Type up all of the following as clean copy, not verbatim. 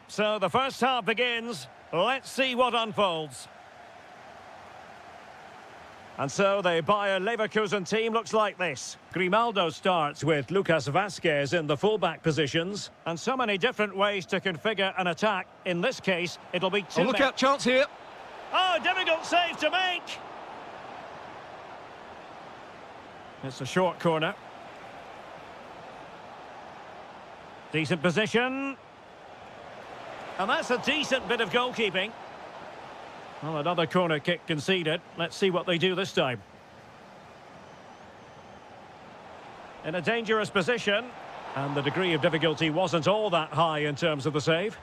So the first half begins. Let's see what unfolds. And so the Bayer Leverkusen team looks like this. Grimaldo starts with Lucas Vazquez in the fullback positions. And so many different ways to configure an attack. In this case, it'll be two. Look out, chance here. Oh, difficult save to make. It's a short corner. Decent position. And that's a decent bit of goalkeeping. Well, another corner kick conceded. Let's see what they do this time. In a dangerous position. And the degree of difficulty wasn't all that high in terms of the save.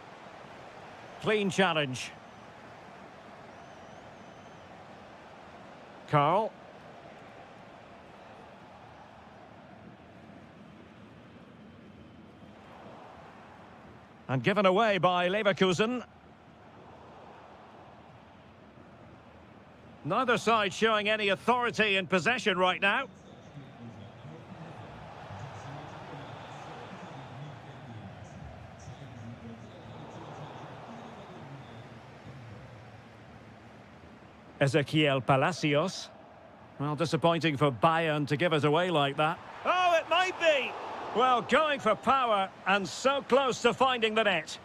Clean challenge. Carl. And given away by Leverkusen. Neither side showing any authority in possession right now. Ezequiel Palacios. Well, disappointing for Bayern to give it away like that. Oh, it might be! Well, going for power and so close to finding the net.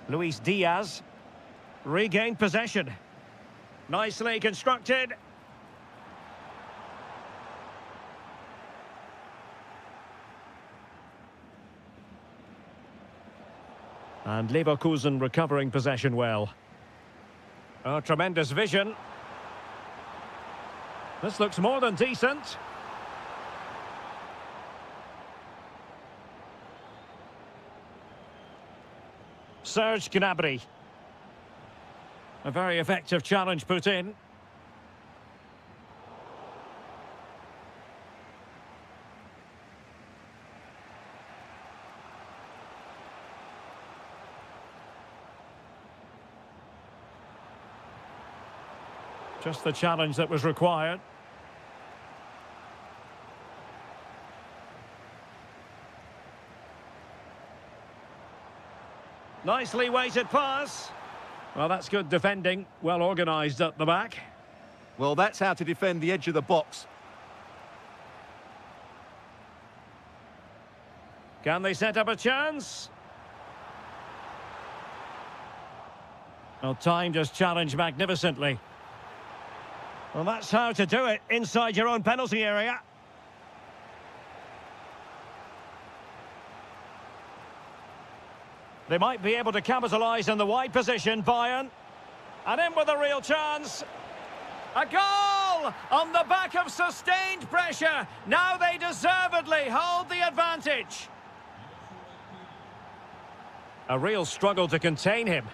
Luis Diaz. Regained possession. Nicely constructed. And Leverkusen recovering possession well. Oh, tremendous vision. This looks more than decent. Serge Gnabry. A very effective challenge put in. Just the challenge that was required. Nicely weighted pass. Well, that's good defending. Well organised at the back. Well, that's how to defend the edge of the box. Can they set up a chance? Well, time just challenged magnificently. Well, that's how to do it inside your own penalty area. They might be able to capitalise in the wide position, Bayern. And in with a real chance. A goal on the back of sustained pressure. Now they deservedly hold the advantage. A real struggle to contain him.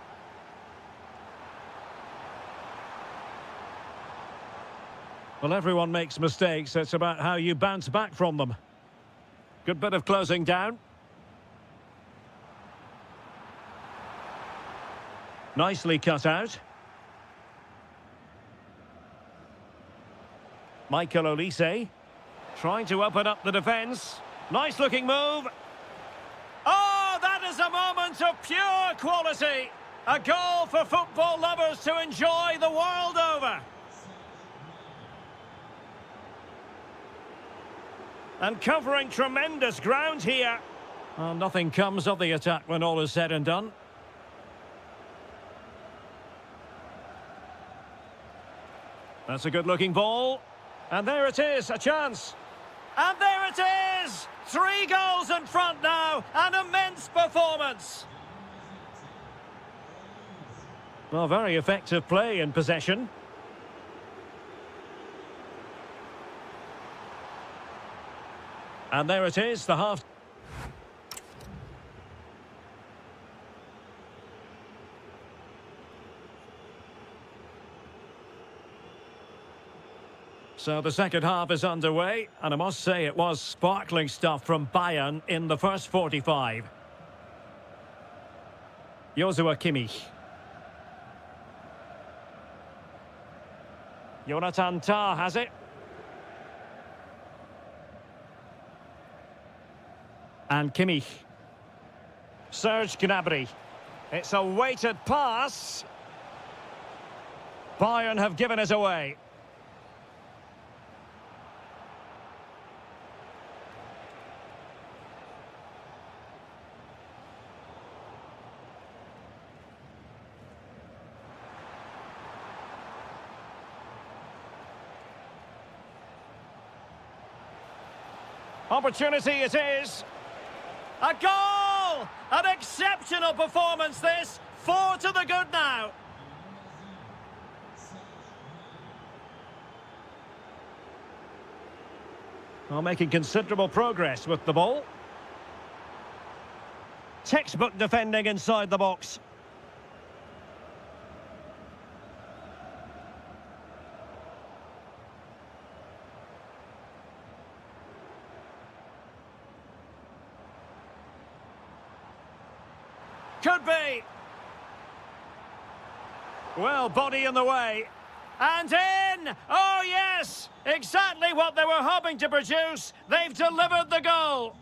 Well, everyone makes mistakes. It's about how you bounce back from them. Good bit of closing down. Nicely cut out. Michael Olise trying to open up the defence. Nice looking move. Oh, that is a moment of pure quality. A goal for football lovers to enjoy the world over. And covering tremendous ground here. Well, nothing comes of the attack when all is said and done. That's a good-looking ball. And there it is, a chance. And there it is! 3 goals in front now. An immense performance. Well, very effective play in possession. And there it is, the half. So the second half is underway, and I must say it was sparkling stuff from Bayern in the first 45. Joshua Kimmich. Jonathan Tah has it. And Kimmich. Serge Gnabry. It's a weighted pass. Bayern have given it away. Opportunity it is. A goal! An exceptional performance this. 4 to the good now. Well, making considerable progress with the ball. Textbook defending inside the box. Could be. Well, body in the way. And in! Oh, yes! Exactly what they were hoping to produce. They've delivered the goal.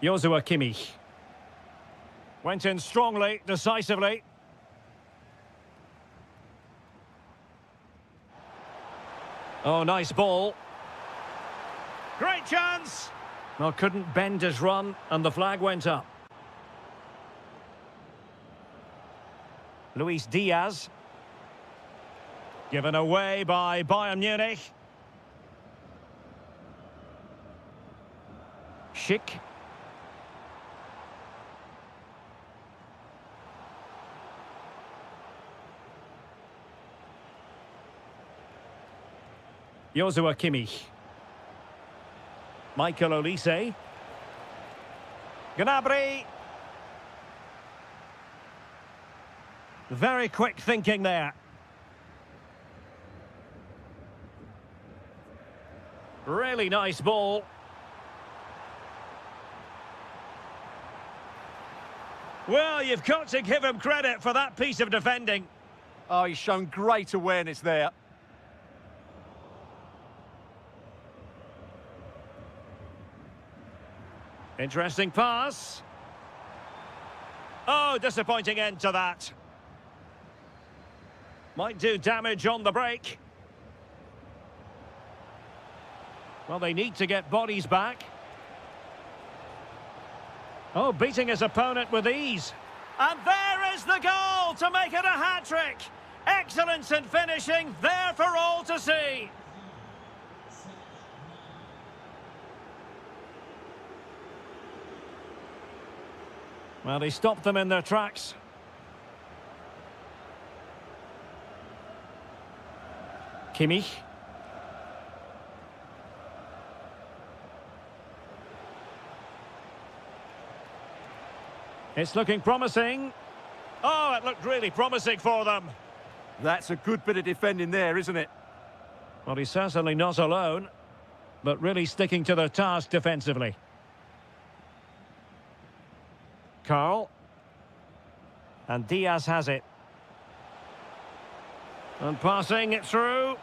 Joshua Kimmich. Went in strongly, decisively. Oh, nice ball. Great chance! Well, couldn't bend his run, and the flag went up. Luis Diaz. Given away by Bayern Munich. Schick. Joshua Kimmich. Michael Olise. Gnabry. Very quick thinking there. Really nice ball. Well, you've got to give him credit for that piece of defending. Oh, he's shown great awareness there. Interesting pass. Oh, disappointing end to that. Might do damage on the break. Well, they need to get bodies back. Oh, beating his opponent with ease. And there is the goal to make it a hat-trick. Excellence in finishing, there for all to see. Well, he stopped them in their tracks. Kimmich. It's looking promising. Oh, it looked really promising for them. That's a good bit of defending there, isn't it? Well, he's certainly not alone, but really sticking to their task defensively. Carl. And Diaz has it. And passing it through.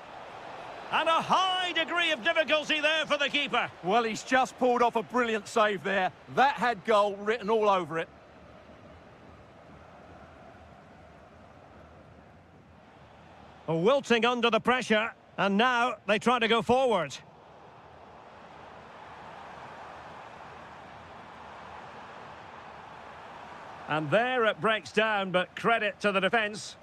And a high degree of difficulty there for the keeper. Well, he's just pulled off a brilliant save there. That had goal written all over it. Wilting under the pressure, and now they try to go forward. And there it breaks down, but credit to the defence.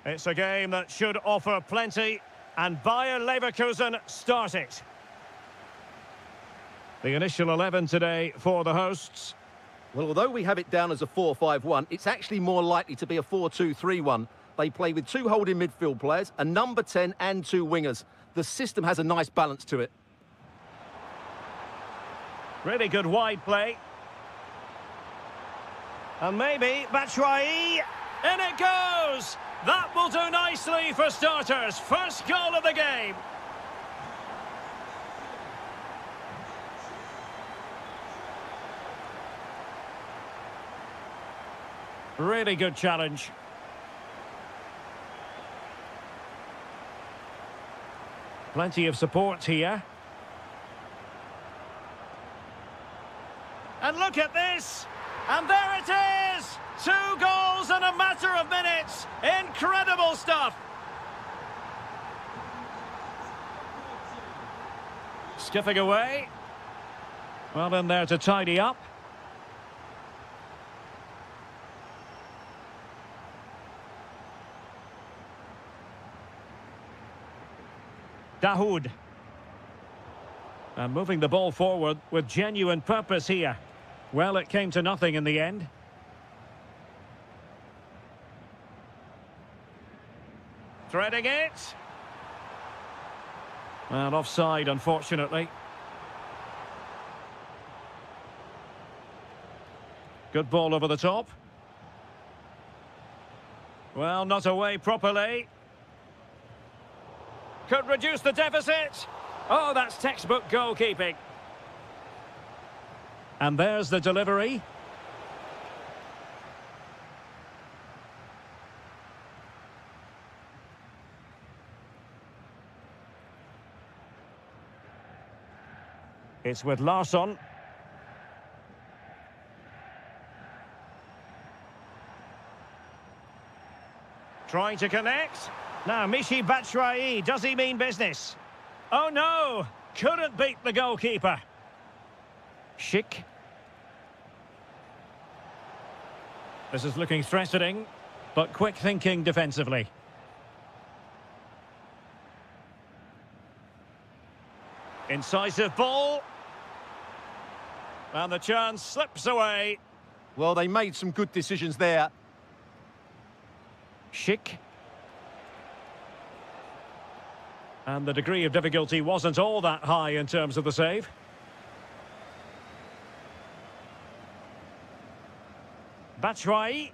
It's a game that should offer plenty, and Bayer Leverkusen start it. The initial 11 today for the hosts. Well, although we have it down as a 4-5-1, it's actually more likely to be a 4-2-3-1. They play with 2 holding midfield players, a number 10 and 2 wingers. The system has a nice balance to it. Really good wide play. And maybe Batshuayi. In it goes! That will do nicely for starters. First goal of the game. Really good challenge. Plenty of support here. And look at this! And there it is! 2 goals in a matter of minutes! Incredible stuff! Skipping away. Well, in there to tidy up. Dahoud. And moving the ball forward with genuine purpose here. Well, it came to nothing in the end. Threading it. And offside, unfortunately. Good ball over the top. Well, not away properly. Could reduce the deficit. Oh, that's textbook goalkeeping. And there's the delivery. It's with Larsson. Trying to connect. Now, Michy Batshuayi, does he mean business? Oh, no! Couldn't beat the goalkeeper. Schick. This is looking threatening, but quick thinking defensively. Incisive ball. And the chance slips away. Well, they made some good decisions there. Schick. And the degree of difficulty wasn't all that high in terms of the save. Batshuayi.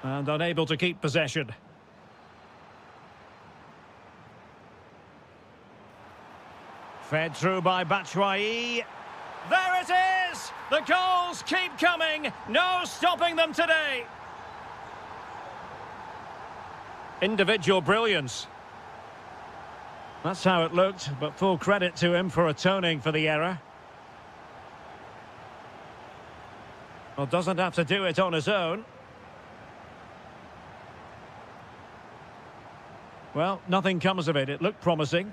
And unable to keep possession. Fed through by Batshuayi. There it is! The goals keep coming. No stopping them today. Individual brilliance. That's how it looked, but full credit to him for atoning for the error. Well, doesn't have to do it on his own. Well, nothing comes of it. It looked promising.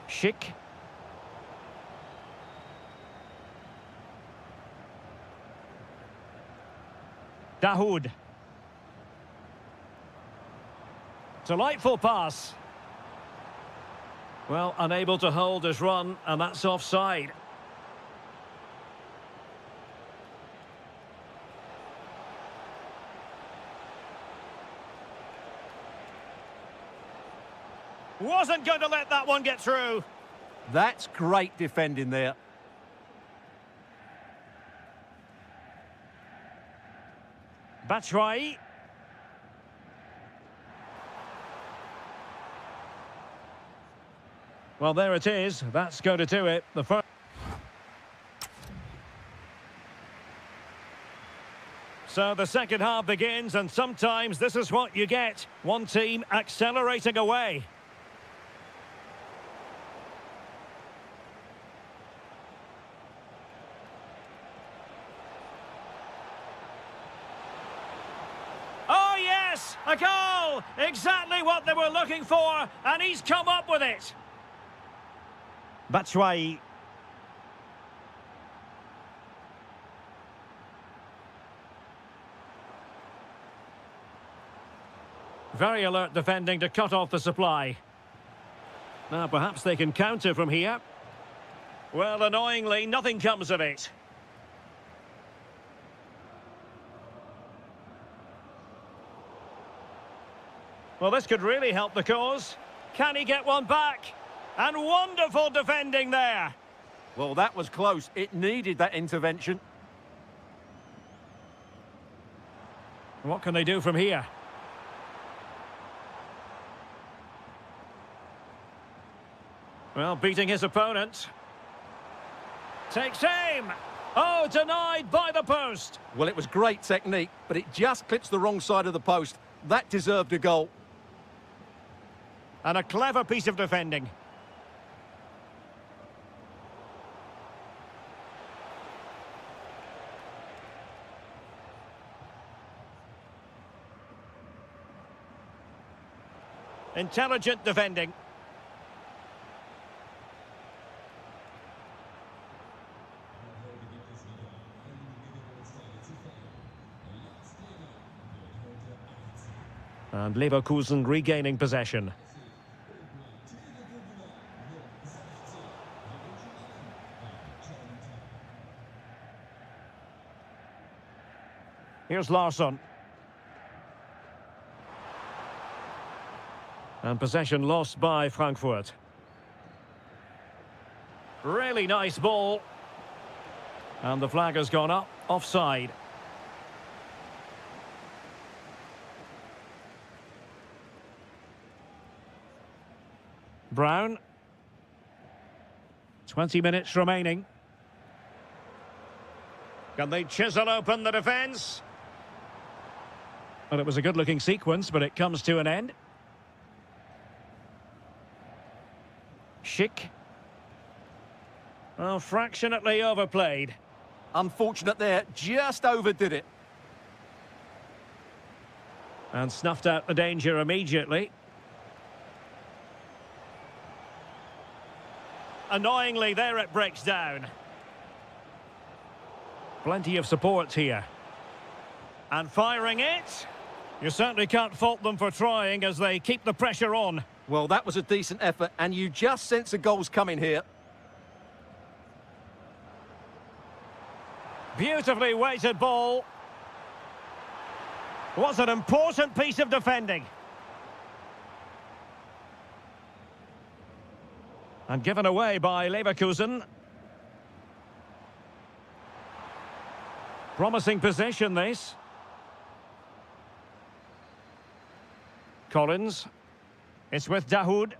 Schick. Dahoud. Delightful pass. Well, unable to hold his run, and that's offside. Wasn't going to let that one get through. That's great defending there. Batshuayi. Well, there it is. That's going to do it. The first. So the second half begins, and sometimes this is what you get. One team accelerating away. Oh, yes! A goal! Exactly what they were looking for, and he's come up with it. Batshuayi. Very alert defending to cut off the supply. Now perhaps they can counter from here. Well, annoyingly, nothing comes of it. Well, this could really help the cause. Can he get one back? And wonderful defending there. Well, that was close. It needed that intervention. What can they do from here? Well, beating his opponent. Takes aim. Oh, denied by the post. Well, it was great technique, but it just clips the wrong side of the post. That deserved a goal. And a clever piece of defending. Intelligent defending. And Leverkusen regaining possession. Here's Larsson. And possession lost by Frankfurt. Really nice ball. And the flag has gone up, offside. Brown. 20 minutes remaining. Can they chisel open the defence? Well, it was a good-looking sequence, but it comes to an end. Schick. Well, fractionately overplayed. Unfortunate there, just overdid it. And snuffed out the danger immediately. Annoyingly, there it breaks down. Plenty of support here. And firing it. You certainly can't fault them for trying as they keep the pressure on. Well, that was a decent effort, and you just sense a goal's coming here. Beautifully weighted ball. Was an important piece of defending. And given away by Leverkusen. Promising position, this. Collins. It's with Dahoud.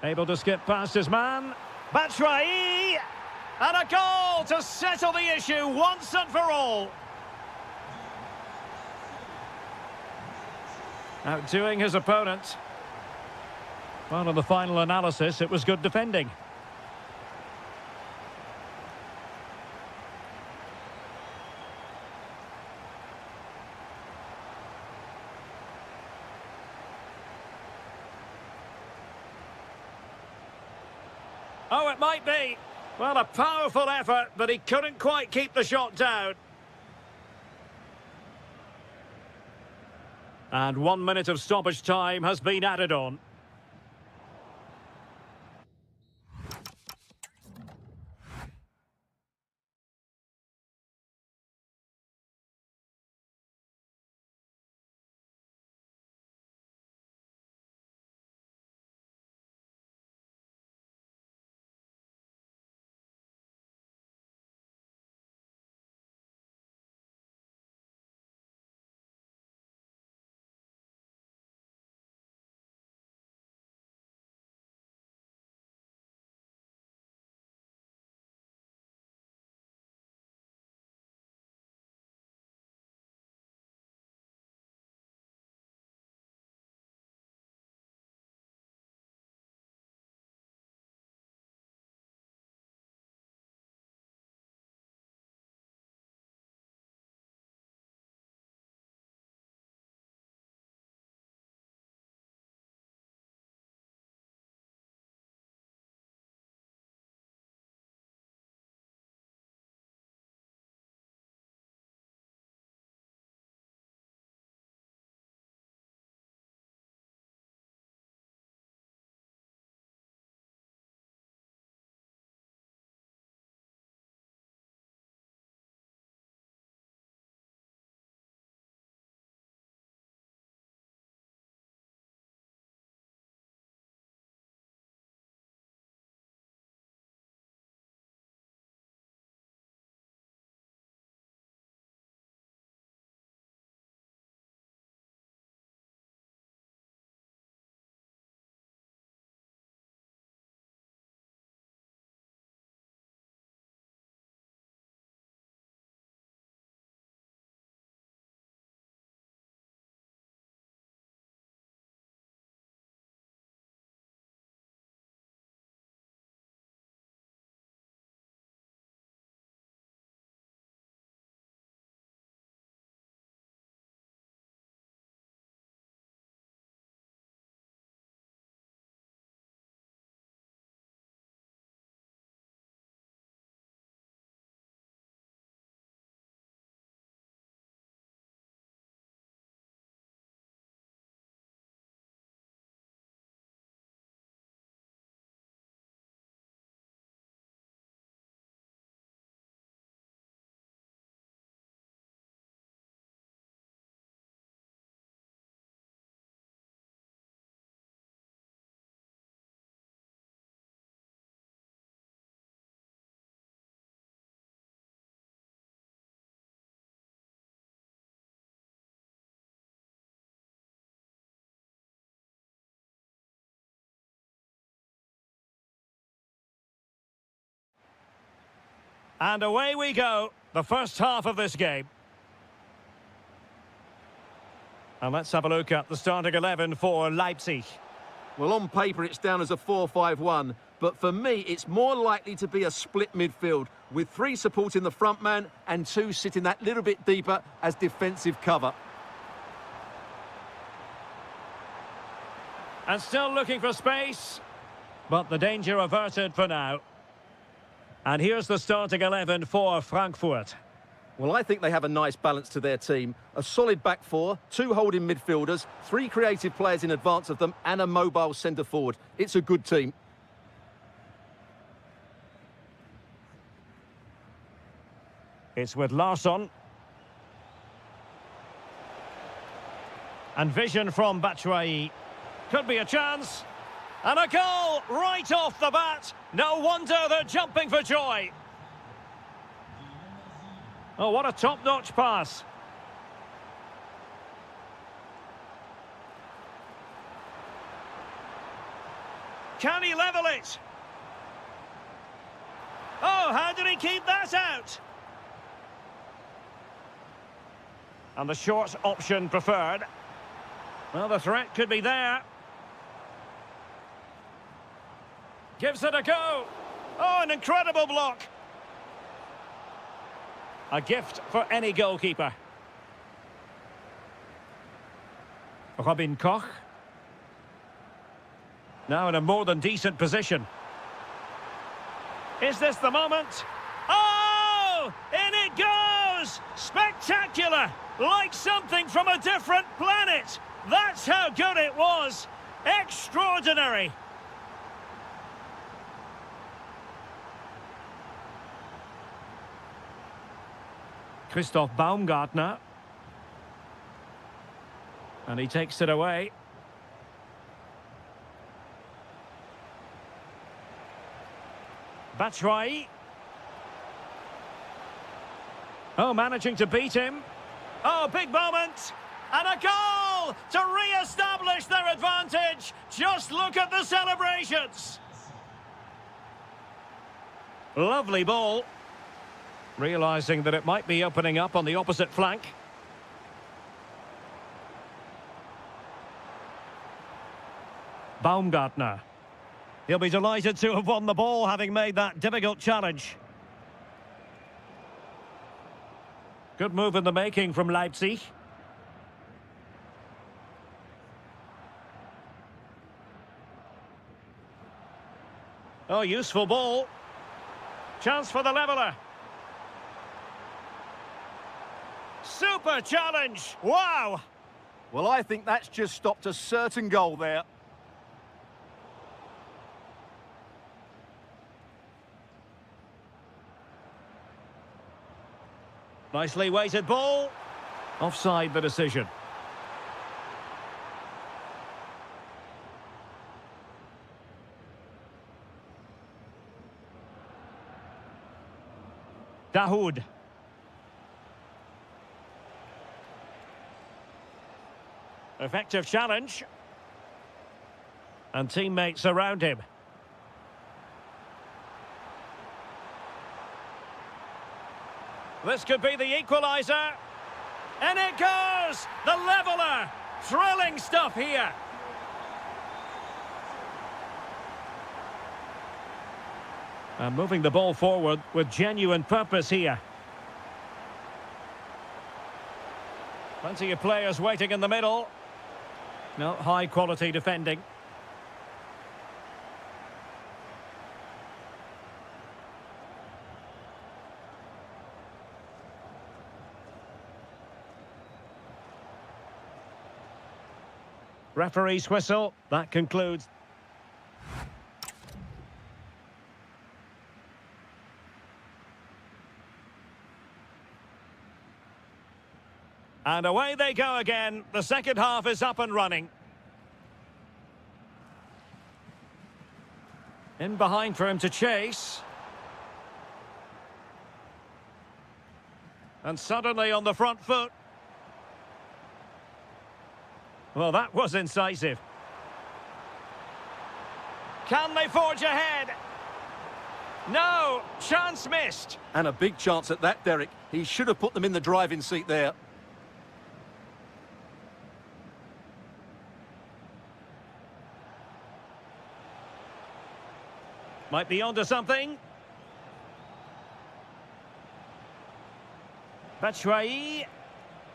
Able to skip past his man. Batshuayi! And a goal to settle the issue once and for all. Outdoing his opponent. Well, in the final analysis, it was good defending. Oh, it might be. Well, a powerful effort, but he couldn't quite keep the shot down. And 1 minute of stoppage time has been added on. And away we go, the first half of this game. And let's have a look at the starting 11 for Leipzig. Well, on paper, it's down as a 4-5-1. But for me, it's more likely to be a split midfield with 3 supporting the front man and 2 sitting that little bit deeper as defensive cover. And still looking for space, but the danger averted for now. And here's the starting 11 for Frankfurt. Well, I think they have a nice balance to their team. A solid back 4, 2 holding midfielders, 3 creative players in advance of them, and a mobile centre-forward. It's a good team. It's with Larsson. And vision from Batshuayi. Could be a chance. And a goal right off the bat. No wonder they're jumping for joy. Oh, what a top-notch pass. Can he level it? Oh, how did he keep that out? And the short option preferred. Well, the threat could be there. Gives it a go. Oh, an incredible block. A gift for any goalkeeper. Robin Koch. Now in a more than decent position. Is this the moment? Oh! In it goes! Spectacular! Like something from a different planet. That's how good it was. Extraordinary. Christoph Baumgartner. And he takes it away. Batshuayi. Oh, managing to beat him. Oh, big moment. And a goal to re-establish their advantage. Just look at the celebrations. Lovely ball. Realising that it might be opening up on the opposite flank. Baumgartner. He'll be delighted to have won the ball, having made that difficult challenge. Good move in the making from Leipzig. Oh, useful ball. Chance for the leveller. Super challenge! Wow! Well, I think that's just stopped a certain goal there. Nicely weighted ball. Offside the decision. Dahoud. Effective challenge. And teammates around him. This could be the equaliser. And it goes! The leveller! Thrilling stuff here. And moving the ball forward with genuine purpose here. Plenty of players waiting in the middle. No, high quality defending. Referee's whistle. That concludes. And away they go again. The second half is up and running. In behind for him to chase. And suddenly on the front foot. Well, that was incisive. Can they forge ahead? No, chance missed. And a big chance at that, Derek. He should have put them in the driving seat there. Might be onto something. Batshuayi.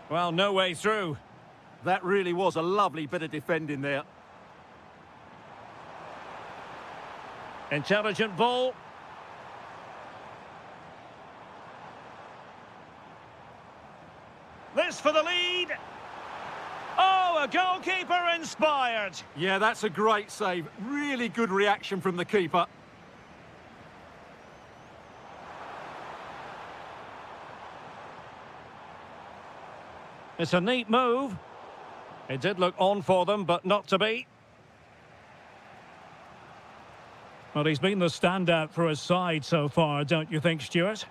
Well, no way through. That really was a lovely bit of defending there. Intelligent ball. This for the lead. Oh, a goalkeeper inspired. Yeah, that's a great save. Really good reaction from the keeper. It's a neat move. It did look on for them, but not to be. Well, he's been the standout for his side so far, don't you think, Stuart?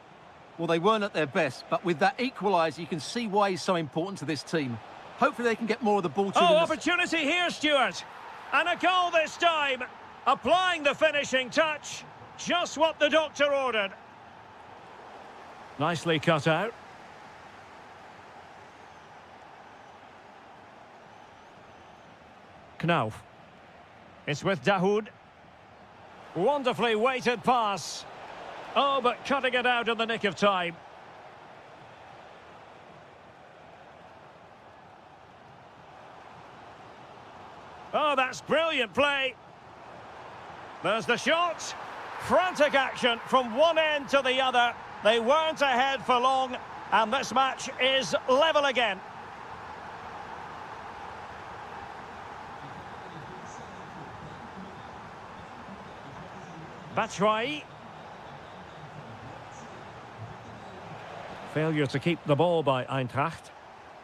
Well, they weren't at their best, but with that equaliser, you can see why he's so important to this team. Hopefully they can get more of the ball to them. Oh, opportunity here, Stuart. And a goal this time. Applying the finishing touch. Just what the doctor ordered. Nicely cut out. Knauf. It's with Dahoud. Wonderfully weighted pass. Oh, but cutting it out in the nick of time. Oh, that's brilliant play. There's the shot. Frantic action from one end to the other. They weren't ahead for long, and this match is level again. Batshuayi. Failure to keep the ball by Eintracht.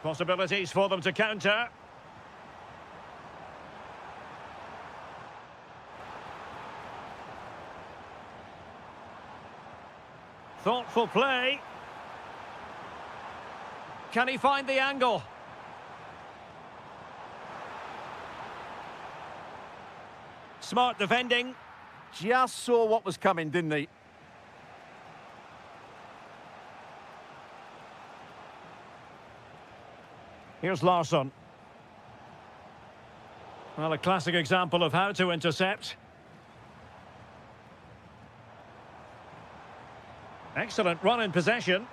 Possibilities for them to counter. Thoughtful play. Can he find the angle? Smart defending. Just saw what was coming, didn't he? Here's Larsson. Well, a classic example of how to intercept. Excellent run in possession.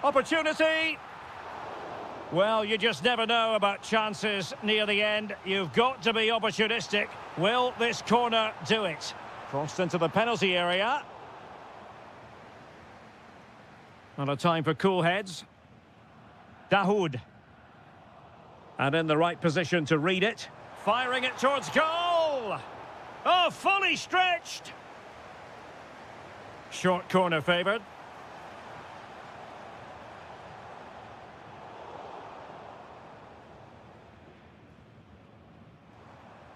Opportunity. Well, you just never know about chances near the end. You've got to be opportunistic. Will this corner do it? Crossed into the penalty area. And a time for cool heads. Dahoud. And in the right position to read it. Firing it towards goal. Oh, fully stretched. Short corner favoured.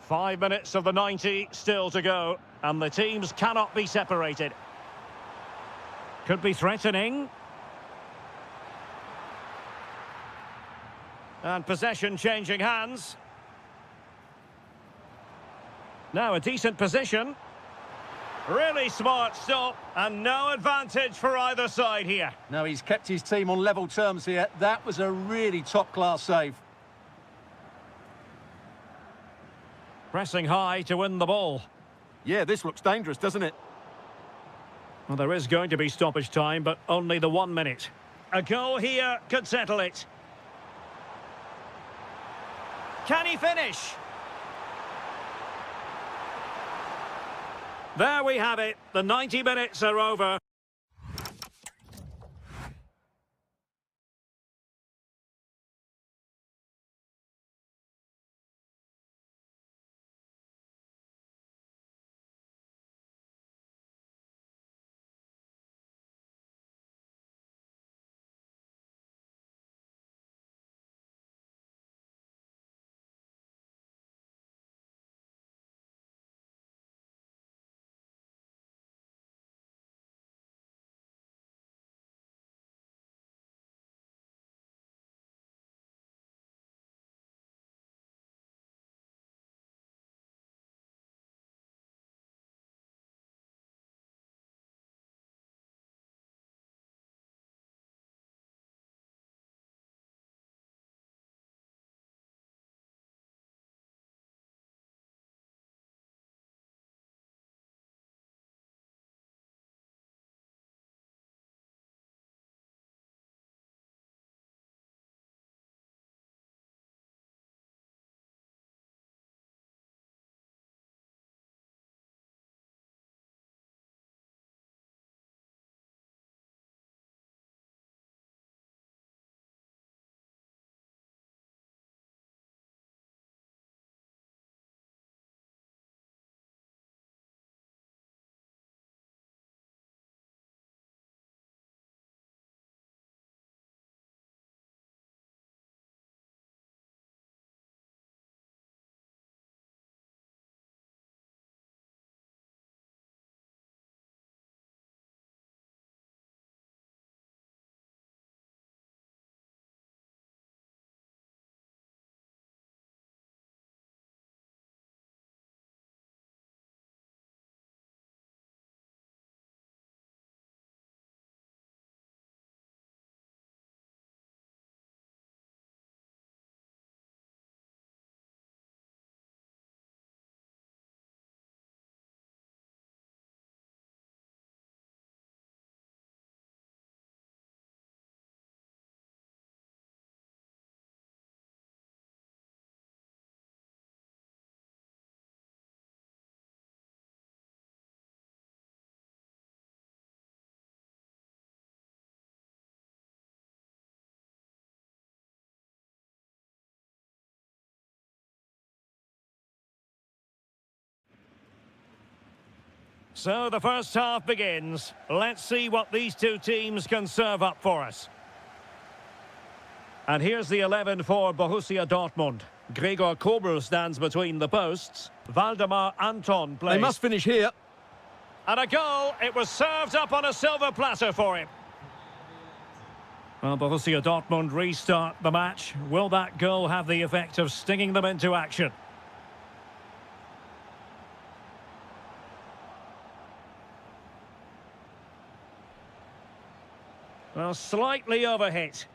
Five minutes of the 90 still to go, and the teams cannot be separated. Could be threatening. And possession changing hands. Now a decent position. Really smart stop, and no advantage for either side here. No, he's kept his team on level terms here. That was a really top-class save. Pressing high to win the ball. Yeah, this looks dangerous, doesn't it? Well, there is going to be stoppage time, but only the 1 minute. A goal here could settle it. Can he finish? There we have it. The 90 minutes are over. So the first half begins. Let's see what these two teams can serve up for us. And here's the 11 for Borussia Dortmund. Gregor Kobel stands between the posts. Waldemar Anton plays. They must finish here. And a goal. It was served up on a silver platter for him. Well, Borussia Dortmund restart the match. Will that goal have the effect of stinging them into action? Well, slightly overhit.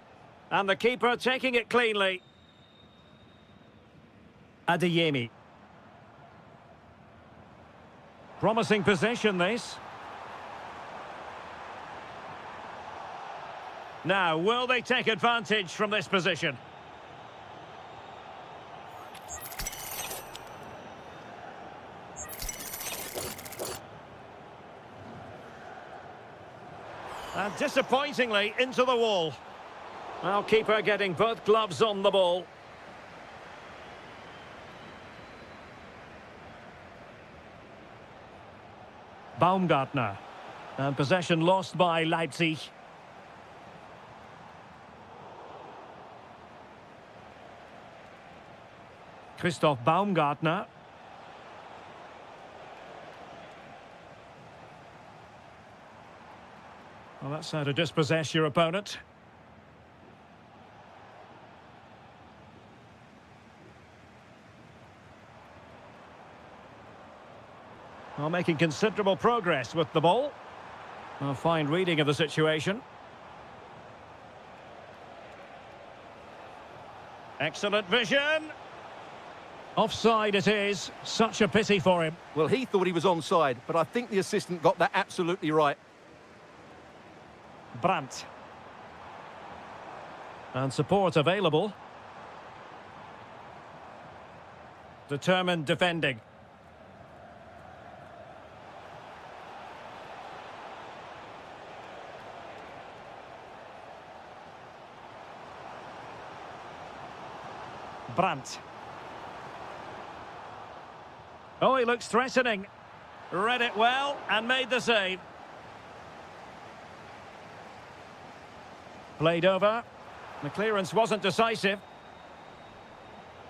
And the keeper taking it cleanly. Adeyemi. Promising possession, this. Now, will they take advantage from this position? And disappointingly into the wall. Well, keeper getting both gloves on the ball. Baumgartner. And possession lost by Leipzig. Christoph Baumgartner. Well, that's how to dispossess your opponent. Well, making considerable progress with the ball. A fine reading of the situation. Excellent vision. Offside it is. Such a pity for him. Well, he thought he was onside, but I think the assistant got that absolutely right. Brandt. And support available. Determined defending. Brandt. Oh, he looks threatening. Read it well and made the save. Played over. The clearance wasn't decisive.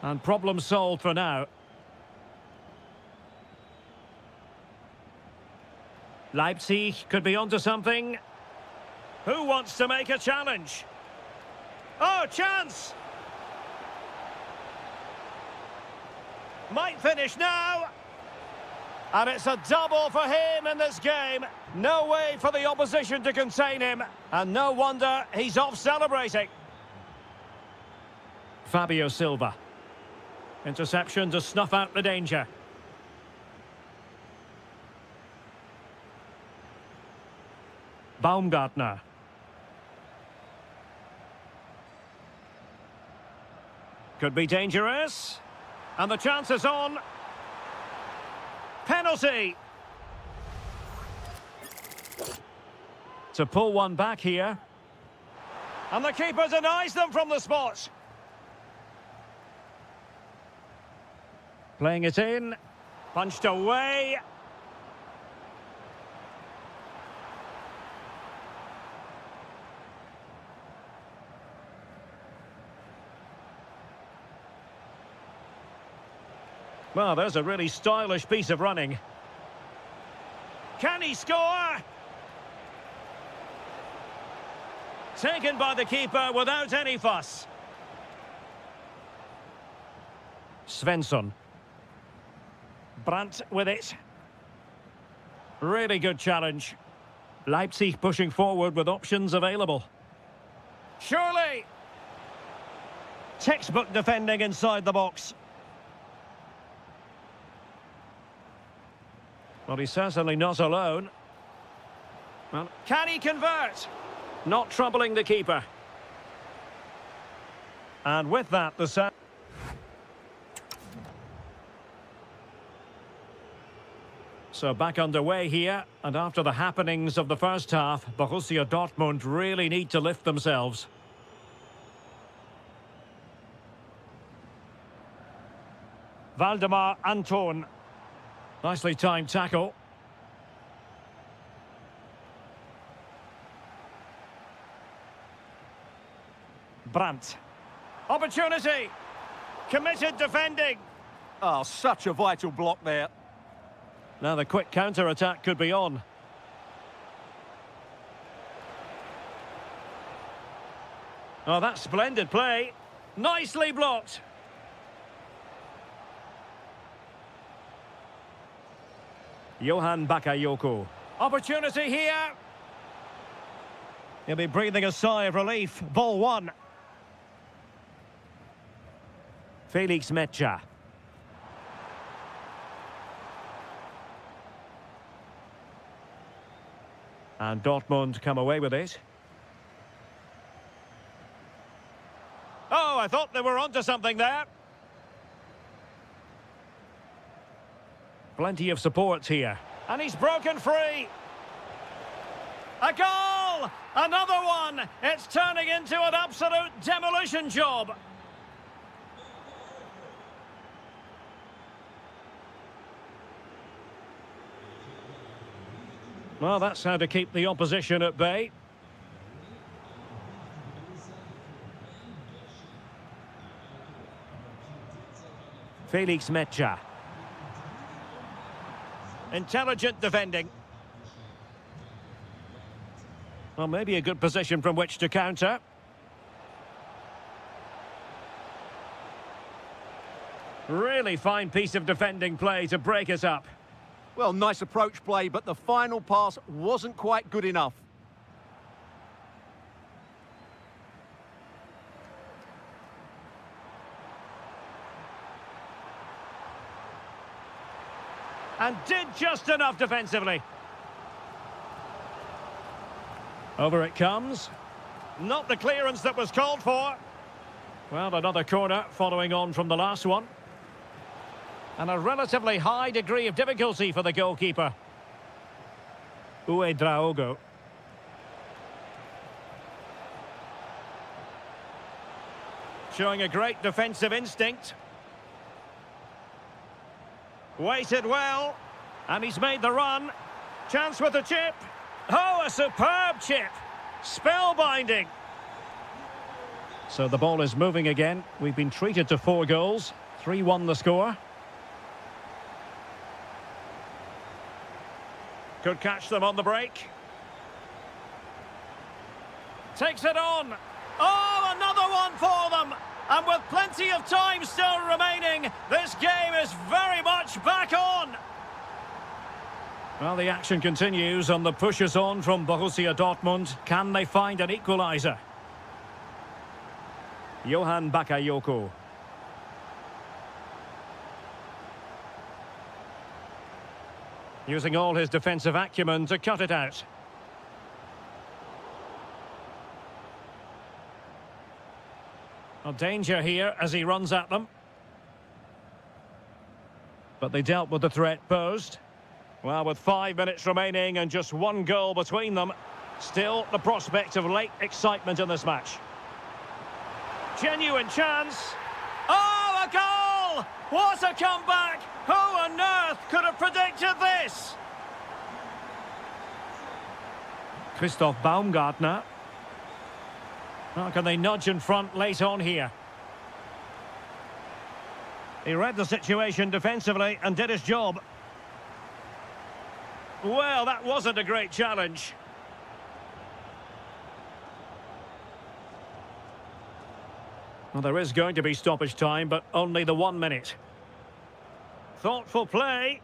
And problem solved for now. Leipzig could be onto something. Who wants to make a challenge? Oh, chance! Might finish now. And it's a double for him in this game. No way for the opposition to contain him. And no wonder he's off celebrating. Fabio Silva. Interception to snuff out the danger. Baumgartner. Could be dangerous. And the chance is on. Penalty. To pull one back here. And the keeper denies them from the spot. Playing it in. Punched away. Well, there's a really stylish piece of running. Can he score? Taken by the keeper without any fuss. Svensson. Brandt with it. Really good challenge. Leipzig pushing forward with options available. Surely! Textbook defending inside the box. Well, he's certainly not alone. Well, can he convert? Not troubling the keeper. And with that, the sound. So back underway here, and after the happenings of the first half, Borussia Dortmund really need to lift themselves. Waldemar Anton. Nicely timed tackle. Brandt. Opportunity. Committed defending. Oh, such a vital block there. Now the quick counter-attack could be on. Oh, that's splendid play. Nicely blocked. Johan Bakayoko. Opportunity here. He'll be breathing a sigh of relief. Ball one. Felix Mecha. And Dortmund come away with it. Oh, I thought they were onto something there. Plenty of support here. And he's broken free. A goal! Another one! It's turning into an absolute demolition job. Well, that's how to keep the opposition at bay. Felix Mecha. Intelligent defending. Well, maybe a good position from which to counter. Really fine piece of defending play to break us up. Well, nice approach play, but the final pass wasn't quite good enough. And did just enough defensively. Over it comes. Not the clearance that was called for. Well, another corner following on from the last one. And a relatively high degree of difficulty for the goalkeeper. Uedraogo. Showing a great defensive instinct. Waited well. And he's made the run. Chance with the chip. Oh, a superb chip. Spellbinding. So the ball is moving again. We've been treated to 4 goals. 3-1 the score. Could catch them on the break. Takes it on. Oh, another one for them. And with plenty of time still remaining, this game is very much back on. Well, the action continues and the push is on from Borussia Dortmund. Can they find an equaliser? Johan Bakayoko. Using all his defensive acumen to cut it out. A danger here as he runs at them. But they dealt with the threat posed. Well, with 5 minutes remaining and just 1 goal between them, still the prospect of late excitement in this match. Genuine chance. Oh, a goal! What a comeback! Who on earth could have predicted this? Christoph Baumgartner. How can they nudge in front late on here? He read the situation defensively and did his job. Well, that wasn't a great challenge. Well, there is going to be stoppage time, but only the 1 minute. Thoughtful play.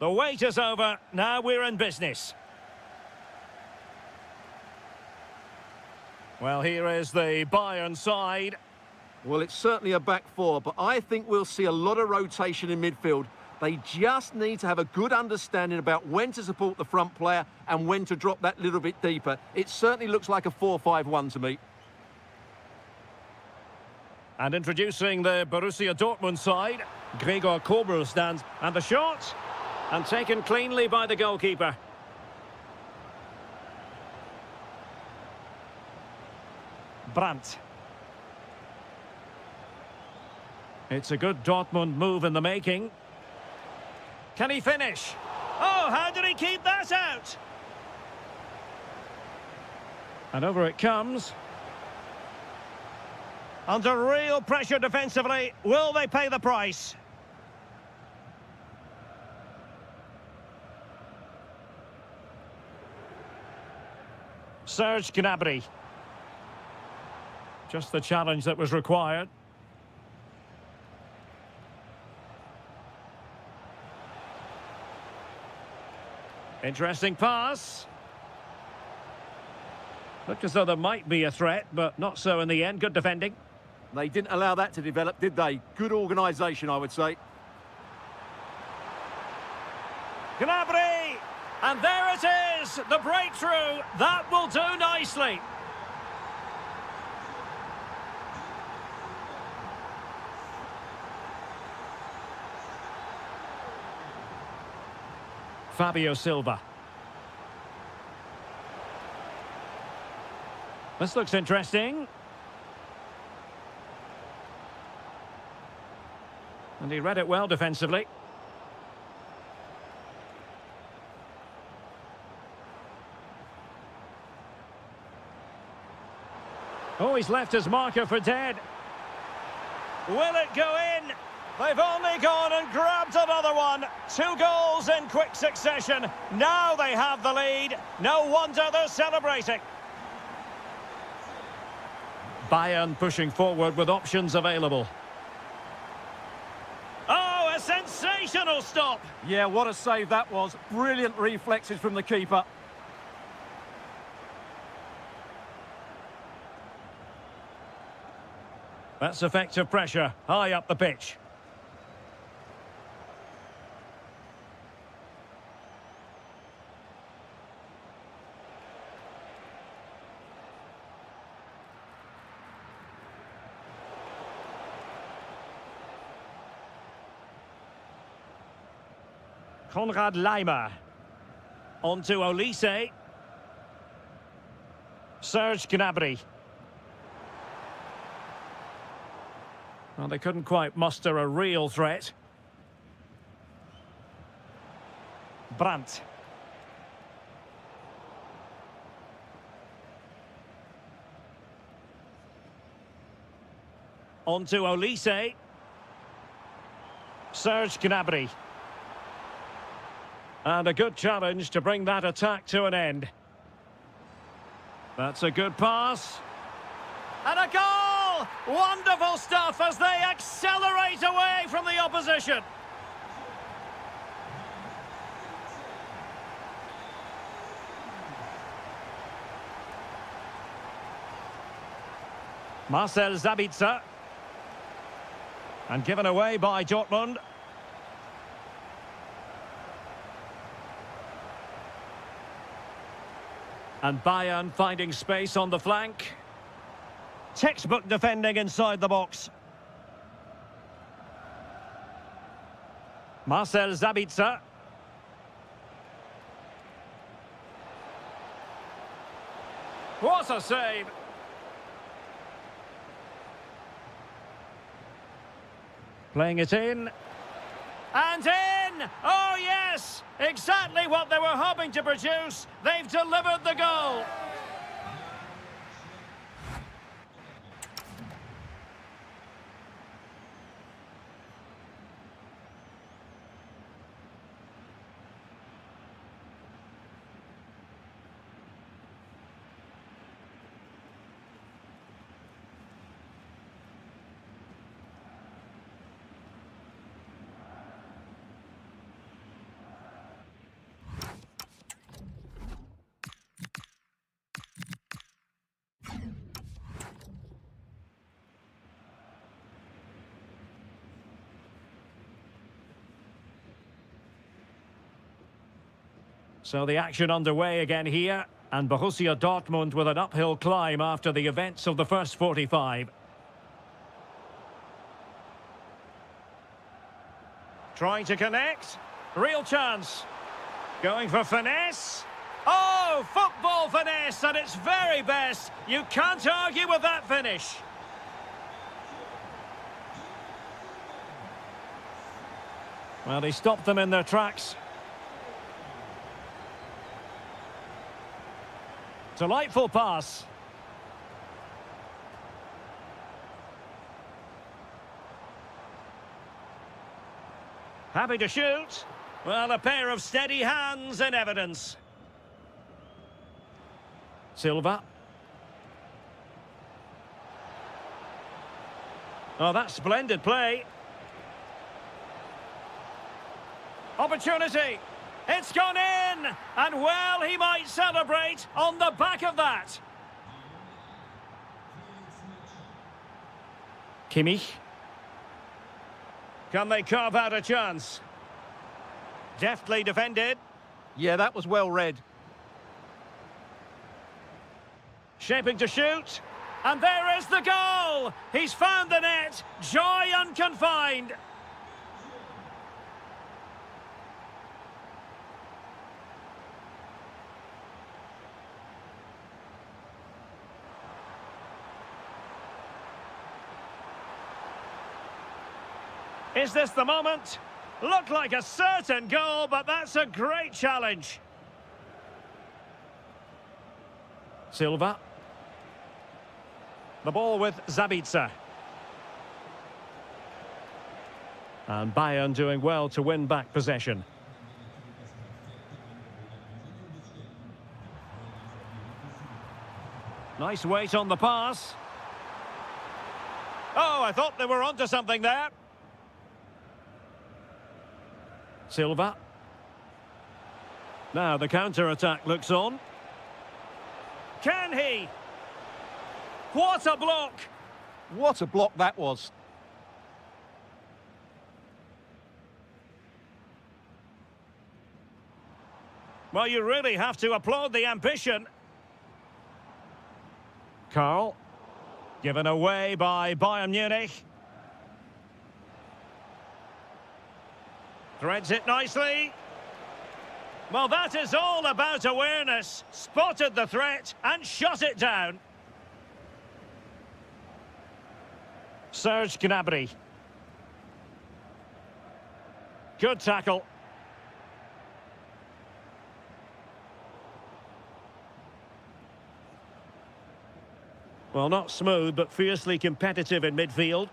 The wait is over. Now we're in business. Well, here is the Bayern side. Well, it's certainly a back four, but I think we'll see a lot of rotation in midfield. They just need to have a good understanding about when to support the front player and when to drop that little bit deeper. It certainly looks like a 4-5-1 to me. And introducing the Borussia Dortmund side, Gregor Kobel stands. And the shot, and taken cleanly by the goalkeeper. Brandt. It's a good Dortmund move in the making. Can he finish? Oh, how did he keep that out? And over it comes. Under real pressure defensively. Will they pay the price? Serge Gnabry. Just the challenge that was required. Interesting pass. Looked as though there might be a threat, but not so in the end. Good defending. They didn't allow that to develop, did they? Good organisation, I would say. Gnabry! And there it is! The breakthrough! That will do nicely. Fabio Silva. This looks interesting. And he read it well defensively. Oh, he's left his marker for dead. Will it go in? They've only gone and grabbed another one. 2 goals in quick succession. Now they have the lead. No wonder they're celebrating. Bayern pushing forward with options available. Oh, a sensational stop. Yeah, what a save that was. Brilliant reflexes from the keeper. That's effective pressure, high up the pitch. Konrad Laimer. On to Olise. Serge Gnabry. Well, they couldn't quite muster a real threat. Brandt. On to Olise. Serge Gnabry. And a good challenge to bring that attack to an end. That's a good pass. And a goal! Wonderful stuff as they accelerate away from the opposition. Marcel Sabitzer. And given away by Dortmund. And Bayern finding space on the flank. Textbook defending inside the box. Marcel Sabitzer. What a save! Playing it in. And in! Oh, yes! Exactly what they were hoping to produce. They've delivered the goal. So the action underway again here, and Borussia Dortmund with an uphill climb after the events of the first 45. Trying to connect. Real chance. Going for finesse. Oh, football finesse at its very best. You can't argue with that finish. Well, he stopped them in their tracks. Delightful pass. Happy to shoot. Well, a pair of steady hands in evidence. Silva. Oh, that's splendid play. Opportunity. It's gone in. And well, he might celebrate on the back of that. Kimmich. Can they carve out a chance? Deftly defended. Yeah, that was well read. Shaping to shoot. And there is the goal! He's found the net. Joy unconfined. Is this the moment? Looked like a certain goal, but that's a great challenge. Silva. The ball with Zabitzer. And Bayern doing well to win back possession. Nice weight on the pass. Oh, I thought they were onto something there. Silva. Now the counter-attack looks on. Can he? What a block! What a block that was. Well, you really have to applaud the ambition. Carl. Given away by Bayern Munich. Threads it nicely. Well, that is all about awareness. Spotted the threat and shot it down. Serge Gnabry. Good tackle. Well, not smooth, but fiercely competitive in midfield.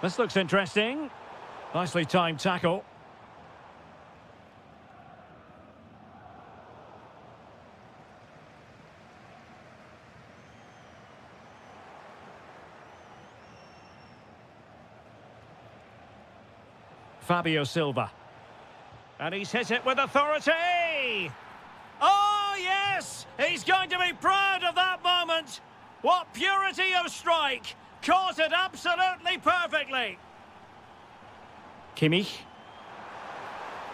This looks interesting. Nicely timed tackle. Fabio Silva. And he's hit it with authority! Oh, yes! He's going to be proud of that moment! What purity of strike! Caught it absolutely perfectly! Kimmich.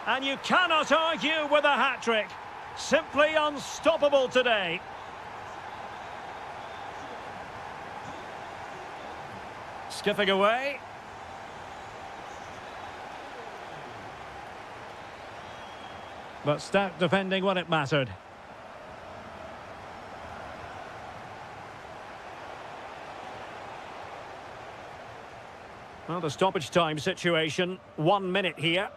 And you cannot argue with a hat-trick. Simply unstoppable today. Skipping away. But stout defending when it mattered. Well, the stoppage time situation, 1 minute here.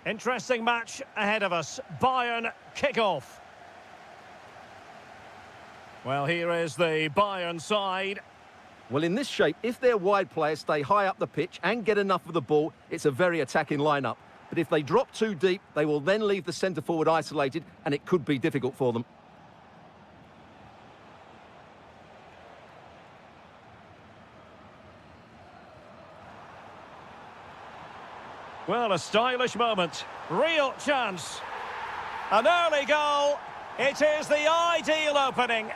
Interesting match ahead of us. Bayern kick-off. Well, here is the Bayern side. Well, in this shape, if their wide players stay high up the pitch and get enough of the ball, it's a very attacking lineup. But if they drop too deep, they will then leave the centre-forward isolated, and it could be difficult for them. Well, a stylish moment. Real chance. An early goal. It is the ideal opening.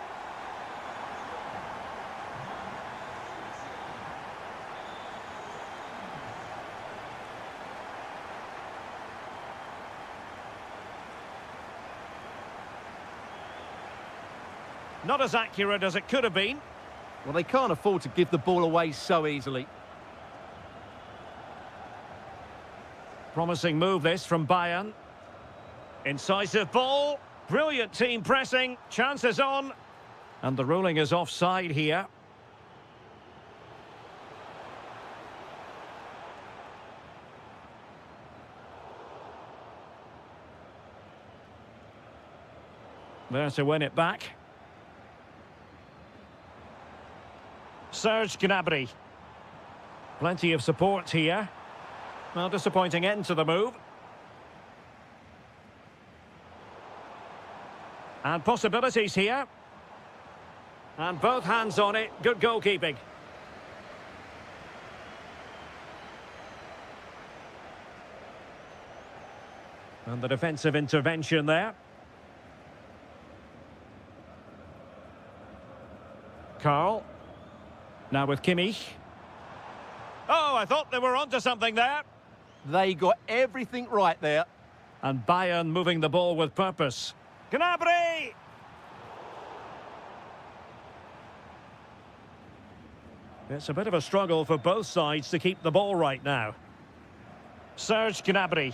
Not as accurate as it could have been. Well, they can't afford to give the ball away so easily. Promising move this from Bayern. Incisive ball. Brilliant team pressing. Chances on. And the ruling is offside here. There to win it back. Serge Gnabry. Plenty of support here. Well, disappointing end to the move. And possibilities here. And both hands on it. Good goalkeeping. And the defensive intervention there. Carl. Now with Kimmich. Oh, I thought they were onto something there. They got everything right there. And Bayern moving the ball with purpose. Gnabry! It's a bit of a struggle for both sides to keep the ball right now. Serge Gnabry.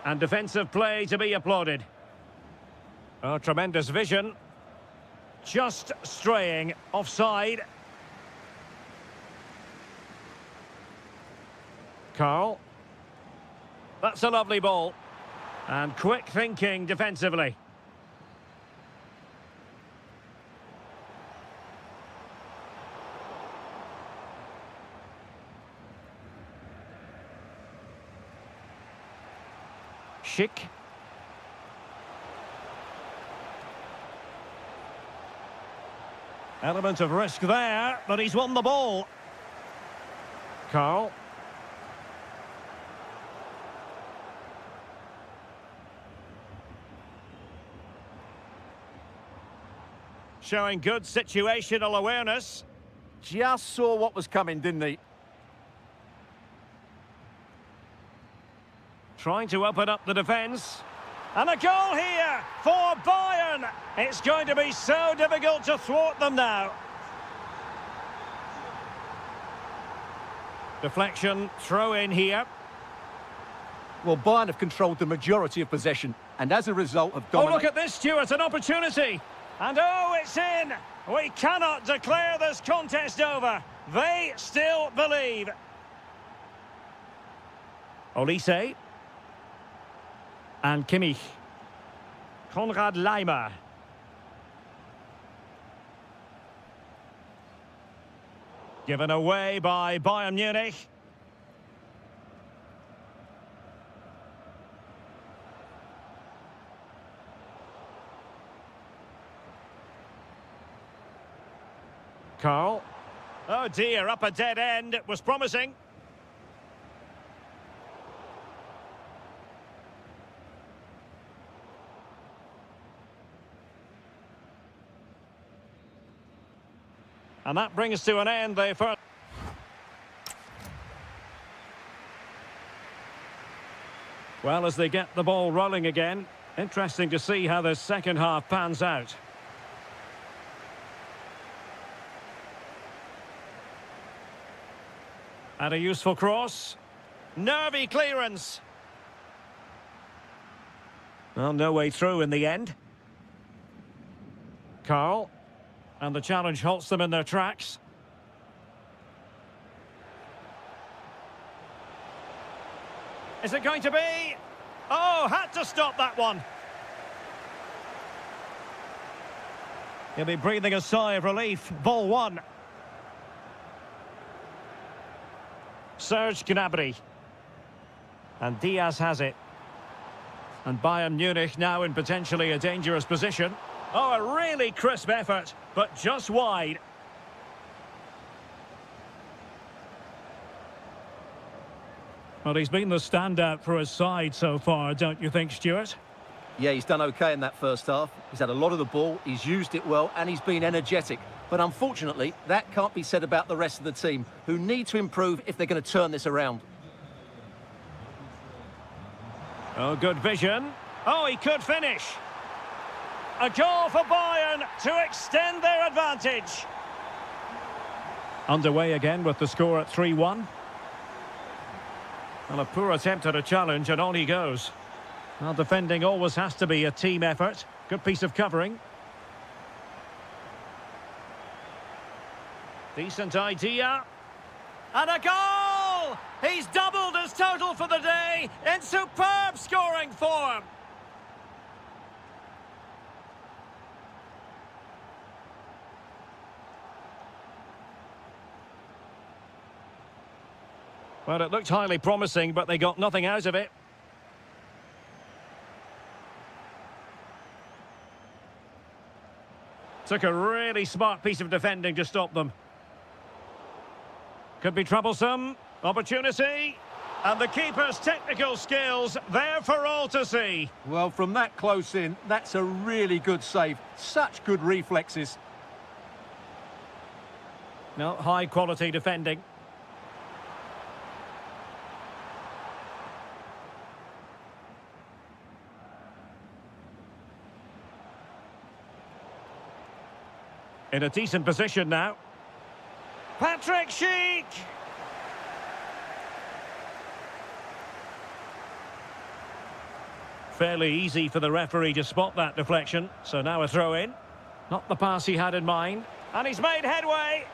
And defensive play to be applauded. Oh, tremendous vision. Just straying offside. Carl. That's a lovely ball. And quick thinking defensively. Schick. Element of risk there, but he's won the ball. Carl. Showing good situational awareness. Just saw what was coming, didn't he? Trying to open up the defence. And a goal here for Bayern. It's going to be so difficult to thwart them now. Deflection, throw in here. Well, Bayern have controlled the majority of possession, and as a result have Oh, dominated. look at this, Stuart, an opportunity. And oh, it's in. We cannot declare this contest over. They still believe. Olise. And Kimmich. Konrad Leimer. Given away by Bayern Munich. Carl. Oh dear, up a dead end. It was promising. And that brings to an end the first. Well, as they get the ball rolling again, interesting to see how the second half pans out. And a useful cross. Nervy clearance. Well, no way through in the end. Carl. And the challenge halts them in their tracks. Is it going to be? Oh, had to stop that one. He'll be breathing a sigh of relief. Ball one. Serge Gnabry. And Diaz has it. And Bayern Munich now in potentially a dangerous position. Oh, a really crisp effort, but just wide. Well, he's been the standout for his side so far, don't you think, Stuart? Yeah, he's done okay in that first half. He's had a lot of the ball, he's used it well, and he's been energetic. But unfortunately, that can't be said about the rest of the team, who need to improve if they're going to turn this around. Oh, good vision. Oh, he could finish. A goal for Bayern to extend their advantage. Underway again with the score at 3-1. Well, a poor attempt at a challenge, and on he goes. Well, defending always has to be a team effort. Good piece of covering. Decent idea. And a goal! He's doubled his total for the day in superb scoring form. Well, it looked highly promising, but they got nothing out of it. Took a really smart piece of defending to stop them. Could be troublesome. Opportunity. And the keeper's technical skills there for all to see. Well, from that close in, that's a really good save. Such good reflexes. No, high-quality defending. In a decent position now. Patrick Schick! Fairly easy for the referee to spot that deflection. So now a throw in. Not the pass he had in mind. And he's made headway.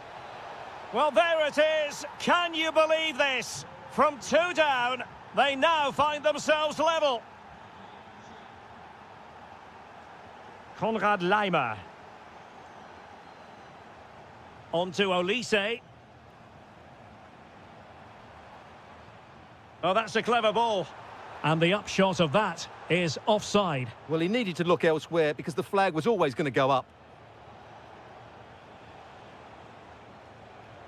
Well, there it is. Can you believe this? From 2 down, they now find themselves level. Konrad Laimer. On to Olise. Oh, that's a clever ball. And the upshot of that is offside. Well, he needed to look elsewhere because the flag was always going to go up.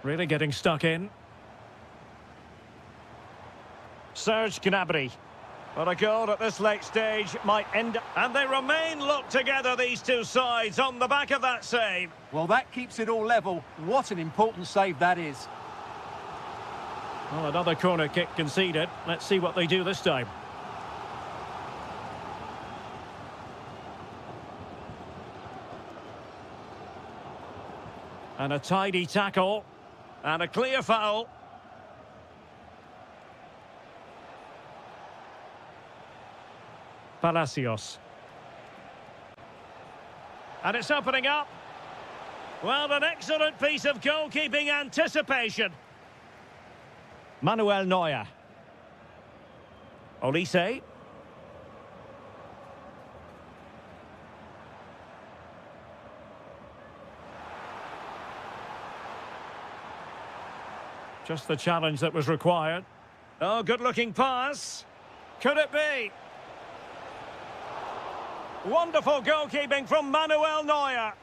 Really getting stuck in. Serge Gnabry. But a goal at this late stage might end. And they remain locked together, these two sides, on the back of that save. Well, that keeps it all level. What an important save that is. Well, another corner kick conceded. Let's see what they do this time. And a tidy tackle. And a clear foul. Palacios. And it's opening up. Well, an excellent piece of goalkeeping anticipation. Manuel Neuer. Olise. Just the challenge that was required. Oh, good-looking pass. Could it be? Wonderful goalkeeping from Manuel Neuer.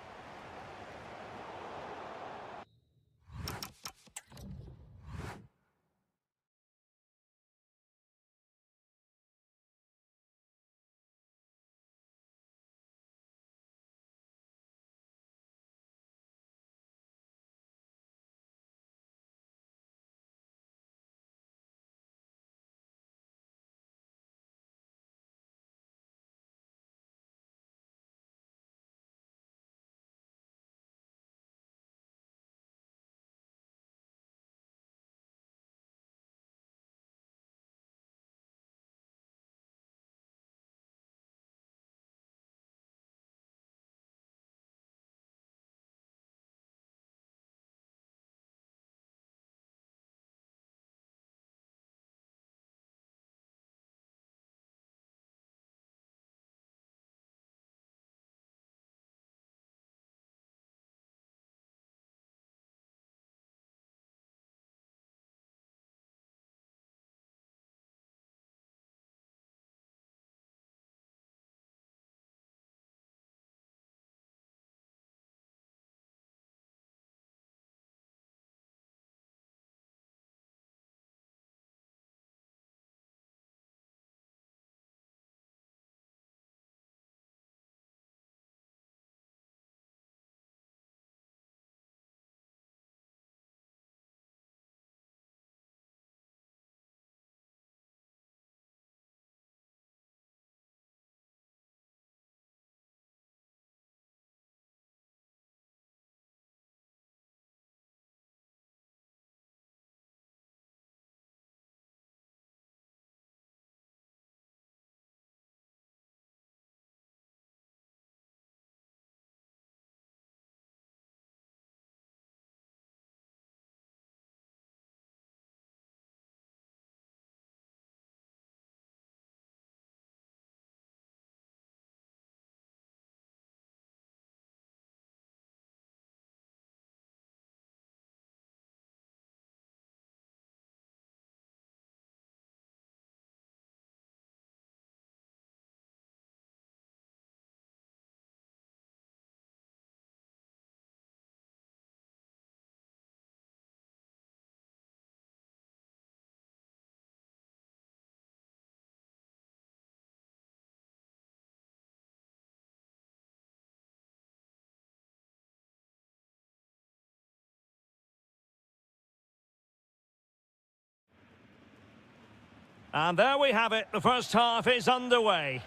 And there we have it. The first half is underway.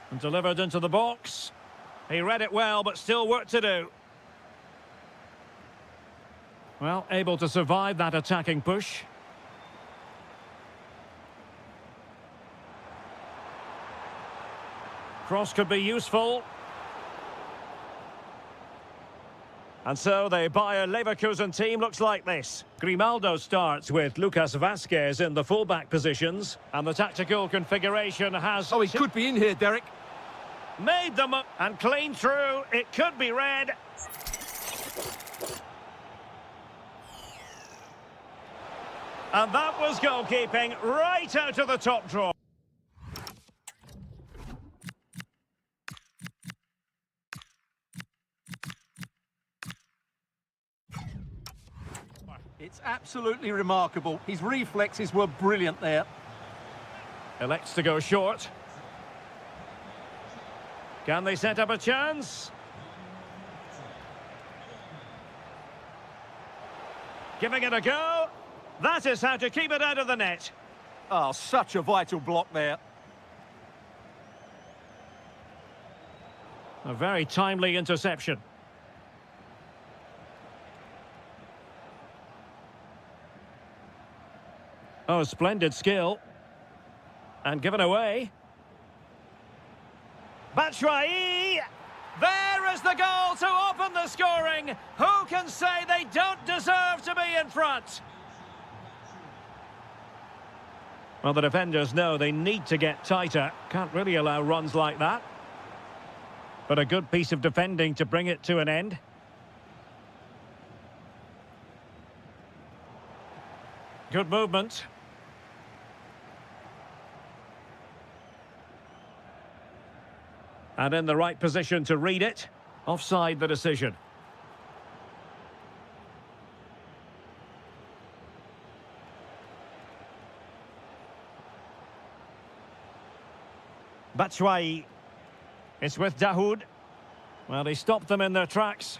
And delivered into the box. He read it well, but still work to do. Well, able to survive that attacking push. Cross could be useful. And so the Bayer Leverkusen team looks like this. Grimaldo starts with Lucas Vazquez in the fullback positions. And the tactical configuration has... Oh, he could be in here, Derek. Made them up and clean through. It could be red. And that was goalkeeping right out of the top drawer. It's absolutely remarkable. His reflexes were brilliant there. Elects to go short. Can they set up a chance? Giving it a go. That is how to keep it out of the net. Oh, such a vital block there. A very timely interception. Oh, splendid skill. And given away. Batshuayi! There is the goal to open the scoring. Who can say they don't deserve to be in front? Well, the defenders know they need to get tighter. Can't really allow runs like that. But a good piece of defending to bring it to an end. Good movement. And in the right position to read it. Offside the decision. Batshuayi. It's with Dahoud. Well, he stopped them in their tracks.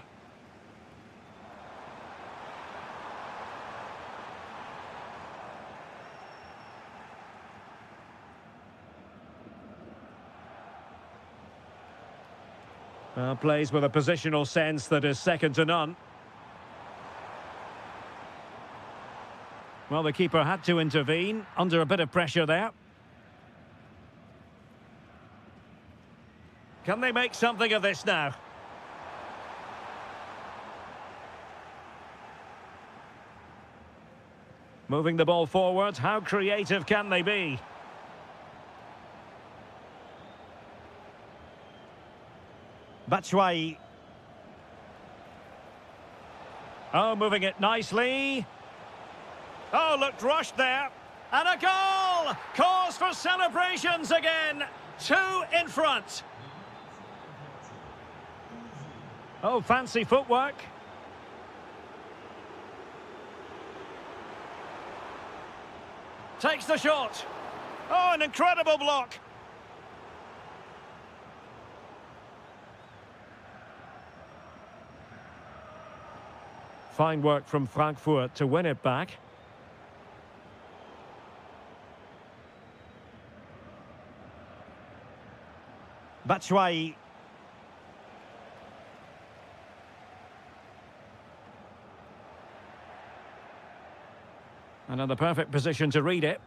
Plays with a positional sense that is second to none. Well, the keeper had to intervene under a bit of pressure there. Can they make something of this now? Moving the ball forward, how creative can they be? Batshuayi. Oh, moving it nicely. Oh, looked rushed there. And a goal! Cause for celebrations again. 2 in front. Oh, fancy footwork. Takes the shot. Oh, an incredible block. Fine work from Frankfurt to win it back. Batshuayi. Another perfect position to read it.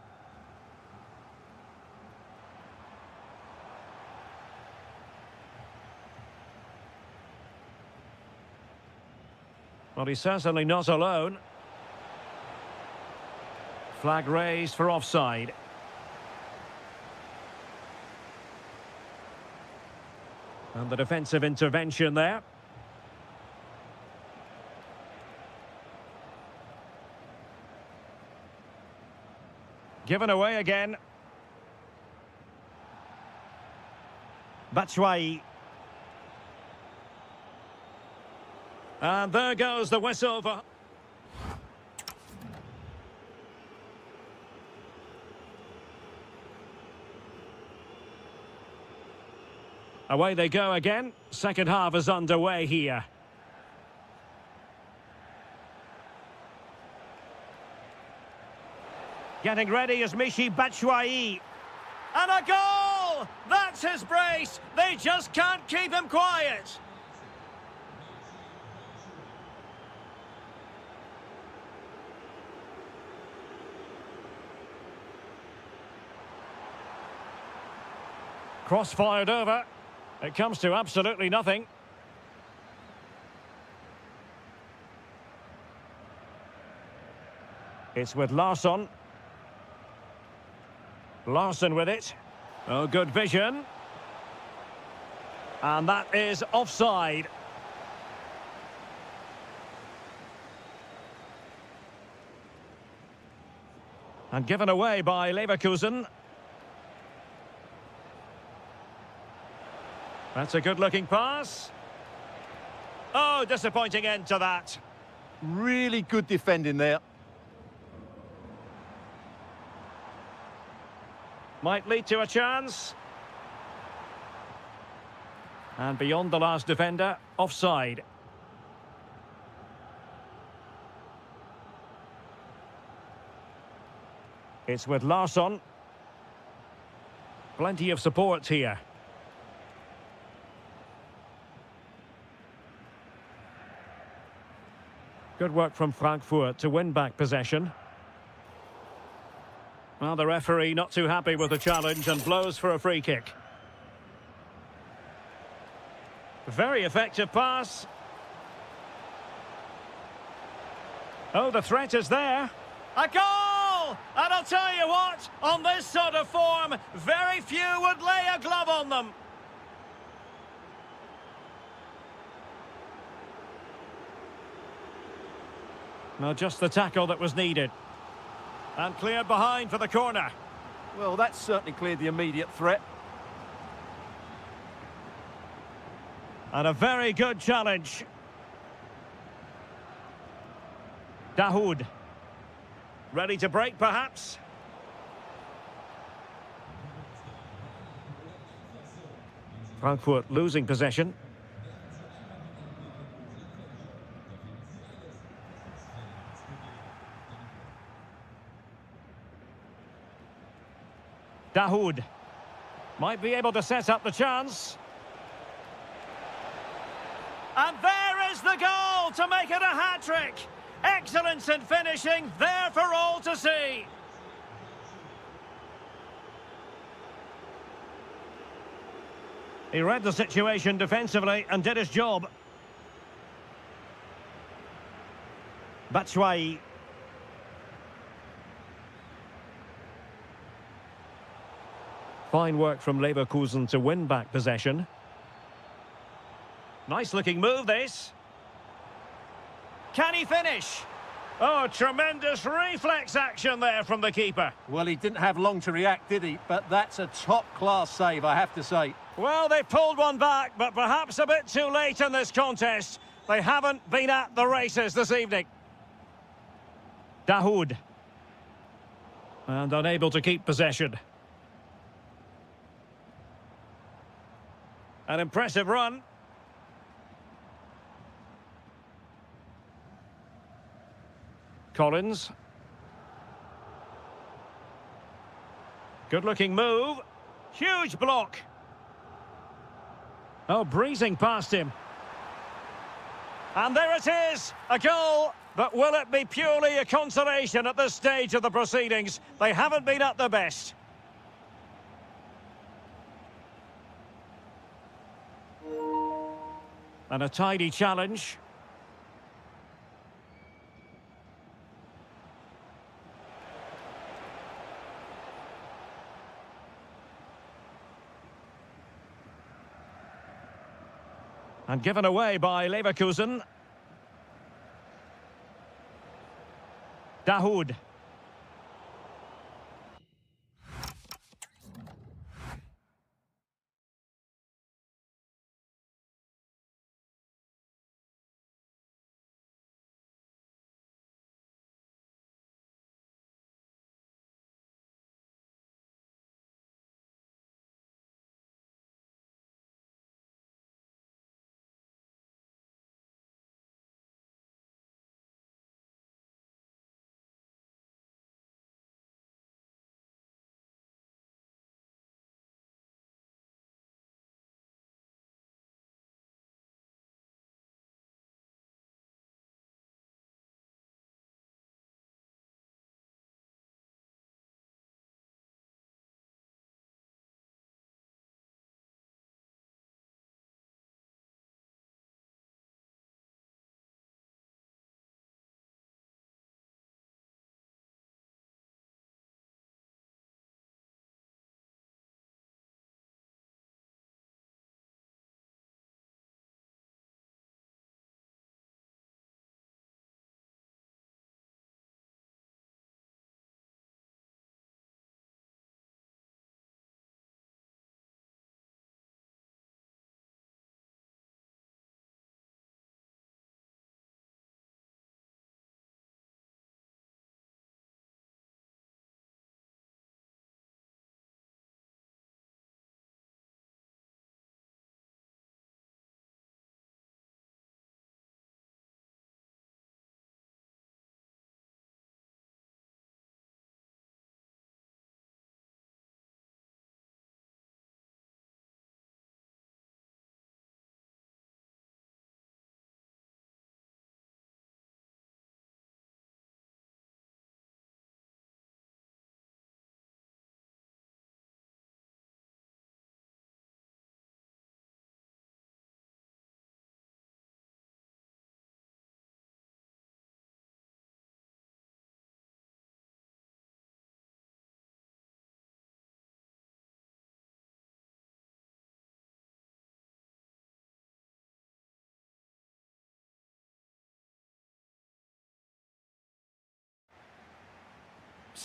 Well, he's certainly not alone. Flag raised for offside. And the defensive intervention there. Given away again. Batshuayi. And there goes the whistle for... Away they go again. Second half is underway here. Getting ready is Michy Batshuayi. And a goal! That's his brace. They just can't keep him quiet. Cross fired over. It comes to absolutely nothing. It's with Larsson. Larsson with it. Oh, good vision. And that is offside. And given away by Leverkusen. That's a good-looking pass. Oh, disappointing end to that. Really good defending there. Might lead to a chance. And beyond the last defender, offside. It's with Larsson. Plenty of support here. Good work from Frankfurt to win back possession. Well, the referee not too happy with the challenge and blows for a free kick. Very effective pass. Oh, the threat is there. A goal! And I'll tell you what, on this sort of form, very few would lay a glove on them. Well, just the tackle that was needed. And cleared behind for the corner. Well, that's certainly cleared the immediate threat. And a very good challenge. Dahoud. Ready to break, perhaps? Frankfurt losing possession. Dahoud might be able to set up the chance. And there is the goal to make it a hat-trick. Excellence in finishing, there for all to see. He read the situation defensively and did his job. Batshuayi. Fine work from Leverkusen to win back possession. Nice looking move, this. Can he finish? Oh, tremendous reflex action there from the keeper. Well, he didn't have long to react, did he? But that's a top-class save, I have to say. Well, they pulled one back, but perhaps a bit too late in this contest. They haven't been at the races this evening. Dahoud. And unable to keep possession. An impressive run. Collins. Good-looking move. Huge block. Oh, breezing past him. And there it is, a goal. But will it be purely a consolation at this stage of the proceedings? They haven't been at their best. And a tidy challenge. And given away by Leverkusen. Dahoud.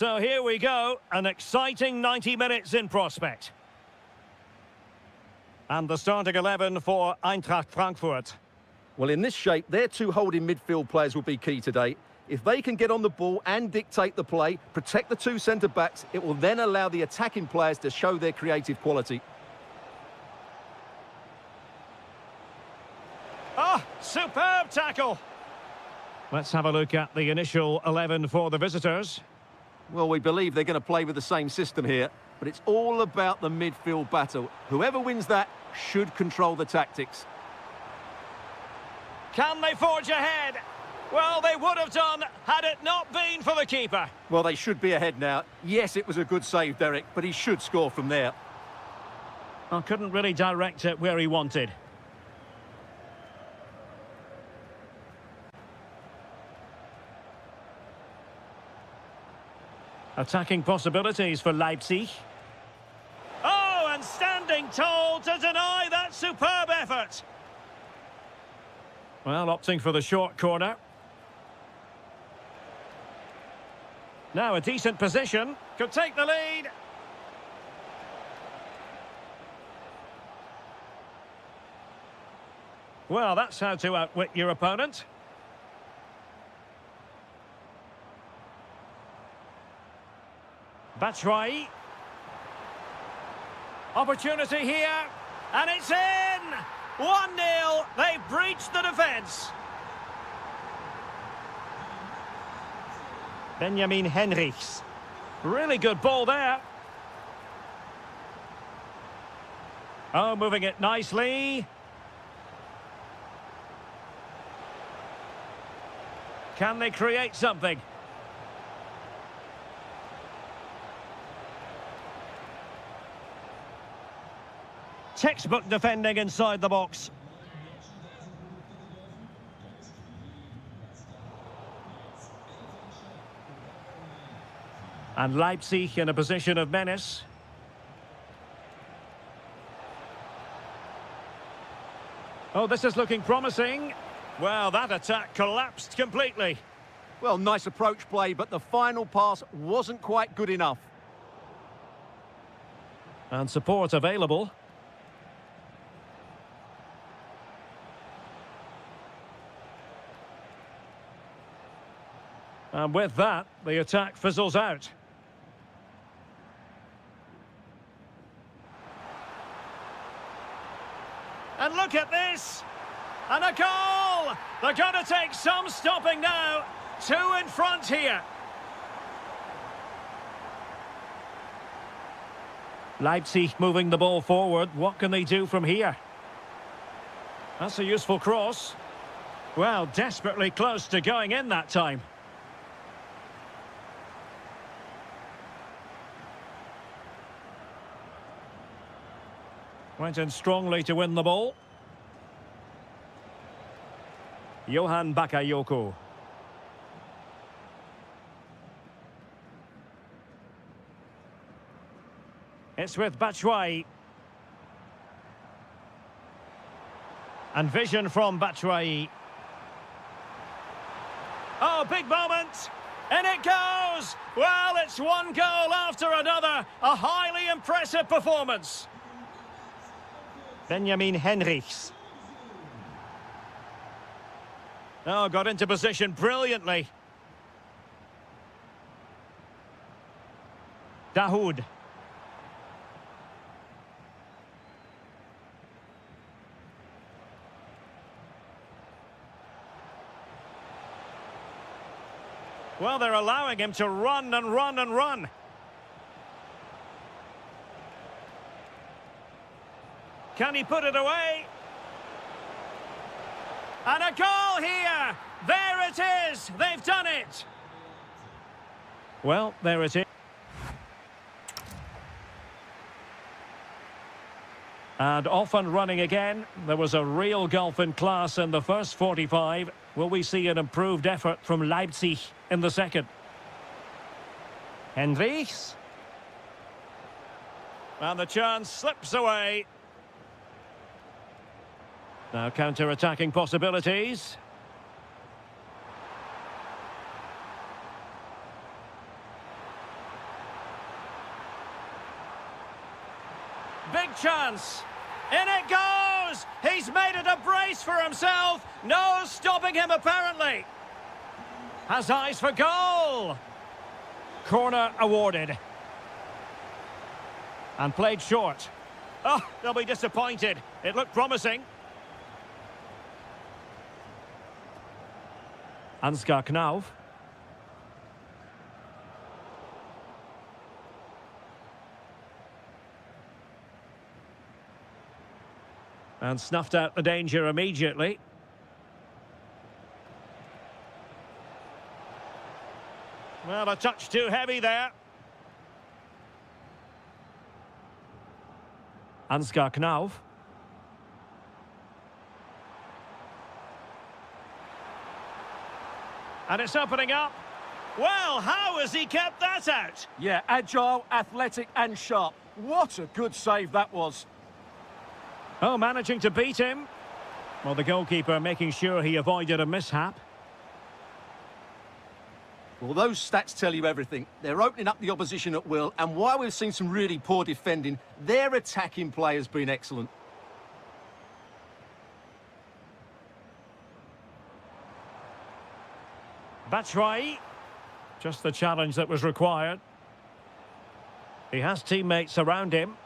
So here we go, an exciting 90 minutes in prospect. And the starting 11 for Eintracht Frankfurt. Well, in this shape, their two holding midfield players will be key today. If they can get on the ball and dictate the play, protect the two centre-backs, it will then allow the attacking players to show their creative quality. Oh, superb tackle! Let's have a look at the initial 11 for the visitors. Well, we believe they're going to play with the same system here, but it's all about the midfield battle. Whoever wins that should control the tactics. Can they forge ahead? Well, they would have done had it not been for the keeper. Well, they should be ahead now. Yes, it was a good save, Derek, but he should score from there. I couldn't really direct it where he wanted. Attacking possibilities for Leipzig. Oh, and standing tall to deny that superb effort. Well, opting for the short corner. Now a decent position. Could take the lead. Well, that's how to outwit your opponent. Batshuayi. Opportunity here. And it's in! 1-0. They've breached the defence. Benjamin Henrichs. Really good ball there. Oh, moving it nicely. Can they create something? Textbook defending inside the box. And Leipzig in a position of menace. Oh, this is looking promising. Well, that attack collapsed completely. Well, nice approach play, but the final pass wasn't quite good enough. And support available. And with that, the attack fizzles out. And look at this! And a goal! They're going to take some stopping now. 2 in front here. Leipzig moving the ball forward. What can they do from here? That's a useful cross. Well, desperately close to going in that time. Went in strongly to win the ball. Johan Bakayoko. It's with Batshuayi. And vision from Batshuayi. Oh, big moment! And it goes! Well, it's one goal after another. A highly impressive performance. Benjamin Henrichs. Oh, got into position brilliantly. Dahoud. Well, they're allowing him to run and run and run. Can he put it away? And a goal here! There it is! They've done it! Well, there it is. And off and running again. There was a real gulf in class in the first 45. Will we see an improved effort from Leipzig in the second? Henrichs. And the chance slips away. Now counter-attacking possibilities. chance. In it goes! He's made it a brace for himself. No stopping him, apparently. Has eyes for goal. Corner awarded. And played short. Oh, they'll be disappointed. It looked promising. Ansgar Knauf. And snuffed out the danger immediately. Well, a touch too heavy there. Ansgar Knauf. And it's opening up. Well, how has he kept that out? Yeah, agile, athletic and sharp. What a good save that was. Oh, managing to beat him. Well, the goalkeeper making sure he avoided a mishap. Well, those stats tell you everything. They're opening up the opposition at will, and while we've seen some really poor defending, their attacking play has been excellent. Batshuayi. Just the challenge that was required. He has teammates around him.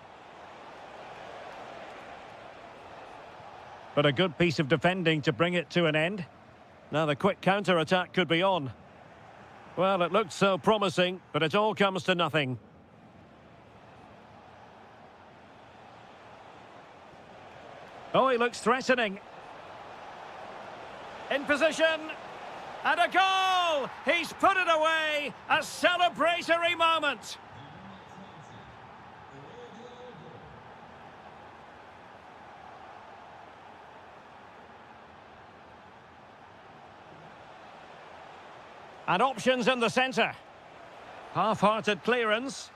But a good piece of defending to bring it to an end. Now the quick counter-attack could be on. Well, it looked so promising, but it all comes to nothing. Oh, he looks threatening. In position. And a goal! He's put it away! A celebratory moment! And options in the centre. Half-hearted clearance.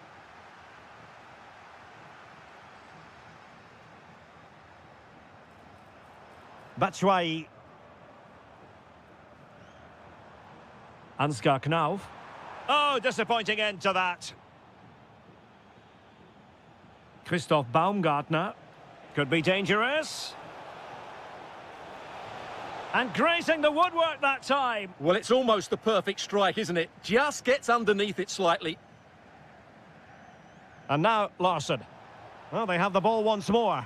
Batshuayi. Ansgar Knauf. Oh, disappointing end to that. Christoph Baumgartner. Could be dangerous. And grazing the woodwork that time. Well, it's almost the perfect strike, isn't it? Just gets underneath it slightly. And now Larsson. Well, they have the ball once more.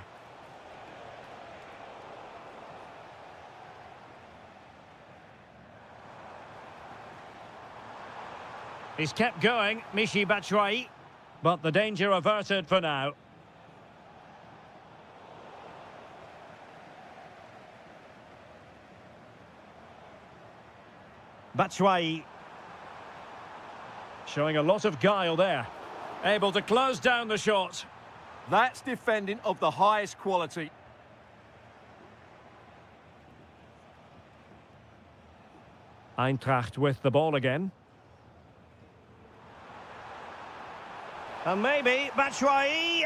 He's kept going, Michy Batshuayi. But the danger averted for now. Batshuayi showing a lot of guile there. Able to close down the shot. That's defending of the highest quality. Eintracht with the ball again. And maybe Batshuayi.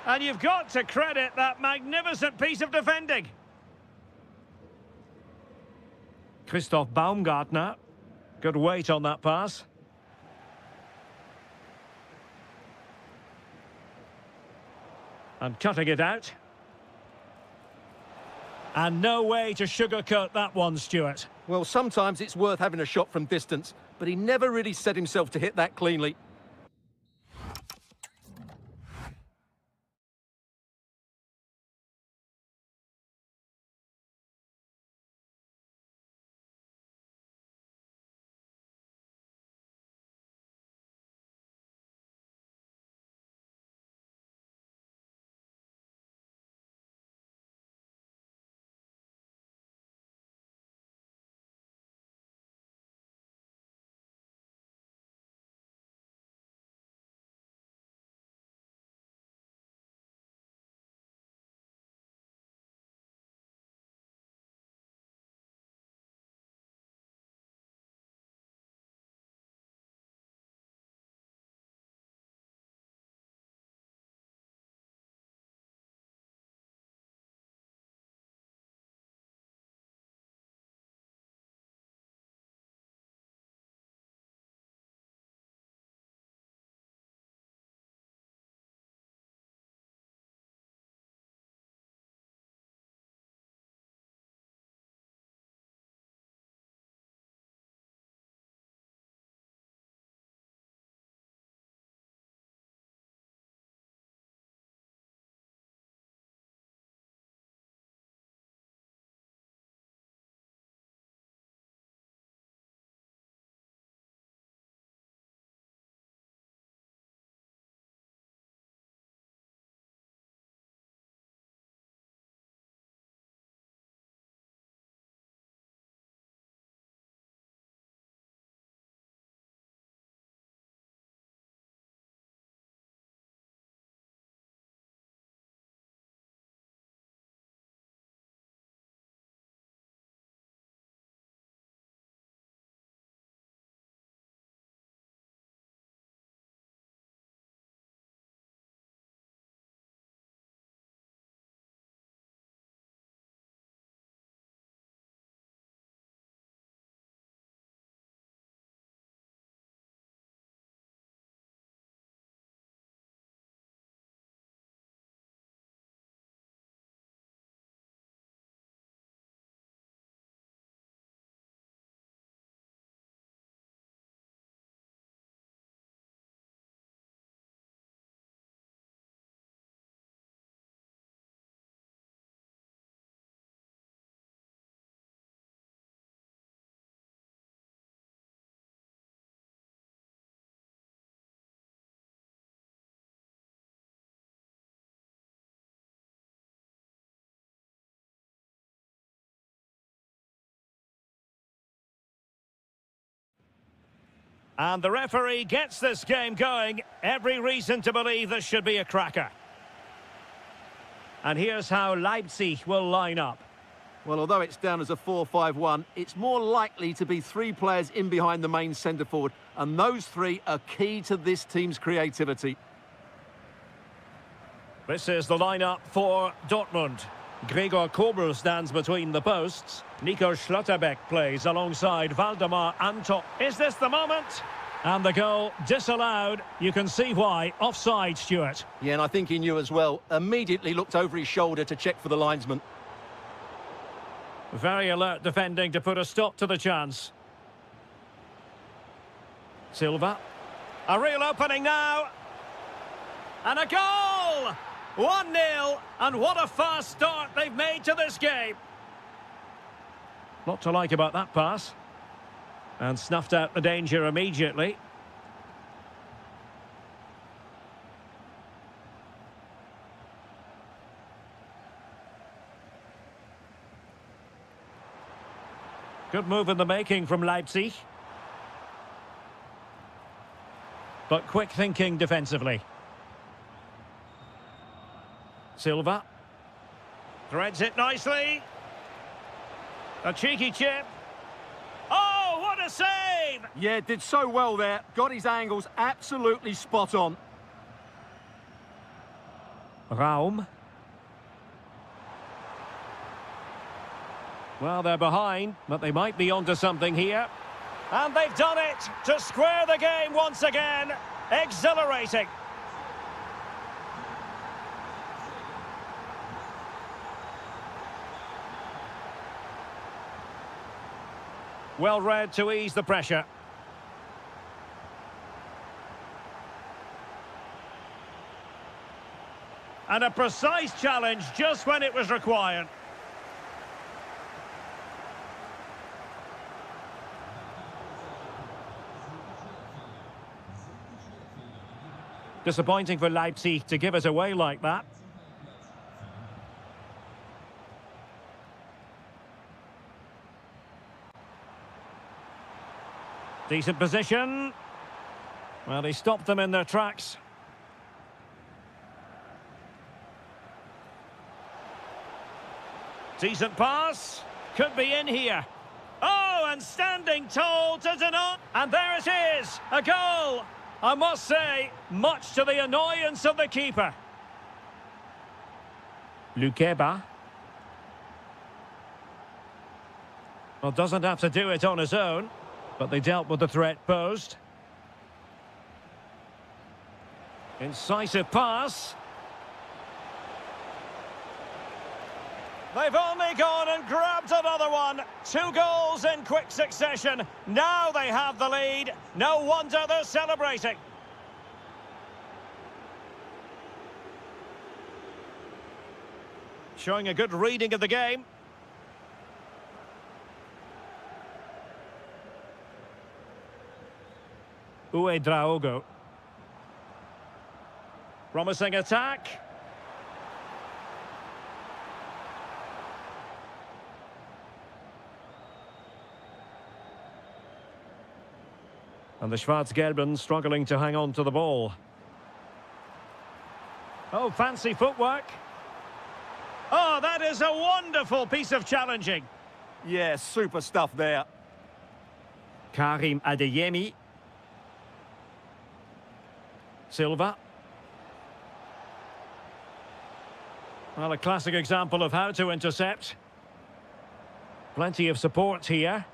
And you've got to credit that magnificent piece of defending. Christoph Baumgartner. Good weight on that pass. And cutting it out. And no way to sugarcoat that one, Stuart. Well, sometimes it's worth having a shot from distance, but he never really set himself to hit that cleanly. And the referee gets this game going. Every reason to believe this should be a cracker. And here's how Leipzig will line up. Well, although it's down as a 4-5-1, it's more likely to be three players in behind the main centre forward, and those three are key to this team's creativity. This is the lineup for Dortmund. Gregor Kobel stands between the posts. Nico Schlotterbeck plays alongside Valdemar Anton. Is this the moment? And the goal disallowed. You can see why. Offside, Stuart. Yeah, and I think he knew as well. Immediately looked over his shoulder to check for the linesman. Very alert defending to put a stop to the chance. Silva. A real opening now. And a goal! 1-0. And what a fast start they've made to this game. Lot to like about that pass. And snuffed out the danger immediately. Good move in the making from Leipzig. But quick thinking defensively. Silva. Threads it nicely. A cheeky chip. Oh, what a save! Yeah, did so well there. Got his angles absolutely spot on. Raum. Well, they're behind, but they might be onto something here. And they've done it to square the game once again. Exhilarating. Well read to ease the pressure. And a precise challenge just when it was required. Disappointing for Leipzig to give it away like that. Decent position. Well, he stopped them in their tracks. Decent pass. Could be in here. Oh, and standing tall to deny. And there it is. A goal. I must say, much to the annoyance of the keeper. Lukeba. Well, doesn't have to do it on his own, but they dealt with the threat posed. Incisive pass. They've only gone and grabbed another one. 2 goals in quick succession. Now they have the lead. No wonder they're celebrating. Showing a good reading of the game. Uedraogo. Promising attack. And the Schwarz-Gelben struggling to hang on to the ball. Oh, fancy footwork. Oh, that is a wonderful piece of challenging. Yeah, super stuff there. Karim Adeyemi. Silva. Well, a classic example of how to intercept. Plenty of support here.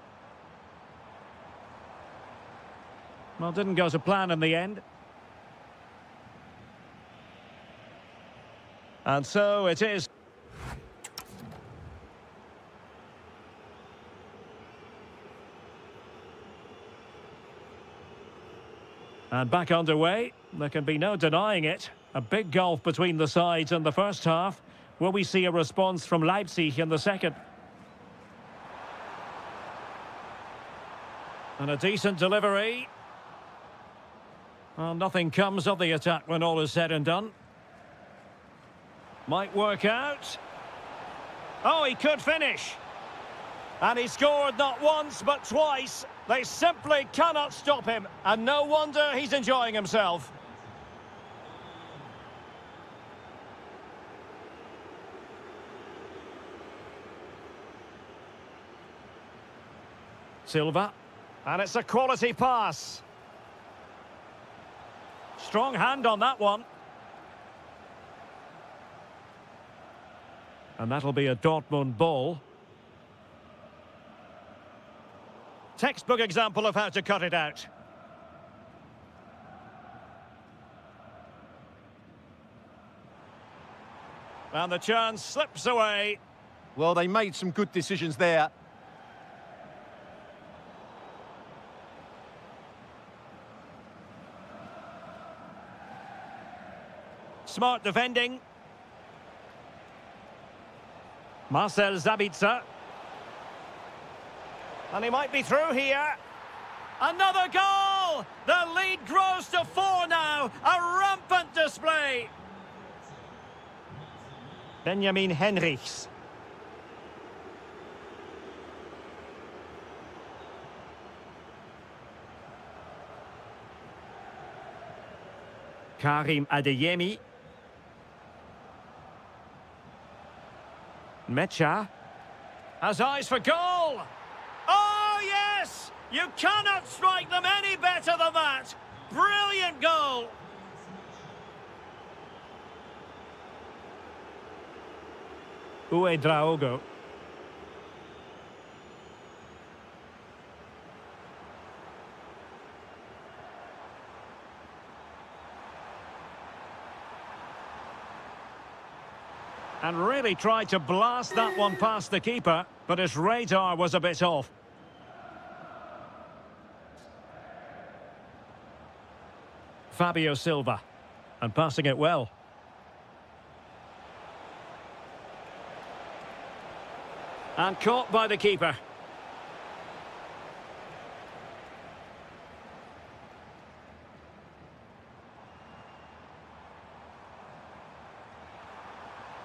Well, didn't go to plan in the end. And so it is. And back underway. There can be no denying it. A big gulf between the sides in the first half. Will we see a response from Leipzig in the second? And a decent delivery. Well, nothing comes of the attack when all is said and done. Might work out. Oh, he could finish. And he scored not once, but twice. They simply cannot stop him. And no wonder he's enjoying himself. Silva. And it's a quality pass. Strong hand on that one. And that'll be a Dortmund ball. Textbook example of how to cut it out. And the chance slips away. Well, they made some good decisions there. Smart defending. Marcel Sabitzer. And he might be through here. Another goal! The lead grows to 4 now. A rampant display. Benjamin Henrichs. Karim Adeyemi. Mecha has eyes for goal. Oh, yes! You cannot strike them any better than that. Brilliant goal. Uedraogo. And really tried to blast that one past the keeper, but his radar was a bit off. Fabio Silva, and passing it well. And caught by the keeper.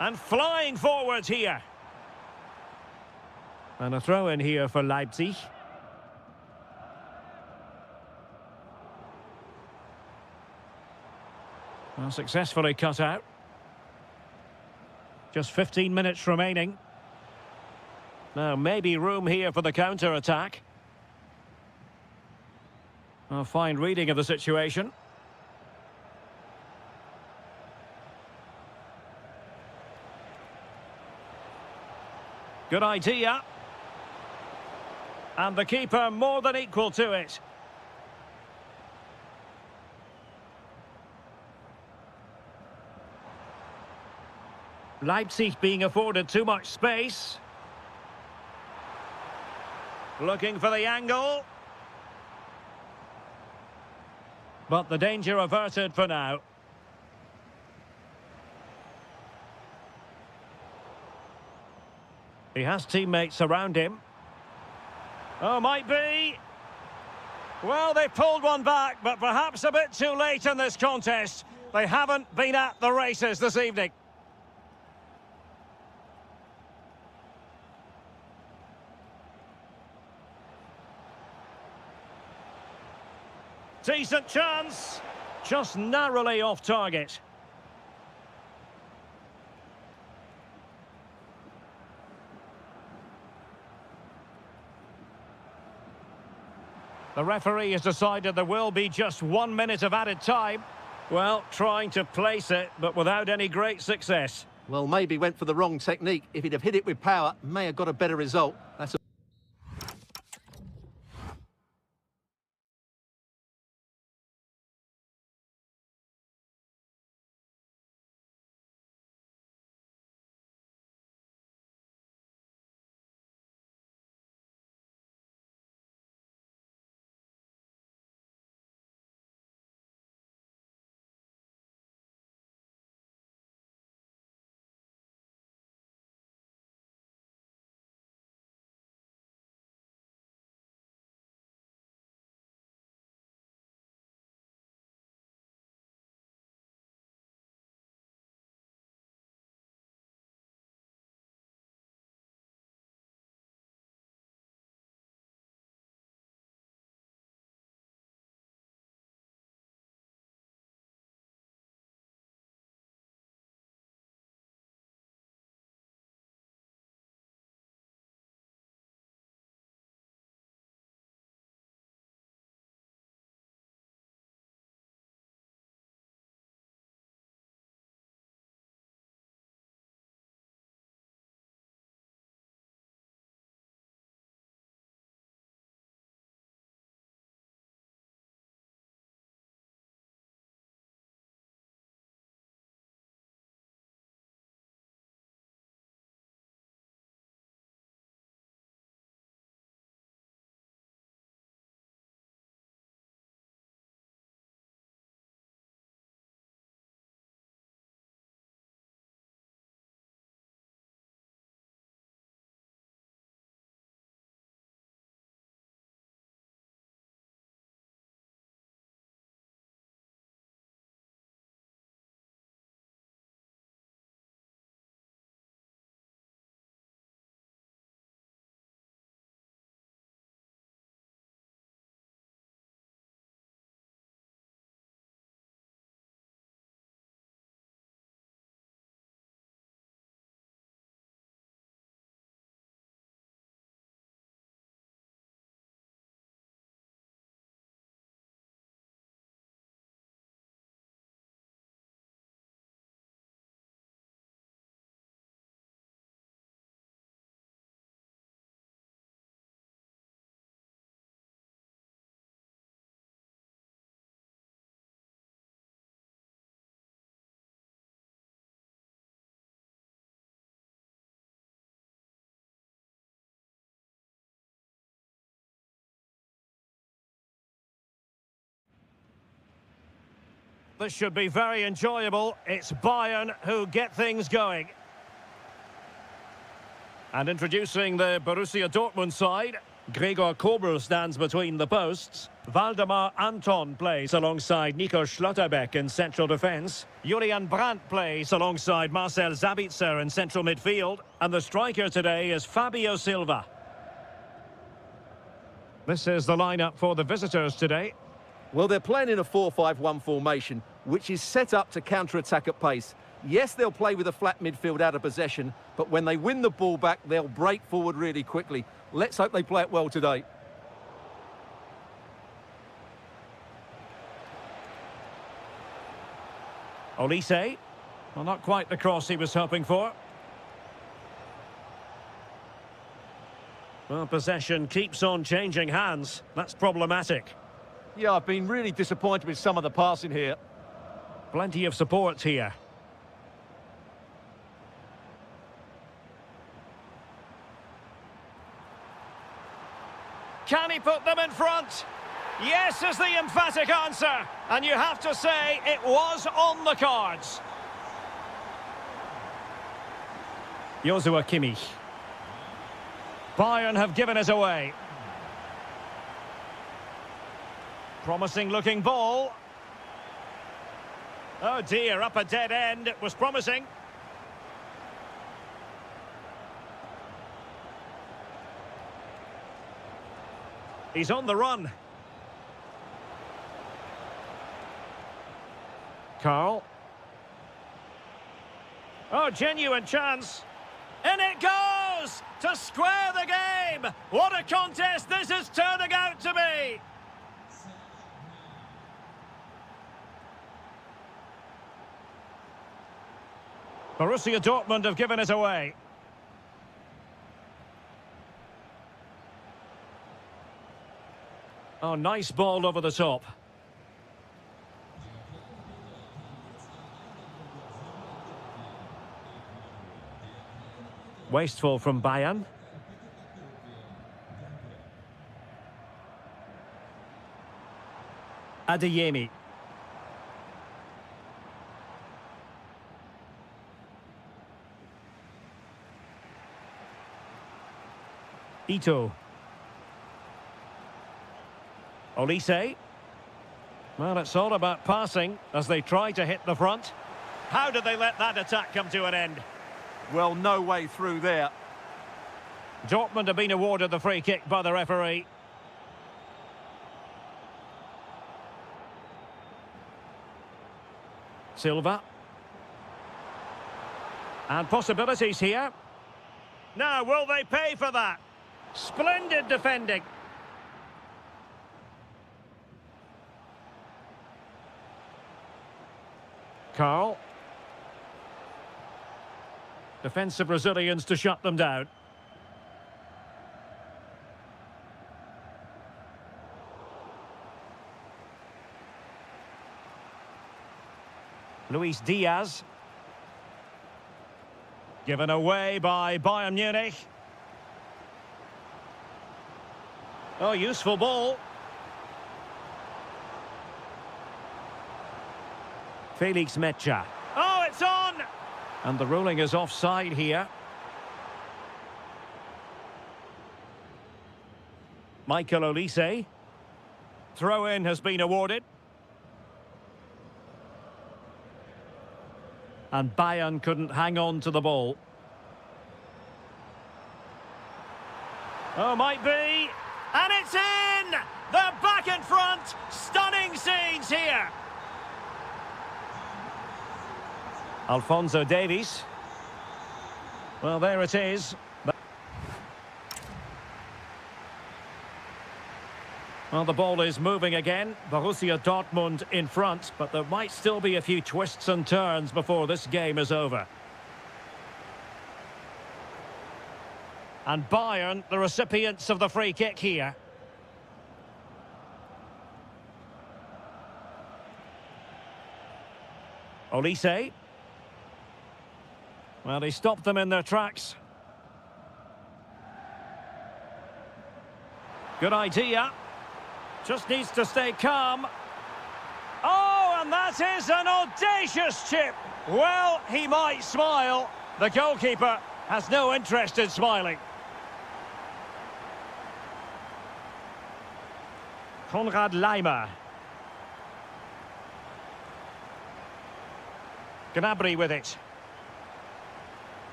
And flying forwards here. And a throw in here for Leipzig. Well, successfully cut out. Just 15 minutes remaining. Now, maybe room here for the counter-attack. A fine reading of the situation. Good idea. And the keeper more than equal to it. Leipzig being afforded too much space. Looking for the angle. But the danger averted for now. He has teammates around him. Oh, might be. Well, they pulled one back, but perhaps a bit too late in this contest. They haven't been at the races this evening. Decent chance. Just narrowly off target. The referee has decided there will be just 1 minute of added time. Well, trying to place it, but without any great success. Well, maybe went for the wrong technique. If he'd have hit it with power, may have got a better result. That's this should be very enjoyable. It's Bayern who get things going. And introducing the Borussia Dortmund side, Gregor Kobel stands between the posts. Waldemar Anton plays alongside Nico Schlotterbeck in central defence. Julian Brandt plays alongside Marcel Sabitzer in central midfield. And the striker today is Fabio Silva. This is the lineup for the visitors today. Well, they're playing in a 4-5-1 formation, which is set up to counter-attack at pace. Yes, they'll play with a flat midfield out of possession, but when they win the ball back, they'll break forward really quickly. Let's hope they play it well today. Olise. Well, not quite the cross he was hoping for. Well, possession keeps on changing hands. That's problematic. Yeah, I've been really disappointed with some of the passing here. Plenty of support here. Can he put them in front? Yes is the emphatic answer. And you have to say it was on the cards. Joshua Kimmich. Bayern have given it away. Promising looking ball. Oh dear, up a dead end. It was promising. He's on the run. Carl. Oh, genuine chance. And it goes to square the game. What a contest this is turning out to be. Borussia Dortmund have given it away. Oh, nice ball over the top. Wasteful from Bayern. Adeyemi. Ito. Olise. Well, it's all about passing as they try to hit the front. How did they let that attack come to an end? Well, no way through there. Dortmund have been awarded the free kick by the referee. Silva. And possibilities here. Now, will they pay for that? Splendid defending. Carl. Defensive Brazilians to shut them down. Luis Diaz. Given away by Bayern Munich. Oh, useful ball. Felix Mecha. Oh, it's on! And the ruling is offside here. Michael Olise. Throw-in has been awarded. And Bayern couldn't hang on to the ball. Oh, might be. And it's in! They're back in front! Stunning scenes here! Alphonso Davies. Well, there it is. Well, the ball is moving again. Borussia Dortmund in front, but there might still be a few twists and turns before this game is over. And Bayern, the recipients of the free kick here. Olise. Well, he stopped them in their tracks. Good idea. Just needs to stay calm. Oh, and And that is an audacious chip. Well, he might smile. The goalkeeper has no interest in smiling. Konrad Laimer. Gnabry with it.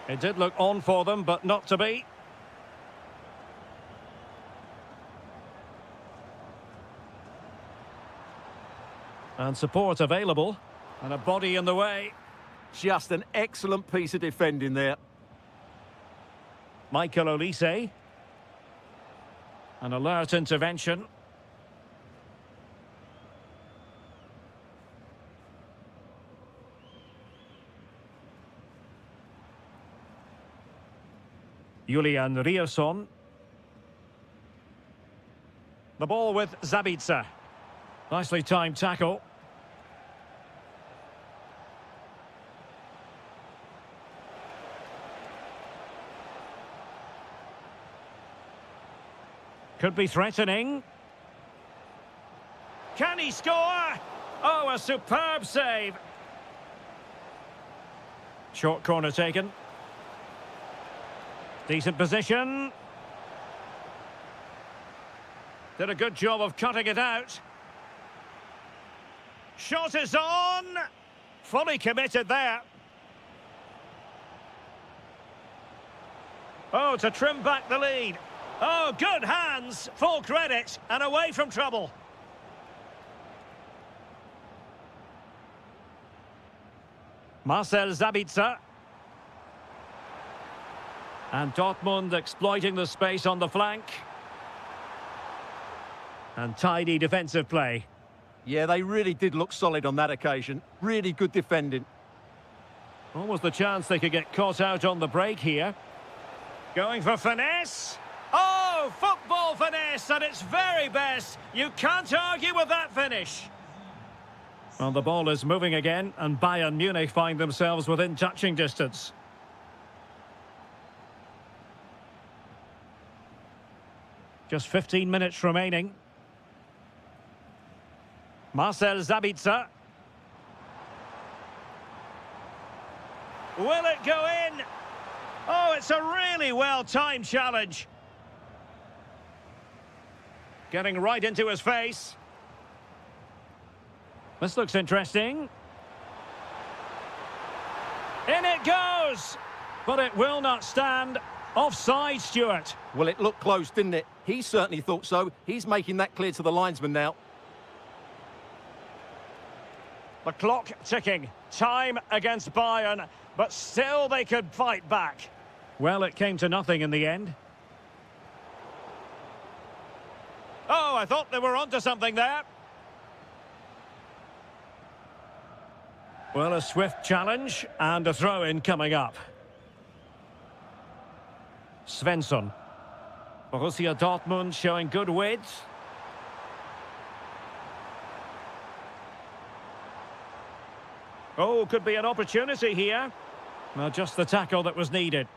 It did look on for them, but not to be. And support available. And a body in the way. Just an excellent piece of defending there. Michael Olise. An alert intervention. Julian Rierson. The ball with Zabitzer. Nicely timed tackle. Could be threatening. Can he score? Oh, a superb save. Short corner taken. Decent position. Did a good job of cutting it out. Shot is on. Fully committed there. Oh, to trim back the lead. Oh, good hands. Full credit. And away from trouble. Marcel Zabitzer. And Dortmund exploiting the space on the flank. And tidy defensive play. Yeah, they really did look solid on that occasion. Really good defending. Almost the chance they could get caught out on the break here. Going for finesse. Oh, football finesse at its very best. You can't argue with that finish. Well, the ball is moving again, and Bayern Munich find themselves within touching distance. Just 15 minutes remaining. Marcel Zabitzer. Will it go in? Oh, it's a really well-timed challenge. Getting right into his face. This looks interesting. In it goes! But it will not stand. Offside, Stuart. Well, it looked close, didn't it? He certainly thought so. He's making that clear to the linesman now. The clock ticking. Time against Bayern, but still they could fight back. Well, it came to nothing in the end. Oh, I thought they were onto something there. Well, a swift challenge and a throw-in coming up. Svensson. Borussia Dortmund showing good width. Oh, could be an opportunity here. Well, just the tackle that was needed.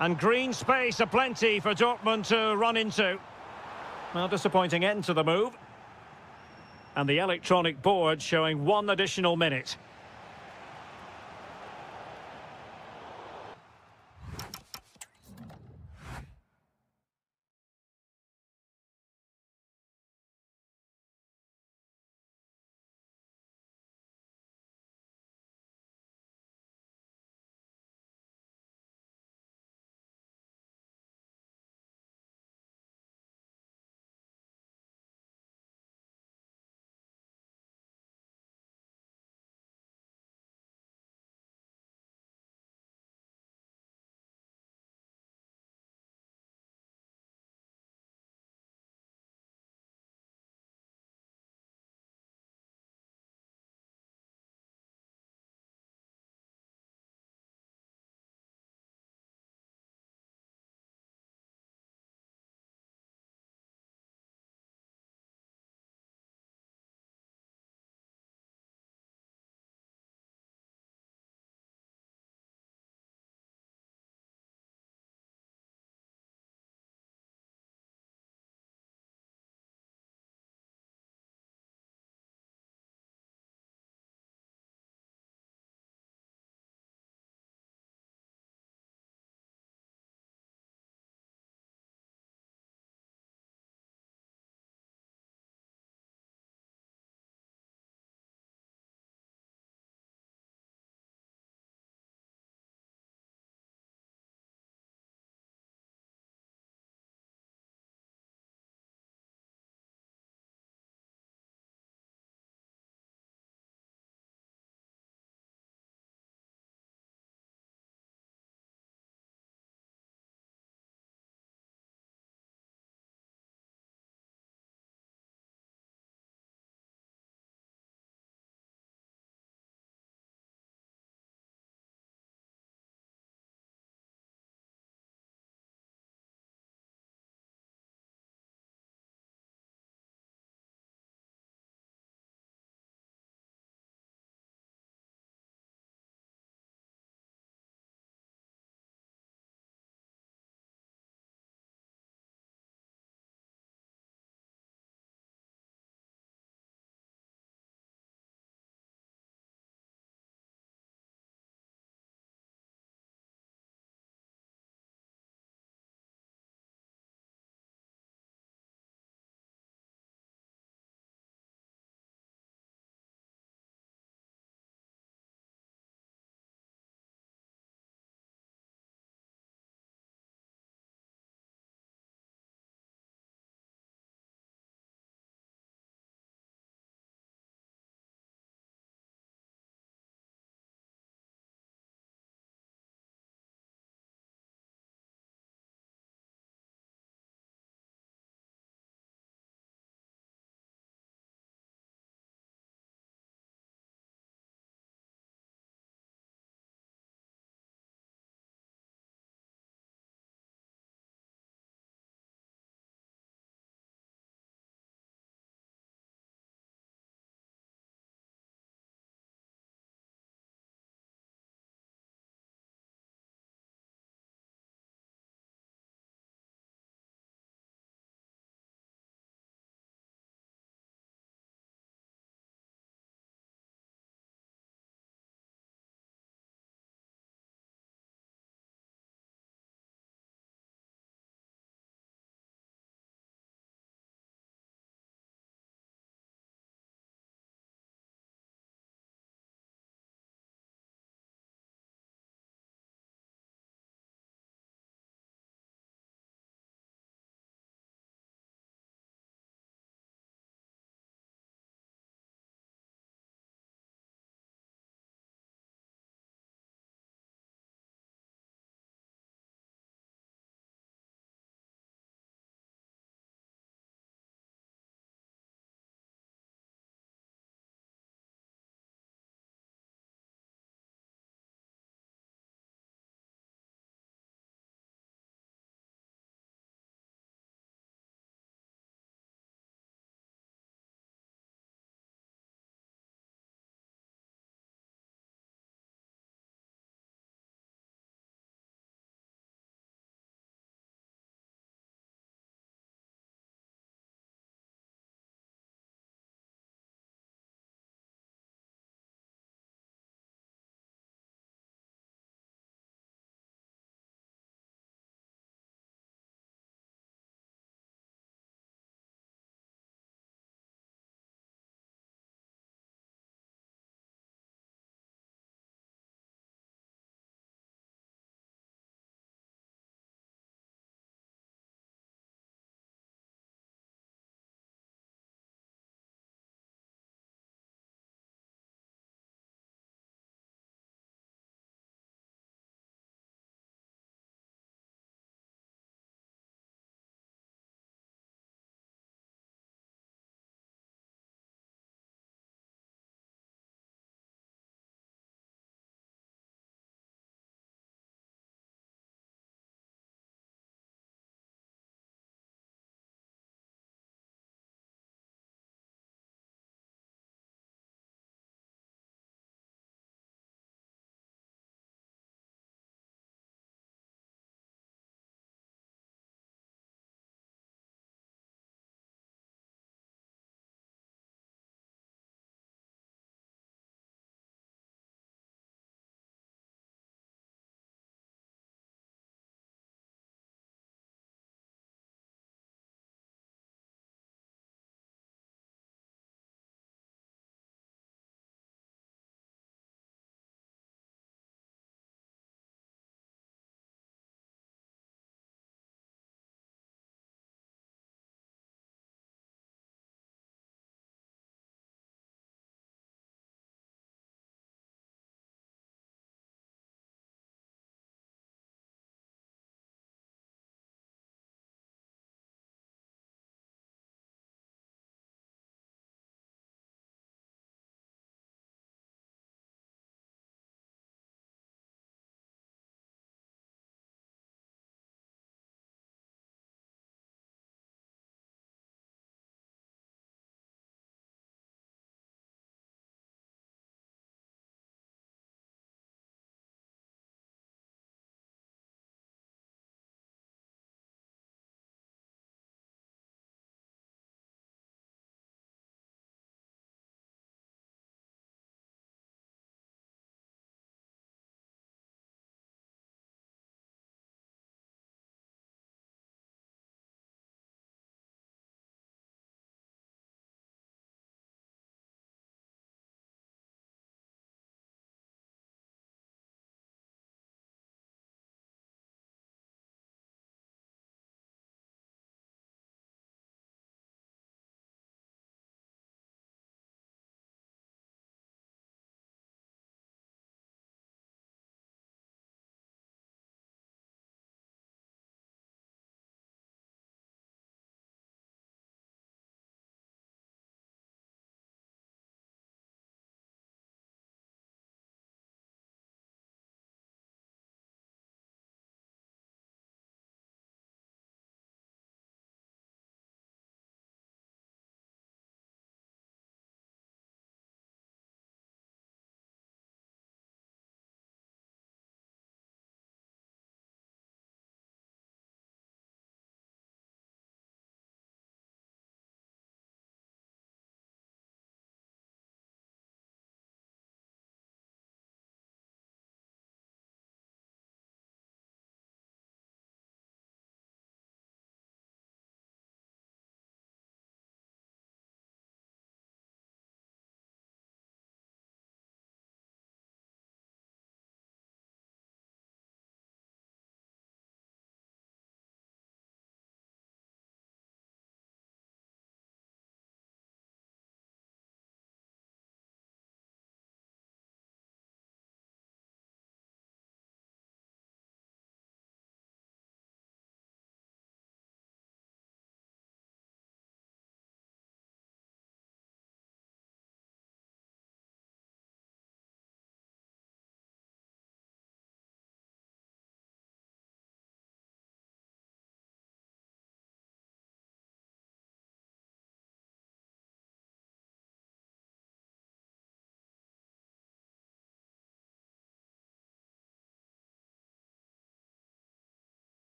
And green space aplenty for Dortmund to run into. Well, disappointing end to the move. And the electronic board showing 1 additional minute.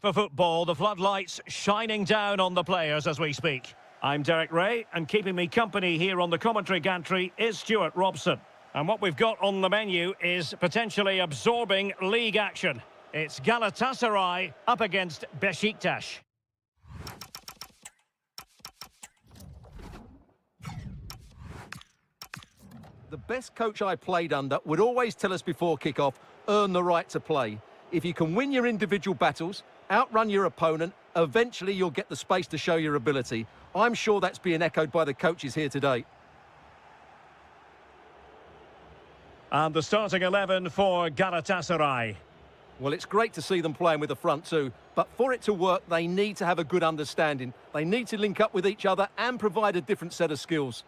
For football, the floodlights shining down on the players as we speak. I'm Derek Ray, and keeping me company here on the commentary gantry is Stuart Robson. And what we've got on the menu is potentially absorbing league action. It's Galatasaray up against Beşiktaş. The best coach I played under would always tell us before kick-off, earn the right to play. If you can win your individual battles, outrun your opponent, eventually you'll get the space to show your ability. I'm sure that's being echoed by the coaches here today. And the starting 11 for Galatasaray. Well, it's great to see them playing with the front two, but for it to work, they need to have a good understanding. They need to link up with each other and provide a different set of skills.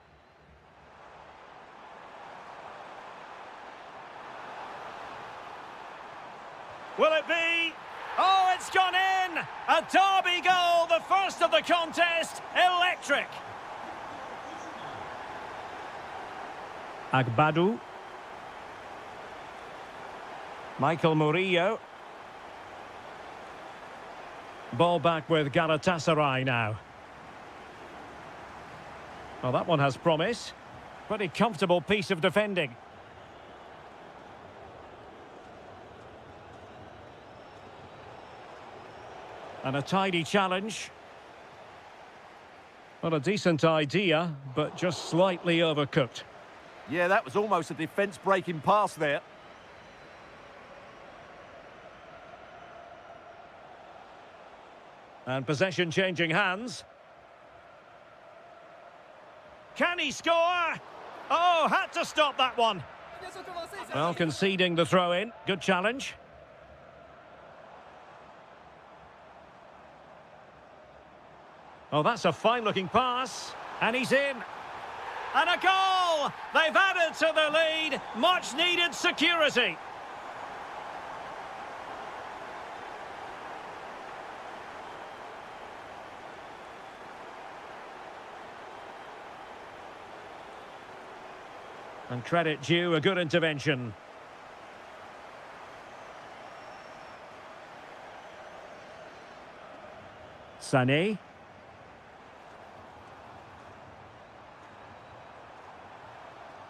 Will it be? Oh, it's gone in! A derby goal, the first of the contest. Electric. Agbadu. Michael Murillo. Ball back with Galatasaray now. Well, that one has promise. Pretty comfortable piece of defending. And a tidy challenge. Well, a decent idea, but just slightly overcooked. Yeah, that was almost a defence-breaking pass there. And possession changing hands. Can he score? Oh, had to stop that one. Well, conceding the throw-in. Good challenge. Oh, that's a fine-looking pass. And he's in. And a goal! They've added to the lead. Much-needed security. And credit due, a good intervention. Sané.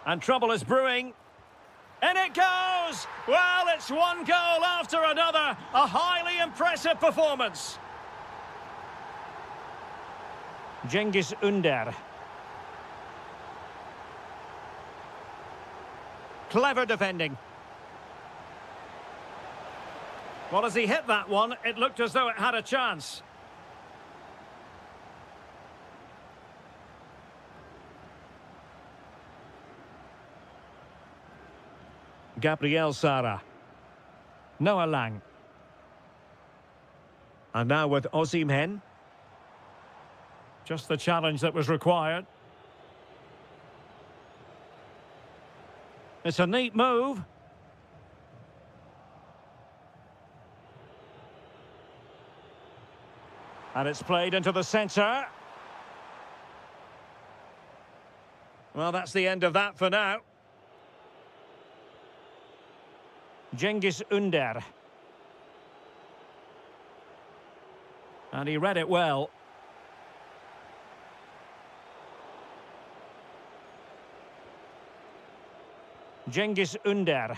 And trouble is brewing. And it goes! Well, it's one goal after another. A highly impressive performance. Cengiz Ünder. Clever defending. Well, as he hit that one, it looked as though it had a chance. Gabriel Sara. Noah Lang. And now with Osimhen. Just the challenge that was required. It's a neat move. And it's played into the centre. Well, that's the end of that for now. Cengiz Ünder. And he read it well. Cengiz Ünder.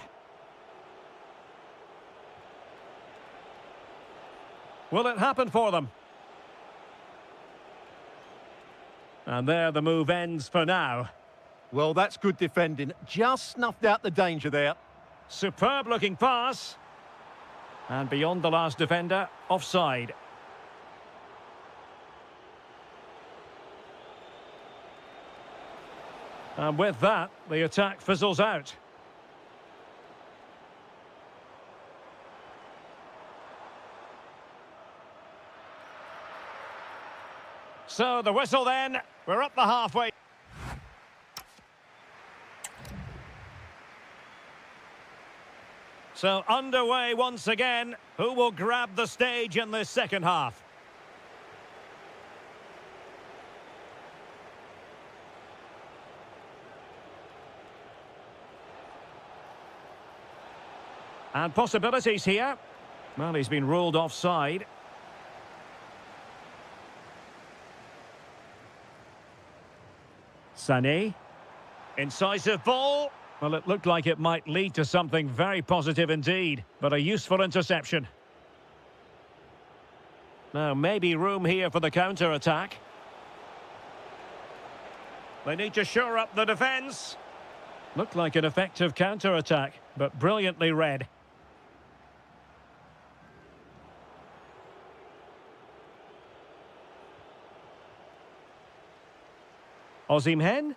Will it happen for them? And there the move ends for now. Well, that's good defending. Just snuffed out the danger there. Superb looking pass. And beyond the last defender, offside. And with that, the attack fizzles out. So the whistle then, we're up the halfway. So underway once again. Who will grab the stage in this second half? And possibilities here. Well, he's been ruled offside. Sané. Incisive ball. Well, it looked like it might lead to something very positive indeed, but a useful interception. Now, maybe room here for the counter-attack. They need to shore up the defence. Looked like an effective counter-attack, but brilliantly read. Osimhen.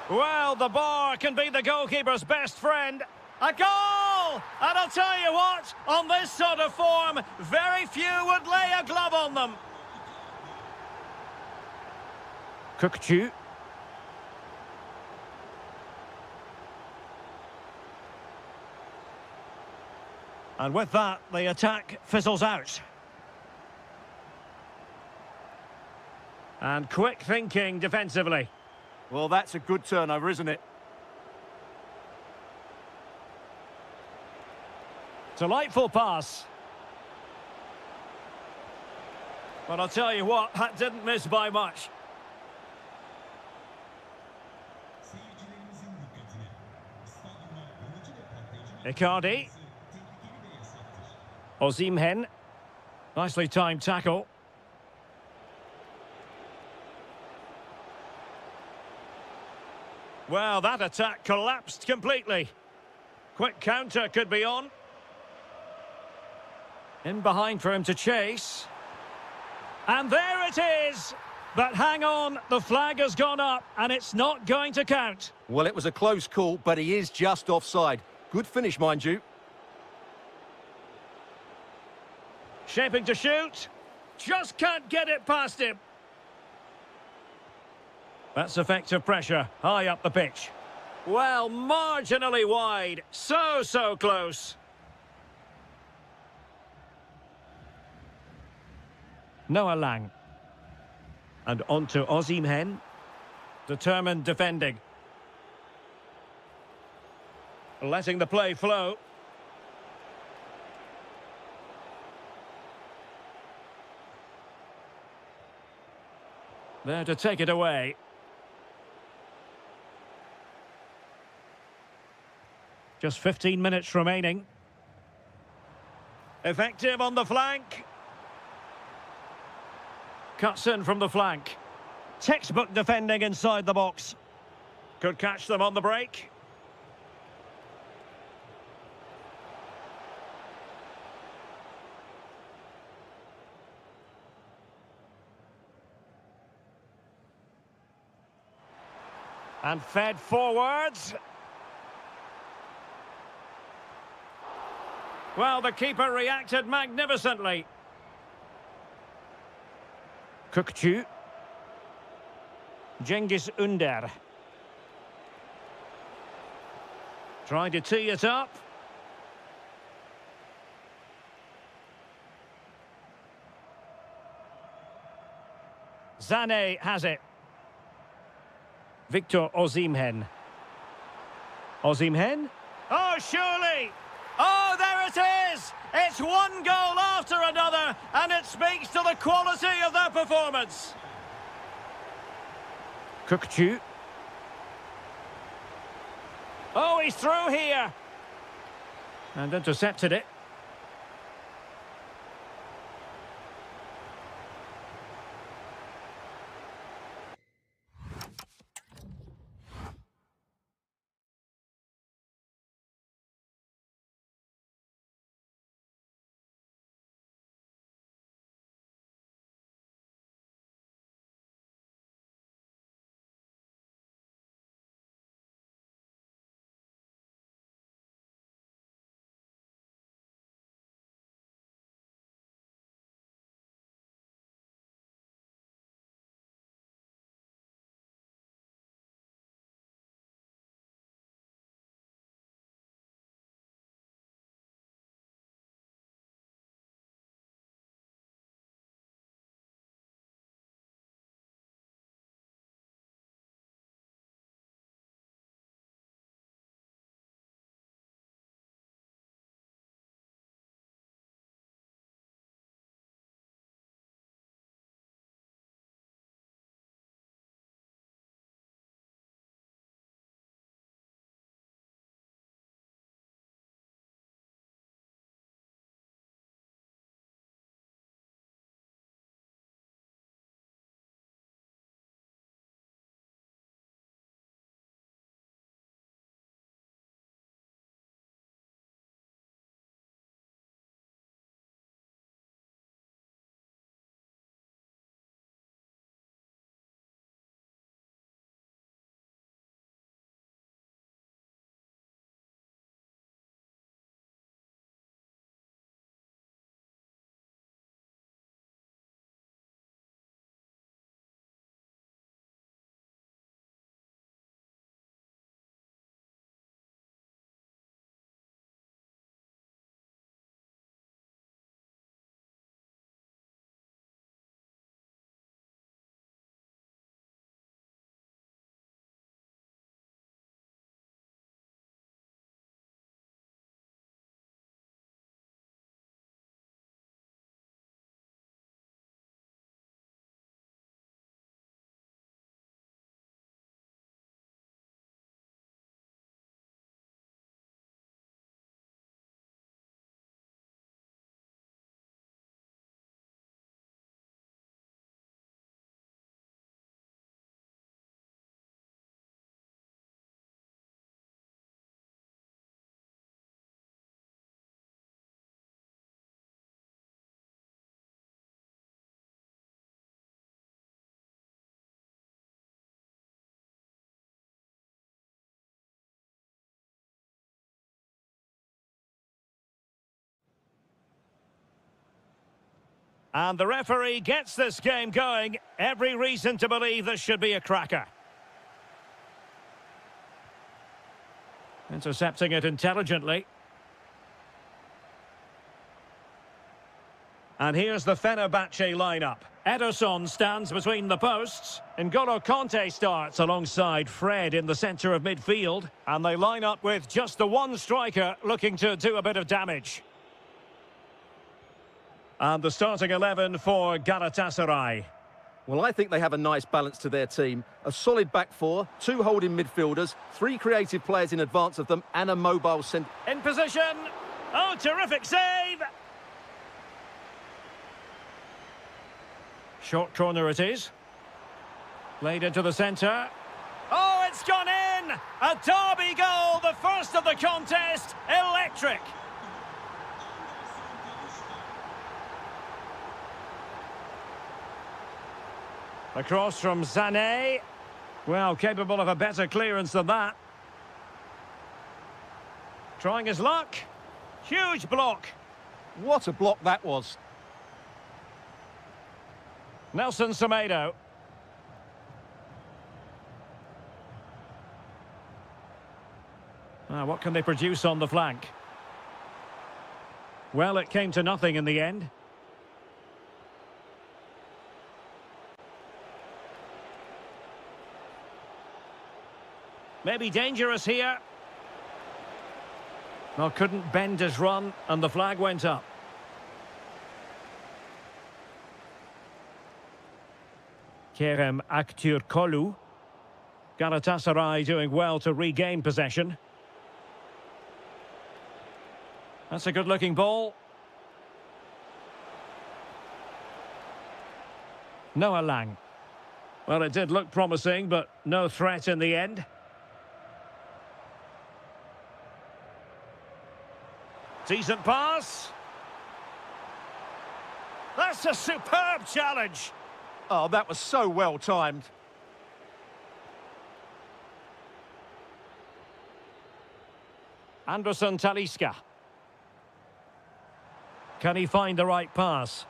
Well, the bar can be the goalkeeper's best friend. A goal! And I'll tell you what, on this sort of form, very few would lay a glove on them. Kukçu. And with that, the attack fizzles out. And quick thinking defensively. Well, that's a good turnover, isn't it? Delightful pass. But I'll tell you what, that didn't miss by much. Icardi. Osimhen. Nicely timed tackle. Well, that attack collapsed completely. Quick counter could be on. In behind for him to chase. And there it is! But hang on, the flag has gone up and it's not going to count. Well, it was a close call, but he is just offside. Good finish, mind you. Shaping to shoot. Just can't get it past him. That's effective pressure, high up the pitch. Well, marginally wide. So close. Noah Lang. And on to Osimhen. Determined defending. Letting the play flow. There to take it away. Just 15 minutes remaining. Effective on the flank. Cuts in from the flank. Textbook defending inside the box. Could catch them on the break. And fed forwards. Well, the keeper reacted magnificently. Kukçu. Cengiz Ünder. Trying to tee it up. Sané has it. Victor Osimhen. Osimhen? Oh, surely! Oh, there it is! It's one goal after another, and it speaks to the quality of their performance. Kukçu. Oh, he's through here. And intercepted it. And the referee gets this game going. Every reason to believe this should be a cracker. Intercepting it intelligently. And here's the Fenerbahce lineup. Ederson stands between the posts. N'Golo Kanté starts alongside Fred in the centre of midfield. And they line up with just the one striker looking to do a bit of damage. And the starting 11 for Galatasaray. Well, I think they have a nice balance to their team. A solid back four, two holding midfielders, three creative players in advance of them, and a mobile centre. In position. Oh, terrific save. Short corner it is. Played into the centre. Oh, it's gone in! A derby goal, the first of the contest. Electric. Across from Sané. Well, capable of a better clearance than that. Trying his luck. Huge block. What a block that was. Nelson Semedo. What can they produce on the flank? Well, it came to nothing in the end. Maybe dangerous here. Well, couldn't bend his run, and the flag went up. Kerem Aktürkoğlu. Galatasaray doing well to regain possession. That's a good-looking ball. Noah Lang. Well, it did look promising, but no threat in the end. Decent pass. That's a superb challenge. Oh, that was so well timed. Anderson Talisca. Can he find the right pass?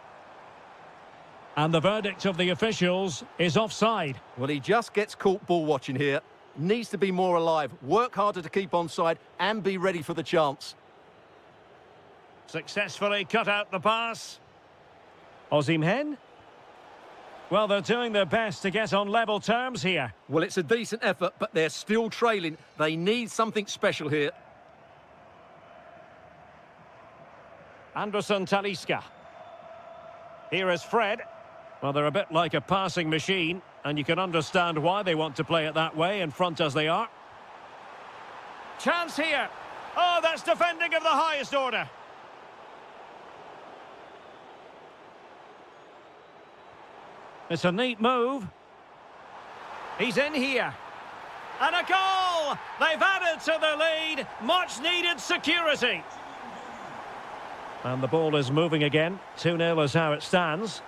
And the verdict of the officials is offside. Well, he just gets caught ball watching here. Needs to be more alive, work harder to keep onside, and be ready for the chance. Successfully cut out the pass. Osimhen. Well, they're doing their best to get on level terms here. Well, it's a decent effort, but they're still trailing. They need something special here. Anderson Talisca. Here is Fred. Well, they're a bit like a passing machine, and you can understand why they want to play it that way, in front as they are. Chance here. Oh, that's defending of the highest order. It's a neat move. He's in here. And a goal! They've added to the lead. Much needed security. And the ball is moving again. 2-0 is how it stands.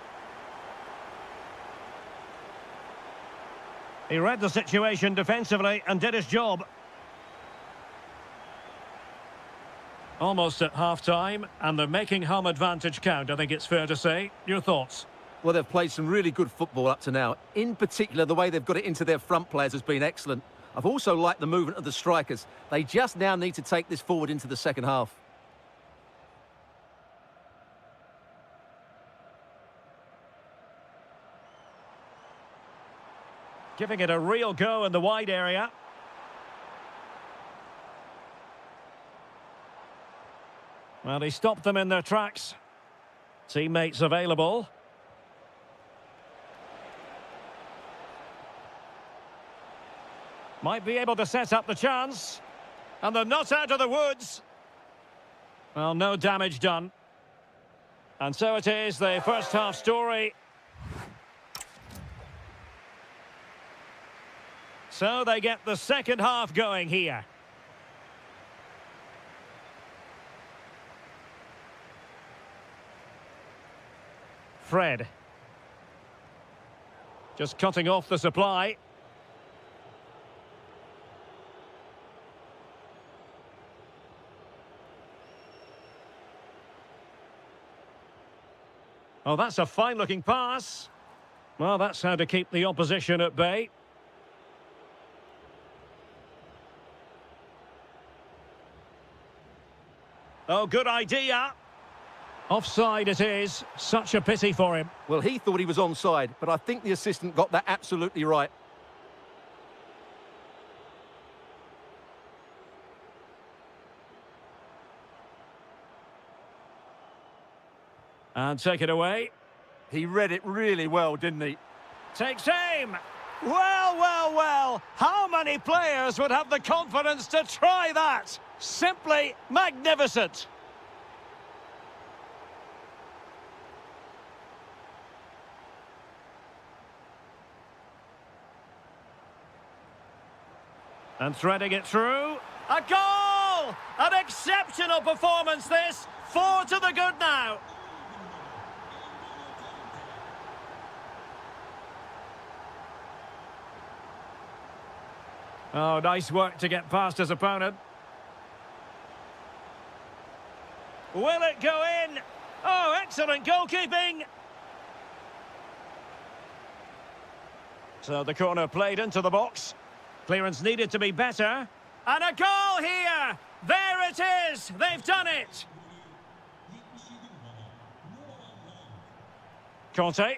He read the situation defensively and did his job. Almost at half-time, and they're making home advantage count, I think it's fair to say. Your thoughts? Well, they've played some really good football up to now. In particular, the way they've got it into their front players has been excellent. I've also liked the movement of the strikers. They just now need to take this forward into the second half. Giving it a real go in the wide area. Well, he stopped them in their tracks. Teammates available. Might be able to set up the chance. And they're not out of the woods. Well, no damage done. And so it is, the first half story. So they get the second half going here. Fred. Just cutting off the supply. Oh, that's a fine-looking pass. Well, that's how to keep the opposition at bay. Oh, good idea. Offside it is. Such a pity for him. Well, he thought he was onside, but I think the assistant got that absolutely right. And take it away. He read it really well, didn't he? Takes aim. Well, well, well. How many players would have the confidence to try that? Simply magnificent. And threading it through. A goal! An exceptional performance this. 4 to the good now. Oh, nice work to get past his opponent. Will it go in? Oh, excellent goalkeeping. So the corner played into the box. Clearance needed to be better. And a goal here! There it is! They've done it! Conte.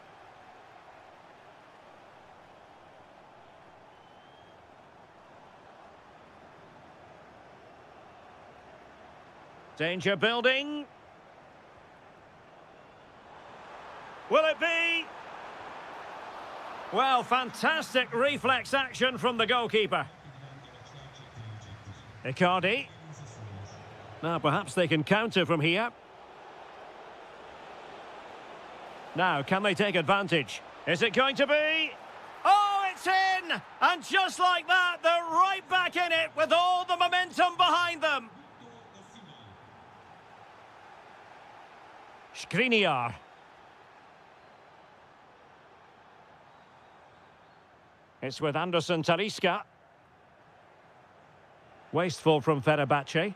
Danger building. Will it be? Well, fantastic reflex action from the goalkeeper. Icardi. Now, perhaps they can counter from here. Now, can they take advantage? Is it going to be? Oh, it's in! And just like that, they're right back in it with all the momentum behind them. Skriniar. It's with Anderson Talisca. Wasteful from Fenerbahce.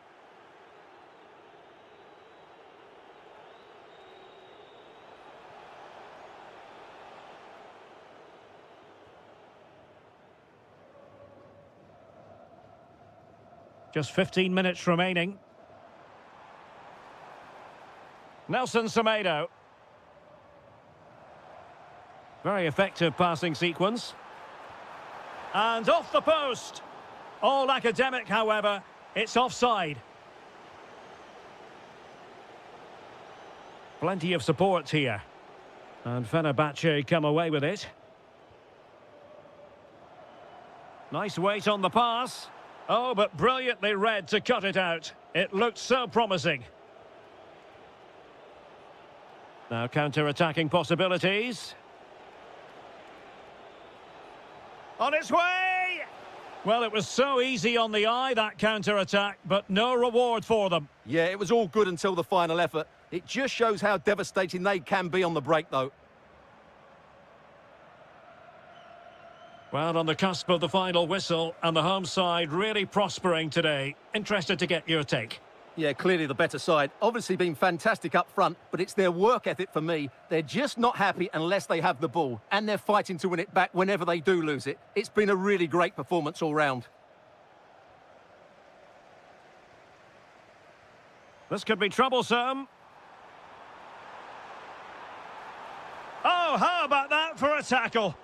Just 15 minutes remaining. Nelson Semedo. Very effective passing sequence. And off the post. All academic, however. It's offside. Plenty of support here. And Fenerbahce come away with it. Nice weight on the pass. Oh, but brilliantly read to cut it out. It looked so promising. Now counter-attacking possibilities. On its way! Well, it was so easy on the eye, that counter-attack, but no reward for them. Yeah, it was all good until the final effort. It just shows how devastating they can be on the break, though. Well, on the cusp of the final whistle, and the home side really prospering today. Interested to get your take. Yeah, clearly the better side. Obviously been fantastic up front, but it's their work ethic for me. They're just not happy unless they have the ball, and they're fighting to win it back whenever they do lose it. It's been a really great performance all round. This could be troublesome. Oh, how about that for a tackle?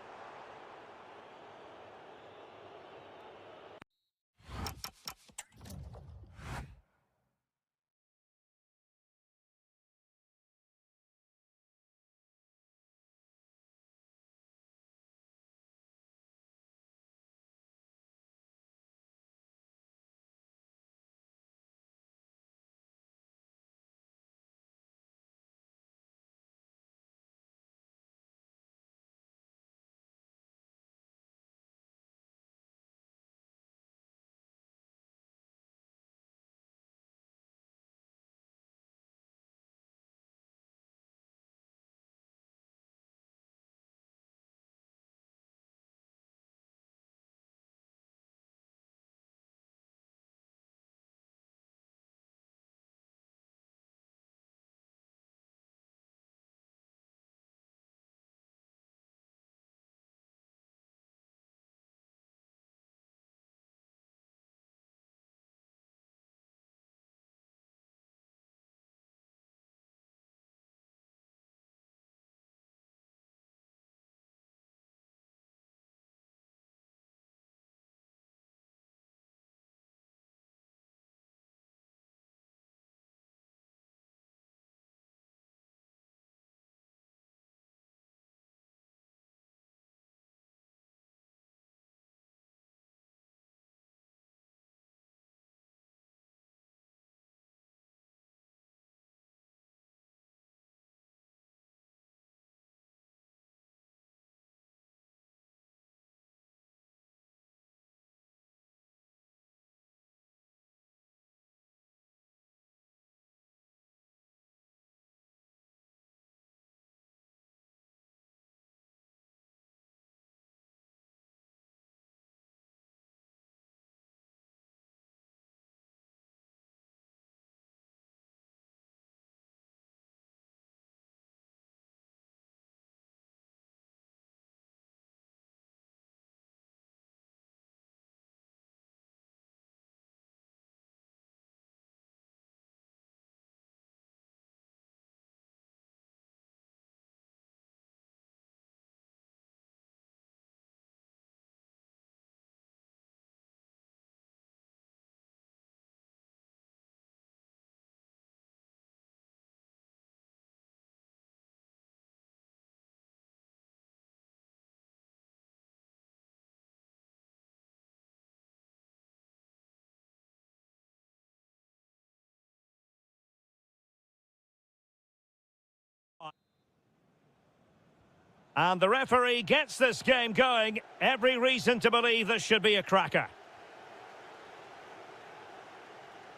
And the referee gets this game going. Every reason to believe this should be a cracker.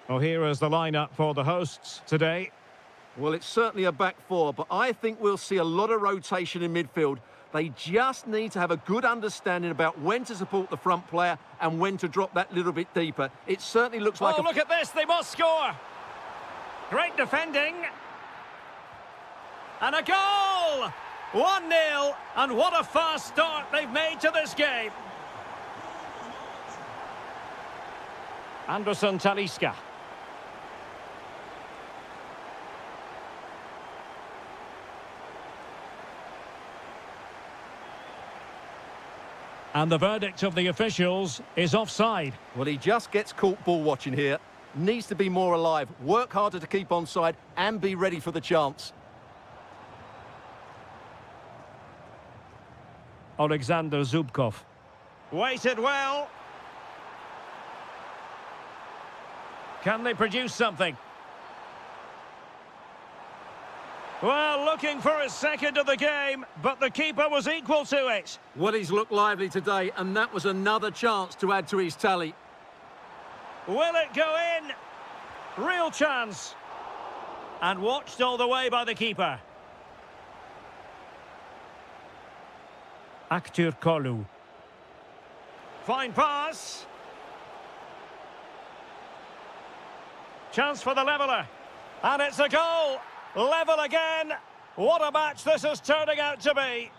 Well, here is the lineup for the hosts today. Well, it's certainly a back four, but I think we'll see a lot of rotation in midfield. They just need to have a good understanding about when to support the front player and when to drop that little bit deeper. It certainly looks like look at this, they must score. Great defending. And a goal! 1-0, and what a fast start they've made to this game. Anderson Talisca. And the verdict of the officials is offside. Well, he just gets caught ball watching here. Needs to be more alive, work harder to keep onside and be ready for the chance. Alexander Zubkov. Waited well. Can they produce something? Well, looking for his second of the game, but the keeper was equal to it. Well, he's looked lively today, and that was another chance to add to his tally. Will it go in? Real chance. And watched all the way by the keeper. Aktur Kolu. Fine pass. Chance for the leveller. And it's a goal. Level again. What a match this is turning out to be.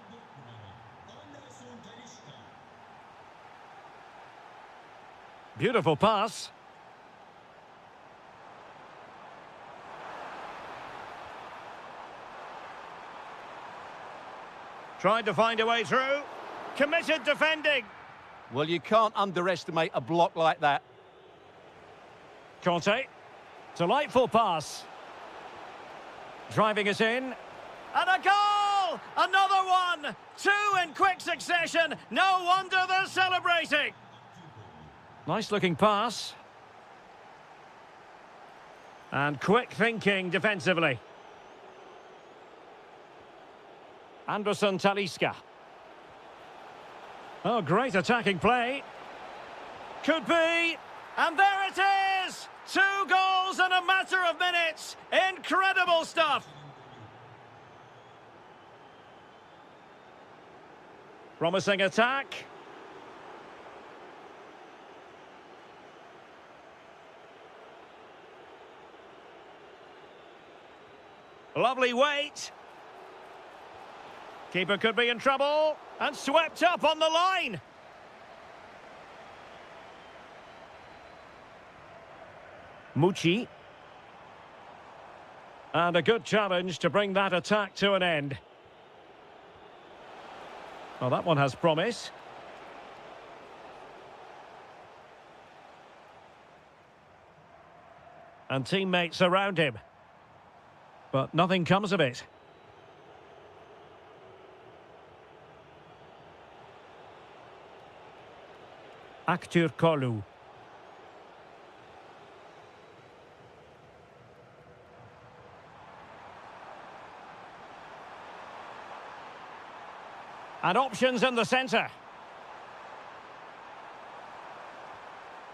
Beautiful pass. Tried to find a way through. Committed defending. Well, you can't underestimate a block like that. Conte. Delightful pass. Driving it in. And a goal! Another one! Two in quick succession. No wonder they're celebrating. Nice looking pass. And quick thinking defensively. Anderson Talisca. Oh, great attacking play. Could be. And there it is! 2 goals in a matter of minutes. Incredible stuff. Promising attack. Lovely weight. Keeper could be in trouble. And swept up on the line. Mucci. And a good challenge to bring that attack to an end. Well, that one has promise. And teammates around him. But nothing comes of it. Aktur Kolu. And options in the centre.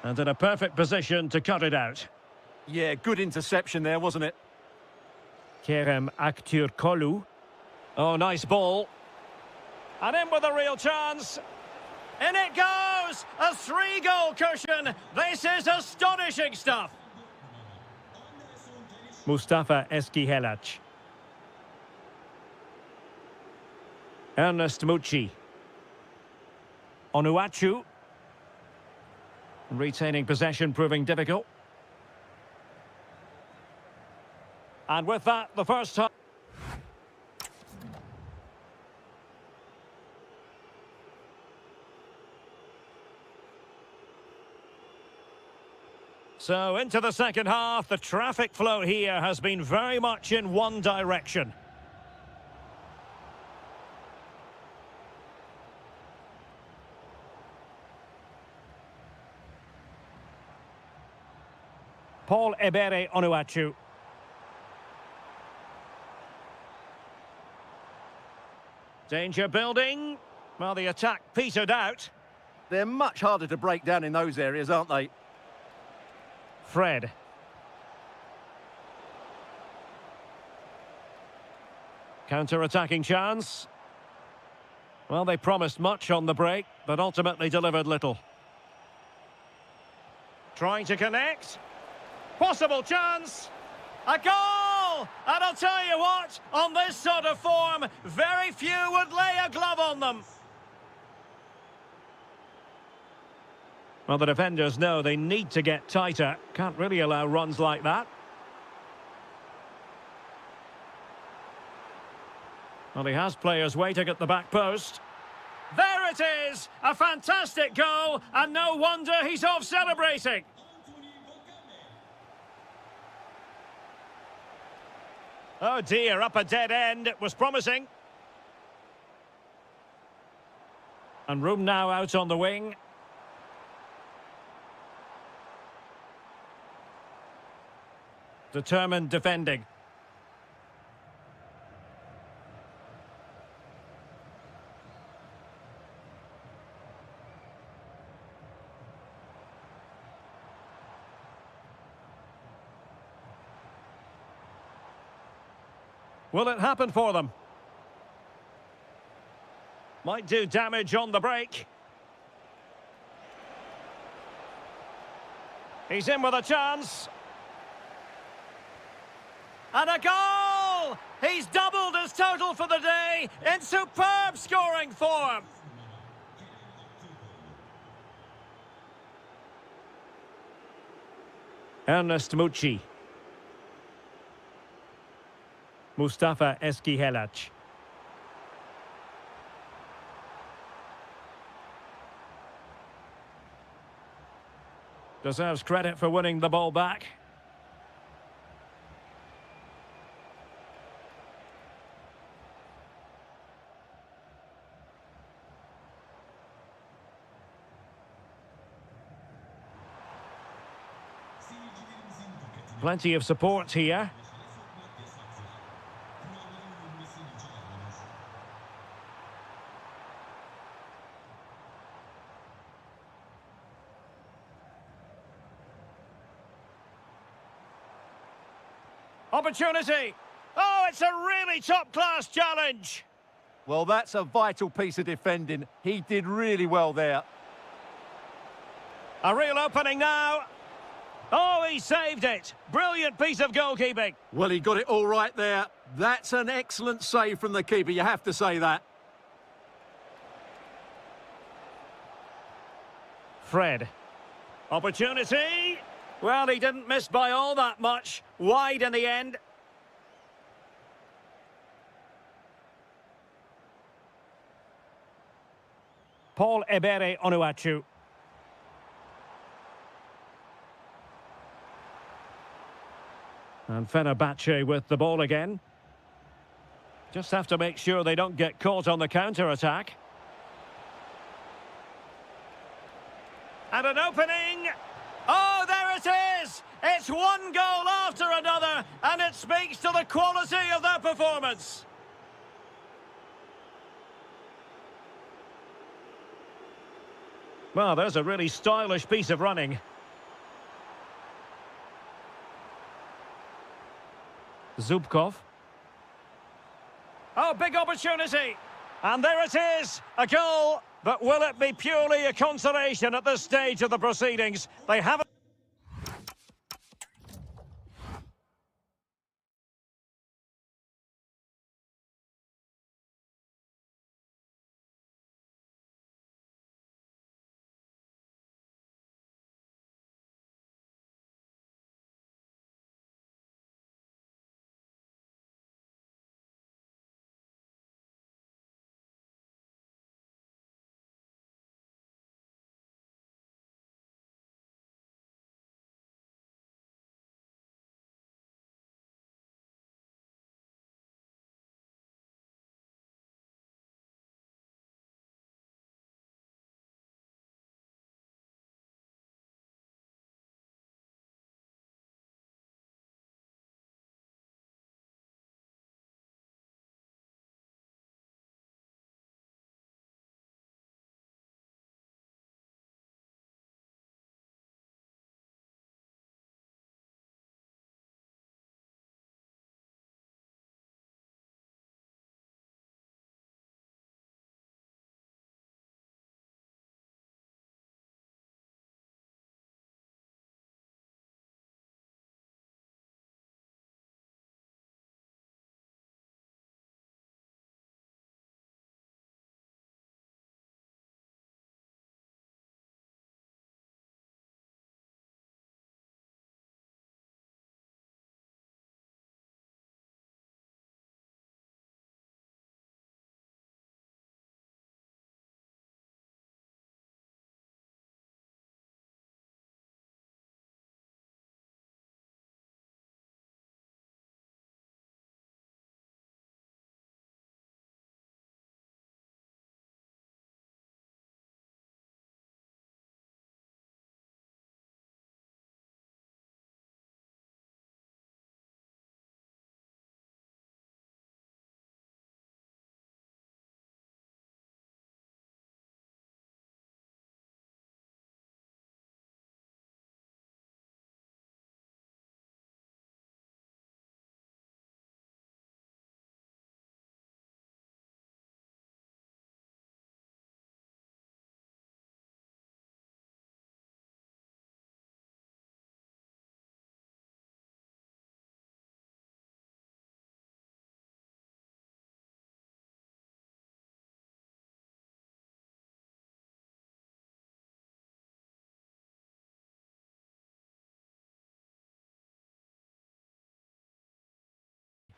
And in a perfect position to cut it out. Yeah, good interception there, wasn't it? Kerem Aktur Kolu. Oh, nice ball. And in with a real chance. In it goes! A 3-goal cushion. This is astonishing stuff. Mustafa Eskihelac. Ernest Mucci. Onuachu. Retaining possession proving difficult. And with that, the first time. So into the second half, the traffic flow here has been very much in one direction. Paul Ebere Onuachu. Danger building. Well, the attack petered out. They're much harder to break down in those areas, aren't they? Fred. Counter-attacking chance. Well, they promised much on the break, but ultimately delivered little. Trying to connect. Possible chance. A goal! And I'll tell you what, on this sort of form, very few would lay a glove on them. Well, the defenders know they need to get tighter. Can't really allow runs like that. Well, he has players waiting at the back post. There it is! A fantastic goal, and no wonder he's off celebrating. Oh dear, up a dead end. It was promising. And room now out on the wing. Determined defending. Will it happen for them? Might do damage on the break. He's in with a chance. And a goal! He's doubled his total for the day in superb scoring form. Ernest Mucci. Mustafa Eskihelac. Deserves credit for winning the ball back. Plenty of support here. Opportunity. Oh, it's a really top-class challenge. Well, that's a vital piece of defending. He did really well there. A real opening now. Oh, he saved it. Brilliant piece of goalkeeping. Well, he got it all right there. That's an excellent save from the keeper, you have to say that. Fred. Opportunity. Well, he didn't miss by all that much. Wide in the end. Paul Ebere Onuachu. And Fenerbahce with the ball again. Just have to make sure they don't get caught on the counter-attack. And an opening. Oh, there it is! It's one goal after another, and it speaks to the quality of their performance. Well, there's a really stylish piece of running. Zubkov. Oh, big opportunity. And there it is, a goal. But will it be purely a consolation at this stage of the proceedings? They haven't...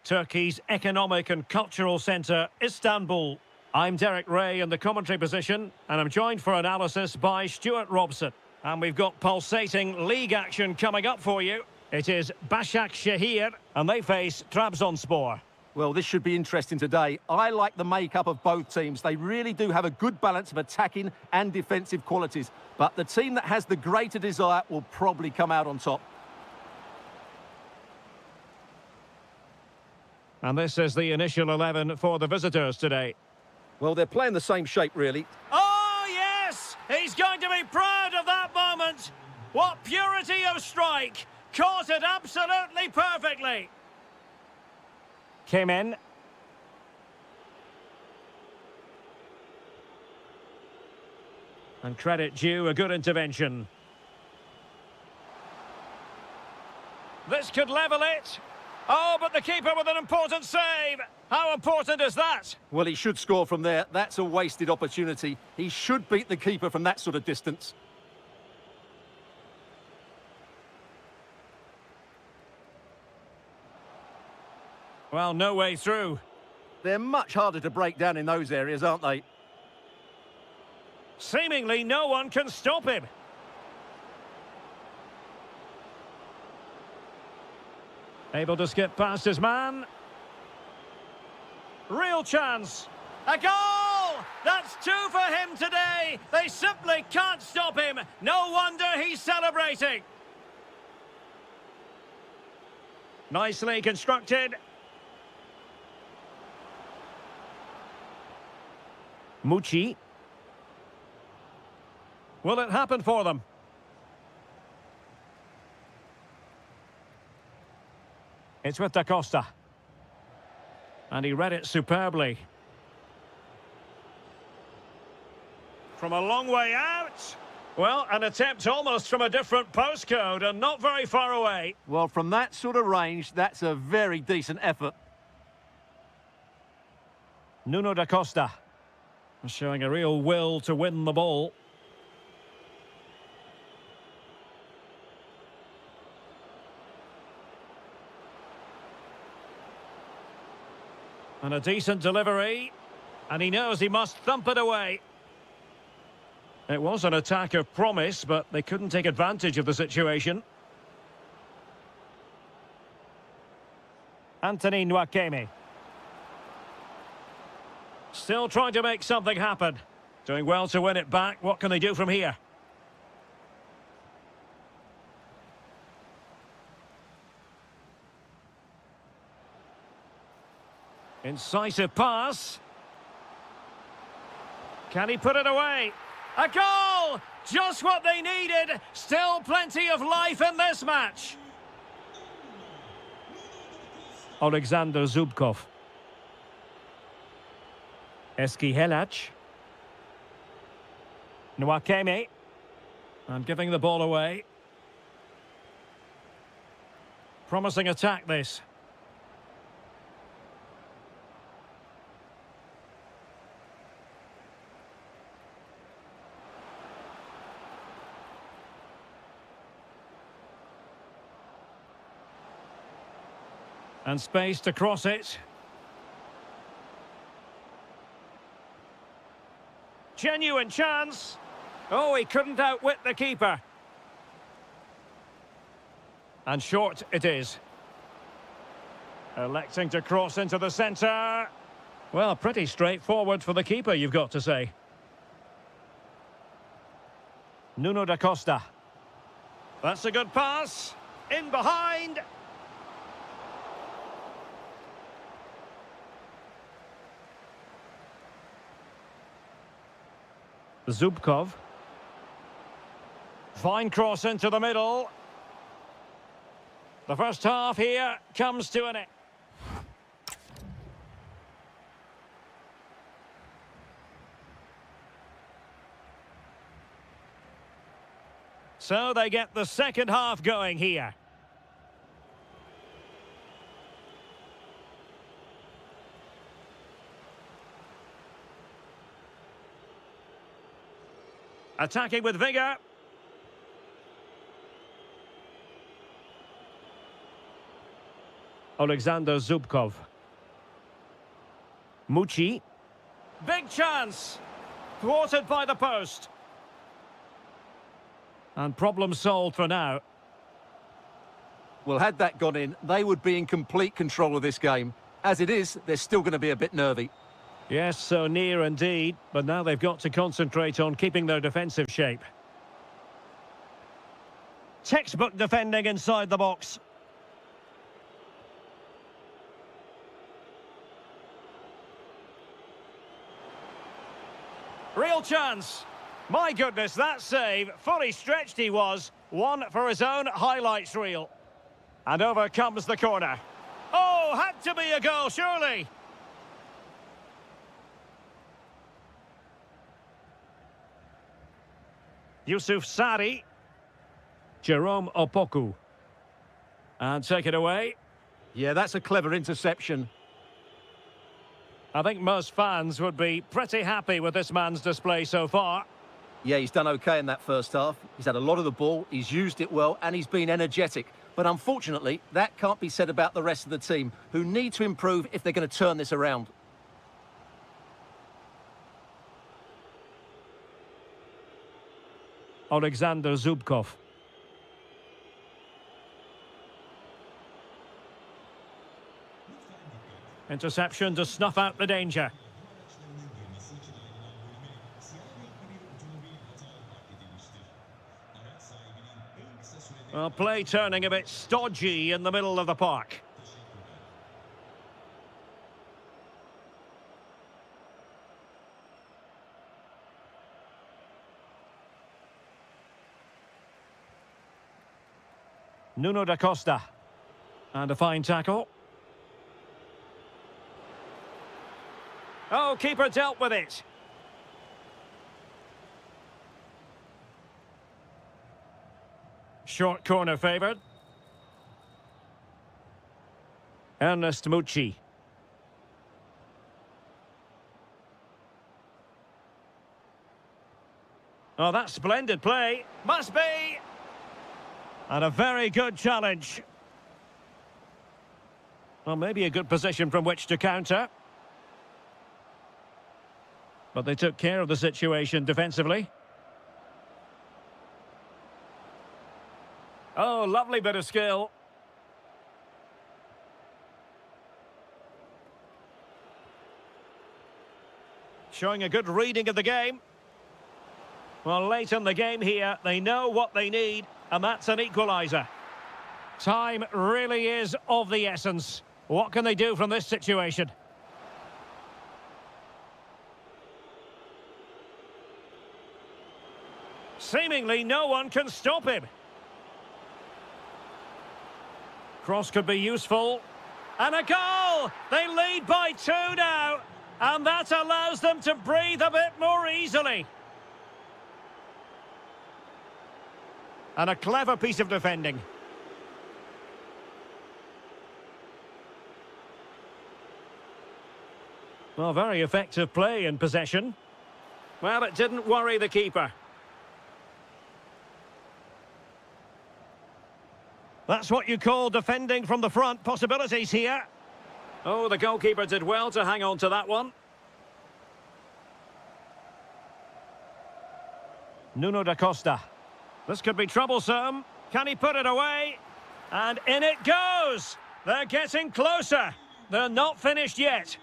Turkey's economic and cultural centre, Istanbul. I'm Derek Ray in the commentary position, and I'm joined for analysis by Stuart Robson. And we've got pulsating league action coming up for you. It is Başakşehir, and they face Trabzonspor. Well, this should be interesting today. I like the makeup of both teams. They really do have a good balance of attacking and defensive qualities. But the team that has the greater desire will probably come out on top. And this is the initial 11 for the visitors today. Well, they're playing the same shape, really. Oh, yes! He's going to be proud of that moment. What purity of strike! Caught it absolutely perfectly. Came in. And credit due, a good intervention. This could level it. Oh, but the keeper with an important save. How important is that? Well, he should score from there. That's a wasted opportunity. He should beat the keeper from that sort of distance. Well, no way through. They're much harder to break down in those areas, aren't they? Seemingly no one can stop him. Able to skip past his man. Real chance. A goal! That's 2 for him today. They simply can't stop him. No wonder he's celebrating. Nicely constructed. Mucci. Will it happen for them? It's with Da Costa. And he read it superbly. From a long way out. Well, an attempt almost from a different postcode and not very far away. Well, from that sort of range, that's a very decent effort. Nuno Da Costa. Showing a real will to win the ball. And a decent delivery. And he knows he must thump it away. It was an attack of promise, but they couldn't take advantage of the situation. Anthony Nwakeme. Still trying to make something happen. Doing well to win it back. What can they do from here? Incisive pass. Can he put it away? A goal! Just what they needed. Still plenty of life in this match. Alexander Zubkov. Eski Helac. Nwakeme. And giving the ball away. Promising attack this. And space to cross it. Genuine chance. Oh, he couldn't outwit the keeper. And short it is. Electing to cross into the centre. Well, pretty straightforward for the keeper, you've got to say. Nuno Da Costa. That's a good pass. In behind. Zubkov. Fine cross into the middle. The first half here comes to an end. So they get the second half going here. Attacking with vigour. Alexander Zubkov. Mucci. Big chance! Thwarted by the post. And problem solved for now. Well, had that gone in, they would be in complete control of this game. As it is, they're still going to be a bit nervy. Yes, so near indeed, but now they've got to concentrate on keeping their defensive shape. Textbook defending inside the box. Real chance. My goodness, that save. Fully stretched he was. One for his own highlights reel. And over comes the corner. Oh, had to be a goal, surely. Yusuf Sari. Jerome Opoku. And take it away. Yeah, that's a clever interception. I think most fans would be pretty happy with this man's display so far. Yeah, he's done okay in that first half. He's had a lot of the ball, he's used it well, and he's been energetic. But unfortunately, that can't be said about the rest of the team, who need to improve if they're going to turn this around. Alexander Zubkov. Interception to snuff out the danger. Well, play turning a bit stodgy in the middle of the park. Nuno da Costa. And a fine tackle. Oh, keeper dealt with it. Short corner favoured. Ernest Mucci. Oh, that's splendid play. Must be. And a very good challenge. Well, maybe a good position from which to counter. But they took care of the situation defensively. Oh, lovely bit of skill. Showing a good reading of the game. Well, late in the game here, they know what they need, and that's an equaliser. Time really is of the essence. What can they do from this situation? Seemingly no one can stop him. Cross could be useful. And a goal! They lead by 2 now. And that allows them to breathe a bit more easily. And a clever piece of defending. Well, very effective play in possession. Well, it didn't worry the keeper. That's what you call defending from the front. Possibilities here. Oh, the goalkeeper did well to hang on to that one. Nuno da Costa. This could be troublesome. Can he put it away? And in it goes! They're getting closer. They're not finished yet.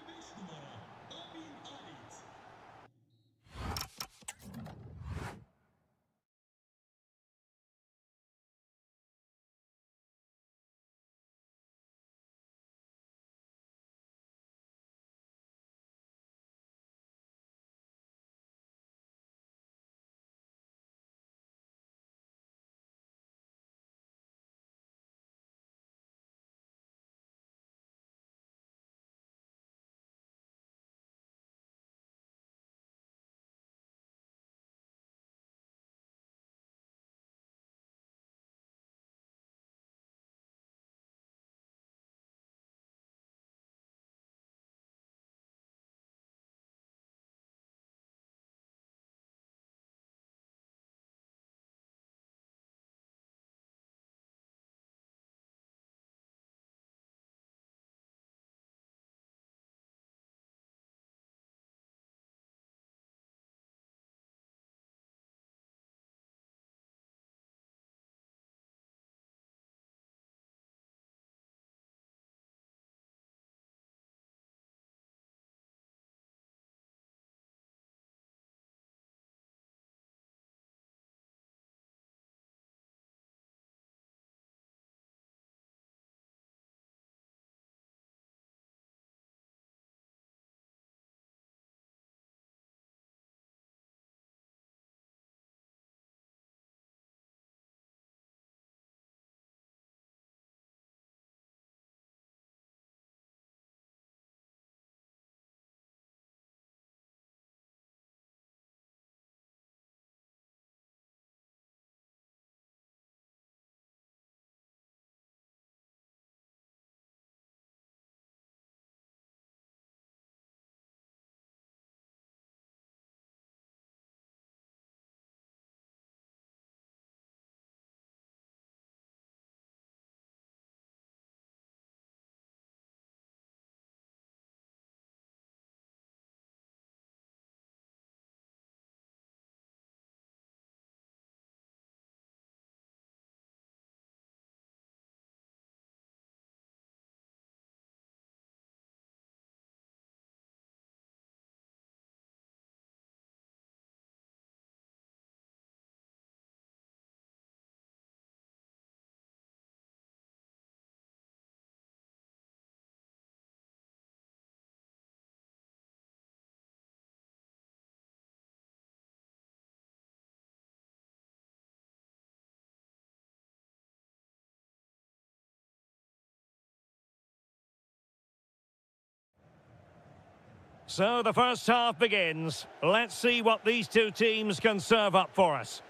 So the first half begins. Let's see what these two teams can serve up for us.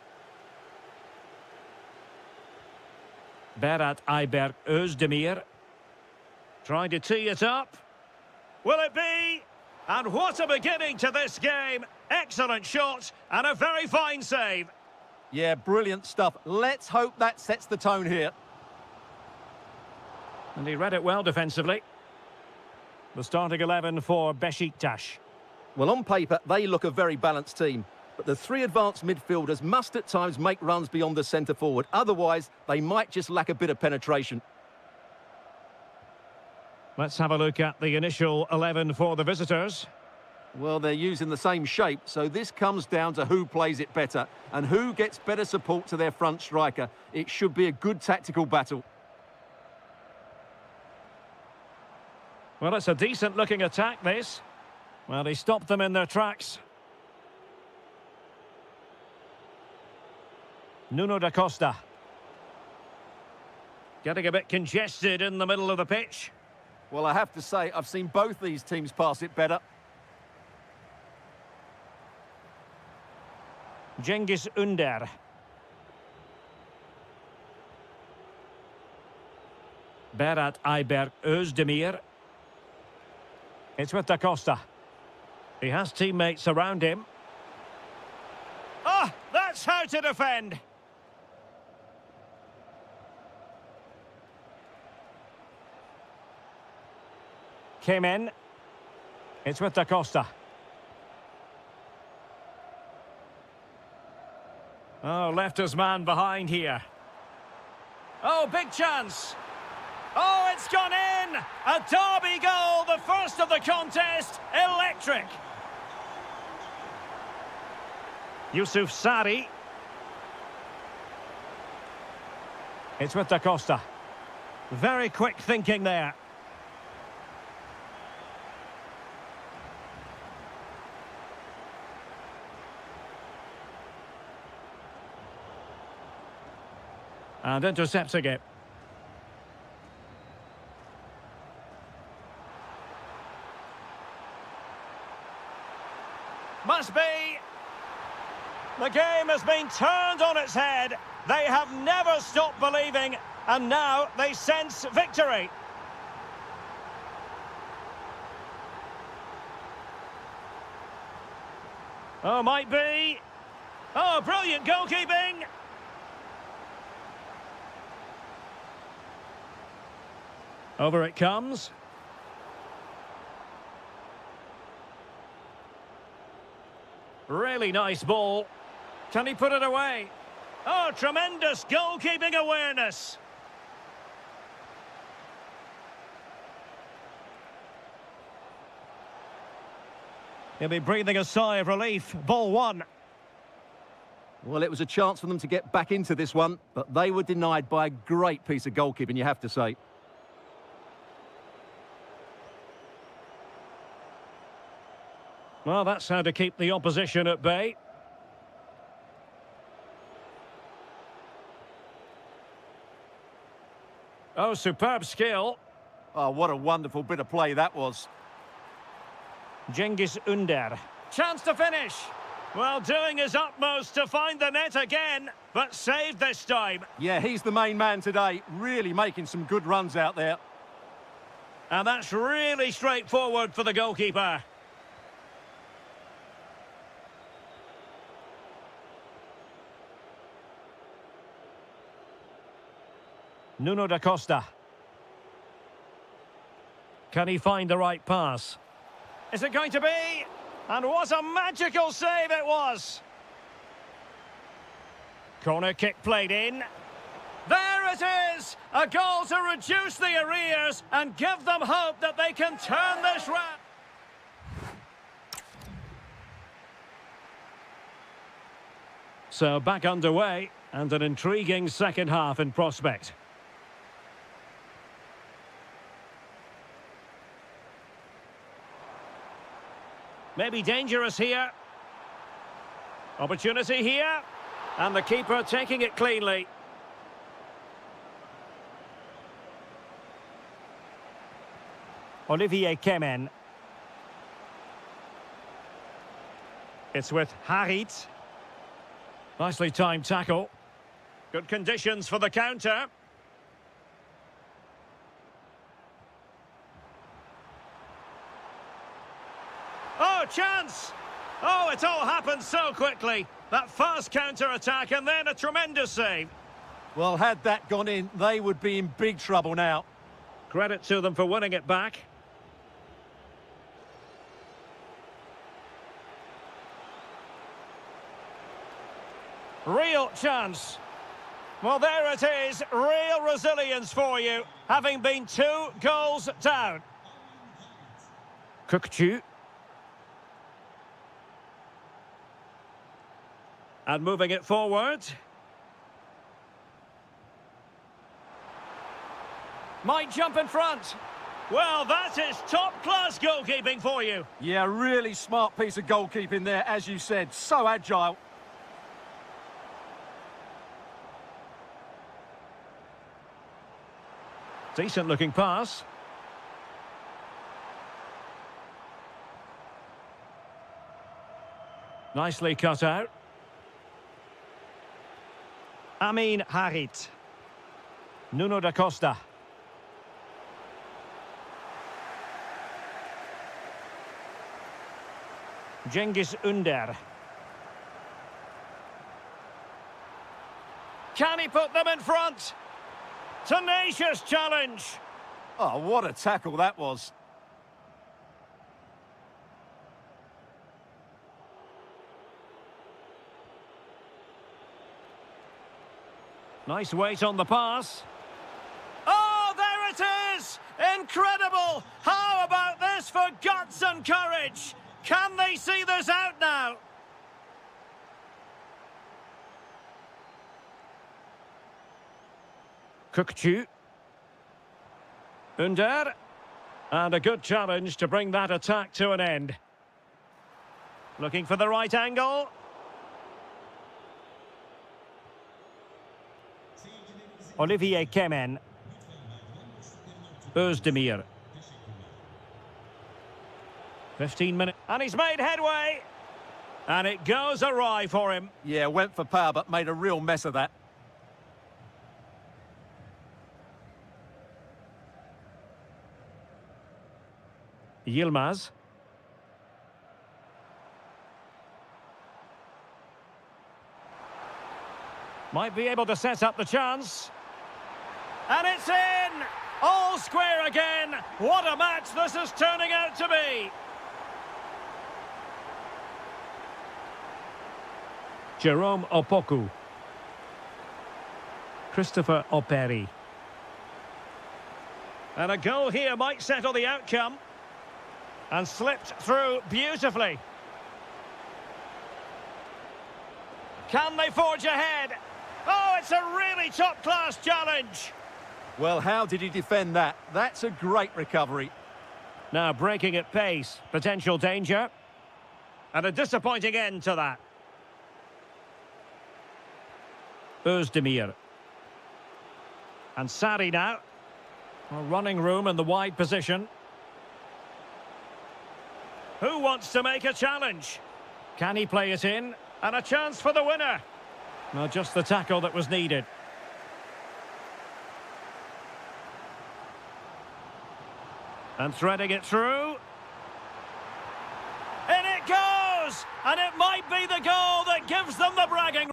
Berat Ayberk Özdemir. Trying to tee it up. Will it be? And what a beginning to this game. Excellent shot and a very fine save. Yeah, brilliant stuff. Let's hope that sets the tone here. And he read it well defensively. The starting 11 for Besiktas. Well, on paper, they look a very balanced team. But the three advanced midfielders must at times make runs beyond the centre-forward. Otherwise, they might just lack a bit of penetration. Let's have a look at the initial 11 for the visitors. Well, they're using the same shape, so this comes down to who plays it better and who gets better support to their front striker. It should be a good tactical battle. Well, it's a decent-looking attack, this. Well, he stopped them in their tracks. Nuno da Costa. Getting a bit congested in the middle of the pitch. Well, I have to say, I've seen both these teams pass it better. Cengiz Ünder. Berat Ayberk Özdemir. It's with da Costa. He has teammates around him. Ah, that's how to defend. Came in. It's with da Costa. Oh, left his man behind here. Oh, big chance. Oh, it's gone in! A derby goal, the first of the contest. Electric. Yusuf Sari. It's with da Costa. Very quick thinking there. And intercepting it. Must be. The game has been turned on its head. They have never stopped believing, and now they sense victory. Oh, might be. Oh, brilliant goalkeeping. Over it comes. Really nice ball. Can he put it away? Oh, tremendous goalkeeping awareness. He'll be breathing a sigh of relief. Ball one. Well, it was a chance for them to get back into this one, but they were denied by a great piece of goalkeeping, you have to say. Well, that's how to keep the opposition at bay. Oh, superb skill. Oh, what a wonderful bit of play that was. Cengiz Ünder. Chance to finish. Well, doing his utmost to find the net again, but saved this time. Yeah, he's the main man today, really making some good runs out there. And that's really straightforward for the goalkeeper. Nuno da Costa. Can he find the right pass? Is it going to be? And what a magical save it was! Corner kick played in. There it is! A goal to reduce the arrears and give them hope that they can turn this round. So back underway and an intriguing second half in prospect. Maybe dangerous here. Opportunity here. And the keeper taking it cleanly. Olivier Kemen. It's with Harit. Nicely timed tackle. Good conditions for the counter. Oh, chance! Oh, it all happened so quickly. That fast counter-attack and then a tremendous save. Well, had that gone in, they would be in big trouble now. Credit to them for winning it back. Real chance. Well, there it is. Real resilience for you, having been 2 goals down. Kukçu. And moving it forward. Might jump in front. Well, that is top-class goalkeeping for you. Yeah, really smart piece of goalkeeping there, as you said. So agile. Decent-looking pass. Nicely cut out. Amin Harit. Nuno da Costa. Cengiz Ünder. Can he put them in front? Tenacious challenge. Oh, what a tackle that was. Nice weight on the pass. Oh, there it is! Incredible! How about this for guts and courage? Can they see this out now? Kukçu. Ünder. And a good challenge to bring that attack to an end. Looking for the right angle. Olivier Kemen. Özdemir. 15 minutes. And he's made headway. And it goes awry for him. Yeah, went for power, but made a real mess of that. Yilmaz. Might be able to set up the chance. And it's in! All square again. What a match this is turning out to be. Jerome Opoku. Christopher Operi. And a goal here might settle the outcome. And slipped through beautifully. Can they forge ahead? Oh, it's a really top-class challenge. Well, how did he defend that? That's a great recovery. Now breaking at pace, potential danger. And a disappointing end to that. Özdemir. And Sarri now. Well, running room in the wide position. Who wants to make a challenge? Can he play it in? And a chance for the winner. Well, just the tackle that was needed. And threading it through. In it goes! And it might be the goal that gives them the bragging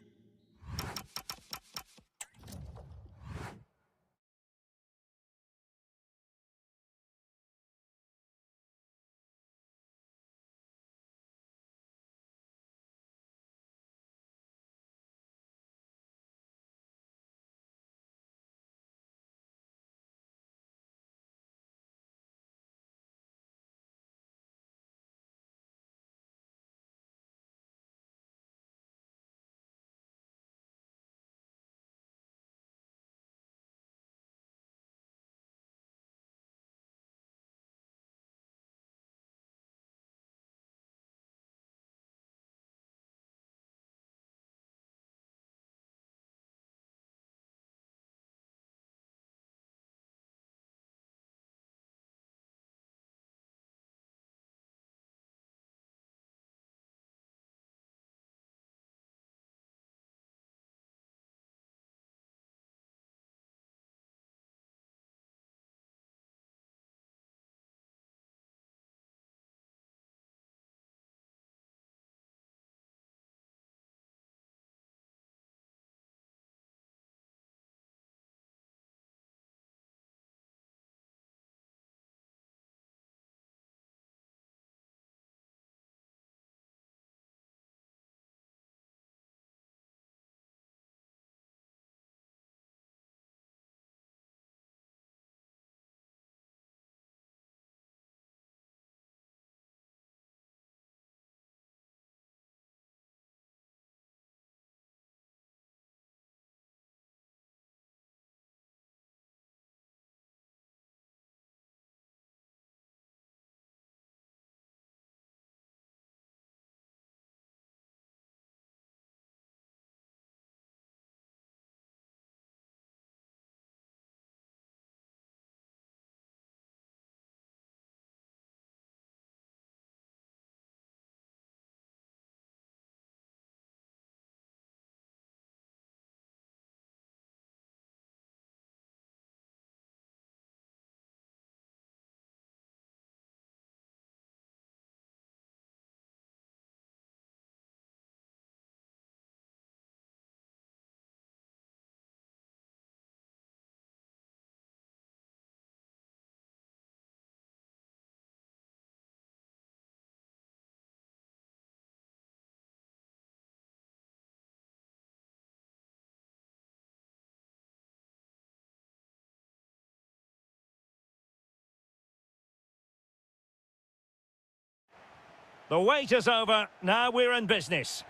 The wait is over. Now we're in business.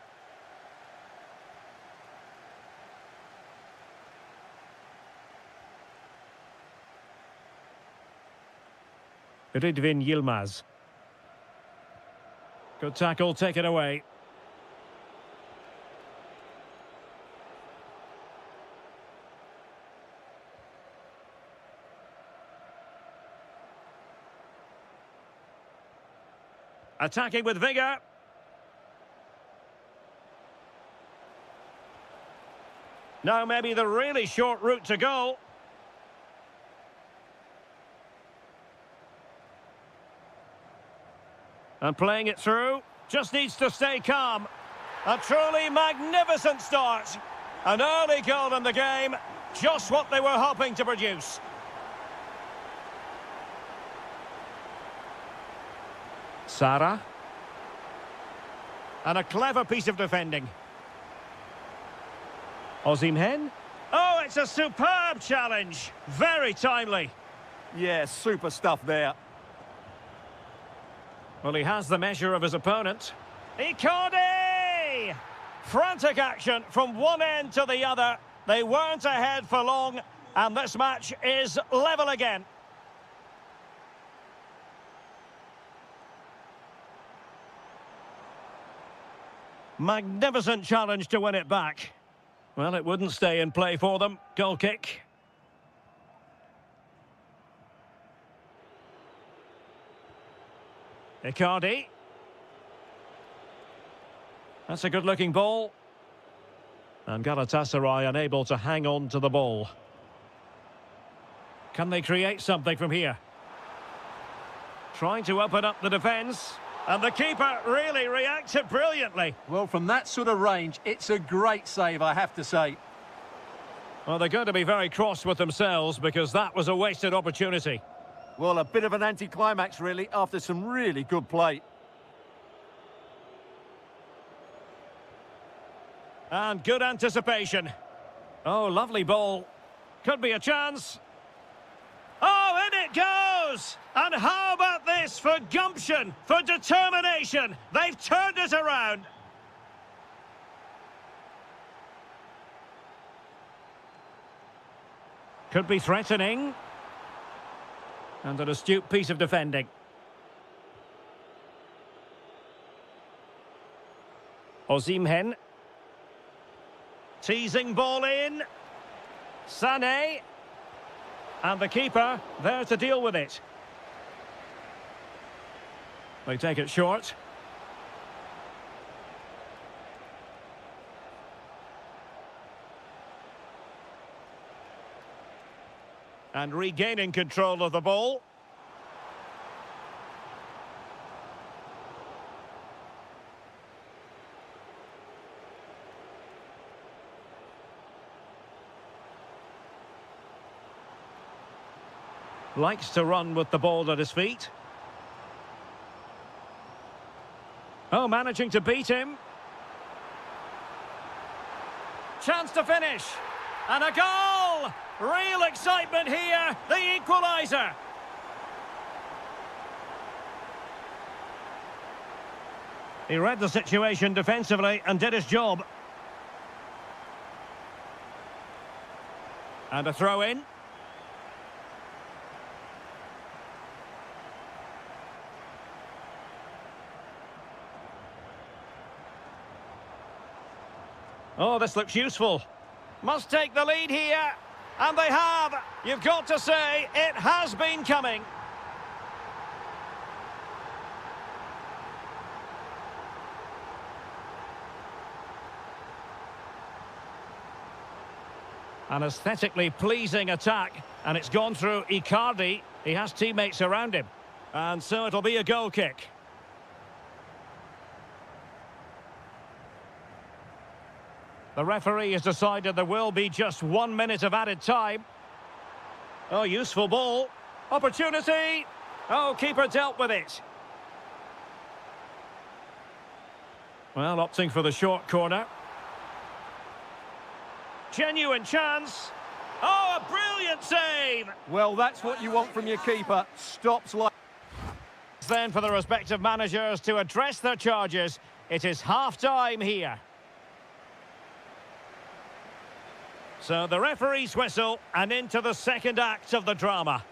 Rydvin Yilmaz. Good tackle, take it away. Attacking with vigour. Now maybe the really short route to goal. And playing it through. Just needs to stay calm. A truly magnificent start. An early goal in the game. Just what they were hoping to produce. Sara. And a clever piece of defending. Osimhen. Oh, it's a superb challenge. Very timely. Yeah, super stuff there. Well, he has the measure of his opponent. Icardi! Frantic action from one end to the other. They weren't ahead for long, and this match is level again. Magnificent challenge to win it back. Well, it wouldn't stay in play for them. Goal kick. Icardi. That's a good-looking ball. And Galatasaray unable to hang on to the ball. Can they create something from here? Trying to open up the defence. And the keeper really reacted brilliantly. Well, from that sort of range, it's a great save, I have to say. Well, they're going to be very cross with themselves because that was a wasted opportunity. Well, a bit of an anticlimax, really, after some really good play. And good anticipation. Oh, lovely ball. Could be a chance. Oh, in it goes! And how about this for gumption, for determination? They've turned it around. Could be threatening. And an astute piece of defending. Osimhen. Teasing ball in. Sané. And the keeper there to deal with it. They take it short. And regaining control of the ball. Likes to run with the ball at his feet. Oh, managing to beat him. Chance to finish. And a goal! Real excitement here. The equaliser. He read the situation defensively and did his job. And a throw in. Oh, this looks useful. Must take the lead here. And they have. You've got to say, it has been coming. An aesthetically pleasing attack. And it's gone through Icardi. He has teammates around him. And so it'll be a goal kick. The referee has decided there will be just 1 minute of added time. Oh, useful ball. Opportunity. Oh, keeper dealt with it. Well, opting for the short corner. Genuine chance. Oh, a brilliant save. Well, that's what you want from your keeper. Stops like then for the respective managers to address their charges. It is half-time here. So the referee's whistle and into the second act of the drama.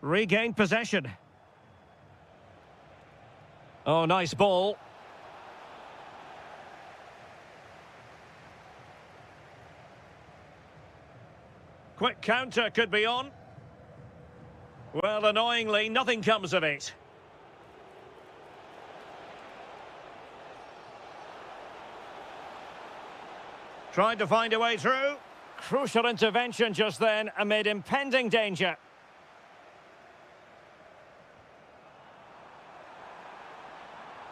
Regained possession. Oh, nice ball. Quick counter could be on. Well, annoyingly, nothing comes of it. Trying to find a way through. Crucial intervention just then amid impending danger.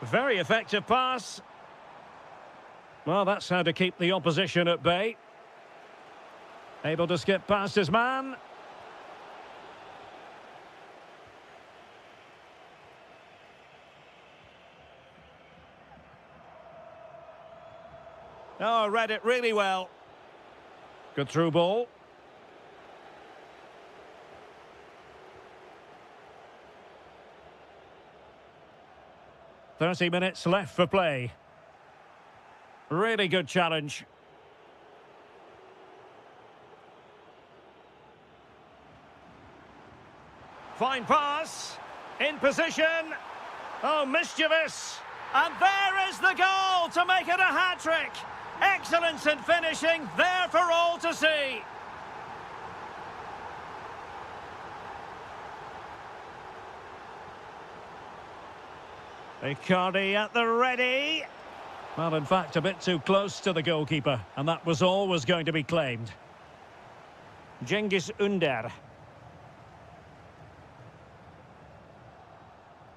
Very effective pass. Well, that's how to keep the opposition at bay. Able to skip past his man. Oh, read it really well. Good through ball. "30 minutes left for play." Really good challenge. Fine pass. In position. Oh, mischievous. And there is the goal to make it a hat-trick. Excellence in finishing, there for all to see. Icardi at the ready. Well, in fact, a bit too close to the goalkeeper, and that was always going to be claimed. Cengiz Ünder.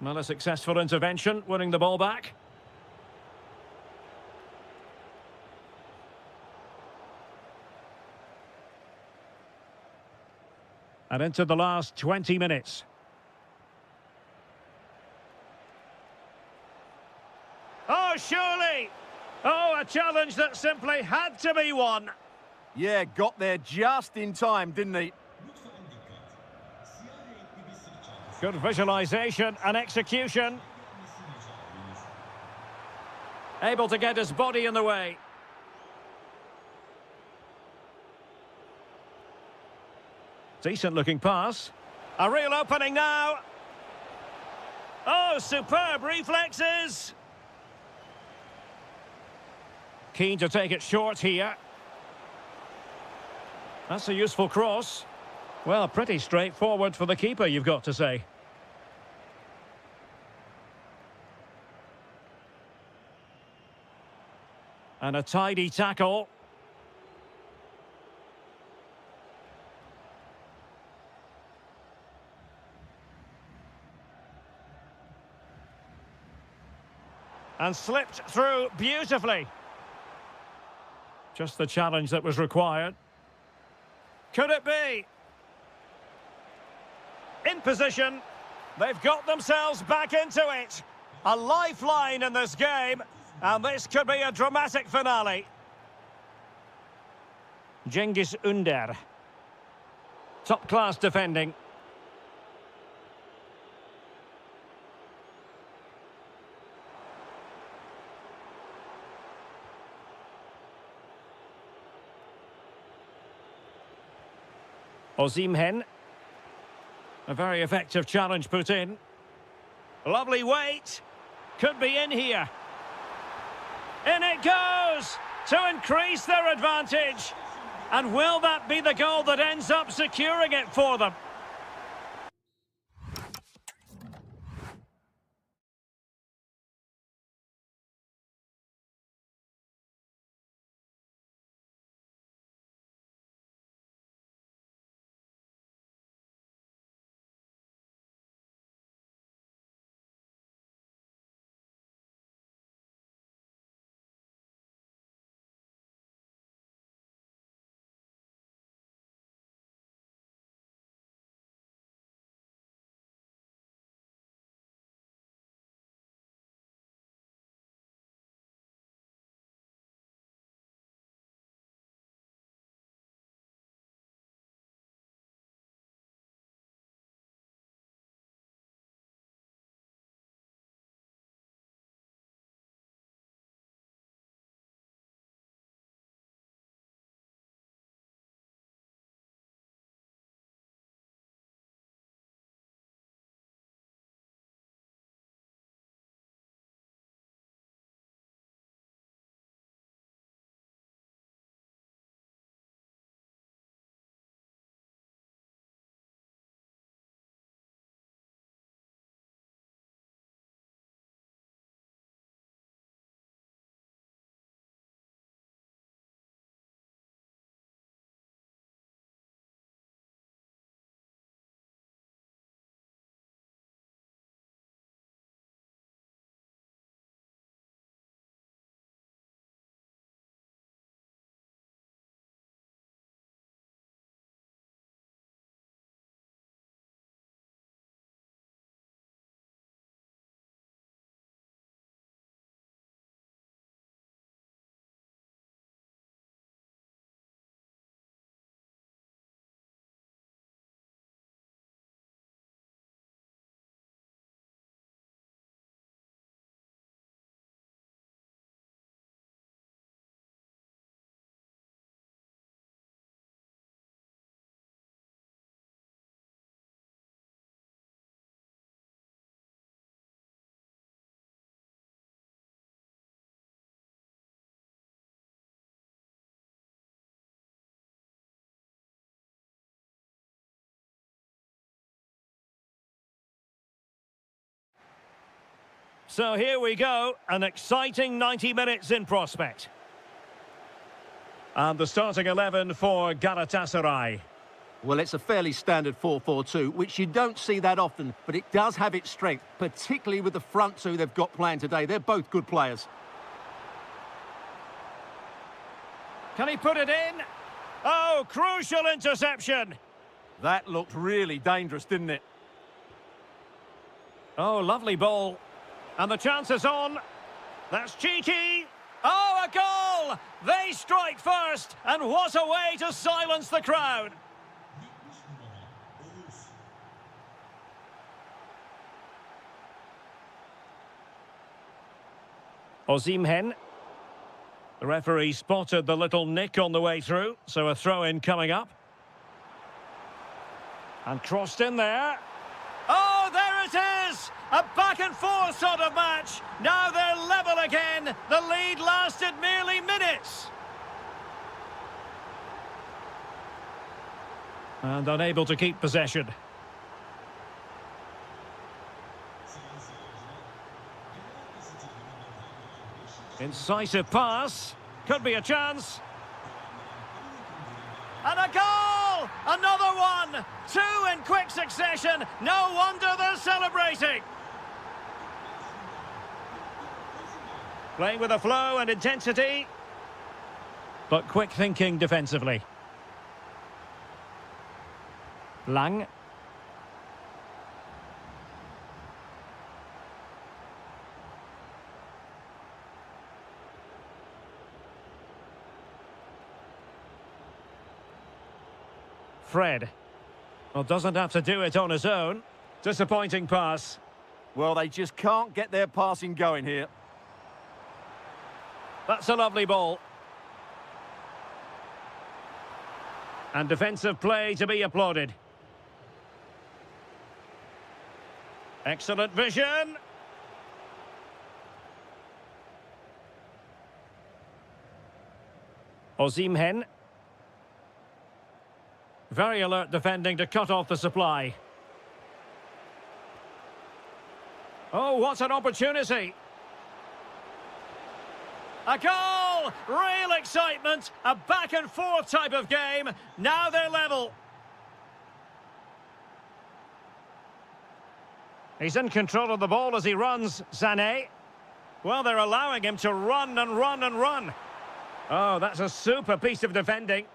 Well, a successful intervention, winning the ball back. And into the last 20 minutes. Oh, surely! Oh, a challenge that simply had to be won. Yeah, got there just in time, didn't he? Good visualization and execution. Able to get his body in the way. Decent looking pass. A real opening now. Oh, superb reflexes. Keen to take it short here. That's a useful cross. Well, pretty straightforward for the keeper, you've got to say. And a tidy tackle. And slipped through beautifully. Just the challenge that was required. Could it be? In position. They've got themselves back into it. A lifeline in this game. And this could be a dramatic finale. Cengiz Ünder. Top-class defending. Osimhen. A very effective challenge put in. Lovely weight. Could be in here. In it goes to increase their advantage. And will that be the goal that ends up securing it for them? So here we go, an exciting 90 minutes in prospect. And the starting 11 for Galatasaray. Well, it's a fairly standard 4-4-2, which you don't see that often, but it does have its strength, particularly with the front two they've got playing today. They're both good players. Can he put it in? Oh, crucial interception. That looked really dangerous, didn't it? Oh, lovely ball. And the chance is on. That's cheeky. Oh, a goal! They strike first, and what a way to silence the crowd. Osimhen. The referee spotted the little nick on the way through, so a throw-in coming up. And crossed in there. Oh, there it is! A back-and-forth sort of match. Now they're level again. The lead lasted merely minutes. And unable to keep possession. Incisive pass. Could be a chance. And a goal! Another one! Two in quick succession. No wonder they're celebrating. Playing with a flow and intensity. But quick thinking defensively. Lang. Fred. Well, doesn't have to do it on his own. Disappointing pass. Well, they just can't get their passing going here. That's a lovely ball. And defensive play to be applauded. Excellent vision. Osimhen. Very alert defending to cut off the supply. Oh, what an opportunity. A goal! Real excitement. A back and forth type of game. Now they're level. He's in control of the ball as he runs, Sané. Well, they're allowing him to run and run and run. Oh, that's a super piece of defending.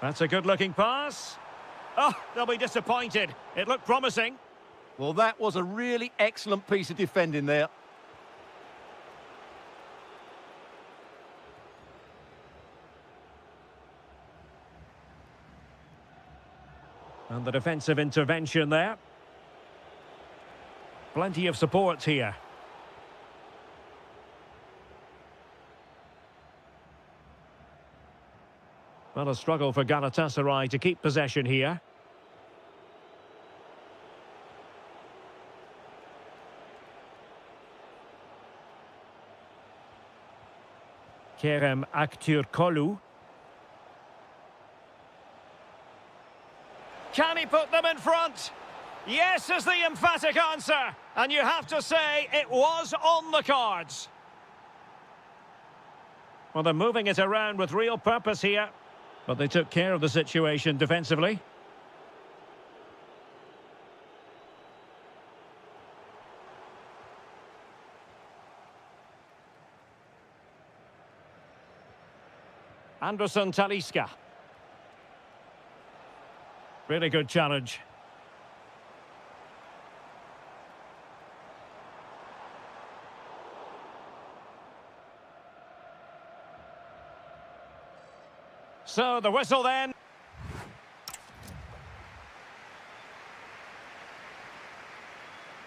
That's a good-looking pass. Oh, they'll be disappointed. It looked promising. Well, that was a really excellent piece of defending there. And the defensive intervention there. Plenty of support here. Well, a struggle for Galatasaray to keep possession here. Kerem Aktürkoğlu. Can he put them in front? Yes is the emphatic answer. And you have to say it was on the cards. Well, they're moving it around with real purpose here. But they took care of the situation defensively. Anderson Talisca. Really good challenge. So the whistle then.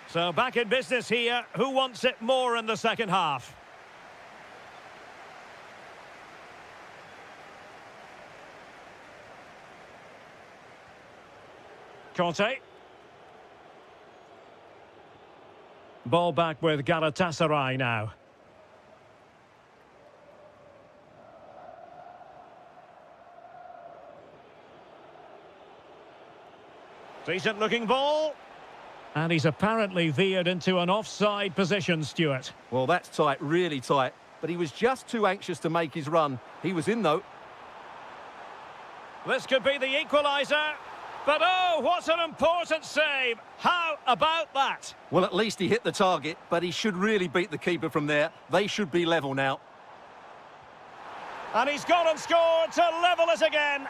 So back in business here. Who wants it more in the second half? Conte. Ball back with Galatasaray now. Decent looking ball. And he's apparently veered into an offside position, Stuart. Well, that's tight, really tight. But he was just too anxious to make his run. He was in, though. This could be the equaliser. But oh, what an important save. How about that? Well, at least he hit the target, but he should really beat the keeper from there. They should be level now. And he's gone and scored to level it again.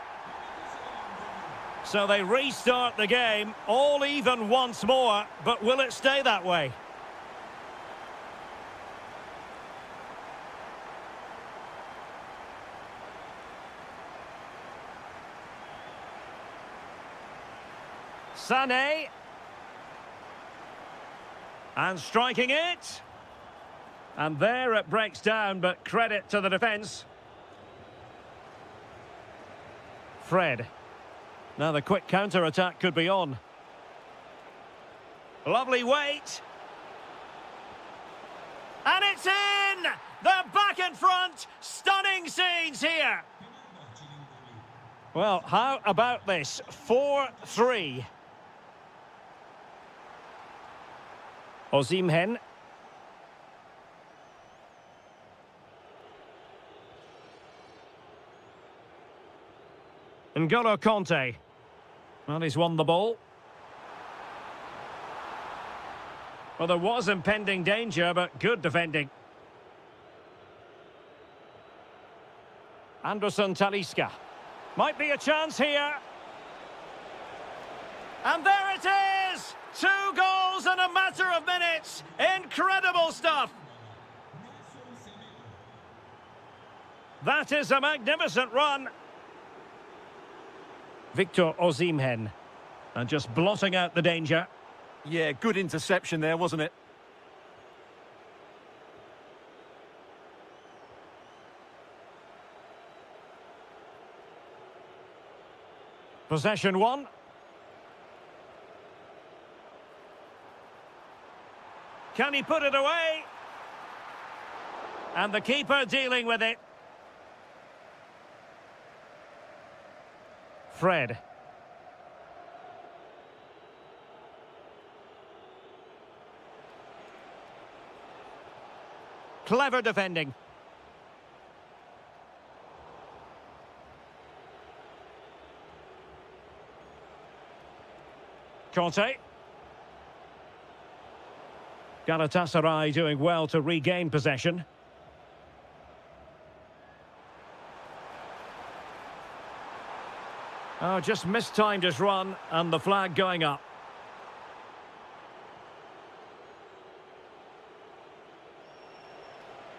So they restart the game, all even once more, but will it stay that way? Sané. And striking it. And there it breaks down, but credit to the defence. Fred. Now the quick counter-attack could be on. Lovely weight. And it's in! They're back in front! Stunning scenes here! Well, how about this? 4-3. Osimhen. N'Golo Conte. Well, he's won the ball. Well, there was impending danger, but good defending. Anderson Talisca. Might be a chance here. And there it is! 2 goals in a matter of minutes. Incredible stuff. That is a magnificent run. Victor Osimhen. And just blotting out the danger. Yeah, good interception there, wasn't it? Possession 1. Can he put it away? And the keeper dealing with it. Fred. Clever defending. Conte. Galatasaray doing well to regain possession. Oh, just mistimed his run and the flag going up.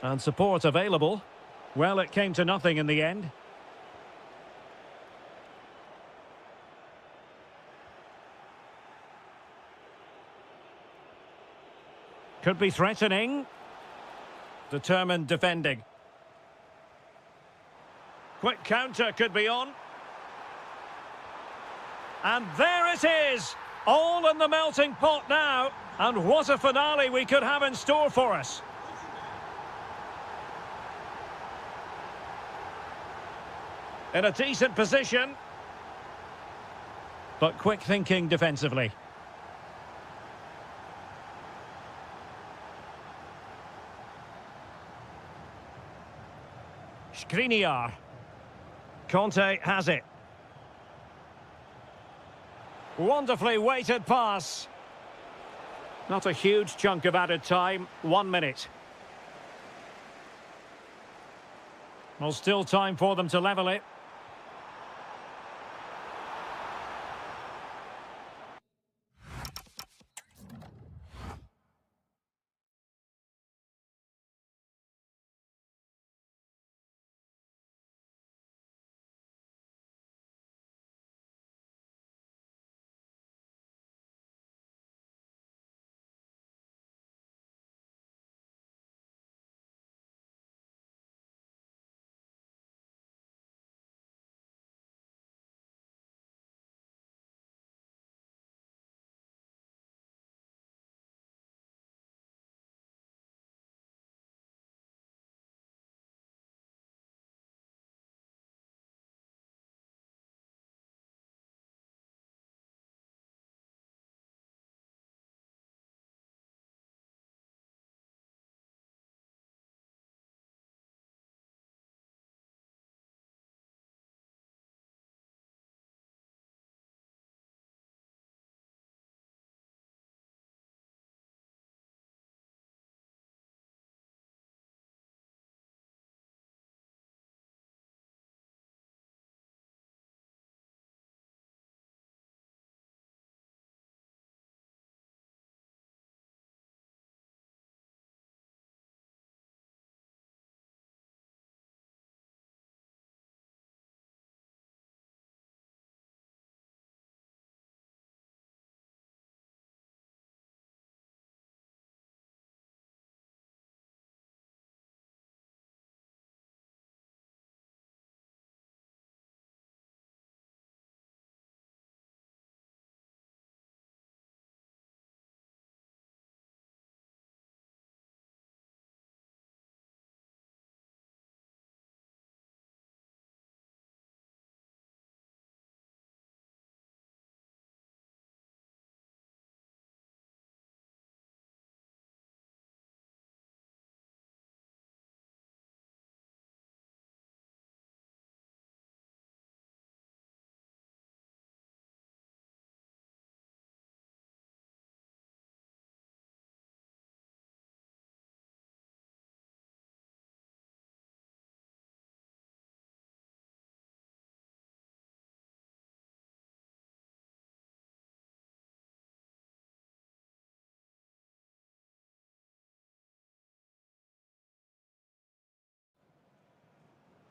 And support available. Well, it came to nothing in the end. Could be threatening. Determined defending. Quick counter could be on. And there it is! All in the melting pot now. And what a finale we could have in store for us. In a decent position. But quick thinking defensively. Skriniar. Conte has it. Wonderfully weighted pass. Not a huge chunk of added time. 1 minute. Well, still time for them to level it.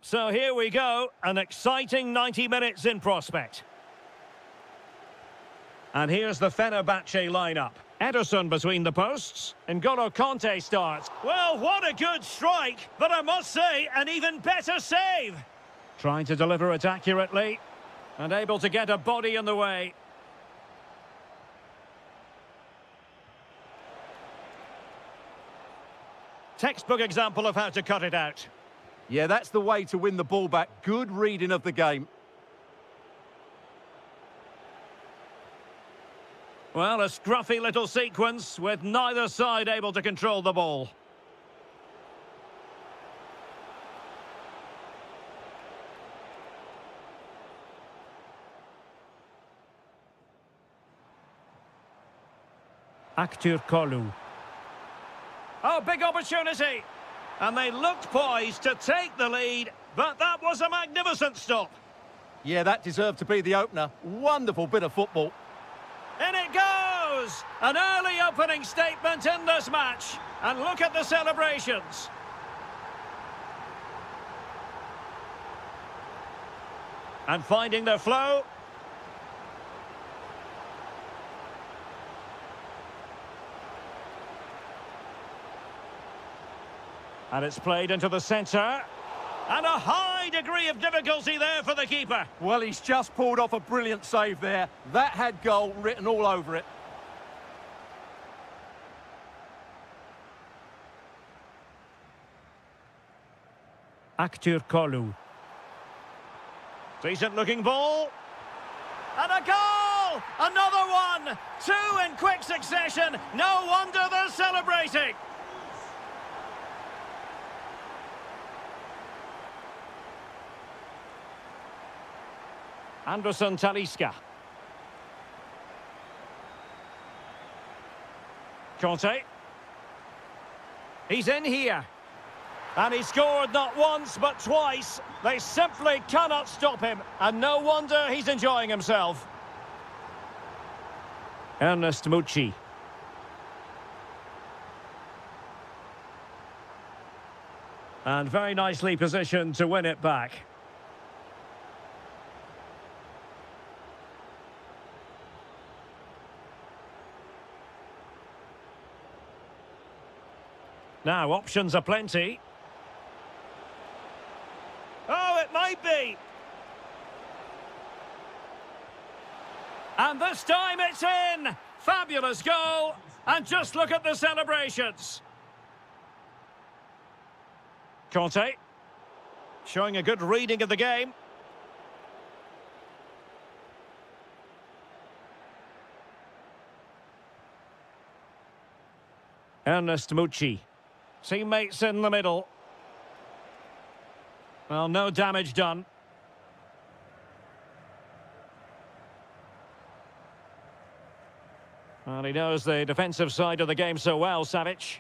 So here we go, an exciting 90 minutes in prospect. And here's the Fenerbahce lineup. Ederson between the posts. N'Golo Kanté starts. Well, what a good strike, but I must say, an even better save. Trying to deliver it accurately, and able to get a body in the way. Textbook example of how to cut it out. Yeah, that's the way to win the ball back. Good reading of the game. Well, a scruffy little sequence with neither side able to control the ball. Kolu. Oh, big opportunity. And they looked poised to take the lead, but that was a magnificent stop. Yeah, that deserved to be the opener. Wonderful bit of football. In it goes! An early opening statement in this match. And look at the celebrations. And finding their flow. And it's played into the centre. And a high degree of difficulty there for the keeper. Well, he's just pulled off a brilliant save there. That had goal written all over it. Kolu. Decent looking ball. And a goal! Another one! Two in quick succession. No wonder they're celebrating. Anderson Talisca. Kanté. He's in here. And he scored not once but twice. They simply cannot stop him. And no wonder he's enjoying himself. Ernest Mucci. And very nicely positioned to win it back. Now, options are plenty. Oh, it might be. And this time it's in. Fabulous goal. And just look at the celebrations. Kanté. Showing a good reading of the game. Ernest Mucci. Teammates in the middle. Well, no damage done. Well, he knows the defensive side of the game so well, Savic.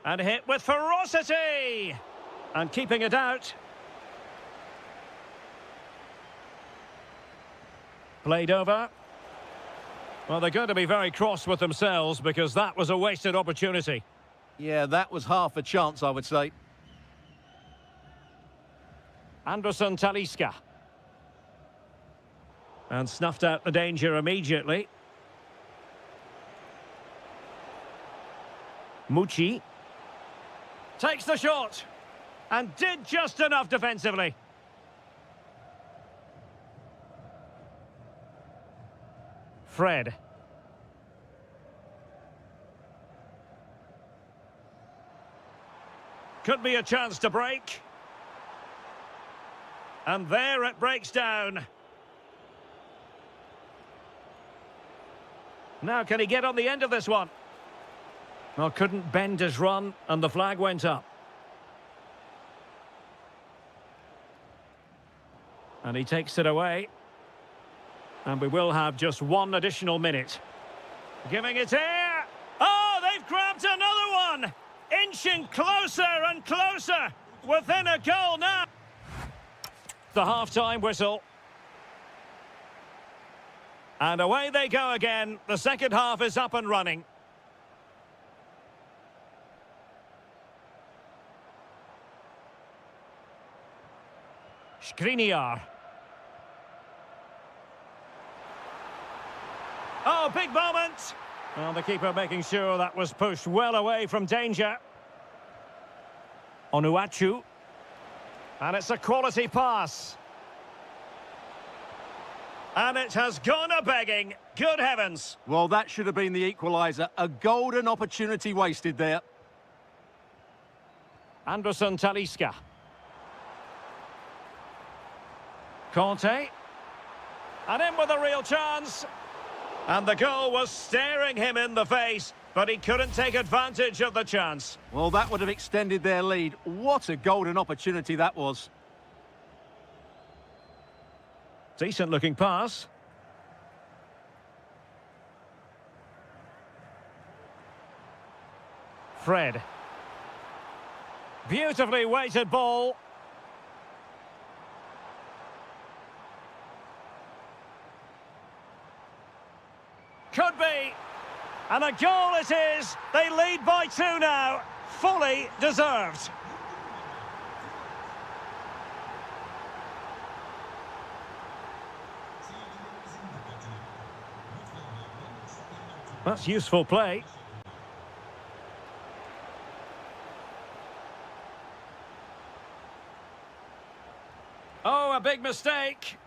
And hit with ferocity! And keeping it out. Played over. Well, they're going to be very cross with themselves because that was a wasted opportunity. Yeah, that was half a chance, I would say. Anderson Talisca. And snuffed out the danger immediately. Mucci. Takes the shot. And did just enough defensively. Fred. Could be a chance to break. And there it breaks down. Now can he get on the end of this one? Well, couldn't bend his run and the flag went up. And he takes it away. And we will have just one additional minute. Giving it here. Oh, they've grabbed another one. Inching closer and closer. Within a goal now. The half-time whistle. And away they go again. The second half is up and running. Skriniar. Oh, big moment! Well, the keeper making sure that was pushed well away from danger. Onuachu. And it's a quality pass. And it has gone a-begging. Good heavens. Well, that should have been the equaliser. A golden opportunity wasted there. Anderson Talisca. Conte. And in with a real chance. And the goal was staring him in the face, but he couldn't take advantage of the chance. Well, that would have extended their lead. What a golden opportunity that was. Decent looking pass. Fred. Beautifully weighted ball. Could be. And a goal it is. They lead by 2 now. Fully deserved. That's useful play. Oh, a big mistake.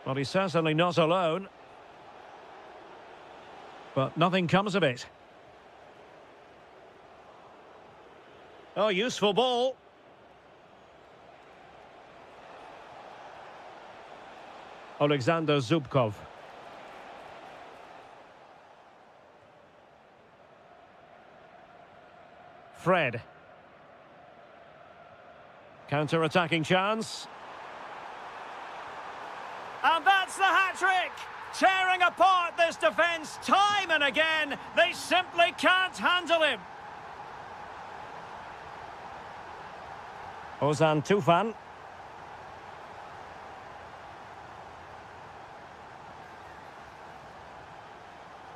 Well, he's certainly not alone. But nothing comes of it. Oh, useful ball. Alexander Zubkov. Fred. Counter-attacking chance. And that's the hat-trick! Tearing apart this defence time and again. They simply can't handle him. Ozan Tufan.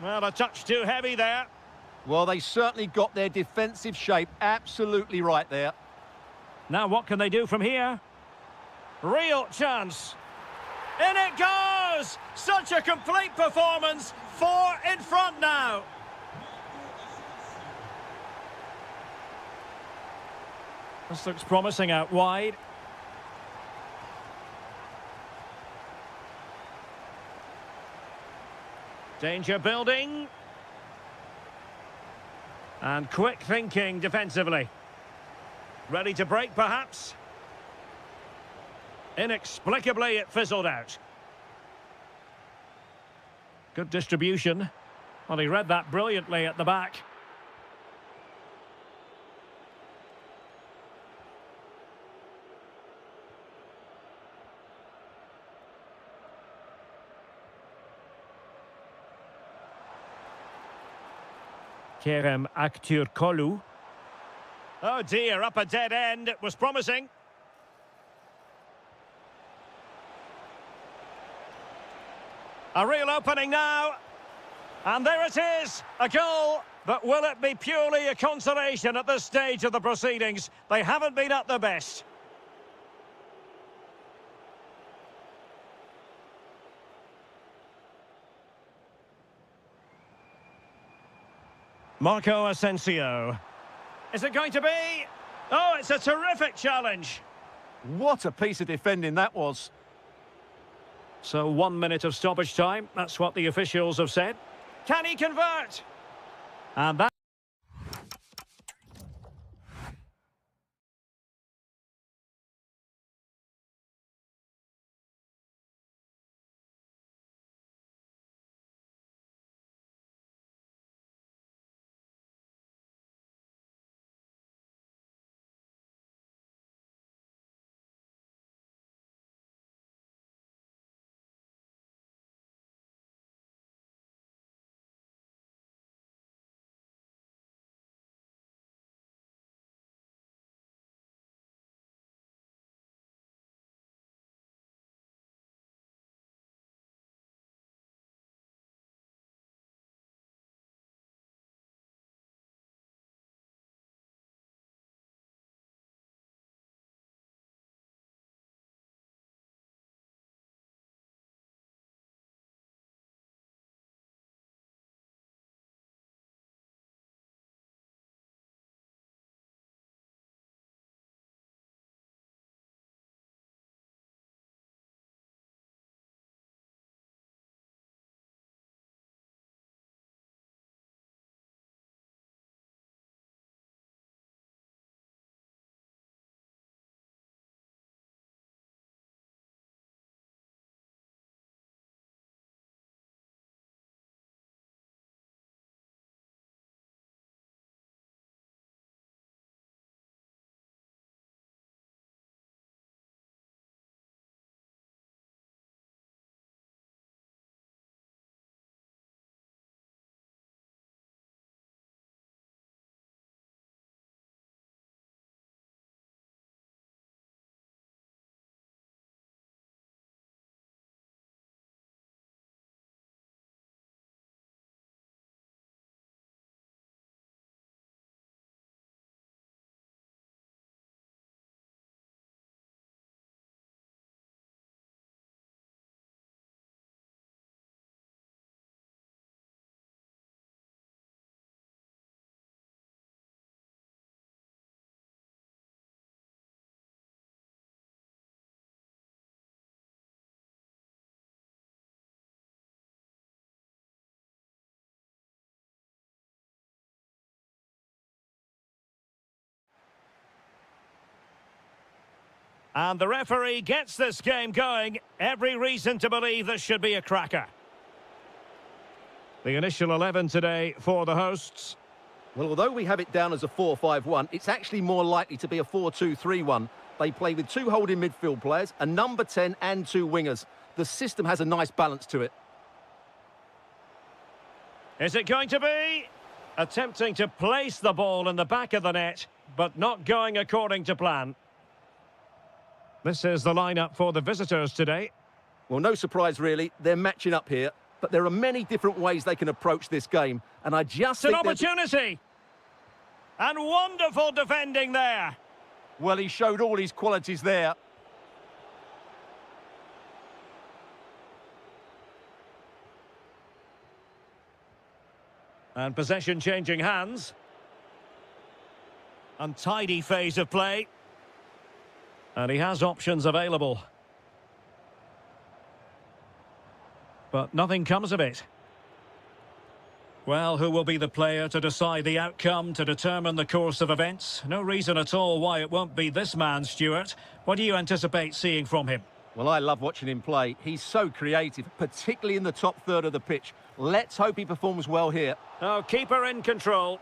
Well, a touch too heavy there. Well, they certainly got their defensive shape absolutely right there. Now what can they do from here? Real chance. In it goes! Such a complete performance. 4 in front now. This looks promising out wide. Danger building. And quick thinking defensively. Ready to break, perhaps? Inexplicably, it fizzled out. Good distribution. Well, he read that brilliantly at the back. Kerem Aktürkoğlu. Oh dear, up a dead end. It was promising. A real opening now. And there it is, a goal. But will it be purely a consolation at this stage of the proceedings? They haven't been at their best. Marco Asensio. Is it going to be? Oh, it's a terrific challenge. What a piece of defending that was. So 1 minute of stoppage time. That's what the officials have said. Can he convert? And that... And the referee gets this game going. Every reason to believe this should be a cracker. The initial 11 today for the hosts. Well, although we have it down as a 4-5-1, it's actually more likely to be a 4-2-3-1. They play with two holding midfield players, a number 10 and two wingers. The system has a nice balance to it. Is it going to be? Attempting to place the ball in the back of the net, but not going according to plan. This is the lineup for the visitors today. Well, no surprise, really. They're matching up here, but there are many different ways they can approach this game, and I just think... It's an opportunity! And wonderful defending there. Well, he showed all his qualities there. And possession changing hands. Untidy phase of play. And he has options available. But nothing comes of it. Well, who will be the player to decide the outcome, to determine the course of events? No reason at all why it won't be this man, Stuart. What do you anticipate seeing from him? Well, I love watching him play. He's so creative, particularly in the top third of the pitch. Let's hope he performs well here. Oh, keeper in control.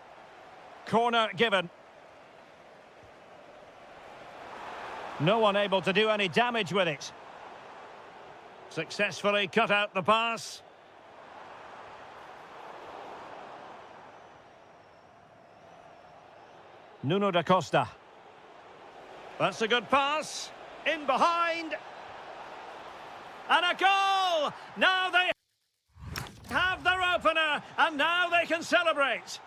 Corner given. No one able to do any damage with it. Successfully cut out the pass. Nuno da Costa. That's a good pass. In behind. And a goal! Now they have their opener, and now they can celebrate.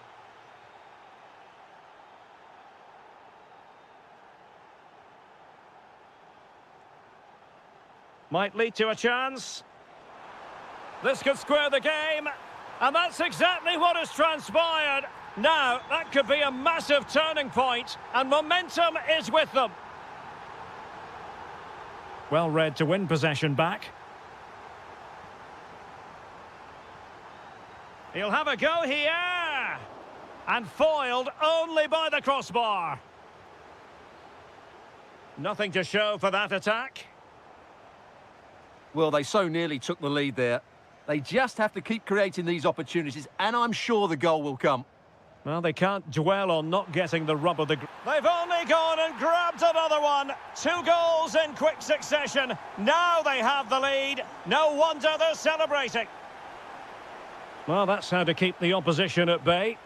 Might lead to a chance. This could square the game, and that's exactly what has transpired. Now, that could be a massive turning point, and momentum is with them. Well read to win possession back. He'll have a go here. And foiled only by the crossbar. Nothing to show for that attack. Well, they so nearly took the lead there. They just have to keep creating these opportunities, and I'm sure the goal will come. Well, they can't dwell on not getting the rub of the... They've only gone and grabbed another one. 2 goals in quick succession. Now they have the lead. No wonder they're celebrating. Well, that's how to keep the opposition at bay.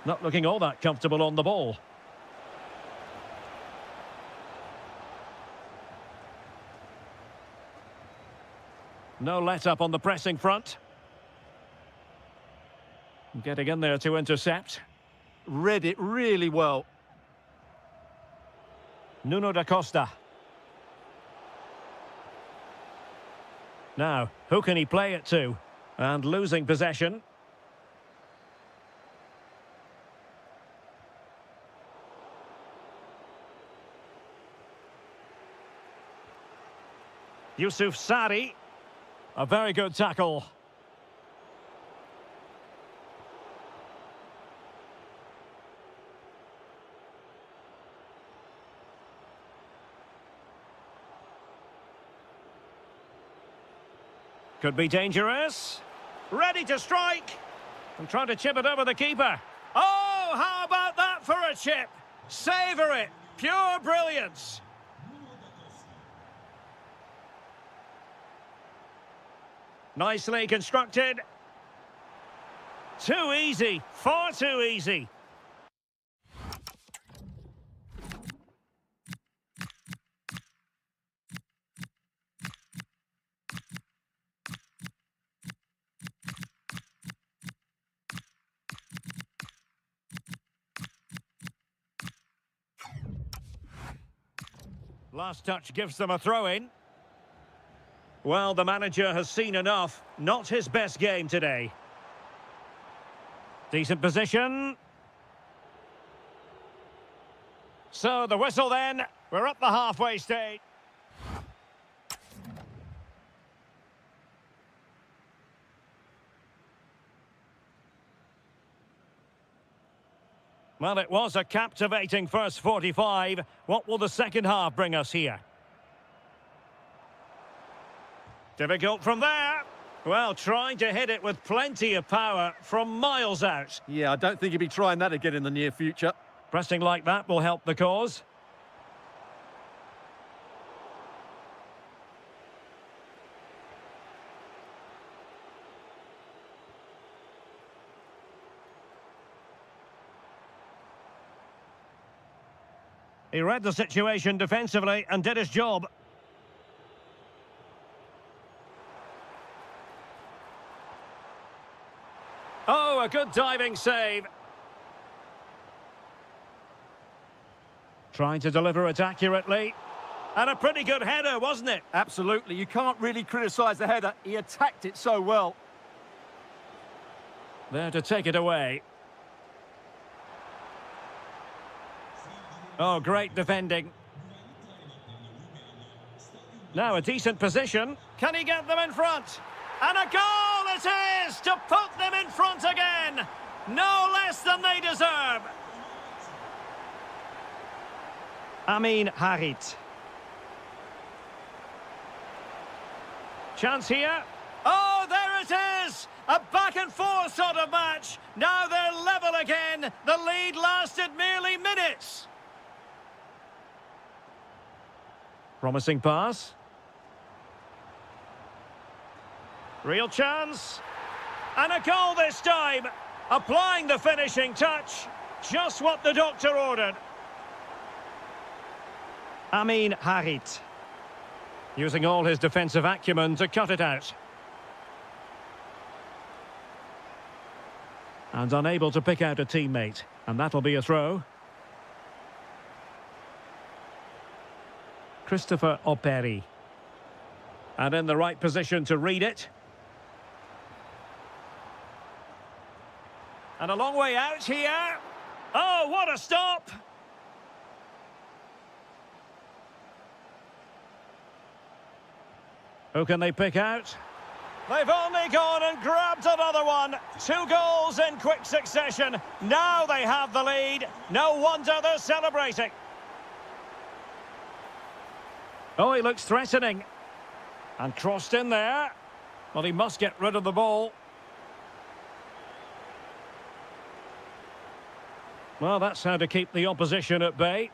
Not looking all that comfortable on the ball. No let-up on the pressing front. Getting in there to intercept. Read it really well. Nuno da Costa. Now, who can he play it to? And losing possession. Yusuf Sari. A very good tackle. Could be dangerous. Ready to strike. And trying to chip it over the keeper. Oh, how about that for a chip? Savour it. Pure brilliance. Nicely constructed. Too easy. Far too easy. Last touch gives them a throw-in. Well, the manager has seen enough. Not his best game today. Decent position. So the whistle then. We're at the halfway stage. Well, it was a captivating first 45. What will the second half bring us here? Difficult from there. Well, trying to hit it with plenty of power from miles out. Yeah, I don't think he'll be trying that again in the near future. Pressing like that will help the cause. He read the situation defensively and did his job. Oh, a good diving save. Trying to deliver it accurately. And a pretty good header, wasn't it? Absolutely. You can't really criticise the header. He attacked it so well. There to take it away. Oh, great defending. Now a decent position. Can he get them in front? And a goal it is to put them in front again. No less than they deserve. Amin Harit. Chance here. Oh, there it is! A back-and-forth sort of match. Now they're level again. The lead lasted merely minutes. Promising pass. Real chance. And a goal this time. Applying the finishing touch. Just what the doctor ordered. Amin Harit. Using all his defensive acumen to cut it out. And unable to pick out a teammate. And that'll be a throw. Christopher Operi. And in the right position to read it. And a long way out here. Oh, what a stop! Who can they pick out? They've only gone and grabbed another one. 2 goals in quick succession. Now they have the lead. No wonder they're celebrating. Oh, he looks threatening. And crossed in there. Well, he must get rid of the ball. Well, that's how to keep the opposition at bay.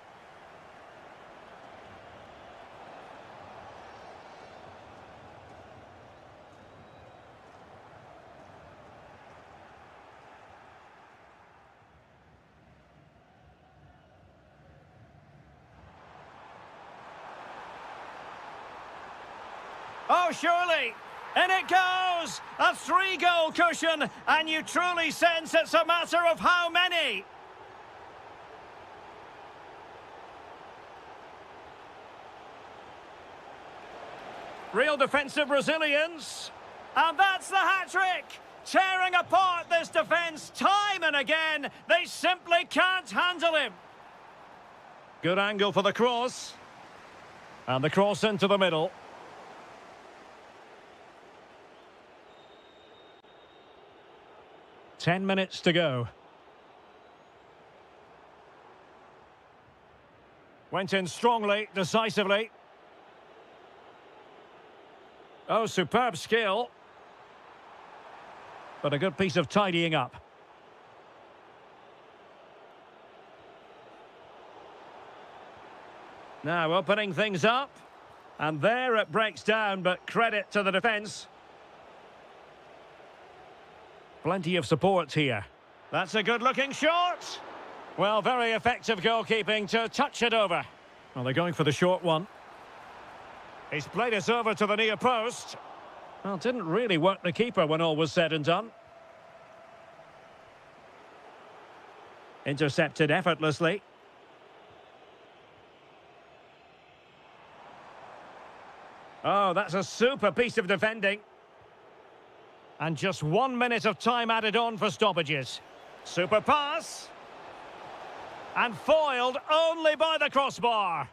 Oh, surely. In it goes. A 3-goal cushion. And you truly sense it's a matter of how many. Real defensive resilience. And that's the hat-trick. Tearing apart this defence time and again. They simply can't handle him. Good angle for the cross. And the cross into the middle. Ten minutes to go. Went in strongly, decisively. Oh, superb skill. But a good piece of tidying up. Now opening things up. And there it breaks down, but credit to the defence. Plenty of support here. That's a good-looking shot. Well, very effective goalkeeping to touch it over. Well, they're going for the short one. He's played it over to the near post. Well, didn't really work the keeper when all was said and done. Intercepted effortlessly. Oh, that's a super piece of defending. And just 1 minute of time added on for stoppages. Super pass. And foiled only by the crossbar.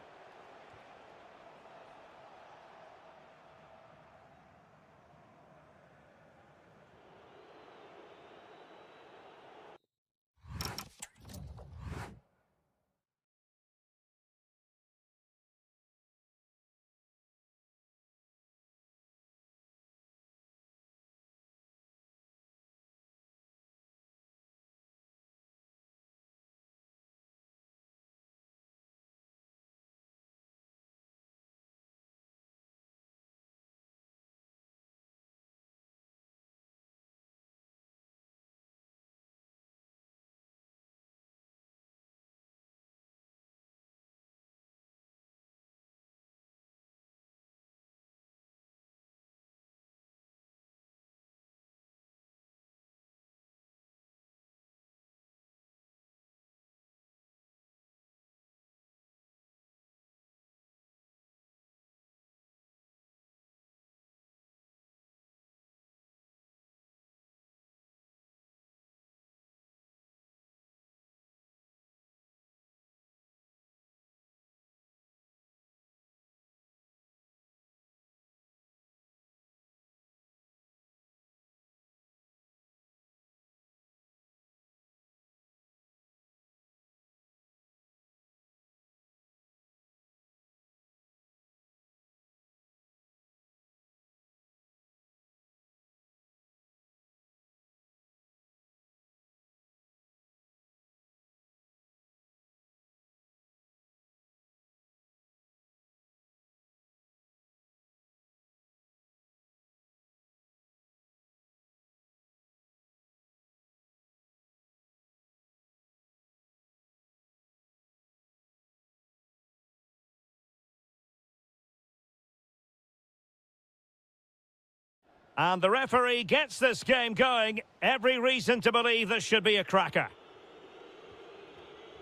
And the referee gets this game going. Every reason to believe this should be a cracker.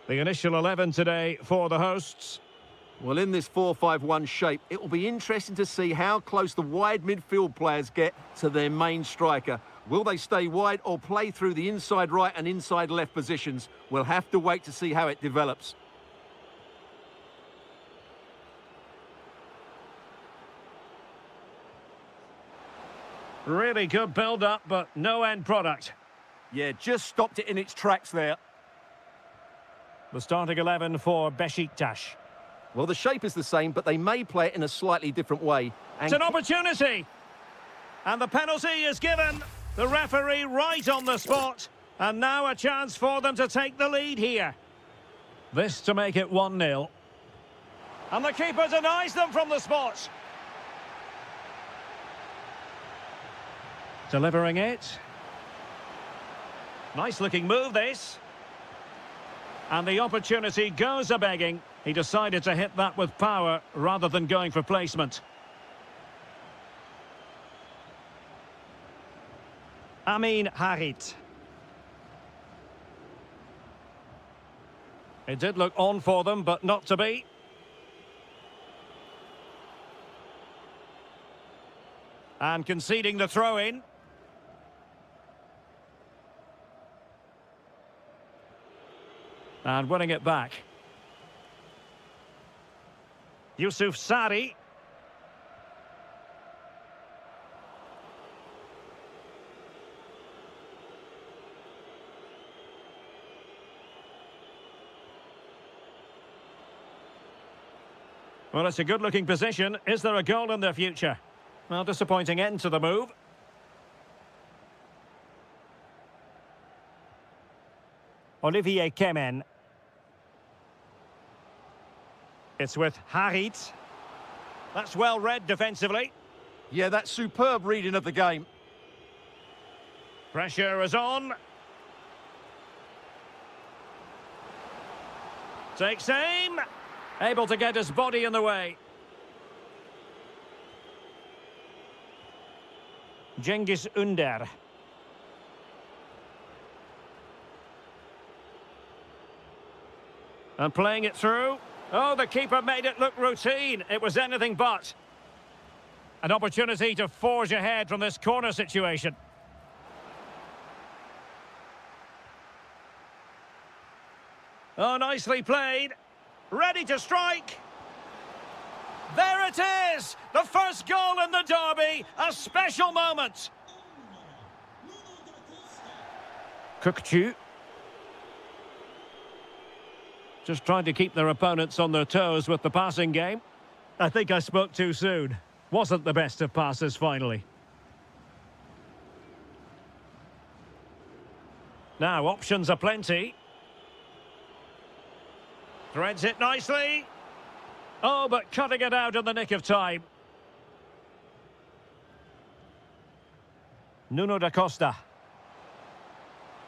The initial 11 today for the hosts. Well, in this 4-5-1 shape, it will be interesting to see how close the wide midfield players get to their main striker. Will they stay wide or play through the inside right and inside left positions? We'll have to wait to see how it develops. Really good build-up, but no end product. Yeah, just stopped it in its tracks there. The starting 11 for Besiktas. Well, the shape is the same, but they may play it in a slightly different way. It's an opportunity! And the penalty is given. The referee right on the spot. And now a chance for them to take the lead here. This to make it 1-0. And the keeper denies them from the spot. Delivering it. Nice looking move, this. And the opportunity goes a-begging. He decided to hit that with power rather than going for placement. Amin Harit. It did look on for them, but not to be. And conceding the throw-in. And winning it back. Yusuf Sari. Well, it's a good-looking position. Is there a goal in the future? Well, disappointing end to the move. Olivier Kemen. It's with Harit. That's well read defensively. Yeah, that's superb reading of the game. Pressure is on. Takes aim. Able to get his body in the way. Cengiz Ünder. And playing it through. Oh, the keeper made it look routine. It was anything but. An opportunity to forge ahead from this corner situation. Oh, nicely played. Ready to strike. There it is! The first goal in the derby. A special moment. Kukçu. Just trying to keep their opponents on their toes with the passing game. I think I spoke too soon. Wasn't the best of passes finally. Now, options are plenty. Threads it nicely. Oh, but cutting it out in the nick of time. Nuno da Costa.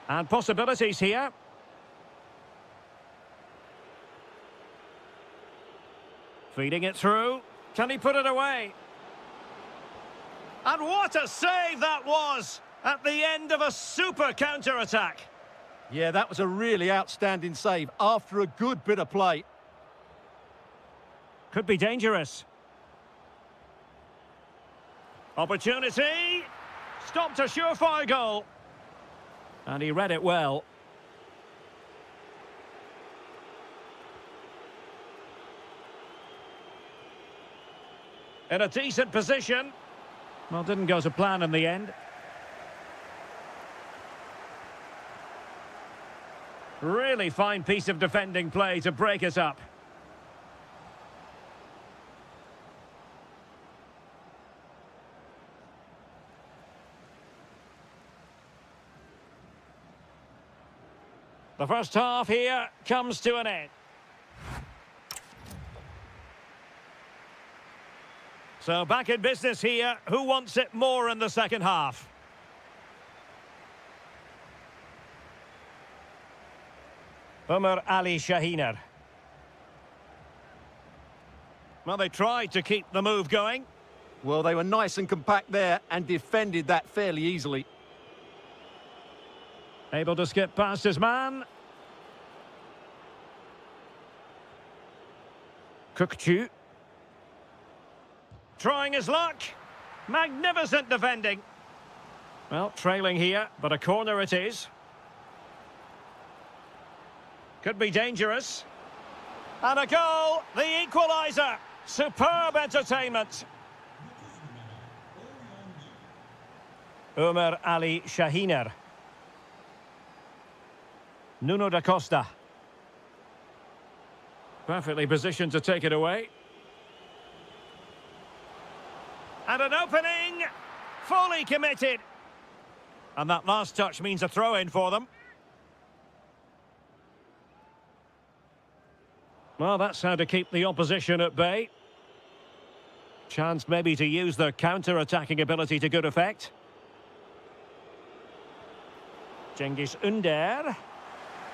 And possibilities here. Feeding it through. Can he put it away? And what a save that was at the end of a super counter-attack. Yeah, that was a really outstanding save after a good bit of play. Could be dangerous. Opportunity. Stopped a surefire goal. And he read it well. In a decent position. Well, didn't go to plan in the end. Really fine piece of defending play to break it up. The first half here comes to an end. So back in business here. Who wants it more in the second half? Ömer Ali Şahiner. Well, they tried to keep the move going. Well, they were nice and compact there and defended that fairly easily. Able to skip past his man. Kukchu. Trying his luck. Magnificent defending. Well, trailing here, but a corner it is. Could be dangerous. And a goal, the equaliser. Superb entertainment. Ömer Ali Şahiner. Nuno da Costa. Perfectly positioned to take it away. And an opening. Fully committed. And that last touch means a throw-in for them. Well, that's how to keep the opposition at bay. Chance maybe to use their counter-attacking ability to good effect. Cengiz Ünder.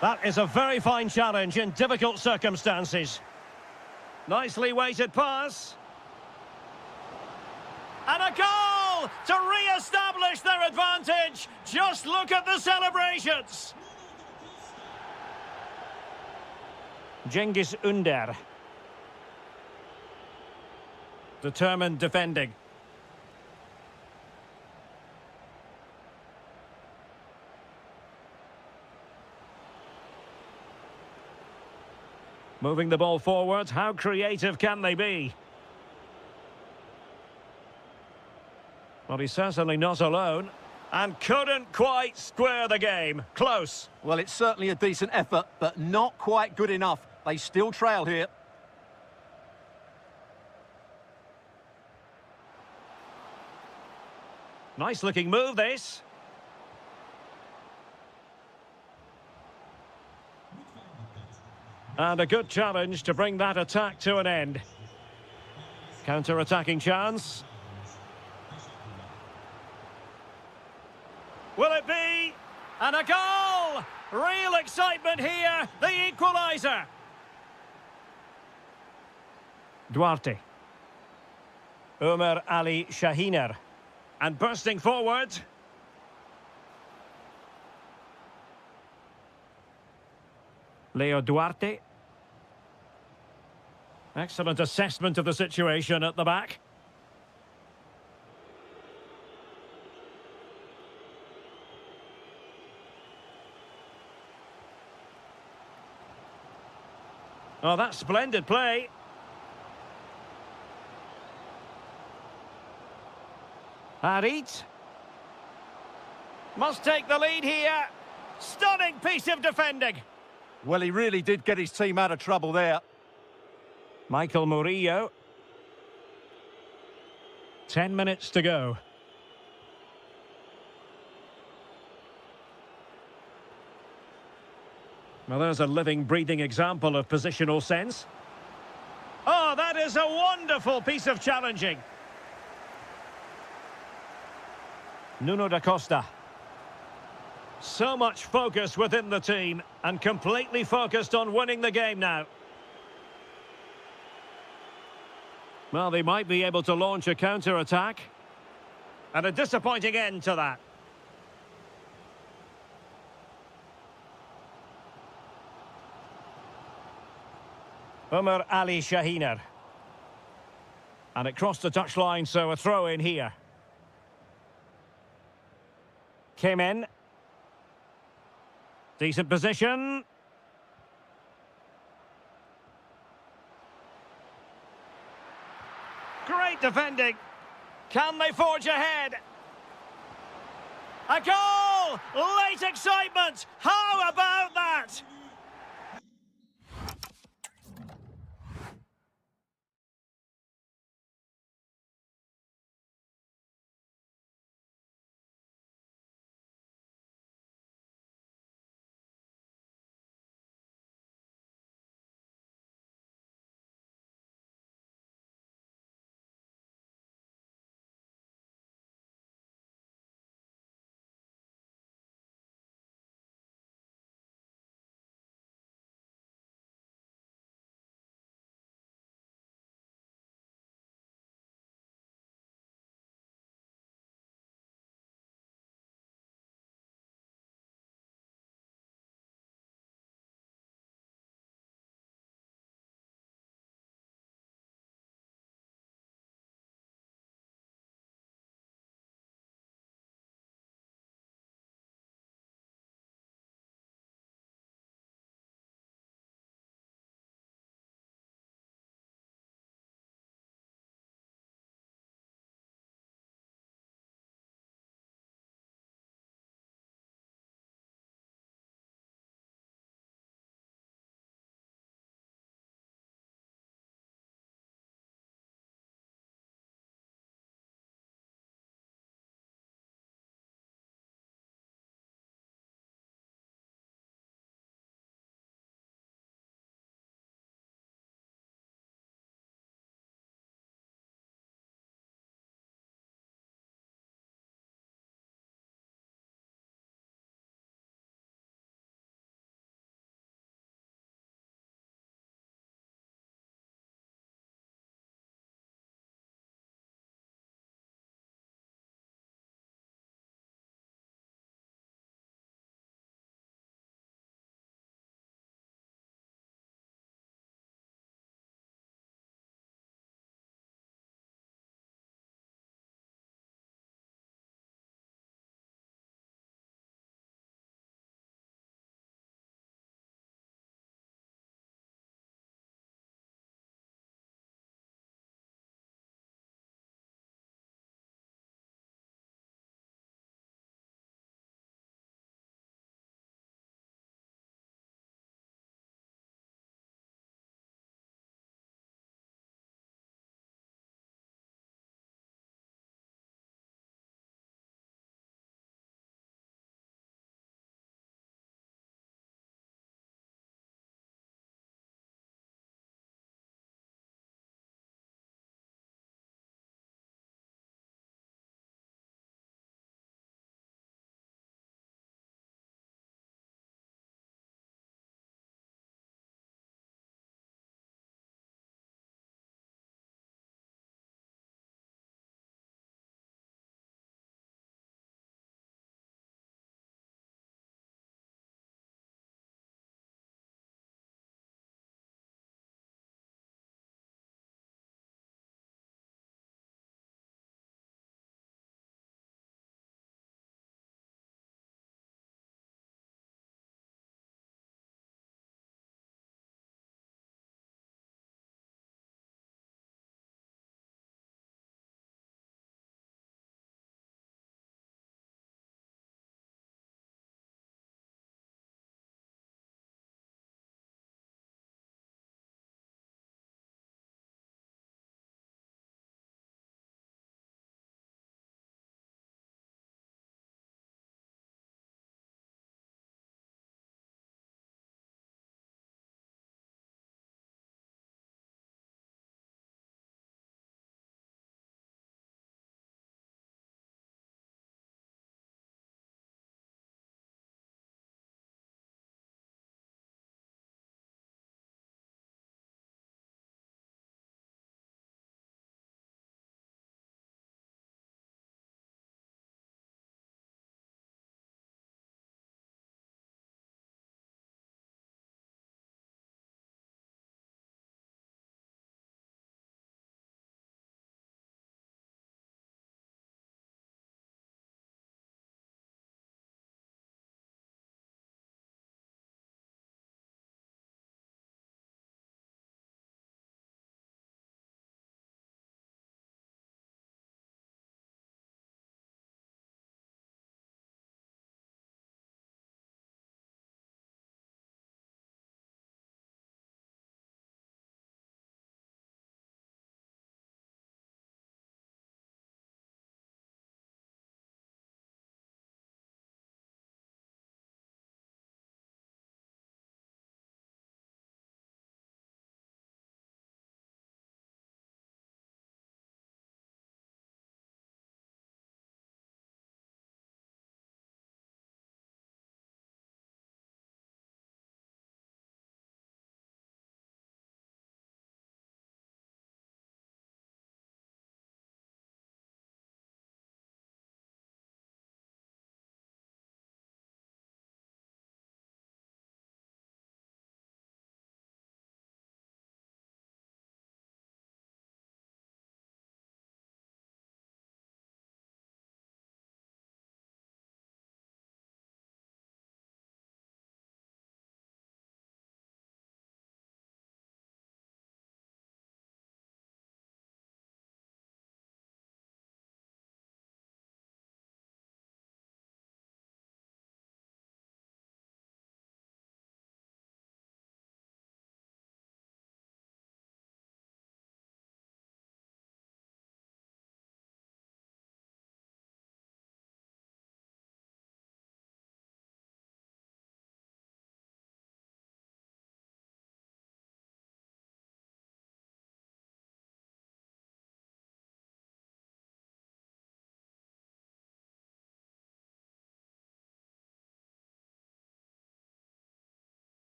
That is a very fine challenge in difficult circumstances. Nicely weighted pass. And a goal to re-establish their advantage. Just look at the celebrations. Cengiz Ünder. Determined defending. Moving the ball forward, how creative can they be? Well, he's certainly not alone. And couldn't quite square the game. Close. Well, it's certainly a decent effort, but not quite good enough. They still trail here. Nice looking move, this. And a good challenge to bring that attack to an end. Counter-attacking chance. Will it be? And a goal! Real excitement here, the equaliser. Duarte. Ömer Ali Şahiner. And bursting forward. Leo Duarte. Excellent assessment of the situation at the back. Oh, that's splendid play. Harit. Must take the lead here. Stunning piece of defending. Well, he really did get his team out of trouble there. Michael Murillo. 10 minutes to go. Well, there's a living, breathing example of positional sense. Oh, that is a wonderful piece of challenging. Nuno da Costa. So much focus within the team and completely focused on winning the game now. Well, they might be able to launch a counter-attack. And a disappointing end to that. Ömer Ali Şahiner. And it crossed the touchline, so a throw in here. Came in. Decent position. Great defending. Can they forge ahead? A goal! Late excitement! How about that?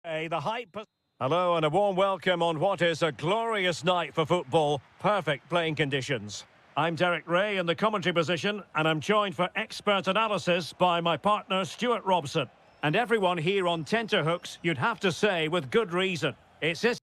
The hype. Hello and a warm welcome on what is a glorious night for football. Perfect playing conditions. I'm Derek Ray in the commentary position, and I'm joined for expert analysis by my partner Stuart Robson. And everyone here on tenterhooks, you'd have to say with good reason. It's this.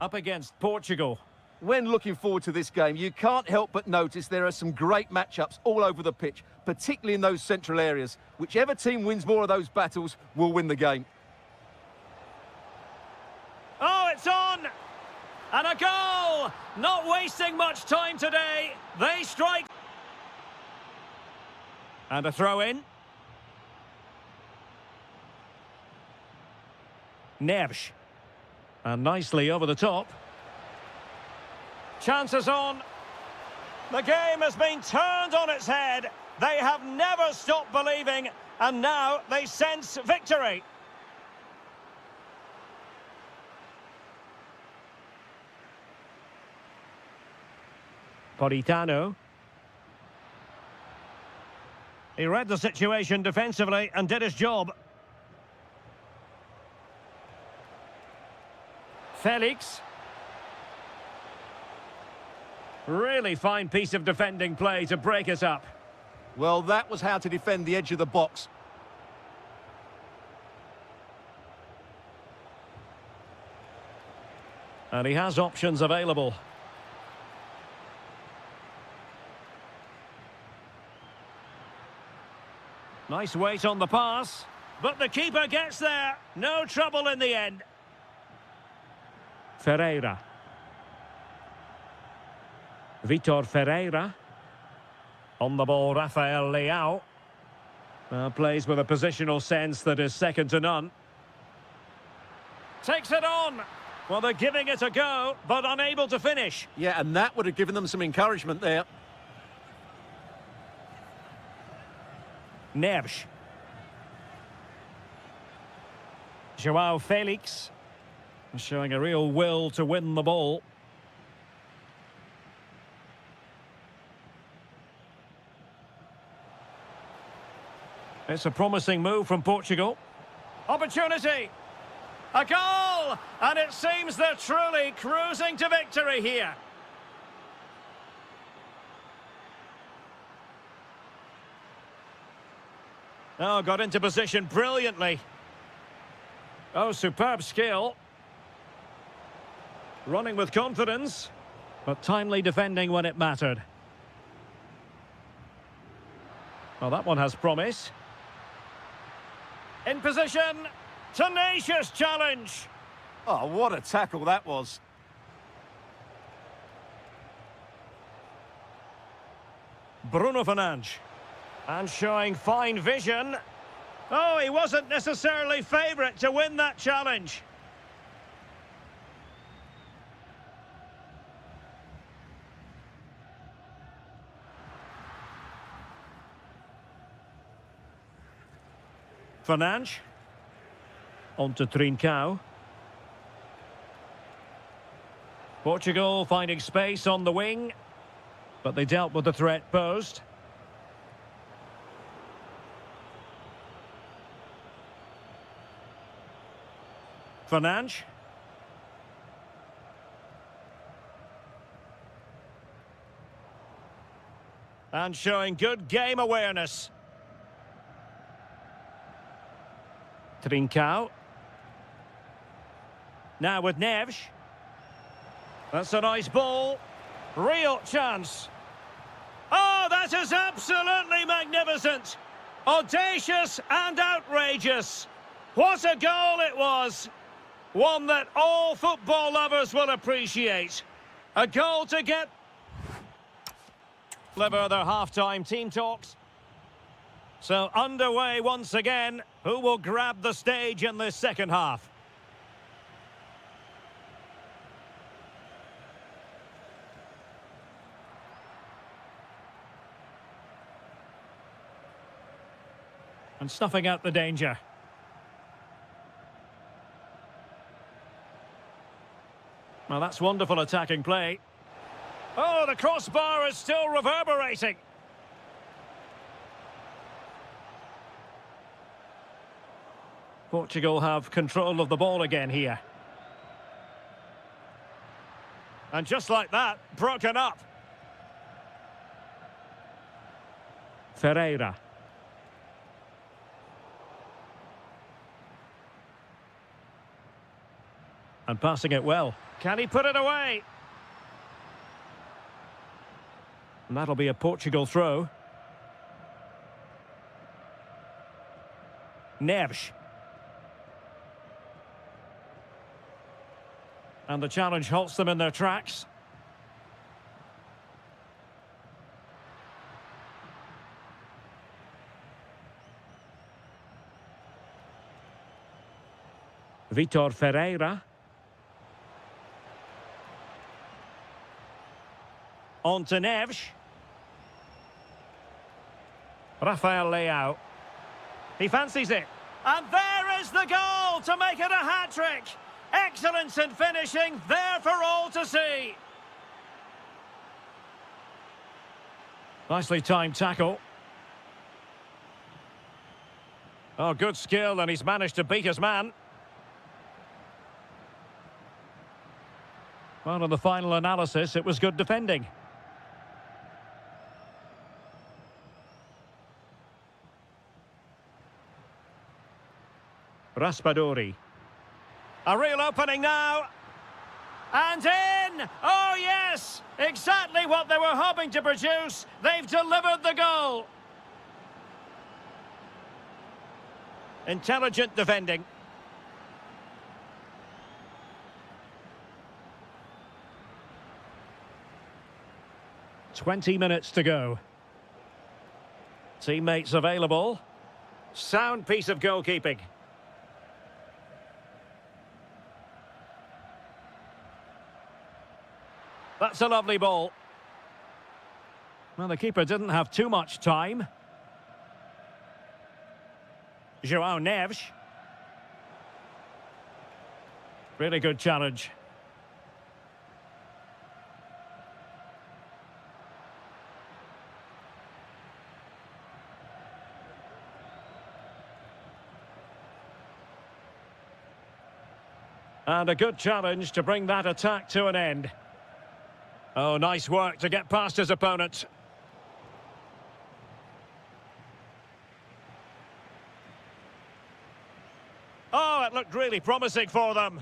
Up against Portugal. When looking forward to this game, you can't help but notice there are some great matchups all over the pitch, particularly in those central areas. Whichever team wins more of those battles will win the game. Oh, it's on! And a goal! Not wasting much time today. They strike. And a throw in. Neves. And nicely over the top. Chances on. The game has been turned on its head. They have never stopped believing, and now they sense victory. Politano. He read the situation defensively and did his job. Felix. Really fine piece of defending play to break us up. Well, that was how to defend the edge of the box. And he has options available. Nice weight on the pass. But the keeper gets there. No trouble in the end. Ferreira. Vitor Ferreira. On the ball, Rafael Leao. Plays with a positional sense that is second to none. Takes it on. Well, they're giving it a go, but unable to finish. Yeah, and that would have given them some encouragement there. Neves. Joao Felix. Showing a real will to win the ball. It's a promising move from Portugal. Opportunity! A goal! And it seems they're truly cruising to victory here. Oh, got into position brilliantly. Oh, superb skill. Running with confidence, but timely defending when it mattered. Well, that one has promise. In position, tenacious challenge. Oh, what a tackle that was. Bruno Fernandes. And showing fine vision. Oh, he wasn't necessarily favourite to win that challenge. Fernandes. On to Trincao. Portugal finding space on the wing, but they dealt with the threat posed. Fernandes. And showing good game awareness. Trincao. Now with Neves. That's a nice ball. Real chance. Oh, that is absolutely magnificent. Audacious and outrageous. What a goal it was. One that all football lovers will appreciate. A goal to get... Clever their half-time team talks. So underway once again. Who will grab the stage in this second half? And snuffing out the danger. Well, that's wonderful attacking play. Oh, the crossbar is still reverberating. Portugal have control of the ball again here. And just like that, broken up. Ferreira. And passing it well. Can he put it away? And that'll be a Portugal throw. Neves. And the challenge halts them in their tracks. Vitor Ferreira. On to Neves. Rafael Leao. He fancies it. And there is the goal to make it a hat-trick. Excellence in finishing, there for all to see. Nicely timed tackle. Oh, good skill, and he's managed to beat his man. Well, in the final analysis, it was good defending. Raspadori. A real opening now. And in! Oh, yes! Exactly what they were hoping to produce. They've delivered the goal. Intelligent defending. "20 minutes to go. Teammates available. Sound piece of goalkeeping. That's a lovely ball. Well, the keeper didn't have too much time. João Neves. Really good challenge. And a good challenge to bring that attack to an end. Oh, nice work to get past his opponent. Oh, it looked really promising for them.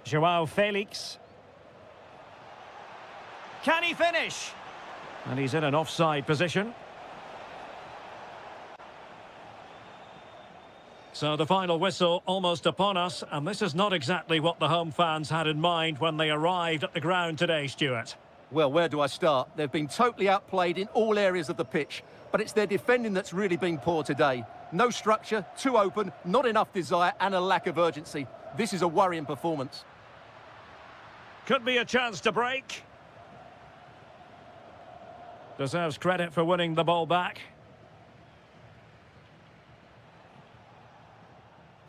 João Felix. Can he finish? And he's in an offside position. So the final whistle almost upon us, and this is not exactly what the home fans had in mind when they arrived at the ground today, Stuart. Well, where do I start? They've been totally outplayed in all areas of the pitch, but it's their defending that's really been poor today. No structure, too open, not enough desire, and a lack of urgency. This is a worrying performance. Could be a chance to break. Deserves credit for winning the ball back.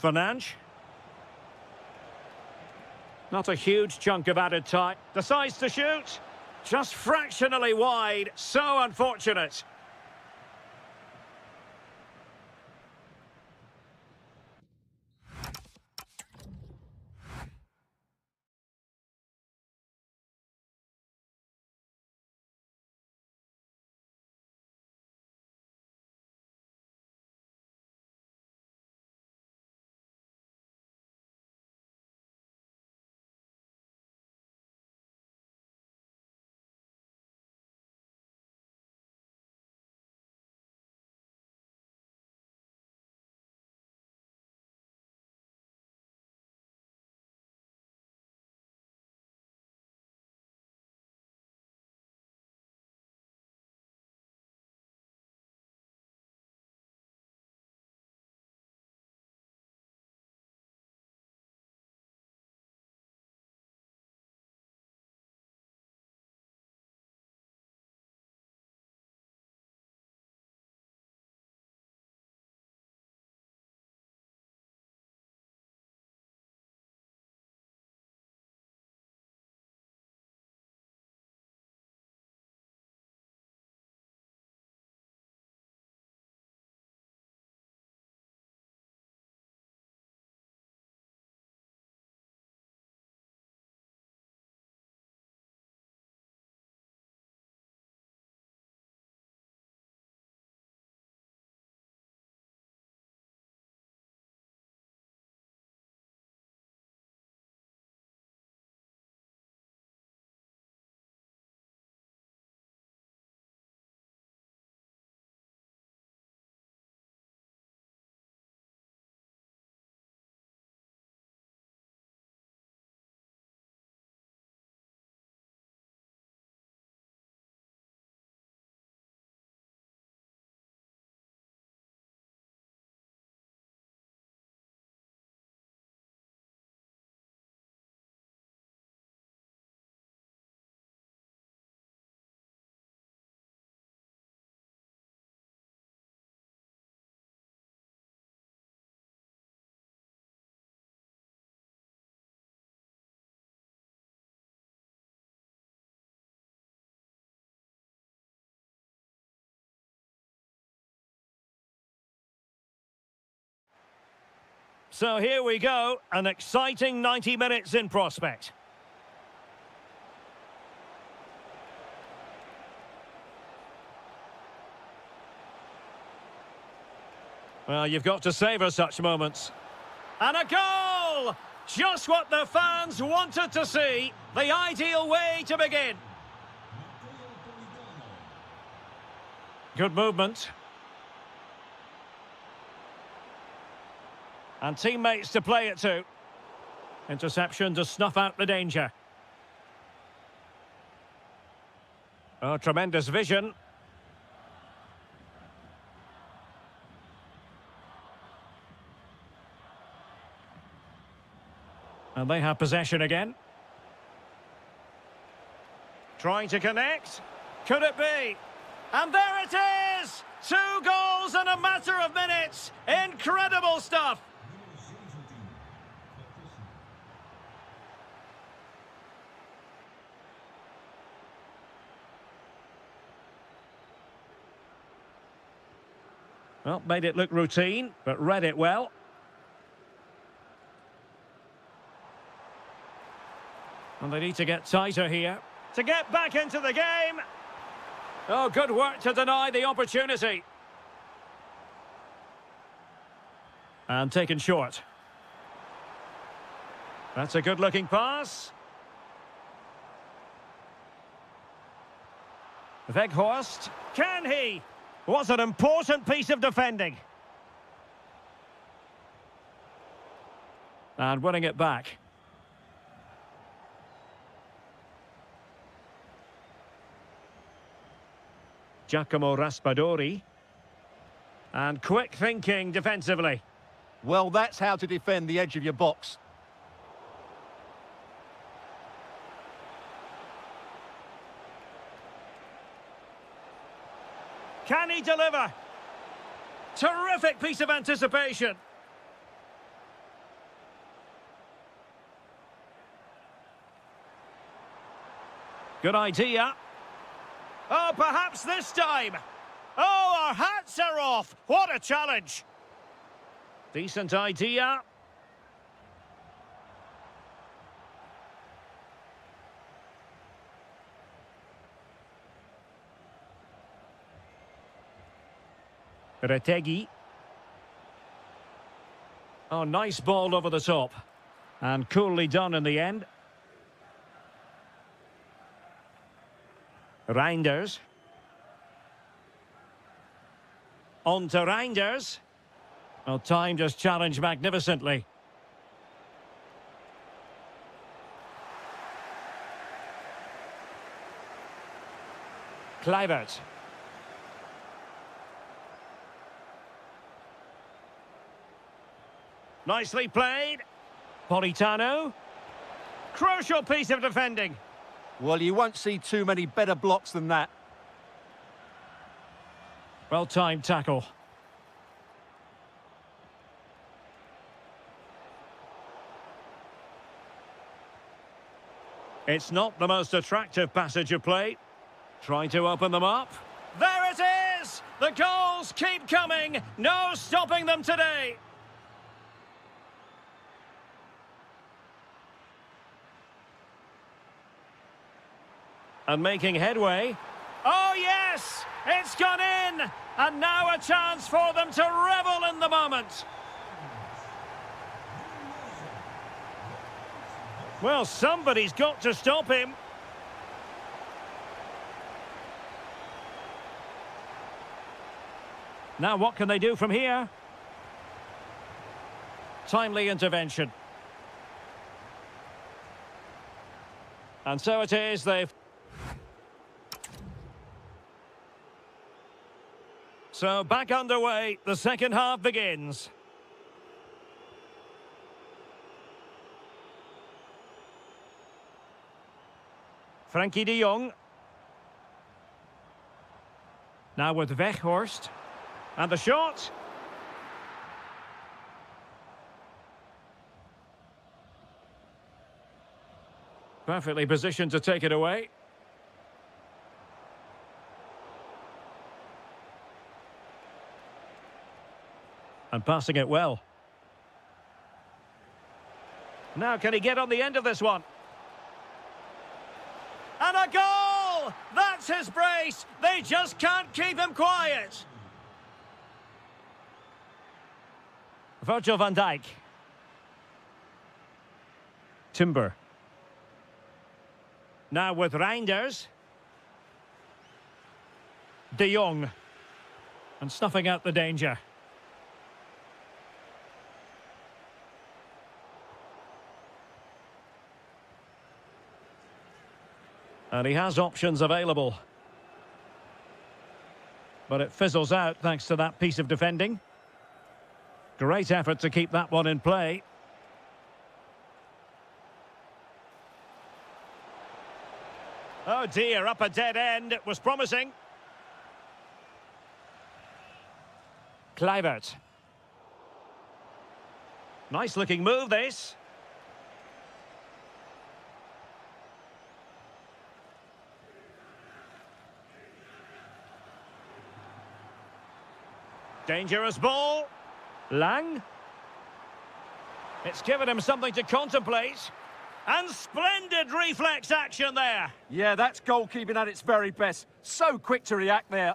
Fernandes. Not a huge chunk of added time. Decides to shoot. Just fractionally wide. So unfortunate. So here we go, an exciting 90 minutes in prospect. Well, you've got to savour such moments. And a goal! Just what the fans wanted to see. The ideal way to begin. Good movement. And teammates to play it to. Interception to snuff out the danger. Oh, tremendous vision. And they have possession again. Trying to connect. Could it be? And there it is! 2 goals in a matter of minutes. Incredible stuff. Well, made it look routine, but read it well. And they need to get tighter here to get back into the game. Oh, good work to deny the opportunity. And taken short. That's a good-looking pass. Weghorst. Can he? What an important piece of defending. And winning it back. Giacomo Raspadori. And quick thinking defensively. Well, that's how to defend the edge of your box. Can he deliver? Terrific piece of anticipation. Good idea. Oh, perhaps this time. Oh, our hats are off. What a challenge. Decent idea. Retegi. Oh, nice ball over the top. And coolly done in the end. Reinders. On to Reinders. Well, time just challenged magnificently. Kluivert. Nicely played. Politano. Crucial piece of defending. Well, you won't see too many better blocks than that. Well-timed tackle. It's not the most attractive passage of play. Trying to open them up. There it is! The goals keep coming. No stopping them today. And making headway. Oh, yes! It's gone in! And now a chance for them to revel in the moment. Well, somebody's got to stop him. Now what can they do from here? Timely intervention. And so it is, they've... So back underway, the second half begins. Frankie de Jong. Now with Weghorst. And the shot. Perfectly positioned to take it away. And passing it well. Now can he get on the end of this one? And a goal! That's his brace! They just can't keep him quiet! Virgil van Dijk. Timber. Now with Reinders. De Jong. And snuffing out the danger. And he has options available. But it fizzles out thanks to that piece of defending. Great effort to keep that one in play. Oh dear, up a dead end. It was promising. Kluivert. Nice looking move, this. Dangerous ball. Lang. It's given him something to contemplate. And splendid reflex action there. Yeah, that's goalkeeping at its very best. So quick to react there.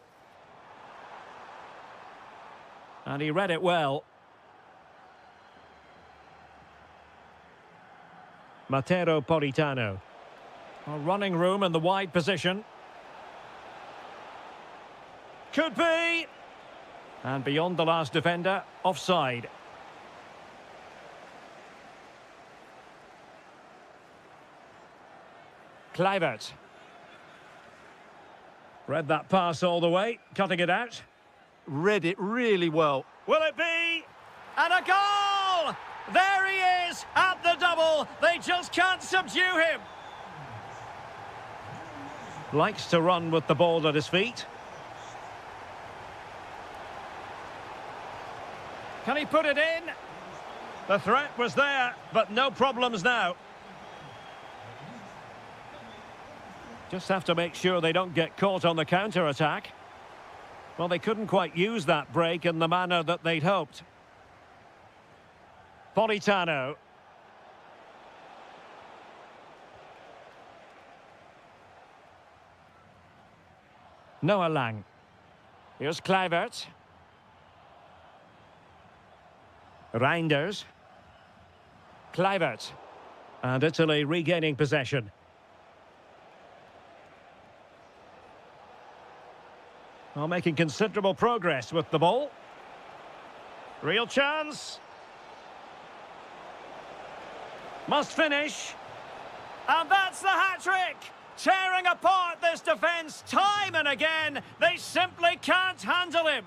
And he read it well. Matero Politano. A running room in the wide position. Could be. And beyond the last defender, offside. Kluivert. Read that pass all the way, cutting it out. Read it really well. Will it be? And a goal! There he is at the double. They just can't subdue him. Likes to run with the ball at his feet. Can he put it in? The threat was there, but no problems now. Just have to make sure they don't get caught on the counter-attack. Well, they couldn't quite use that break in the manner that they'd hoped. Politano. Noah Lang. Here's Kluivert. Reinders. Kluivert. And Italy regaining possession. Well, making considerable progress with the ball. Real chance. Must finish. And that's the hat-trick! Tearing apart this defence time and again. They simply can't handle him.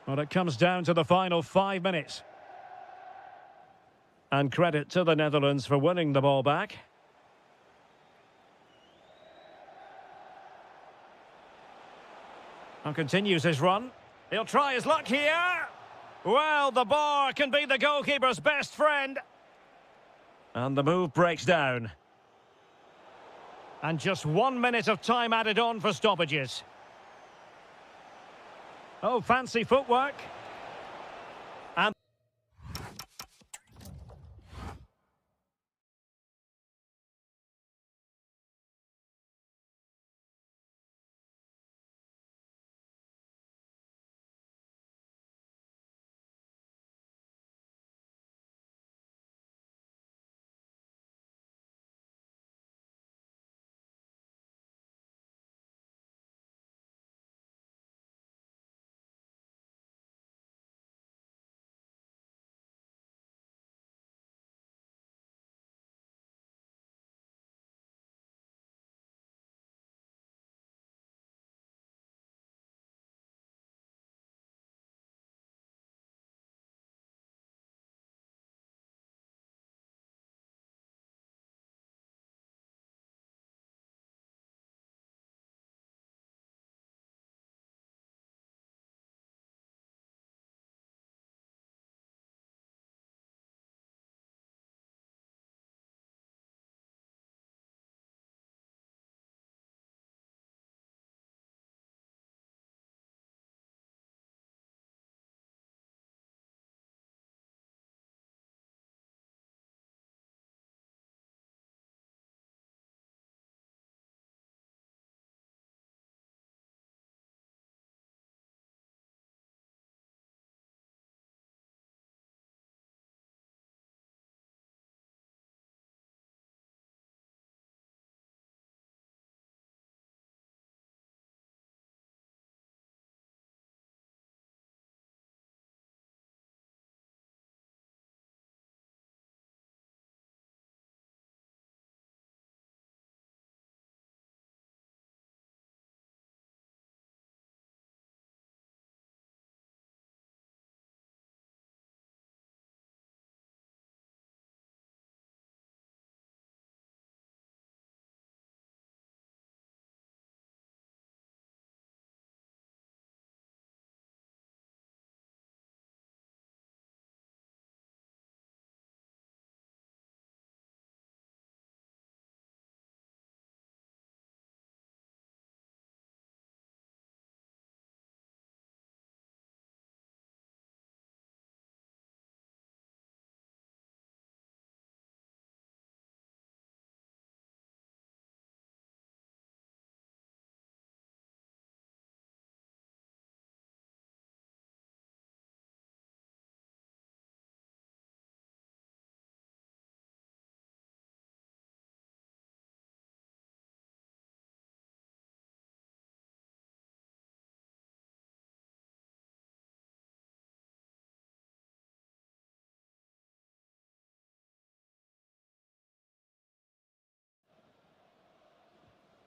Well, it comes down to the final 5 minutes. And credit to the Netherlands for winning the ball back. And continues his run. He'll try his luck here. Well, the bar can be the goalkeeper's best friend. And the move breaks down. And just 1 minute of time added on for stoppages. Oh, fancy footwork.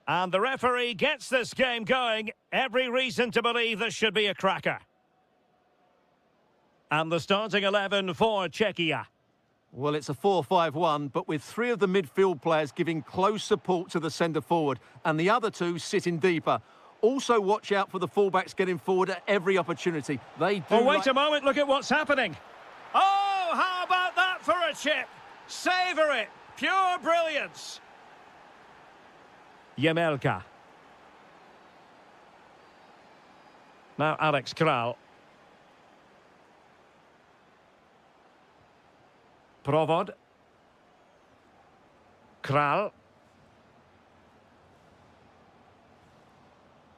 And the referee gets this game going. Every reason to believe this should be a cracker. And the starting 11 for Czechia. Well, it's a 4-5-1, but with three of the midfield players giving close support to the centre-forward and the other two sitting deeper. Also watch out for the fullbacks getting forward at every opportunity. They do. Oh, wait a moment, look at what's happening. Oh, how about that for a chip? Savour it. Pure brilliance. Jemelka. Now Alex Kral. Provod. Kral.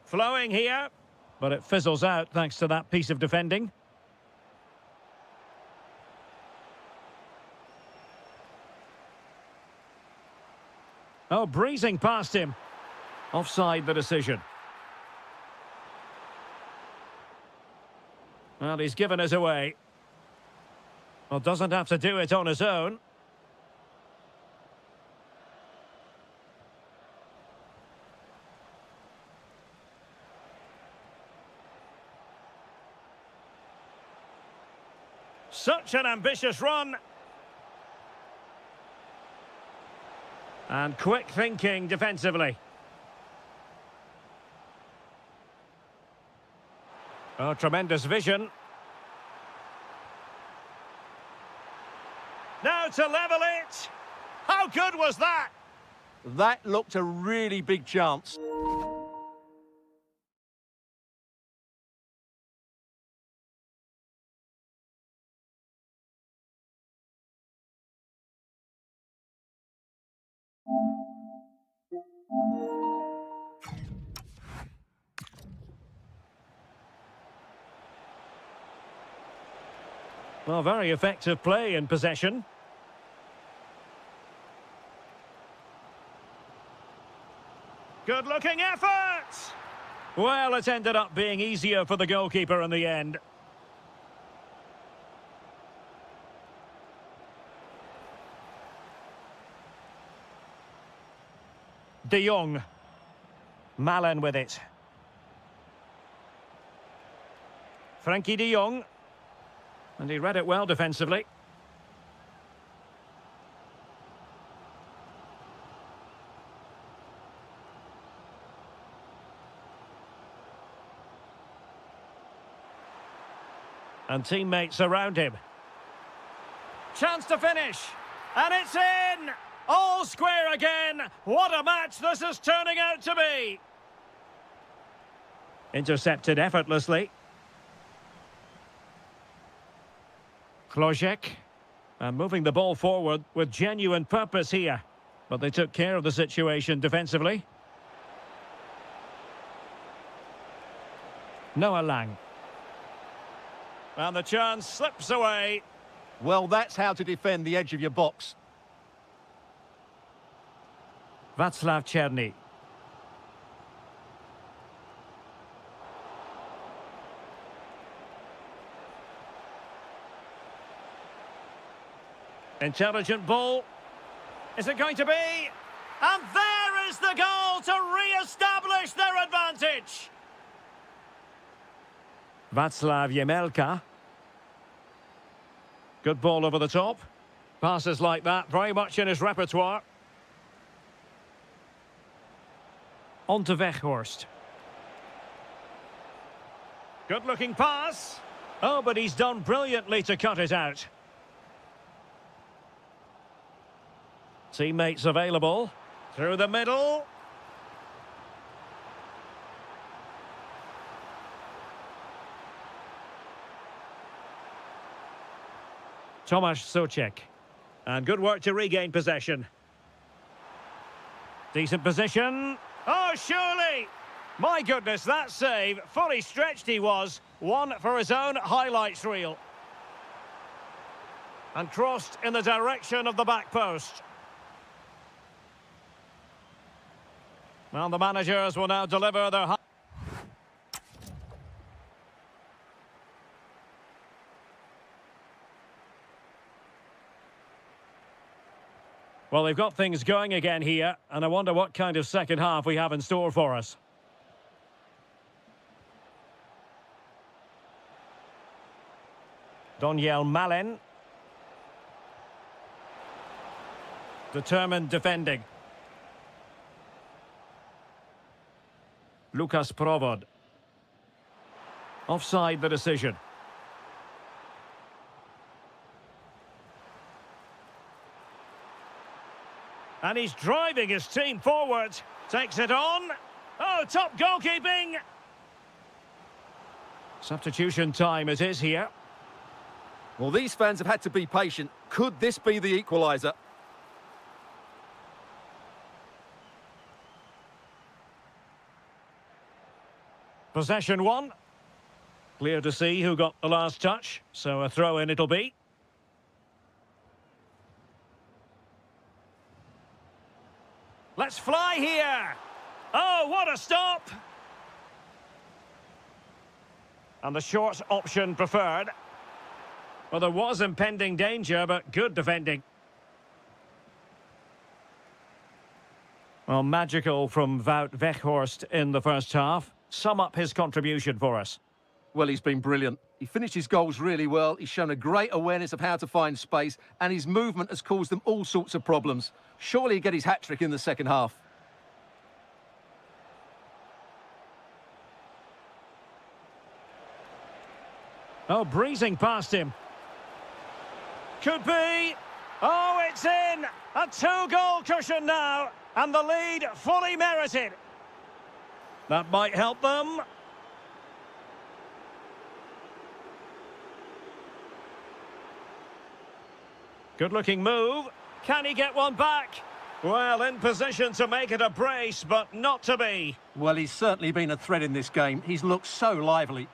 Flowing here, but it fizzles out thanks to that piece of defending. Oh, breezing past him. Offside the decision. Well, he's given us away. Well, doesn't have to do it on his own. Such an ambitious run. And quick thinking defensively. Oh, tremendous vision. Now to level it. How good was that? That looked a really big chance. Well, very effective play in possession. Good-looking effort! Well, it ended up being easier for the goalkeeper in the end. De Jong. Malen with it. Frankie de Jong. And he read it well defensively. And teammates around him. Chance to finish. And it's in! All square again. What a match this is turning out to be. Intercepted effortlessly. Klojek. And moving the ball forward with genuine purpose here. But they took care of the situation defensively. Noah Lang. And the chance slips away. Well, that's how to defend the edge of your box. Václav Černý. Intelligent ball. Is it going to be? And there is the goal to re-establish their advantage. Václav Jemelka. Good ball over the top. Passes like that, very much in his repertoire. On to Weghorst. Good-looking pass. Oh, but he's done brilliantly to cut it out. Teammates available. Through the middle. Tomasz Souček. And good work to regain possession. Decent position. Oh, surely! My goodness, that save. Fully stretched he was. One for his own highlights reel. And crossed in the direction of the back post. Well, the managers will now deliver their... Well, they've got things going again here, and I wonder what kind of second half we have in store for us. Daniel Malen. Determined defending. Lukas Provod. Offside the decision. And he's driving his team forward. Takes it on. Oh, top goalkeeping. Substitution time it is here. Well, these fans have had to be patient. Could this be the equaliser? Possession one. Clear to see who got the last touch, so a throw-in it'll be. Let's fly here! Oh, what a stop! And the short option preferred. Well, there was impending danger, but good defending. Well, magical from Wout Weghorst in the first half. Sum up his contribution for us. Well, he's been brilliant. He finished his goals really well. He's shown a great awareness of how to find space, and his movement has caused them all sorts of problems. Surely he'll get his hat-trick in the second half. Oh, breezing past him. Could be. Oh, it's in. A two-goal cushion now, and the lead fully merited. That might help them. Good-looking move. Can he get one back? Well, in position to make it a brace, but not to be. Well, he's certainly been a threat in this game. He's looked so lively.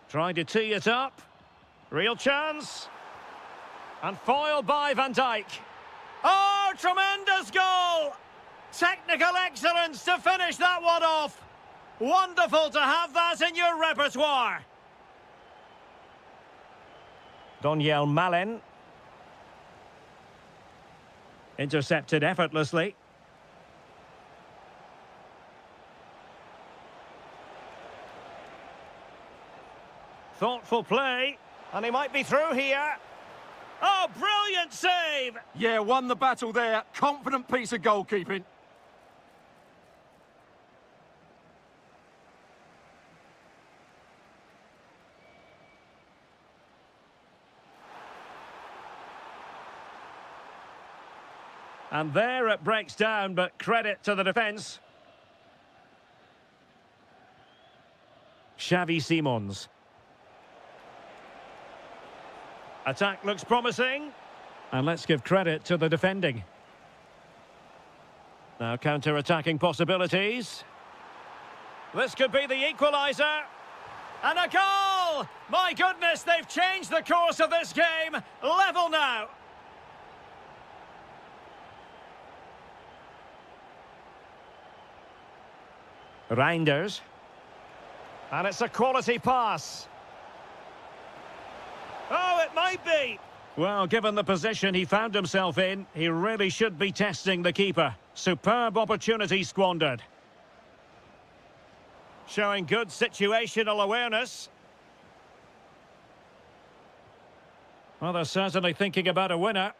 Trying to tee it up. Real chance. And foiled by Van Dijk. Oh, tremendous goal! Technical excellence to finish that one off. Wonderful to have that in your repertoire. Daniel Malen. Intercepted effortlessly. Thoughtful play. And he might be through here. Oh, brilliant save! Yeah, won the battle there. Confident piece of goalkeeping. And there it breaks down, but credit to the defence. Xavi Simons. Attack looks promising. And let's give credit to the defending. Now counter-attacking possibilities. This could be the equaliser. And a goal! My goodness, they've changed the course of this game. Level now. Reinders. And it's a quality pass. Oh, it might be. Well, given the position he found himself in, he really should be testing the keeper. Superb opportunity squandered. Showing good situational awareness. Well, they're certainly thinking about a winner.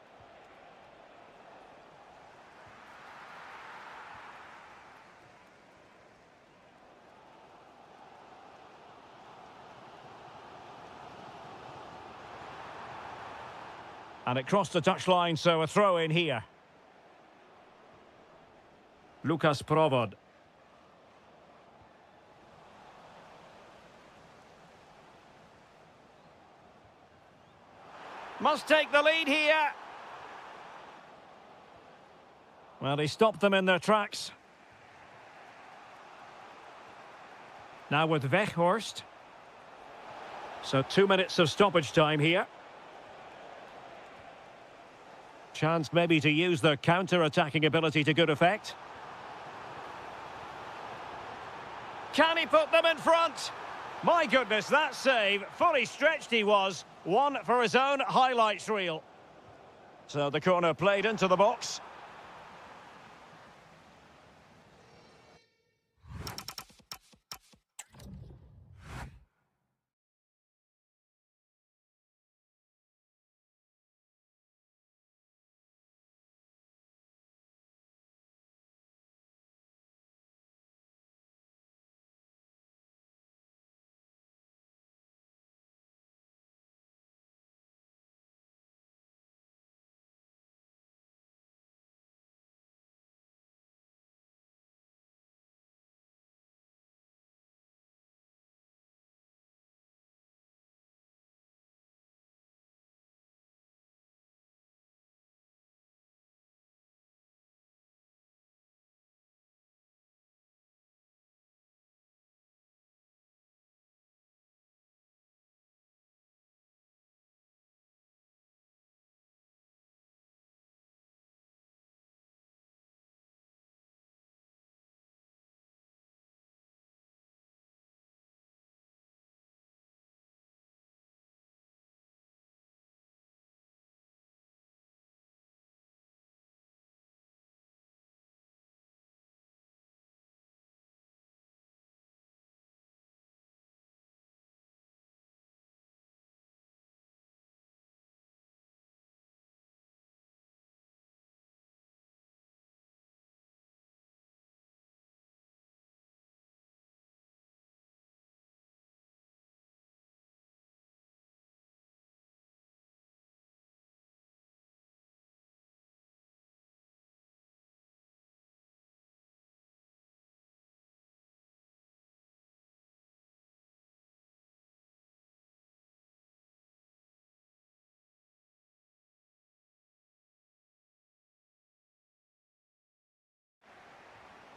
And it crossed the touchline, so a throw in here. Lukas Provod. Must take the lead here. Well, he stopped them in their tracks. Now with Weghorst. So 2 minutes of stoppage time here. Chance maybe to use their counter-attacking ability to good effect. Can he put them in front? My goodness, that save, fully stretched he was. One for his own highlights reel. So the corner played into the box.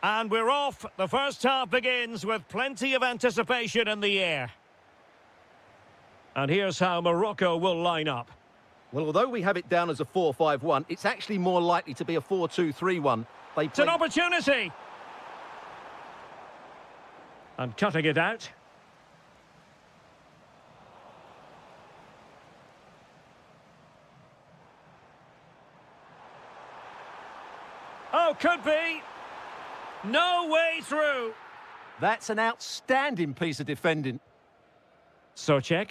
And we're off. The first half begins with plenty of anticipation in the air. And here's how Morocco will line up. Well, although we have it down as a 4-5-1, it's actually more likely to be a 4-2-3-1. It's an opportunity. And cutting it out. Oh, could be. No way through. That's an outstanding piece of defending. Socek.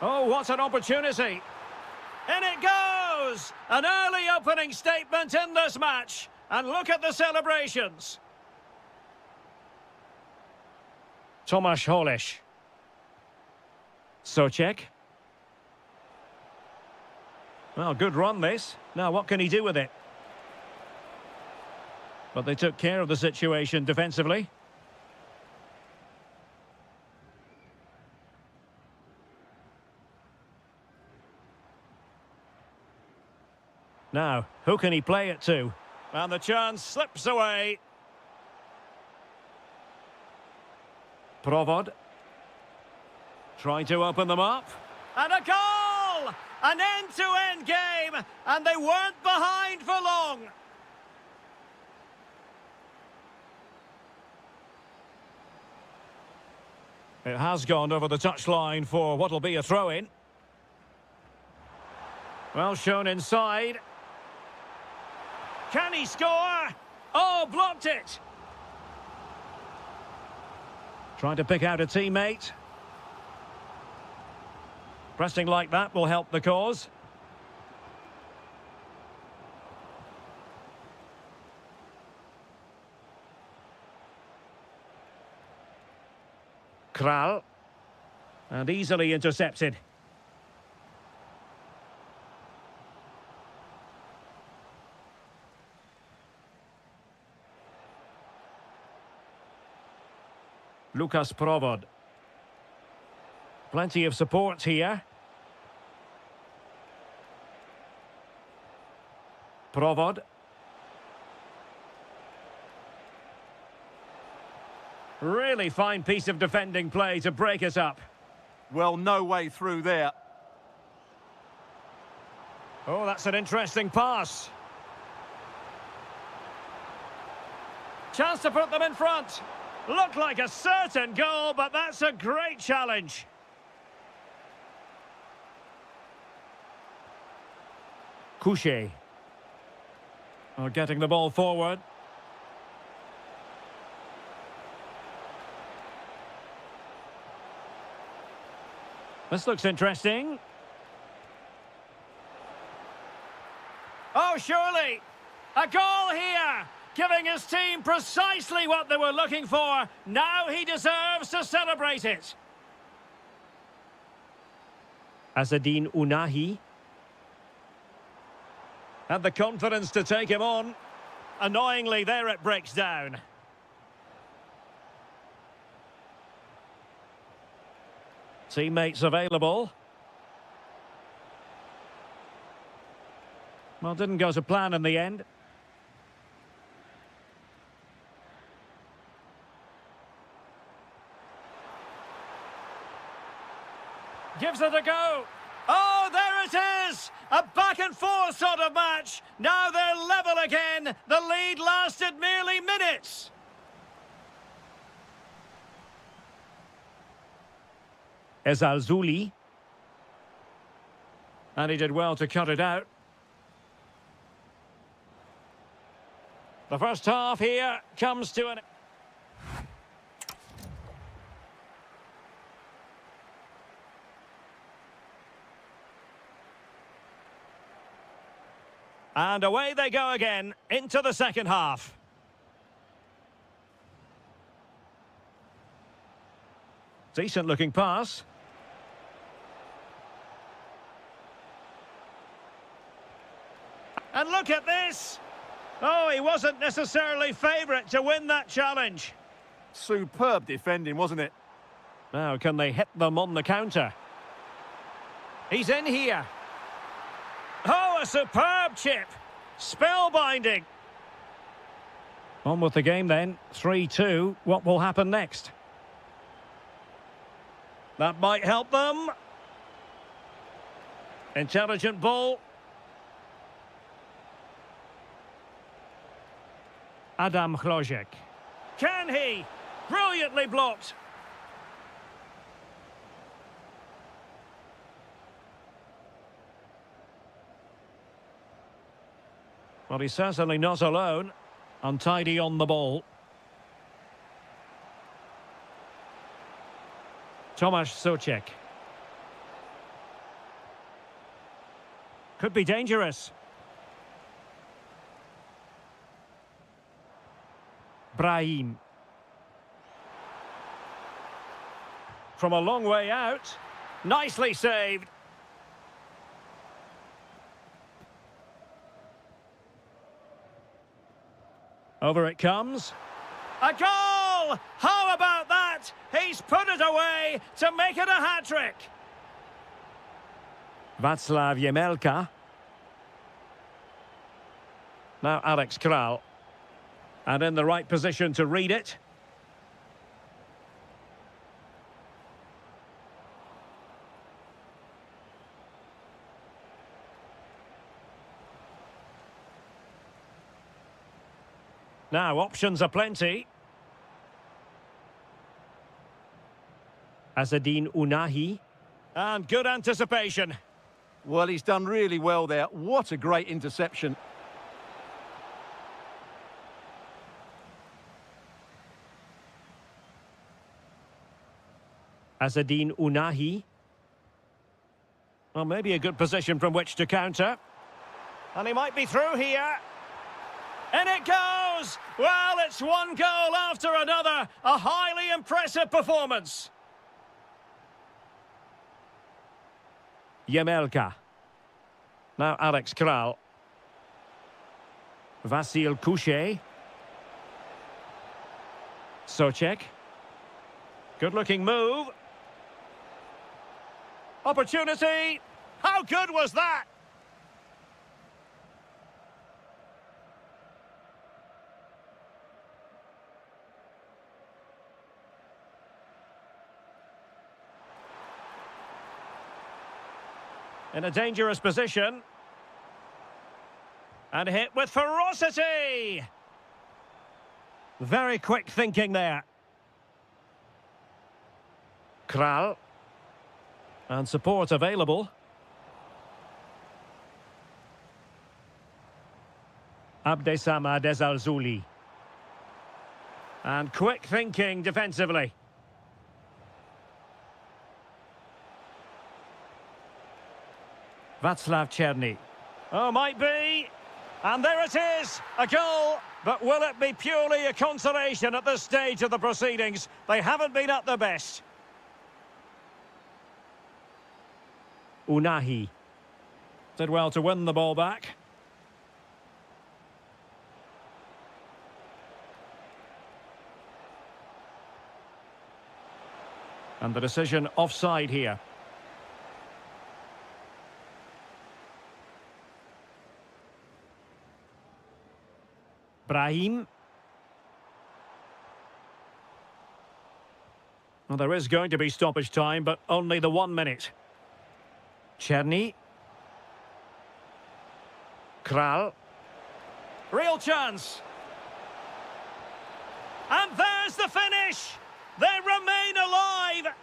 Oh, what an opportunity. In it goes! An early opening statement in this match. And look at the celebrations. Tomasz Holish. Socek. Well, good run this. Now, what can he do with it? But they took care of the situation defensively. Now, who can he play it to? And the chance slips away. Provod. Trying to open them up. And a goal! An end-to-end game, and they weren't behind for long. It has gone over the touchline for what'll be a throw-in. Well shown inside. Can he score? Oh, blocked it. Trying to pick out a teammate. Pressing like that will help the cause. Kral. And easily intercepted. Lukas Provod. Plenty of support here. Provod. Really fine piece of defending play to break us up. Well, no way through there. Oh, that's an interesting pass. Chance to put them in front. Looked like a certain goal, but that's a great challenge. Couché. Oh, getting the ball forward. This looks interesting. Oh, surely. A goal here. Giving his team precisely what they were looking for. Now he deserves to celebrate it. Azzedine Ounahi. Had the confidence to take him on. Annoyingly, there it breaks down. Teammates available. Well, didn't go to plan in the end. Gives it a go. Oh, there it is! A back-and-forth sort of match. Now they're level again. The lead lasted merely minutes. Ezalzouli. And he did well to cut it out. The first half here comes to an... And away they go again, into the second half. Decent-looking pass. And look at this! Oh, he wasn't necessarily favourite to win that challenge. Superb defending, wasn't it? Now, can they hit them on the counter? He's in here. Oh, a superb chip. Spellbinding. On with the game then. 3-2. What will happen next? That might help them. Intelligent ball. Adam Hlojek. Can he? Brilliantly blocked. Well, he's certainly not alone. Untidy on the ball. Tomasz Souček. Could be dangerous. Brahim. From a long way out. Nicely saved. Over it comes. A goal! How about that? He's put it away to make it a hat-trick. Václav Jemelka. Now Alex Kral. And in the right position to read it. Now, options are plenty. Azzedine Ounahi. And good anticipation. Well, he's done really well there. What a great interception. Azzedine Ounahi. Well, maybe a good position from which to counter. And he might be through here. And it goes! Well, it's one goal after another. A highly impressive performance. Jemelka. Now Alex Kral. Vasil Couché. Souček. Good-looking move. Opportunity. How good was that? In a dangerous position. And hit with ferocity. Very quick thinking there. Kral. And support available. Abdessamad Ezalzouli. And quick thinking defensively. Václav Černý. Oh, might be. And there it is, a goal. But will it be purely a consolation at this stage of the proceedings? They haven't been at their best. Unahi. Did well to win the ball back. And the decision offside here. Brahim. Well, there is going to be stoppage time, but only the 1 minute. Černý. Kral. Real chance. And there's the finish! They remain alive!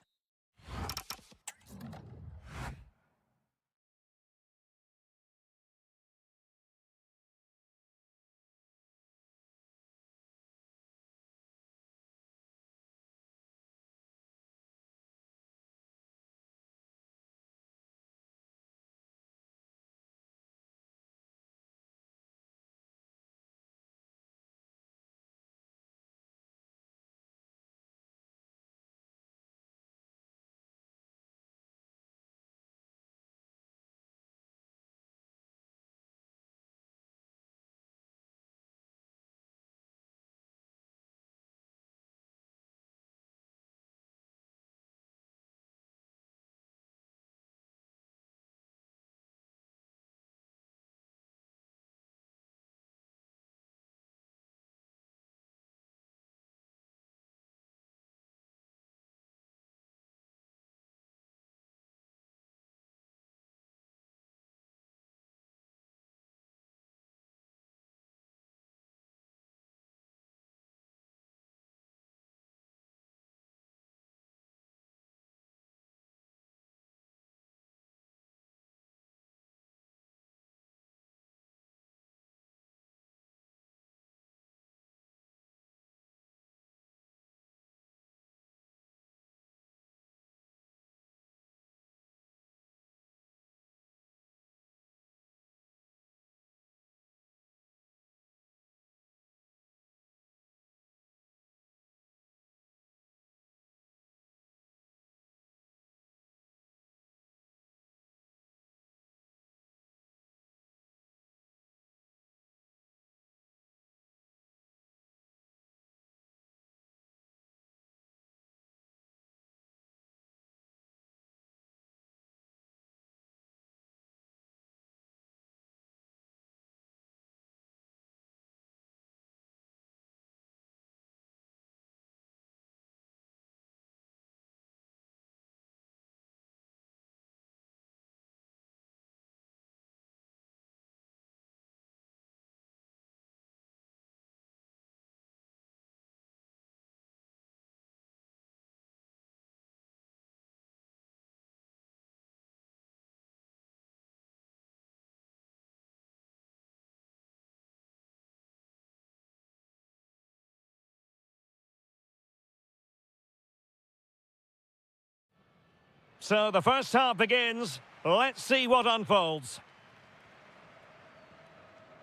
So the first half begins. Let's see what unfolds.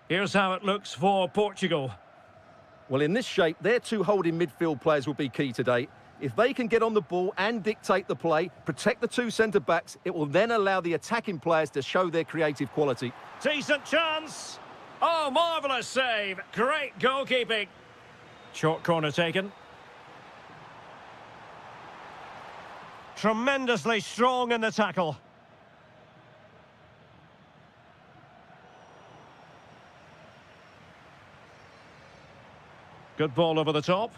Here's how it looks for Portugal. Well, in this shape, their two holding midfield players will be key today. If they can get on the ball and dictate the play, protect the two centre-backs, it will then allow the attacking players to show their creative quality. Decent chance. Oh, marvellous save. Great goalkeeping. Short corner taken. Tremendously strong in the tackle. Good ball over the top.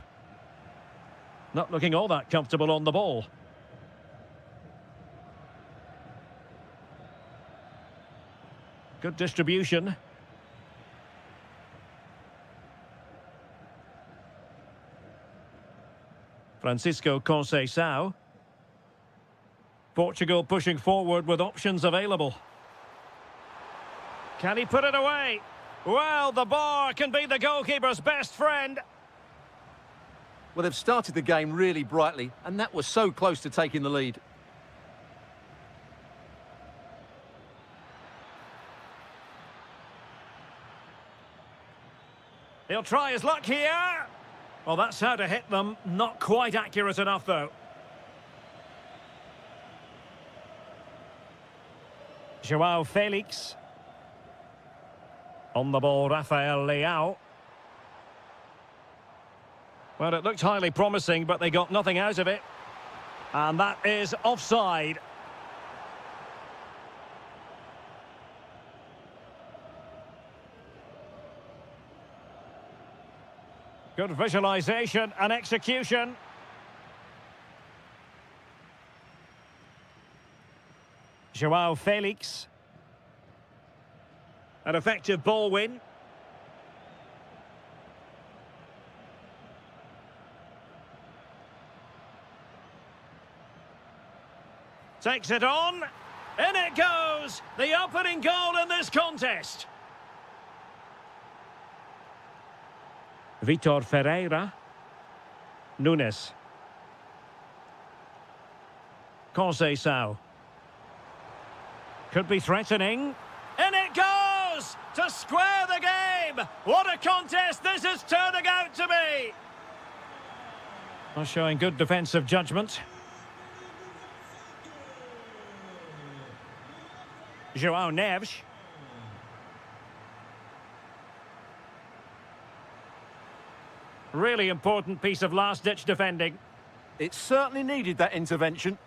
Not looking all that comfortable on the ball. Good distribution. Francisco Conceição. Portugal pushing forward with options available. Can he put it away? Well, the bar can be the goalkeeper's best friend. Well, they've started the game really brightly, and that was so close to taking the lead. He'll try his luck here. Well, that's how to hit them. Not quite accurate enough, though. João Felix. On the ball, Rafael Leao. Well, it looked highly promising, but they got nothing out of it. And that is offside. Good visualization and execution. João Felix. An effective ball win. Takes it on. In it goes. The opening goal in this contest. Vitor Ferreira. Nunes. Conceição. Could be threatening. In it goes! To square the game! What a contest this is turning out to be! Well, showing good defensive judgment. João Neves. Really important piece of last-ditch defending. It certainly needed that intervention.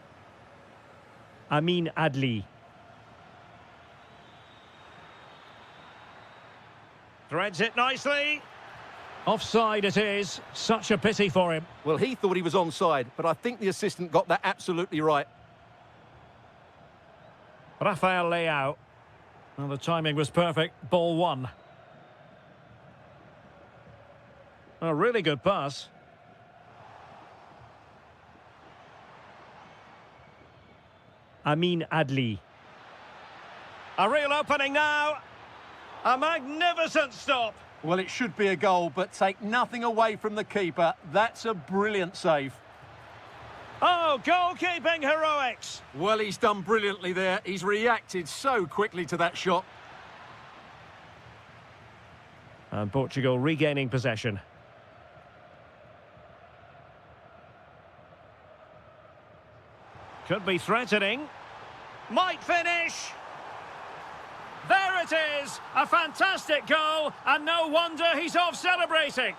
Amin Adli. Threads it nicely. Offside it is. Such a pity for him. Well, he thought he was onside, but I think the assistant got that absolutely right. Rafael Leao. Well, the timing was perfect. Ball one. A really good pass. Amin Adli. A real opening now. A magnificent stop. Well, it should be a goal, but take nothing away from the keeper. That's a brilliant save. Oh, goalkeeping heroics. Well, he's done brilliantly there. He's reacted so quickly to that shot. And Portugal regaining possession. Could be threatening. Might finish. There it is. A fantastic goal. And no wonder he's off celebrating.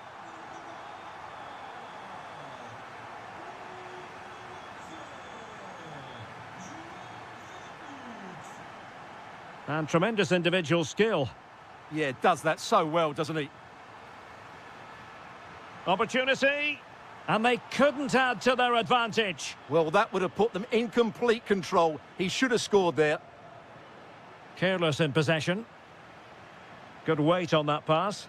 And tremendous individual skill. Yeah, does that so well, doesn't he? Opportunity. And they couldn't add to their advantage. Well, that would have put them in complete control. He should have scored there. Careless in possession. Good weight on that pass.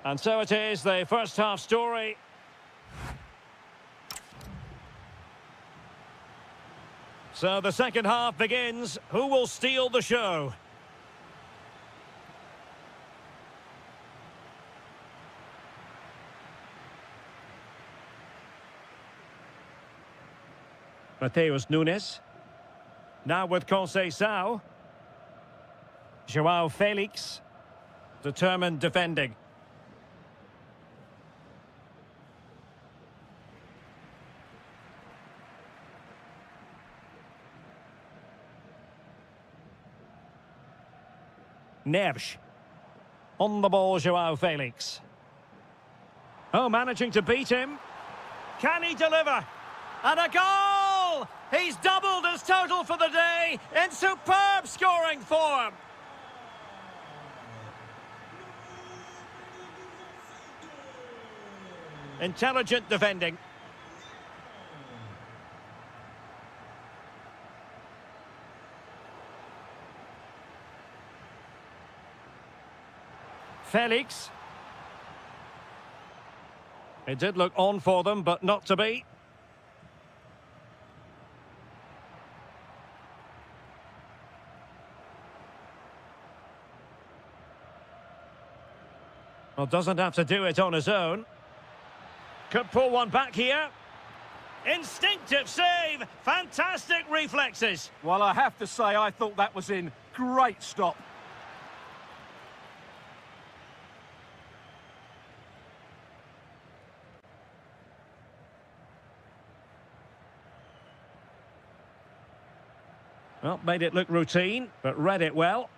And so it is, the first half story. So the second half begins. Who will steal the show? Mateus Nunes. Now with Conceição. João Felix. Determined defending. Neves. On the ball, João Felix. Oh, managing to beat him. Can he deliver? And a goal! He's doubled his total for the day in superb scoring form. Intelligent defending. Felix. It did look on for them, but not to be. Well, doesn't have to do it on his own. Could pull one back here. Instinctive save. Fantastic reflexes. Well, I have to say, I thought that was in. Great stop. Well, made it look routine, but read it well.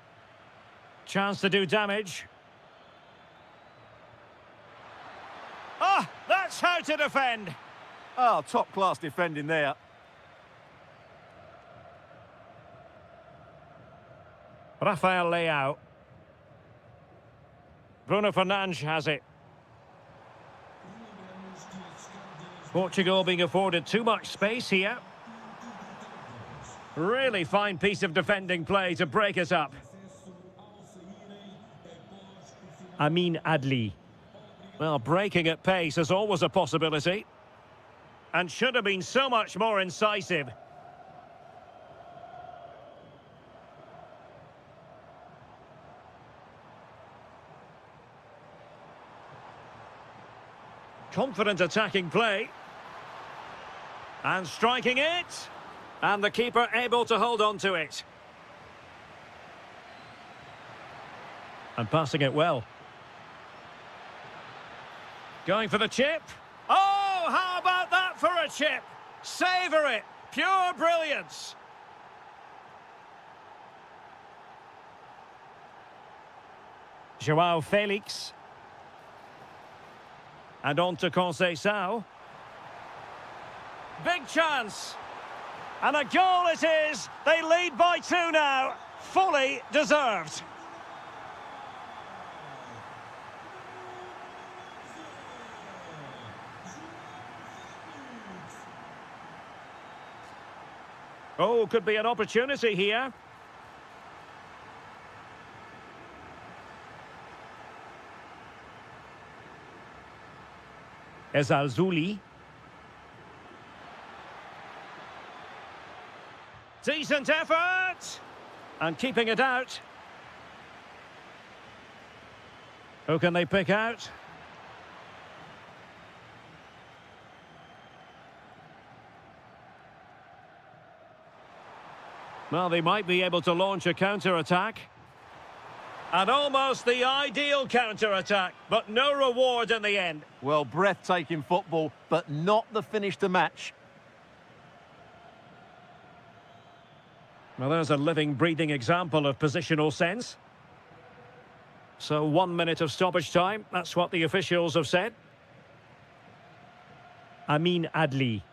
Chance to do damage. Ah, that's how to defend. Oh, top-class defending there. Rafael Leao. Bruno Fernandes has it. Portugal being afforded too much space here. Really fine piece of defending play to break us up. Amin Adli. Well, breaking at pace is always a possibility. And should have been so much more incisive. Confident attacking play. And striking it. And the keeper able to hold on to it. And passing it well. Going for the chip. Oh, how about that for a chip? Savour it. Pure brilliance. Joao Felix. And on to Conceição. Big chance. And a goal it is. They lead by 2 now. Fully deserved. Oh, could be an opportunity here. Ezalzouli. Decent effort! And keeping it out. Who can they pick out? Well, they might be able to launch a counter-attack. And almost the ideal counter-attack, but no reward in the end. Well, breathtaking football, but not the finish to match. Well, there's a living, breathing example of positional sense. So 1 minute of stoppage time, that's what the officials have said. Amin Adli.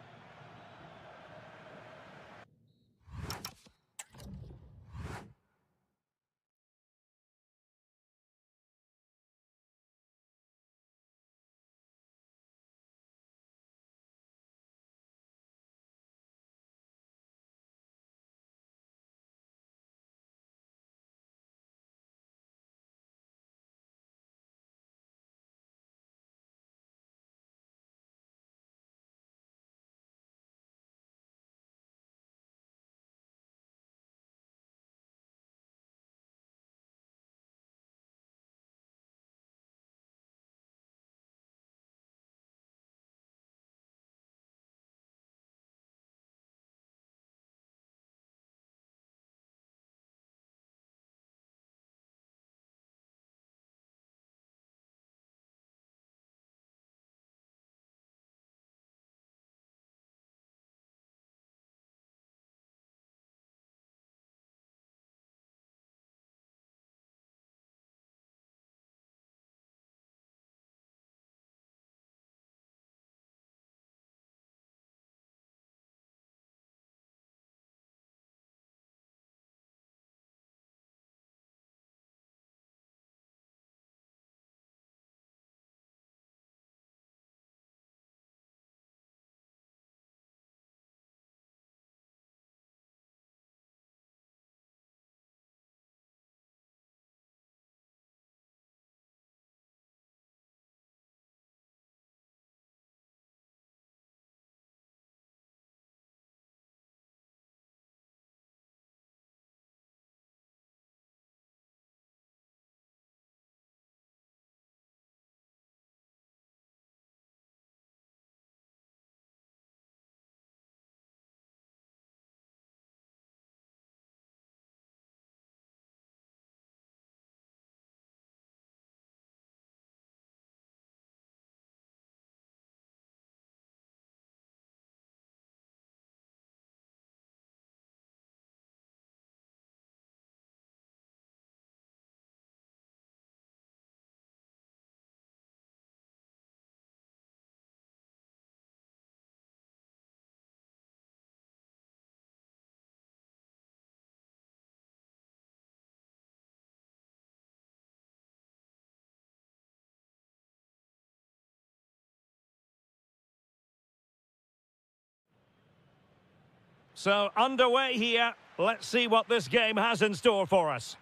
So, underway here. Let's see what this game has in store for us.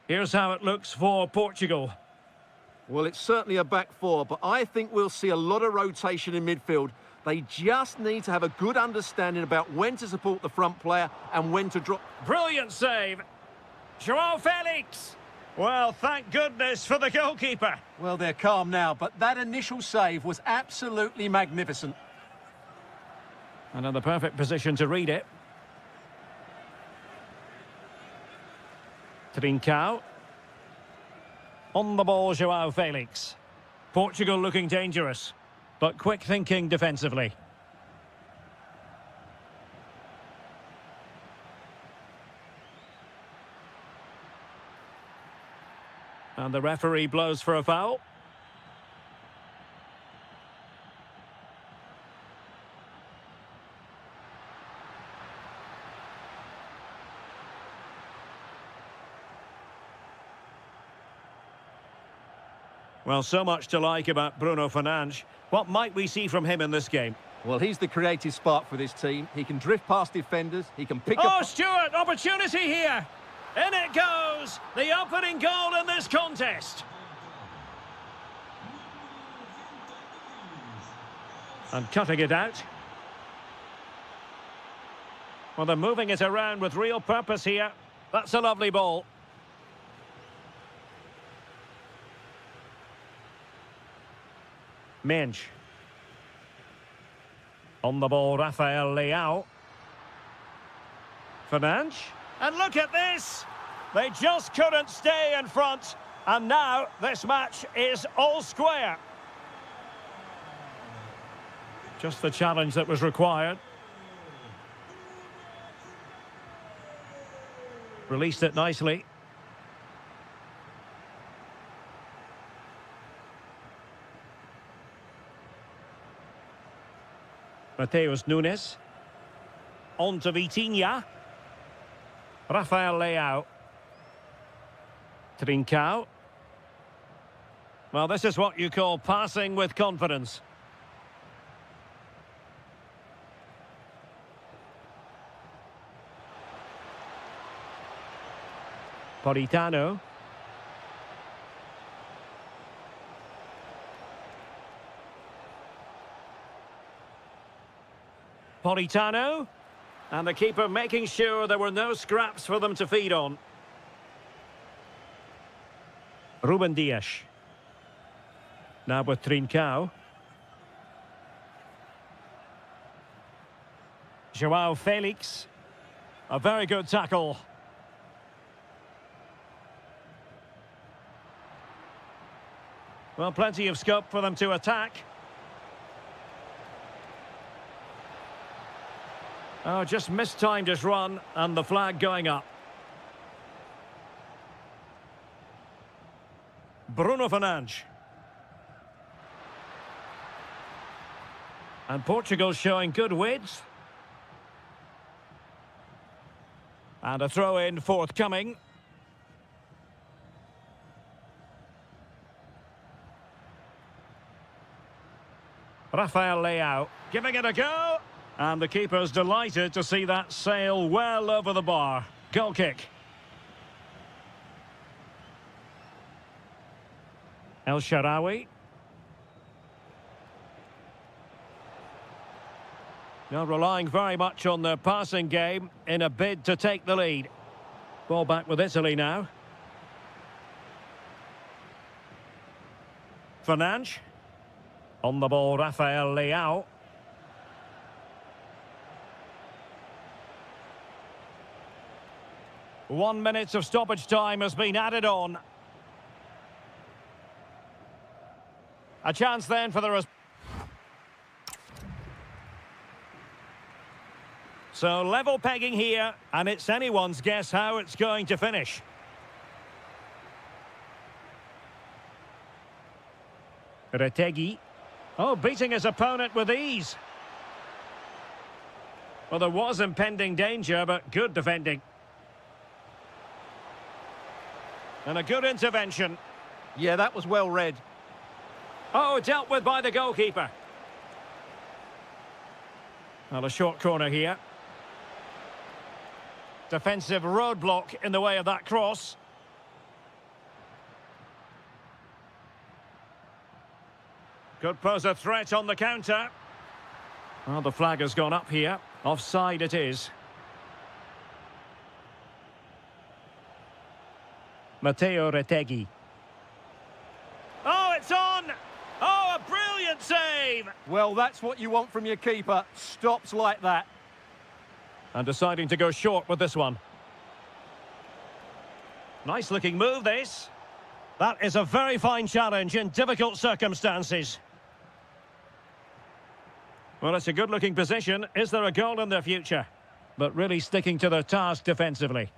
Here's how it looks for Portugal. Well, it's certainly a back four, but I think we'll see a lot of rotation in midfield. They just need to have a good understanding about when to support the front player and when to drop. Brilliant save. João Felix. Well, thank goodness for the goalkeeper. Well, they're calm now, but that initial save was absolutely magnificent. And in the perfect position to read it. Trincao. On the ball, João Felix. Portugal looking dangerous, but quick thinking defensively. And the referee blows for a foul. Well, so much to like about Bruno Fernandes. What might we see from him in this game? Well, he's the creative spark for this team. He can drift past defenders. He can pick up... Oh, Stewart, opportunity here. In it goes. The opening goal in this contest. And cutting it out. Well, they're moving it around with real purpose here. That's a lovely ball. Mensch. On the ball, Rafael Leao. Fernandes. And look at this! They just couldn't stay in front. And now this match is all square. Just the challenge that was required. Released it nicely. Mateus Nunes. On to Vitinha. Rafael Leao. Trincao. Well, this is what you call passing with confidence. Politano. Politano. And the keeper making sure there were no scraps for them to feed on. Ruben Dias. Now with Trincao. João Felix. A very good tackle. Well, plenty of scope for them to attack. Oh, just mistimed his run, and the flag going up. Bruno Fernandes. And Portugal showing good width. And a throw-in forthcoming. Rafael Leao giving it a go. And the keeper's delighted to see that sail well over the bar. Goal kick. El Shaarawy. Now relying very much on their passing game in a bid to take the lead. Ball back with Italy now. Fernandes. On the ball, Rafael Leao. One minute of stoppage time has been added on. A chance then for the... So level pegging here, and it's anyone's guess how it's going to finish. Retegui. Oh, beating his opponent with ease. Well, there was impending danger, but good defending. And a good intervention. Yeah, that was well read. Oh, dealt with by the goalkeeper. Well, a short corner here. Defensive roadblock in the way of that cross. Could pose a threat on the counter. Well, the flag has gone up here. Offside it is. Matteo Retegui. Oh, it's on! Oh, a brilliant save! Well, that's what you want from your keeper. Stops like that. And deciding to go short with this one. Nice looking move, this. That is a very fine challenge in difficult circumstances. Well, it's a good-looking position. Is there a goal in their future? But really sticking to their task defensively.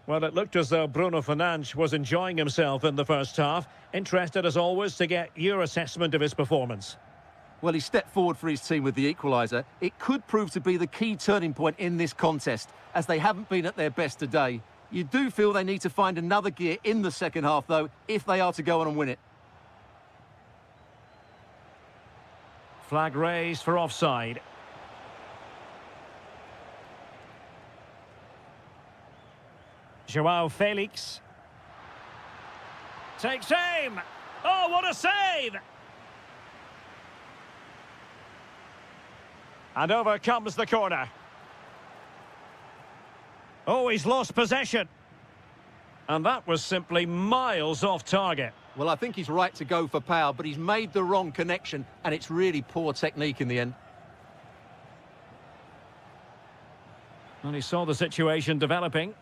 Well, it looked as though Bruno Fernandes was enjoying himself in the first half. Interested, as always, to get your assessment of his performance. Well, he stepped forward for his team with the equaliser. It could prove to be the key turning point in this contest, as they haven't been at their best today. You do feel they need to find another gear in the second half, though, if they are to go on and win it. Flag raised for offside. Joao Felix. Takes aim. Oh, what a save! And over comes the corner. Oh, he's lost possession. And that was simply miles off target. Well, I think he's right to go for power, but he's made the wrong connection, and it's really poor technique in the end. And he saw the situation developing.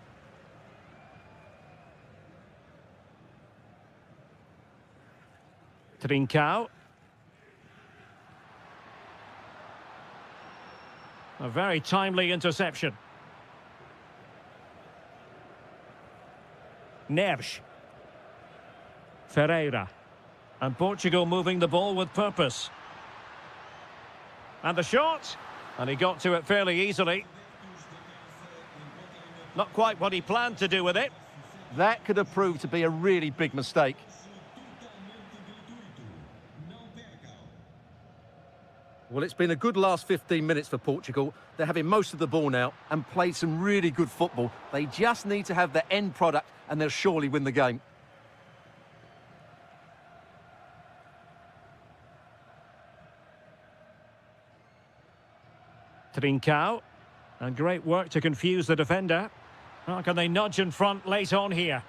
Trincao. A very timely interception. Neves. Ferreira. And Portugal moving the ball with purpose. And the shot. And he got to it fairly easily. Not quite what he planned to do with it. That could have proved to be a really big mistake. Well, it's been a good last 15 minutes for Portugal. They're having most of the ball now and played some really good football. They just need to have the end product and they'll surely win the game. Trincao. And great work to confuse the defender. Oh, can they nudge in front late on here?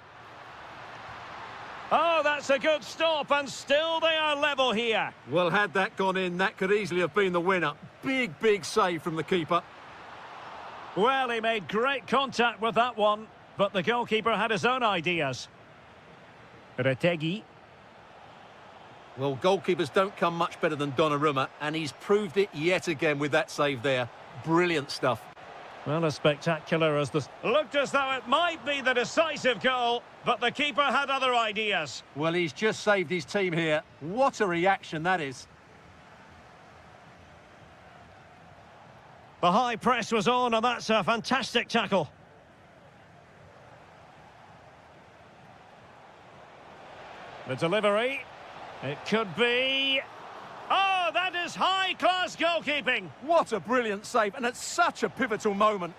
Oh, that's a good stop, and still they are level here. Well, had that gone in, that could easily have been the winner. Big, big save from the keeper. Well, he made great contact with that one, but the goalkeeper had his own ideas. Retegui. Well, goalkeepers don't come much better than Donnarumma, and he's proved it yet again with that save there. Brilliant stuff. Well, as spectacular as this looked, as though it might be the decisive goal, but the keeper had other ideas. Well, he's just saved his team here. What a reaction that is. The high press was on, and that's a fantastic tackle. The delivery. It could be... Oh, that is high-class goalkeeping. What a brilliant save, and at such a pivotal moment.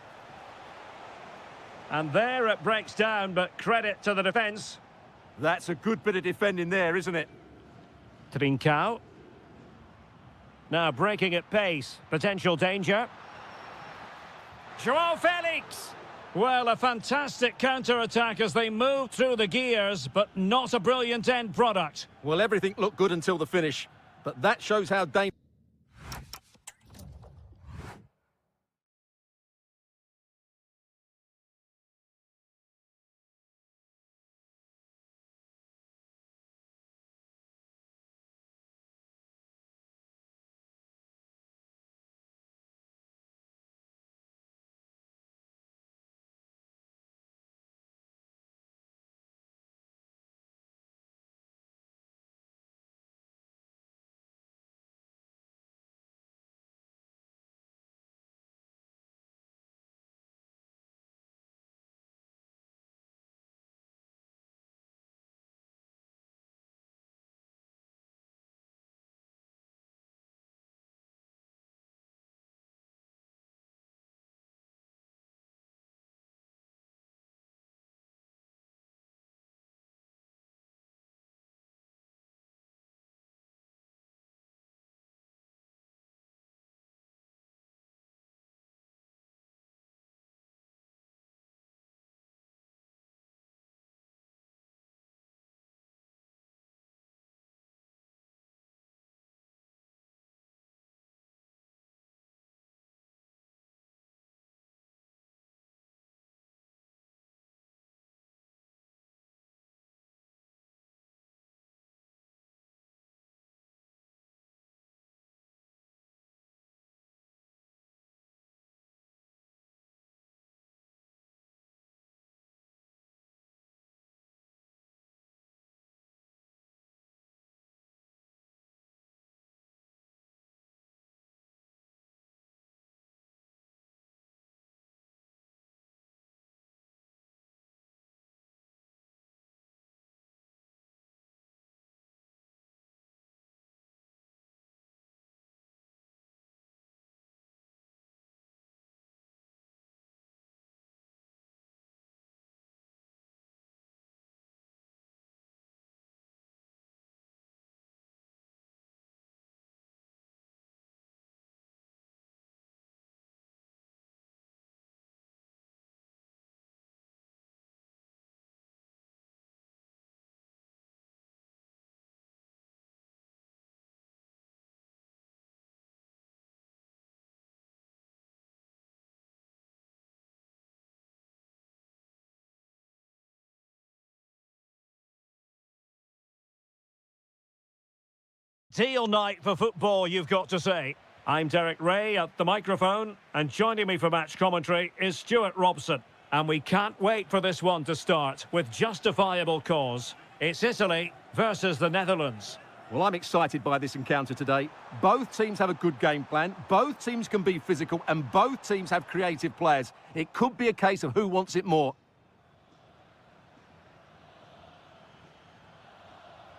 And there it breaks down, but credit to the defence. That's a good bit of defending there, isn't it? Trincao. Now breaking at pace. Potential danger. Joao Felix. Well, a fantastic counter-attack as they move through the gears, but not a brilliant end product. Well, everything looked good until the finish, but that shows how dangerous... Ideal night for football, you've got to say. I'm Derek Ray at the microphone, and joining me for match commentary is Stuart Robson. And we can't wait for this one to start with justifiable cause. It's Italy versus the Netherlands. Well, I'm excited by this encounter today. Both teams have a good game plan, both teams can be physical, and both teams have creative players. It could be a case of who wants it more.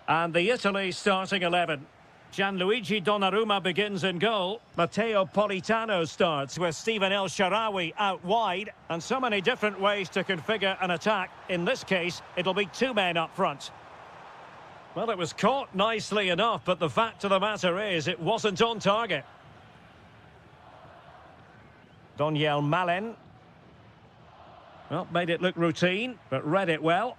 And the Italy starting 11. Gianluigi Donnarumma begins in goal. Matteo Politano starts with Steven El Shaarawy out wide. And so many different ways to configure an attack. In this case, it'll be two men up front. Well, it was caught nicely enough, but the fact of the matter is it wasn't on target. Doniel Malen. Well, made it look routine, but read it well.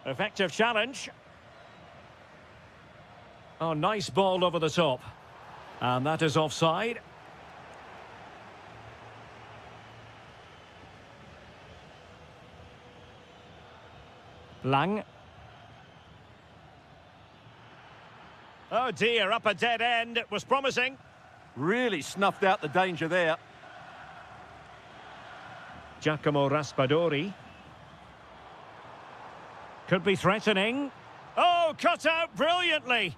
Effective challenge. Oh, nice ball over the top. And that is offside. Lang. Oh dear, up a dead end. It was promising. Really snuffed out the danger there. Giacomo Raspadori. Could be threatening. Oh, cut out brilliantly.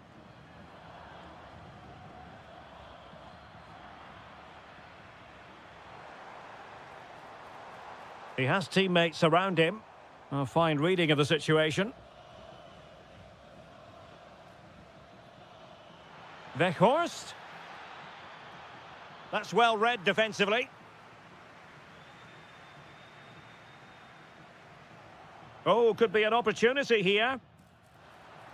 He has teammates around him. A fine reading of the situation. Weghorst. That's well read defensively. Oh, could be an opportunity here.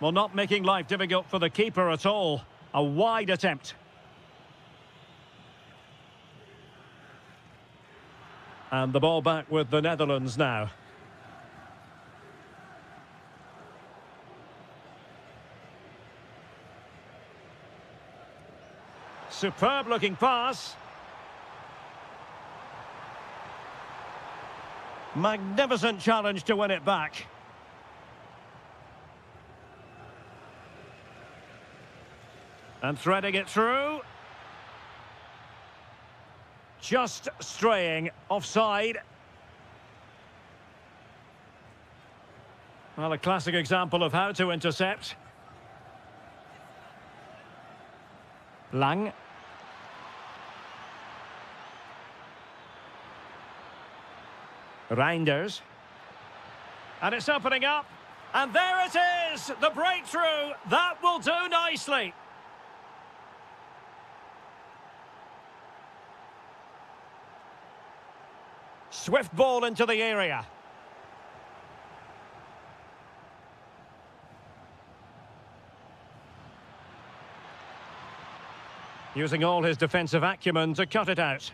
Well, not making life difficult for the keeper at all. A wide attempt. And the ball back with the Netherlands now. Superb looking pass. Magnificent challenge to win it back. And threading it through. Just straying offside. Well, a classic example of how to intercept. Lang. Reinders. And it's opening up. And there it is! The breakthrough! That will do nicely. Swift ball into the area. Using all his defensive acumen to cut it out.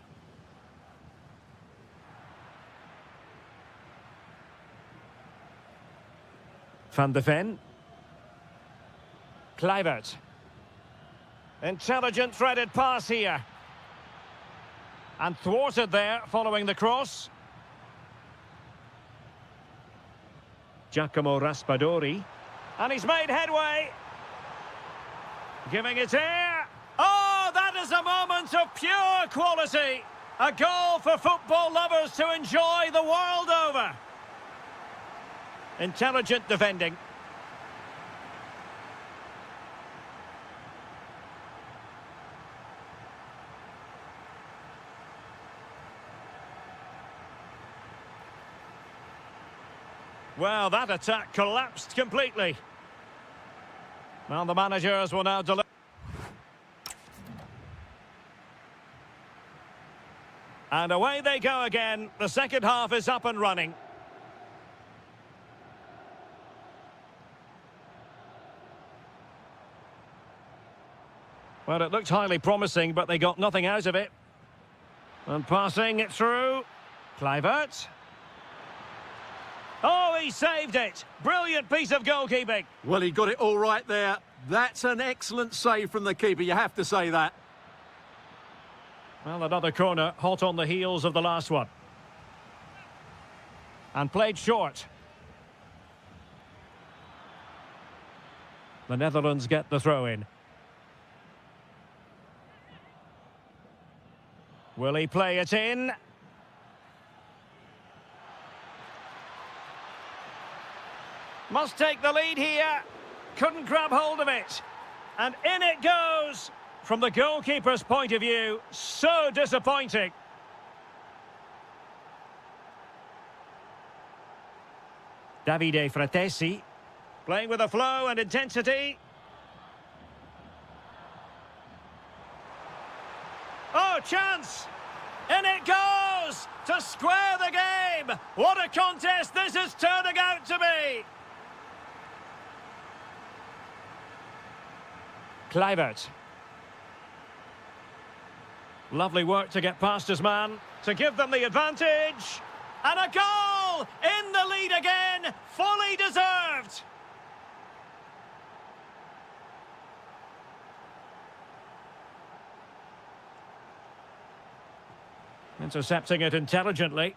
Van de Ven. Kluivert. Intelligent threaded pass here. And thwarted there following the cross. Giacomo Raspadori. And he's made headway. Giving it air. Oh, that is a moment of pure quality. A goal for football lovers to enjoy the world over. Intelligent defending. Well, that attack collapsed completely. Well, the managers will now deliver. And away they go again. The second half is up and running. Well, it looked highly promising, but they got nothing out of it. And passing it through. Kluivert. Oh, he saved it. Brilliant piece of goalkeeping. Well, he got it all right there. That's an excellent save from the keeper, you have to say that. Well, another corner, hot on the heels of the last one. And played short. The Netherlands get the throw in. Will he play it in? Must take the lead here. Couldn't grab hold of it. And in it goes. From the goalkeeper's point of view, so disappointing. Davide Fratesi, playing with a flow and intensity. Oh, chance! In it goes! To square the game! What a contest this is turning out to be! Kluivert. Lovely work to get past his man, to give them the advantage. And a goal! In the lead again, fully deserved! Intercepting it intelligently.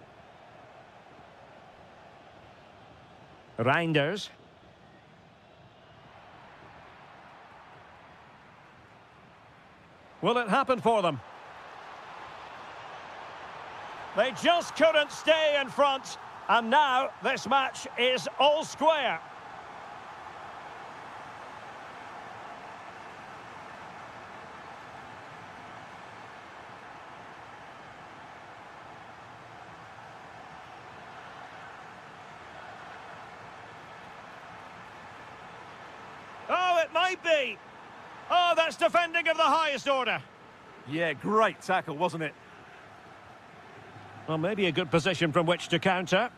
Reinders. Will it happen for them? They just couldn't stay in front, and now this match is all square. Oh, it might be. Oh, that's defending of the highest order. Yeah, great tackle, wasn't it? Well, maybe a good position from which to counter.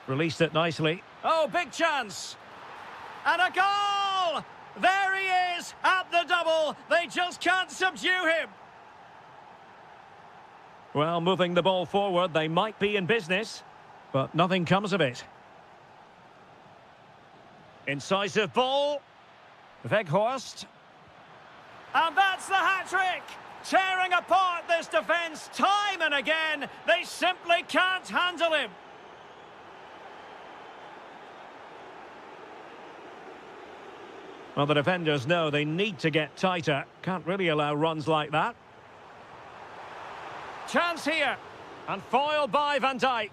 Released it nicely. Oh, big chance. And a goal! There he is at the double. They just can't subdue him. Well, moving the ball forward, they might be in business, but nothing comes of it. Incisive ball. Weghorst. And that's the hat-trick! Tearing apart this defence time and again. They simply can't handle him. Well, the defenders know they need to get tighter. Can't really allow runs like that. Chance here. And foiled by Van Dijk.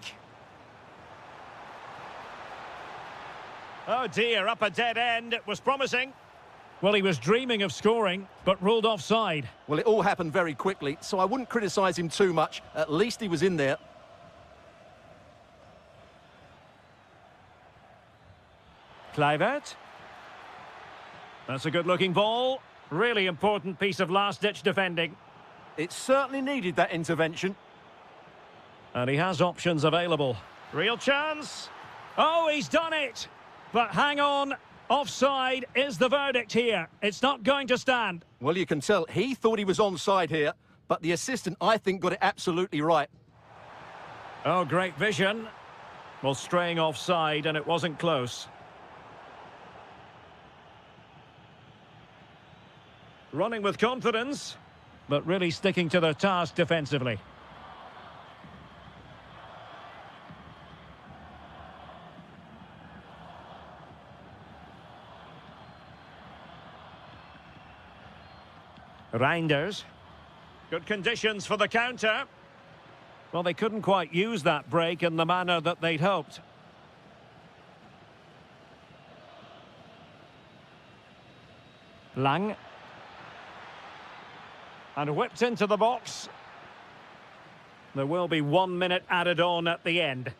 Oh dear, up a dead end. It was promising. Well, he was dreaming of scoring, but ruled offside. Well, it all happened very quickly, so I wouldn't criticise him too much. At least he was in there. Kluivert. That's a good-looking ball. Really important piece of last-ditch defending. It certainly needed that intervention. And he has options available. Real chance. Oh, he's done it. But hang on. Offside is the verdict here. It's not going to stand. Well, you can tell he thought he was onside here, but the assistant, I think, got it absolutely right. Oh, great vision. Well, straying offside, and it wasn't close. Running with confidence, but really sticking to their task defensively. Reinders. Good conditions for the counter. Well, they couldn't quite use that break in the manner that they'd hoped. Lang. And whipped into the box. There will be 1 minute added on at the end.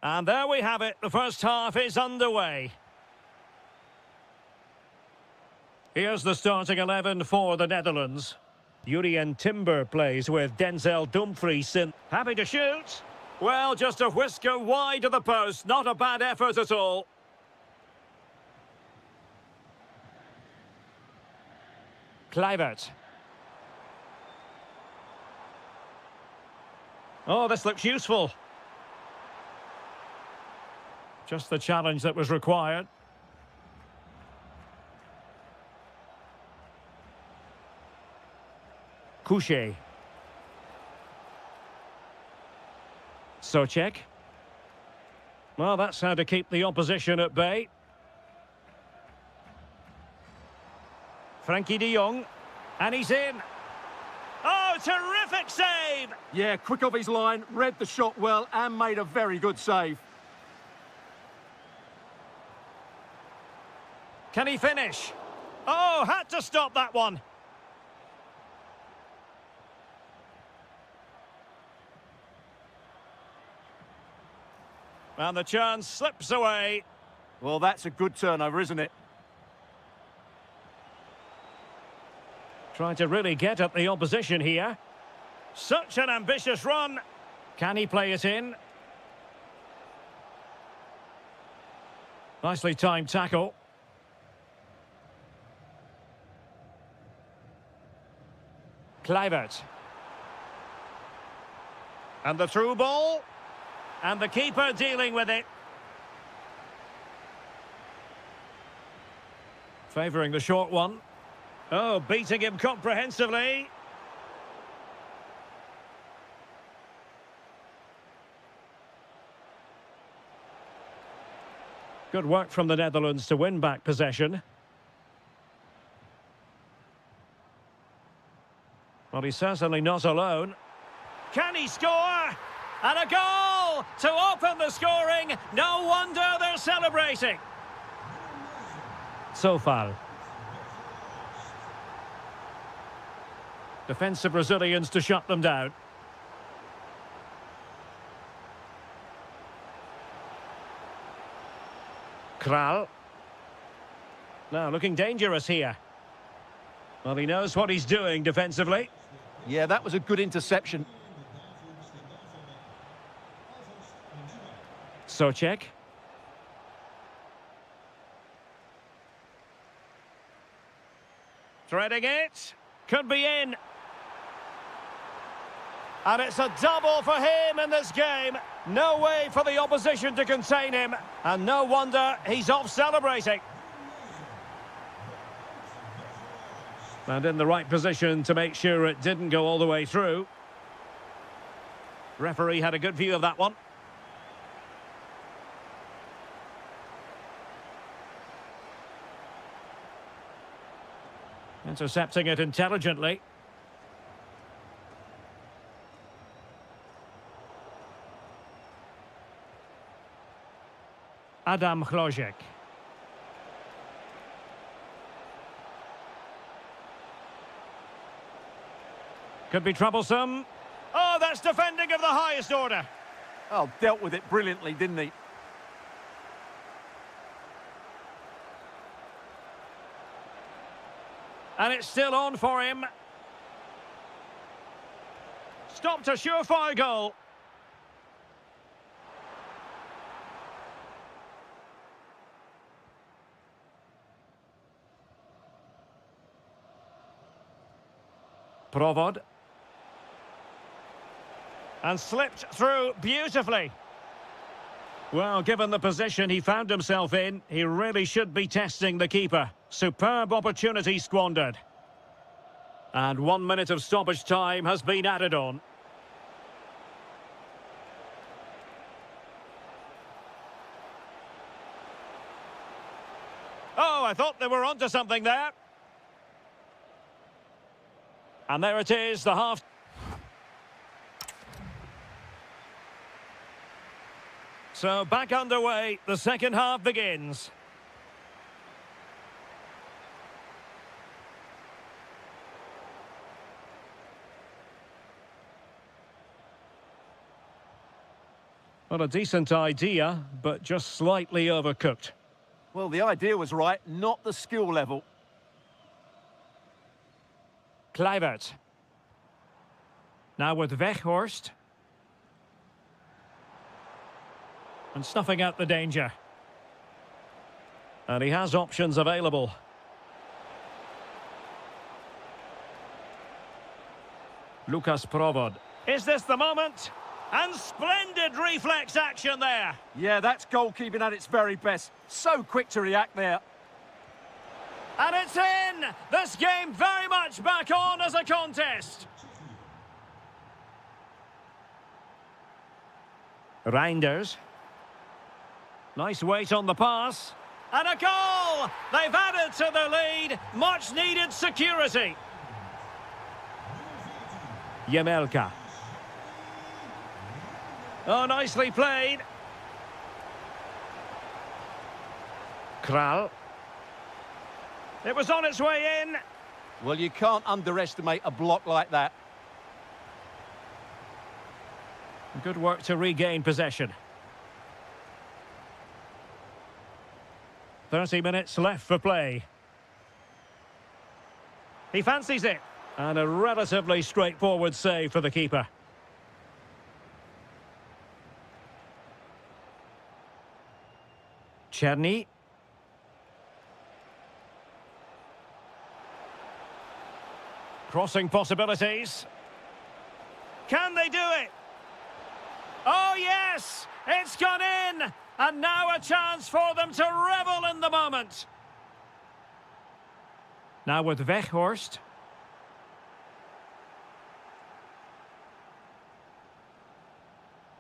And there we have it. The first half is underway. Here's the starting 11 for the Netherlands. Jurien Timber plays with Denzel Dumfries in. Happy to shoot. Well, just a whisker wide of the post. Not a bad effort at all. Kluivert. Oh, this looks useful. Just the challenge that was required. Couché. Socek. Well, that's how to keep the opposition at bay. Frankie de Jong. And he's in. Oh, terrific save! Yeah, quick off his line, read the shot well and made a very good save. Can he finish? Oh, had to stop that one. And the chance slips away. Well, that's a good turnover, isn't it? Trying to really get at the opposition here. Such an ambitious run. Can he play it in? Nicely timed tackle. Kluivert. And the through ball. And the keeper dealing with it. Favouring the short one. Oh, beating him comprehensively. Good work from the Netherlands to win back possession. Well, he's certainly not alone. Can he score? And a goal to open the scoring. No wonder they're celebrating. So far. Defensive Brazilians to shut them down. Kral. Now looking dangerous here. Well, he knows what he's doing defensively. Yeah, that was a good interception. Socek. Threading it. Could be in. And it's a double for him in this game. No way for the opposition to contain him. And no wonder he's off celebrating. And in the right position to make sure it didn't go all the way through. Referee had a good view of that one. Intercepting it intelligently. Adam Hlojek. Could be troublesome. Oh, that's defending of the highest order. Oh, dealt with it brilliantly, didn't he? And it's still on for him. Stopped a surefire goal. Provod. And slipped through beautifully. Well, given the position he found himself in, he really should be testing the keeper. Superb opportunity squandered. And 1 minute of stoppage time has been added on. Oh, I thought they were onto something there. And there it is, the half. So back underway, the second half begins. Well, a decent idea, but just slightly overcooked. Well, the idea was right, not the skill level. Kluivert. Now with Weghorst. And snuffing out the danger. And he has options available. Lucas Provod. Is this the moment? And splendid reflex action there. Yeah, that's goalkeeping at its very best. So quick to react there. And it's in! This game very much back on as a contest. Reinders. Nice weight on the pass. And a goal! They've added to the lead. Much needed security. Yemelka. Oh, nicely played. Kral. It was on its way in. Well, you can't underestimate a block like that. Good work to regain possession. 30 minutes left for play. He fancies it. And a relatively straightforward save for the keeper. Czerny. Crossing possibilities. Can they do it? Oh, yes! It's gone in! And now a chance for them to revel in the moment. Now with Weghorst.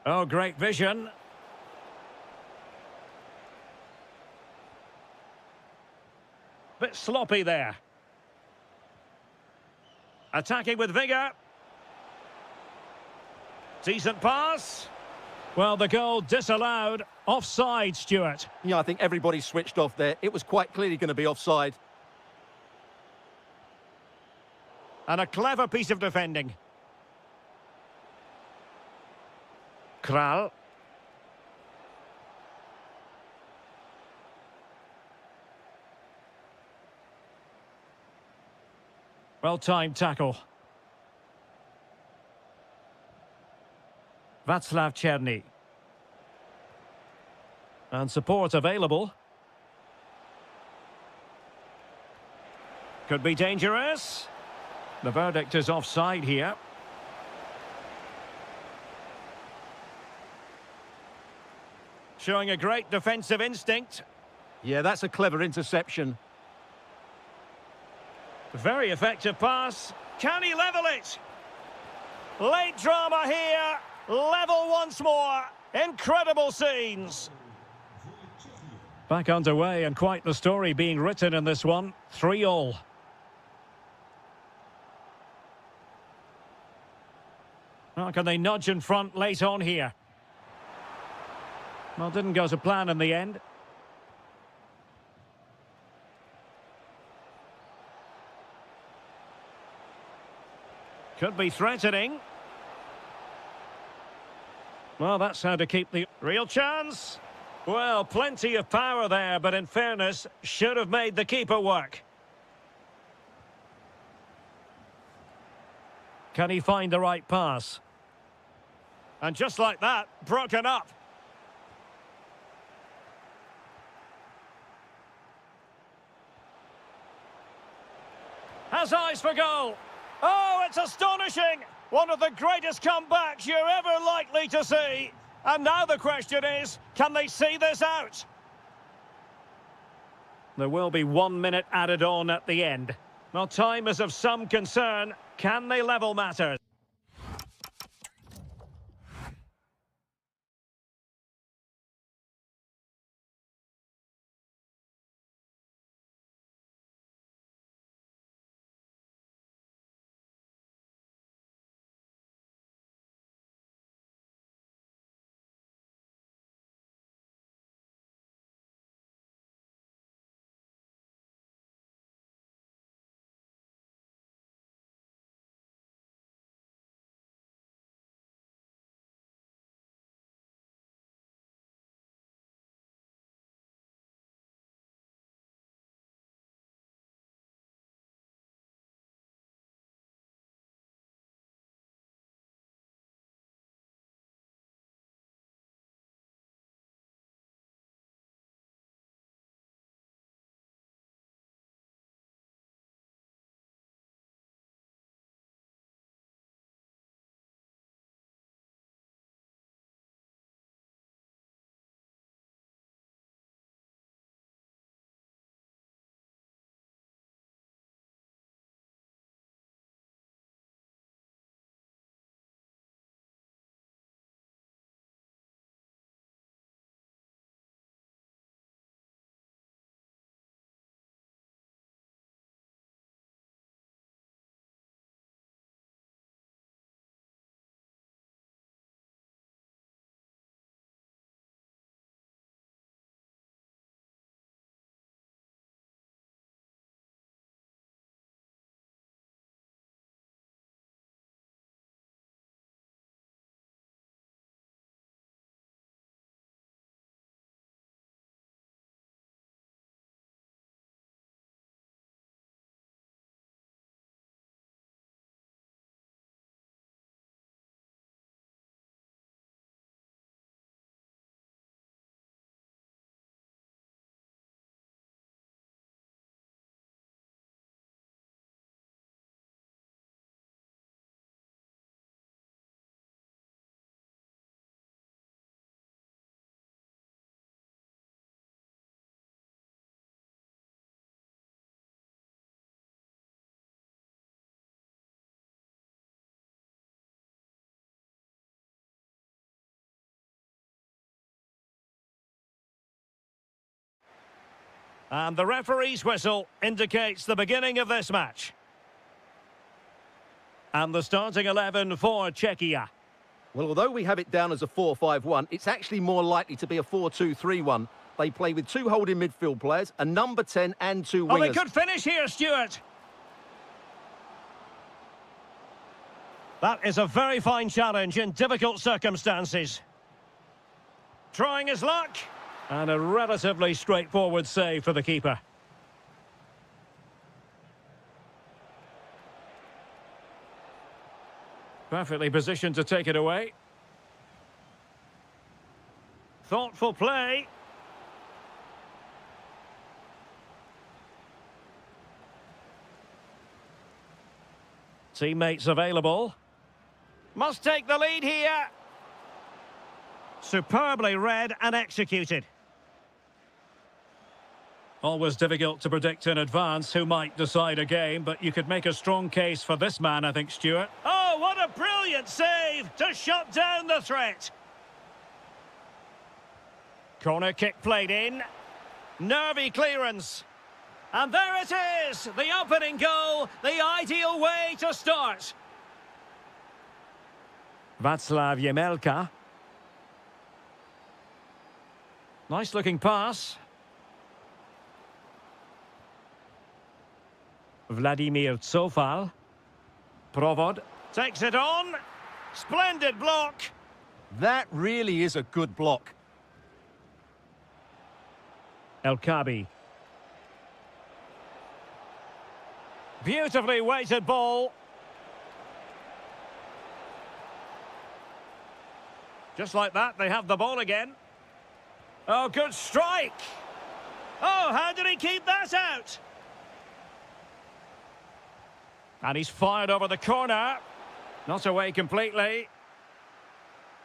Oh, great vision. Bit sloppy there. Attacking with vigour. Decent pass. Well, the goal disallowed. Offside, Stuart. Yeah, I think everybody switched off there. It was quite clearly going to be offside. And a clever piece of defending. Kral. Well-timed tackle. Václav Czerny. And support available. Could be dangerous. The verdict is offside here. Showing a great defensive instinct. Yeah, that's a clever interception. Very effective pass. Can he level it? Late drama here. Level once more. Incredible scenes. Back underway, and quite the story being written in this one. 3-3. How can they nudge in front late on here? Well, didn't go to plan in the end. Could be threatening. Well, that's how to keep the real chance. Well, plenty of power there, but in fairness, should have made the keeper work. Can he find the right pass? And just like that, broken up. Has eyes for goal. Oh, it's astonishing! One of the greatest comebacks you're ever likely to see. And now the question is, can they see this out? There will be 1 minute added on at the end. Well, time is of some concern. Can they level matters? And the referee's whistle indicates the beginning of this match. And the starting 11 for Czechia. Well, although we have it down as a 4-5-1, it's actually more likely to be a 4-2-3-1. They play with two holding midfield players, a number 10 and two wingers. Oh, they could finish here, Stuart. That is a very fine challenge in difficult circumstances. Trying his luck. And a relatively straightforward save for the keeper. Perfectly positioned to take it away. Thoughtful play. Teammates available. Must take the lead here. Superbly read and executed. Always difficult to predict in advance who might decide a game, but you could make a strong case for this man, I think, Stuart. Oh, what a brilliant save to shut down the threat. Corner kick played in. Nervy clearance. And there it is, the opening goal, the ideal way to start. Václav Jemelka. Nice looking pass. Vladimir Tsofal. Provod takes it on. Splendid block. That really is a good block. El Kabi. Beautifully weighted ball. Just like that, they have the ball again. Oh, good strike. Oh, how did he keep that out? And he's fired over the corner. Not away completely.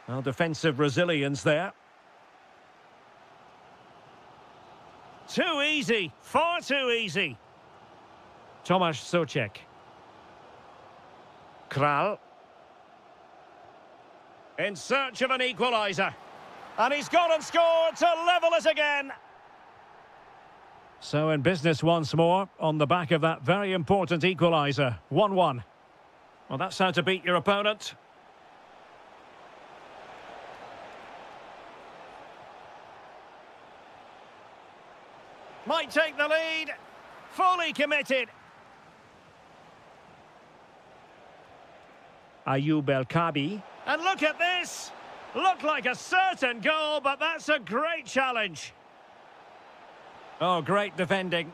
Well, defensive resilience there. Too easy. Far too easy. Tomasz Souček. Kral. In search of an equaliser. And he's gone and scored to level it again. So in business once more, on the back of that very important equaliser. 1-1. Well, that's how to beat your opponent. Might take the lead. Fully committed. Ayoub El Kabi. And look at this. Looked like a certain goal, but that's a great challenge. Oh, great defending.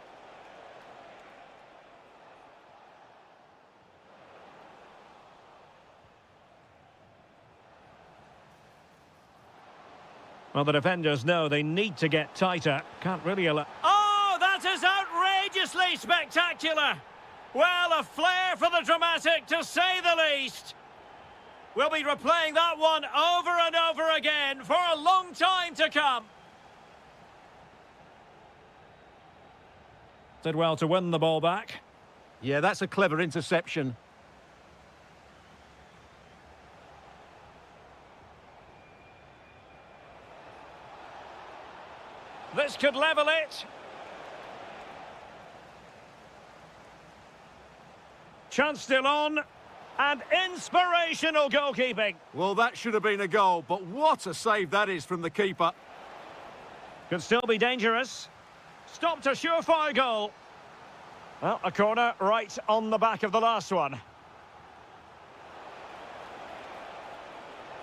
Well, the defenders know they need to get tighter. Can't really allow... Oh, that is outrageously spectacular. Well, a flair for the dramatic, to say the least. We'll be replaying that one over and over again for a long time to come. Did well to win the ball back. Yeah, that's a clever interception. This could level it. Chance still on. And inspirational goalkeeping. Well, that should have been a goal, but what a save that is from the keeper. Could still be dangerous. Stopped a surefire goal. Well, a corner right on the back of the last one.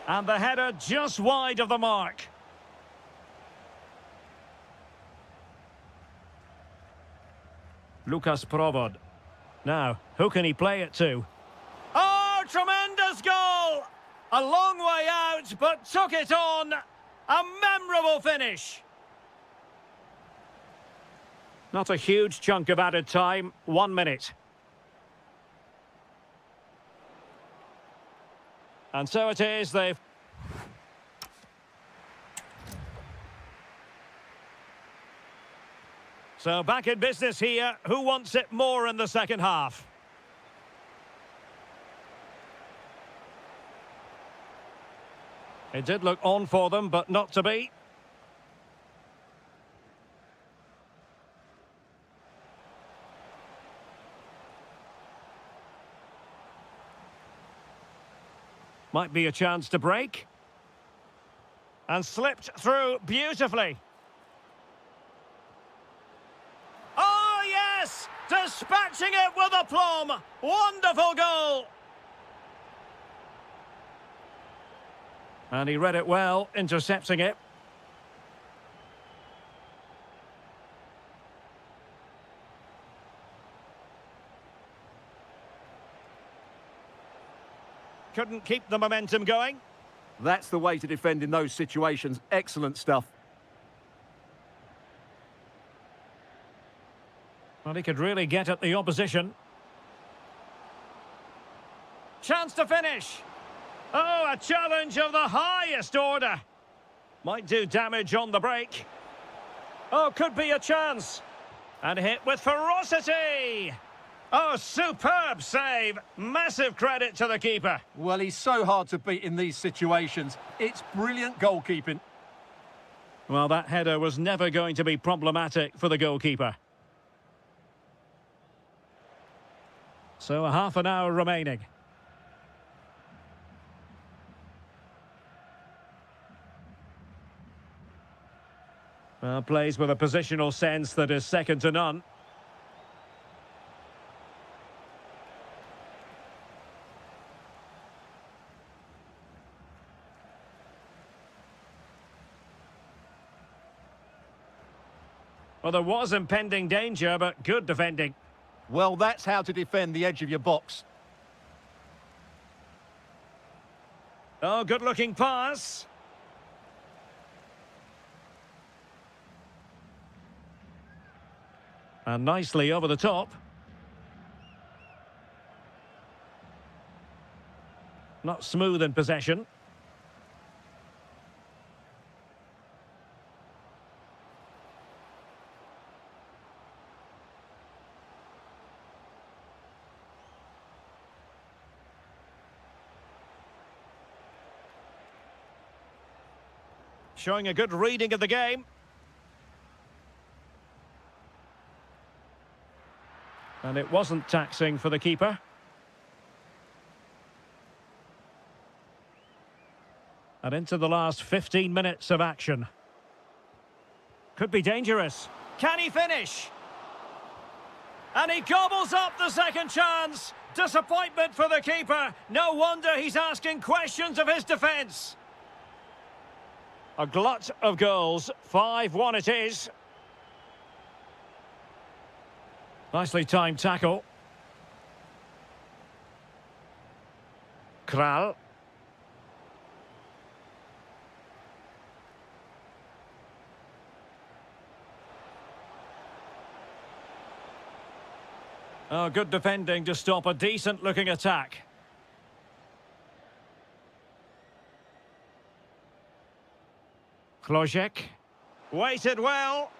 And the header just wide of the mark. Lukas Provod. Now, who can he play it to? Oh, tremendous goal! A long way out, but took it on. A memorable finish. Not a huge chunk of added time. 1 minute. And so it is, they've... So back in business here. Who wants it more in the second half? It did look on for them, but not to be. Might be a chance to break. And slipped through beautifully. Oh, yes! Dispatching it with aplomb. Wonderful goal. And he read it well, intercepting it. Couldn't keep the momentum going. That's the way to defend in those situations. Excellent stuff. Well, he could really get at the opposition. Chance to finish. Oh, a challenge of the highest order. Might do damage on the break. Oh, could be a chance. And hit with ferocity. Oh, superb save. Massive credit to the keeper. Well, he's so hard to beat in these situations. It's brilliant goalkeeping. Well, that header was never going to be problematic for the goalkeeper. So, a half an hour remaining. Well, plays with a positional sense that is second to none. Well, there was impending danger, but good defending. Well, that's how to defend the edge of your box. Oh, good-looking pass. And nicely over the top. Not smooth in possession. Showing a good reading of the game. And it wasn't taxing for the keeper. And into the last 15 minutes of action. Could be dangerous. Can he finish? And he gobbles up the second chance. Disappointment for the keeper. No wonder he's asking questions of his defence. A glut of goals. 5-1 it is. Nicely timed tackle. Kral. Oh, good defending to stop a decent-looking attack. Klojek. Waited well.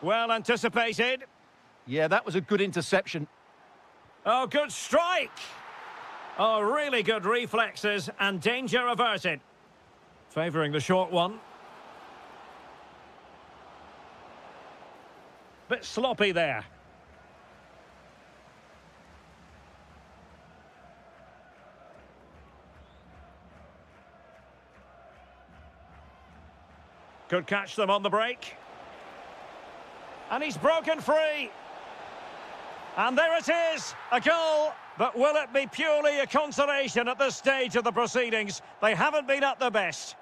Well anticipated. Yeah, that was a good interception. Oh, good strike. Oh, really good reflexes and danger averted. Favouring the short one. Bit sloppy there. Could catch them on the break. And he's broken free. And there it is, a goal. But will it be purely a consolation at this stage of the proceedings? They haven't been at their best.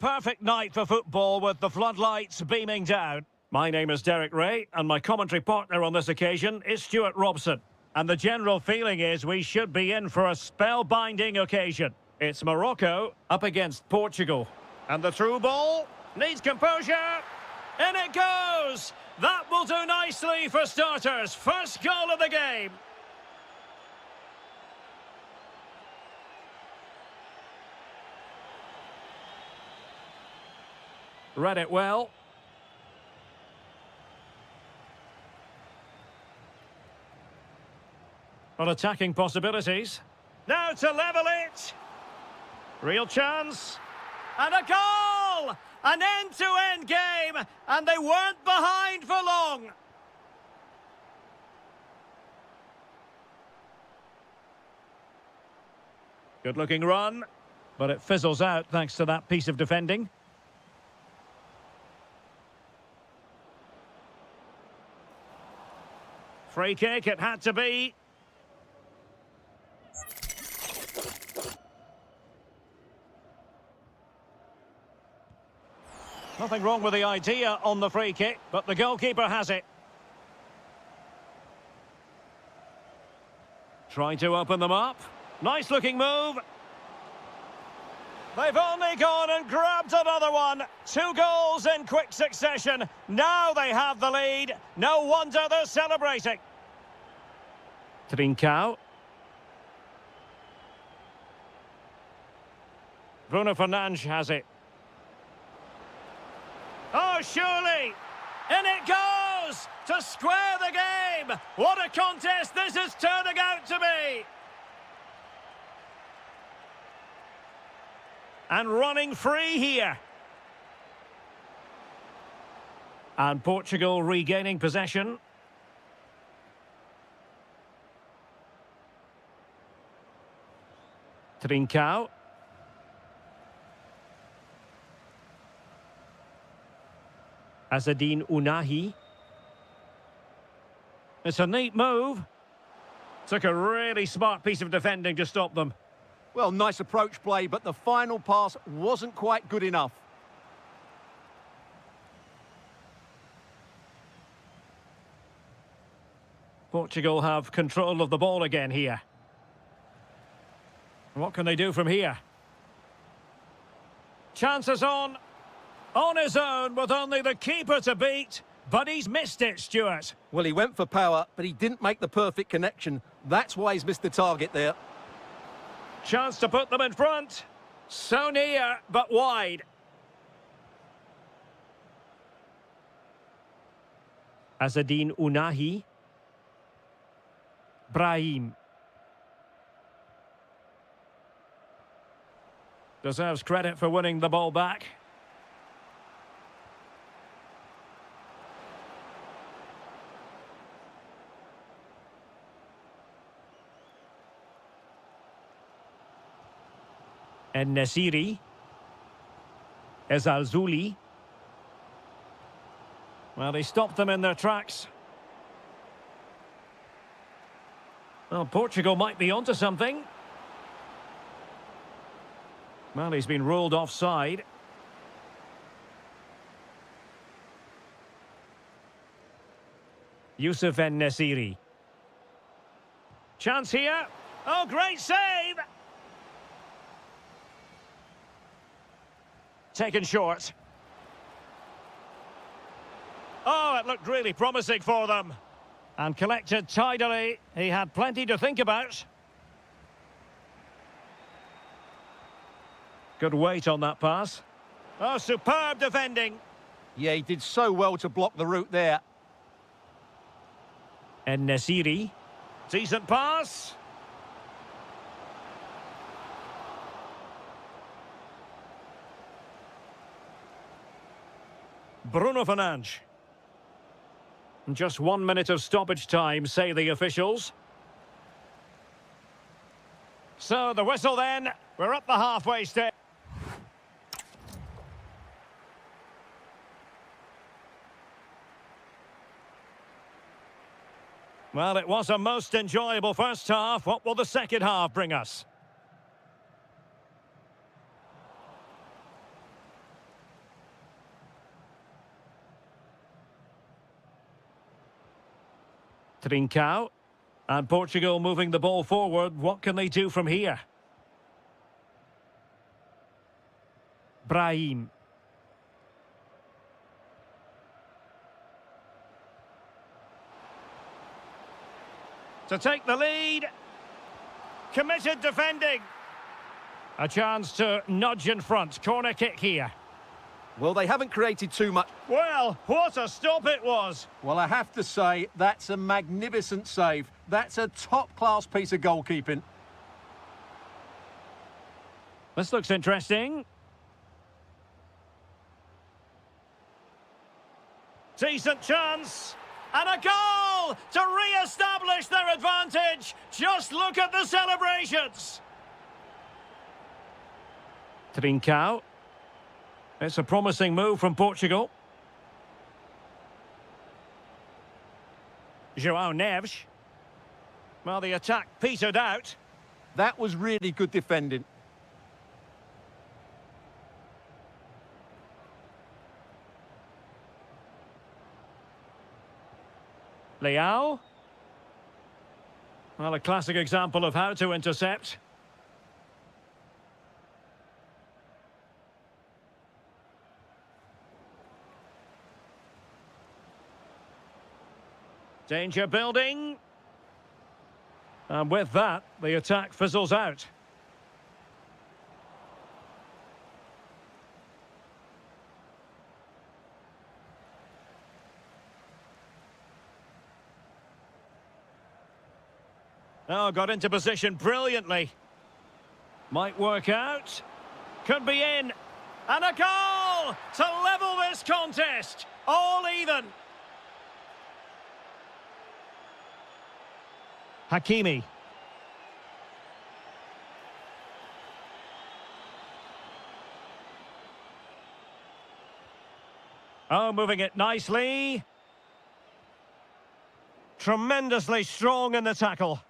perfect night for football with the floodlights beaming down. My name is Derek Ray, and my commentary partner on this occasion is Stuart Robson. And the general feeling is we should be in for a spellbinding occasion. It's Morocco up against Portugal. And the through ball needs composure. In it goes! That will do nicely for starters. First goal of the game. Read it well. On attacking possibilities. Now to level it. Real chance. And a goal! An end-to-end game, and they weren't behind for long. Good-looking run, but it fizzles out thanks to that piece of defending. Free kick, it had to be. Nothing wrong with the idea on the free kick, but the goalkeeper has it. Trying to open them up. Nice looking move. They've only gone and grabbed another one. 2 goals in quick succession. Now they have the lead. No wonder they're celebrating. Trincao. Bruno Fernandes has it. Oh, surely! In it goes! To square the game! What a contest this is turning out to be! And running free here. And Portugal regaining possession. Trincao. Azadine Unahi. It's a neat move. Took a really smart piece of defending to stop them. Well, nice approach play, but the final pass wasn't quite good enough. Portugal have control of the ball again here. What can they do from here? Chances on his own with only the keeper to beat, but he's missed it, Stuart. Well, he went for power, but he didn't make the perfect connection. That's why he's missed the target there. Chance to put them in front. So near, but wide. Azadine Unahi. Brahim. Deserves credit for winning the ball back. And Nasiri. Ezalzouli. Well, he stopped them in their tracks. Well, Portugal might be onto something. Well, he's been ruled offside. Youssef En-Nesyri. Chance here. Oh, great save! Taken short. Oh, it looked really promising for them. And collected tidily. He had plenty to think about. Good weight on that pass. Oh, superb defending. Yeah, he did so well to block the route there. En-Nesyri. Decent pass. Bruno Fernandes. Just 1 minute of stoppage time, say the officials. So the whistle then. We're up the halfway stage. Well, it was a most enjoyable first half. What will the second half bring us? Trincao. And Portugal moving the ball forward. What can they do from here? Brahim. To take the lead. Committed defending. A chance to nudge in front. Corner kick here. Well, they haven't created too much. Well, what a stop it was. Well, I have to say, that's a magnificent save. That's a top-class piece of goalkeeping. This looks interesting. Decent chance. And a goal to re-establish their advantage. Just look at the celebrations. Trincao. It's a promising move from Portugal. João Neves. Well, the attack petered out. That was really good defending. Leao. Well, a classic example of how to intercept. Danger building. And with that, the attack fizzles out. Oh, got into position brilliantly. Might work out. Could be in. And a goal to level this contest. All even. Hakimi. Oh, moving it nicely. Tremendously strong in the tackle.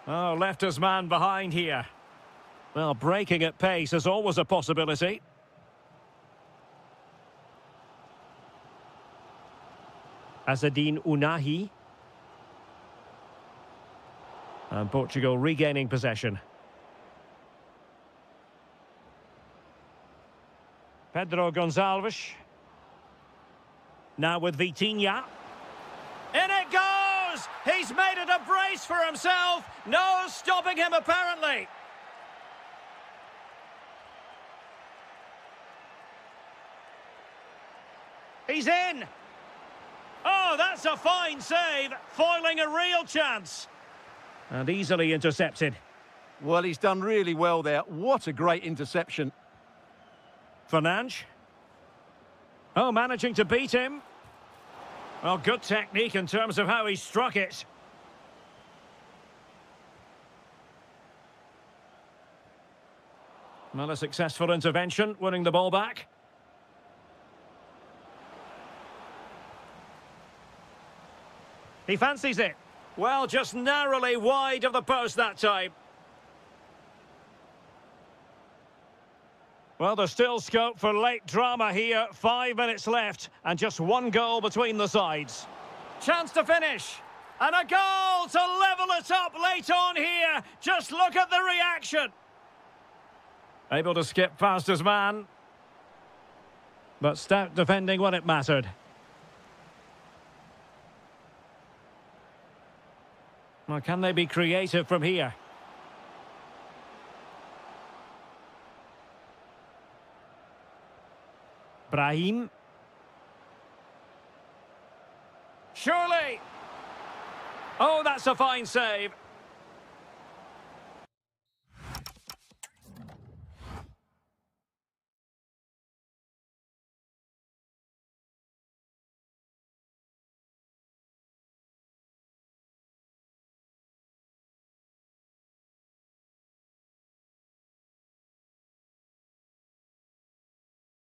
Oh, left his man behind here. Well, breaking at pace is always a possibility. Azadine Unahi. And Portugal regaining possession. Pedro Gonçalves. Now with Vitinha. In it goes! He's made it a brace for himself. No stopping him, apparently. He's in. Oh, that's a fine save. Foiling a real chance. And easily intercepted. Well, he's done really well there. What a great interception. Fernandes. Oh, managing to beat him. Well, good technique in terms of how he struck it. Well, a successful intervention, winning the ball back. He fancies it. Well, just narrowly wide of the post that time. Well, there's still scope for late drama here. 5 minutes left and just one goal between the sides. Chance to finish. And a goal to level it up late on here. Just look at the reaction. Able to skip past his man. But stout defending when it mattered. Well, can they be creative from here? Brahim. Surely. Oh, that's a fine save.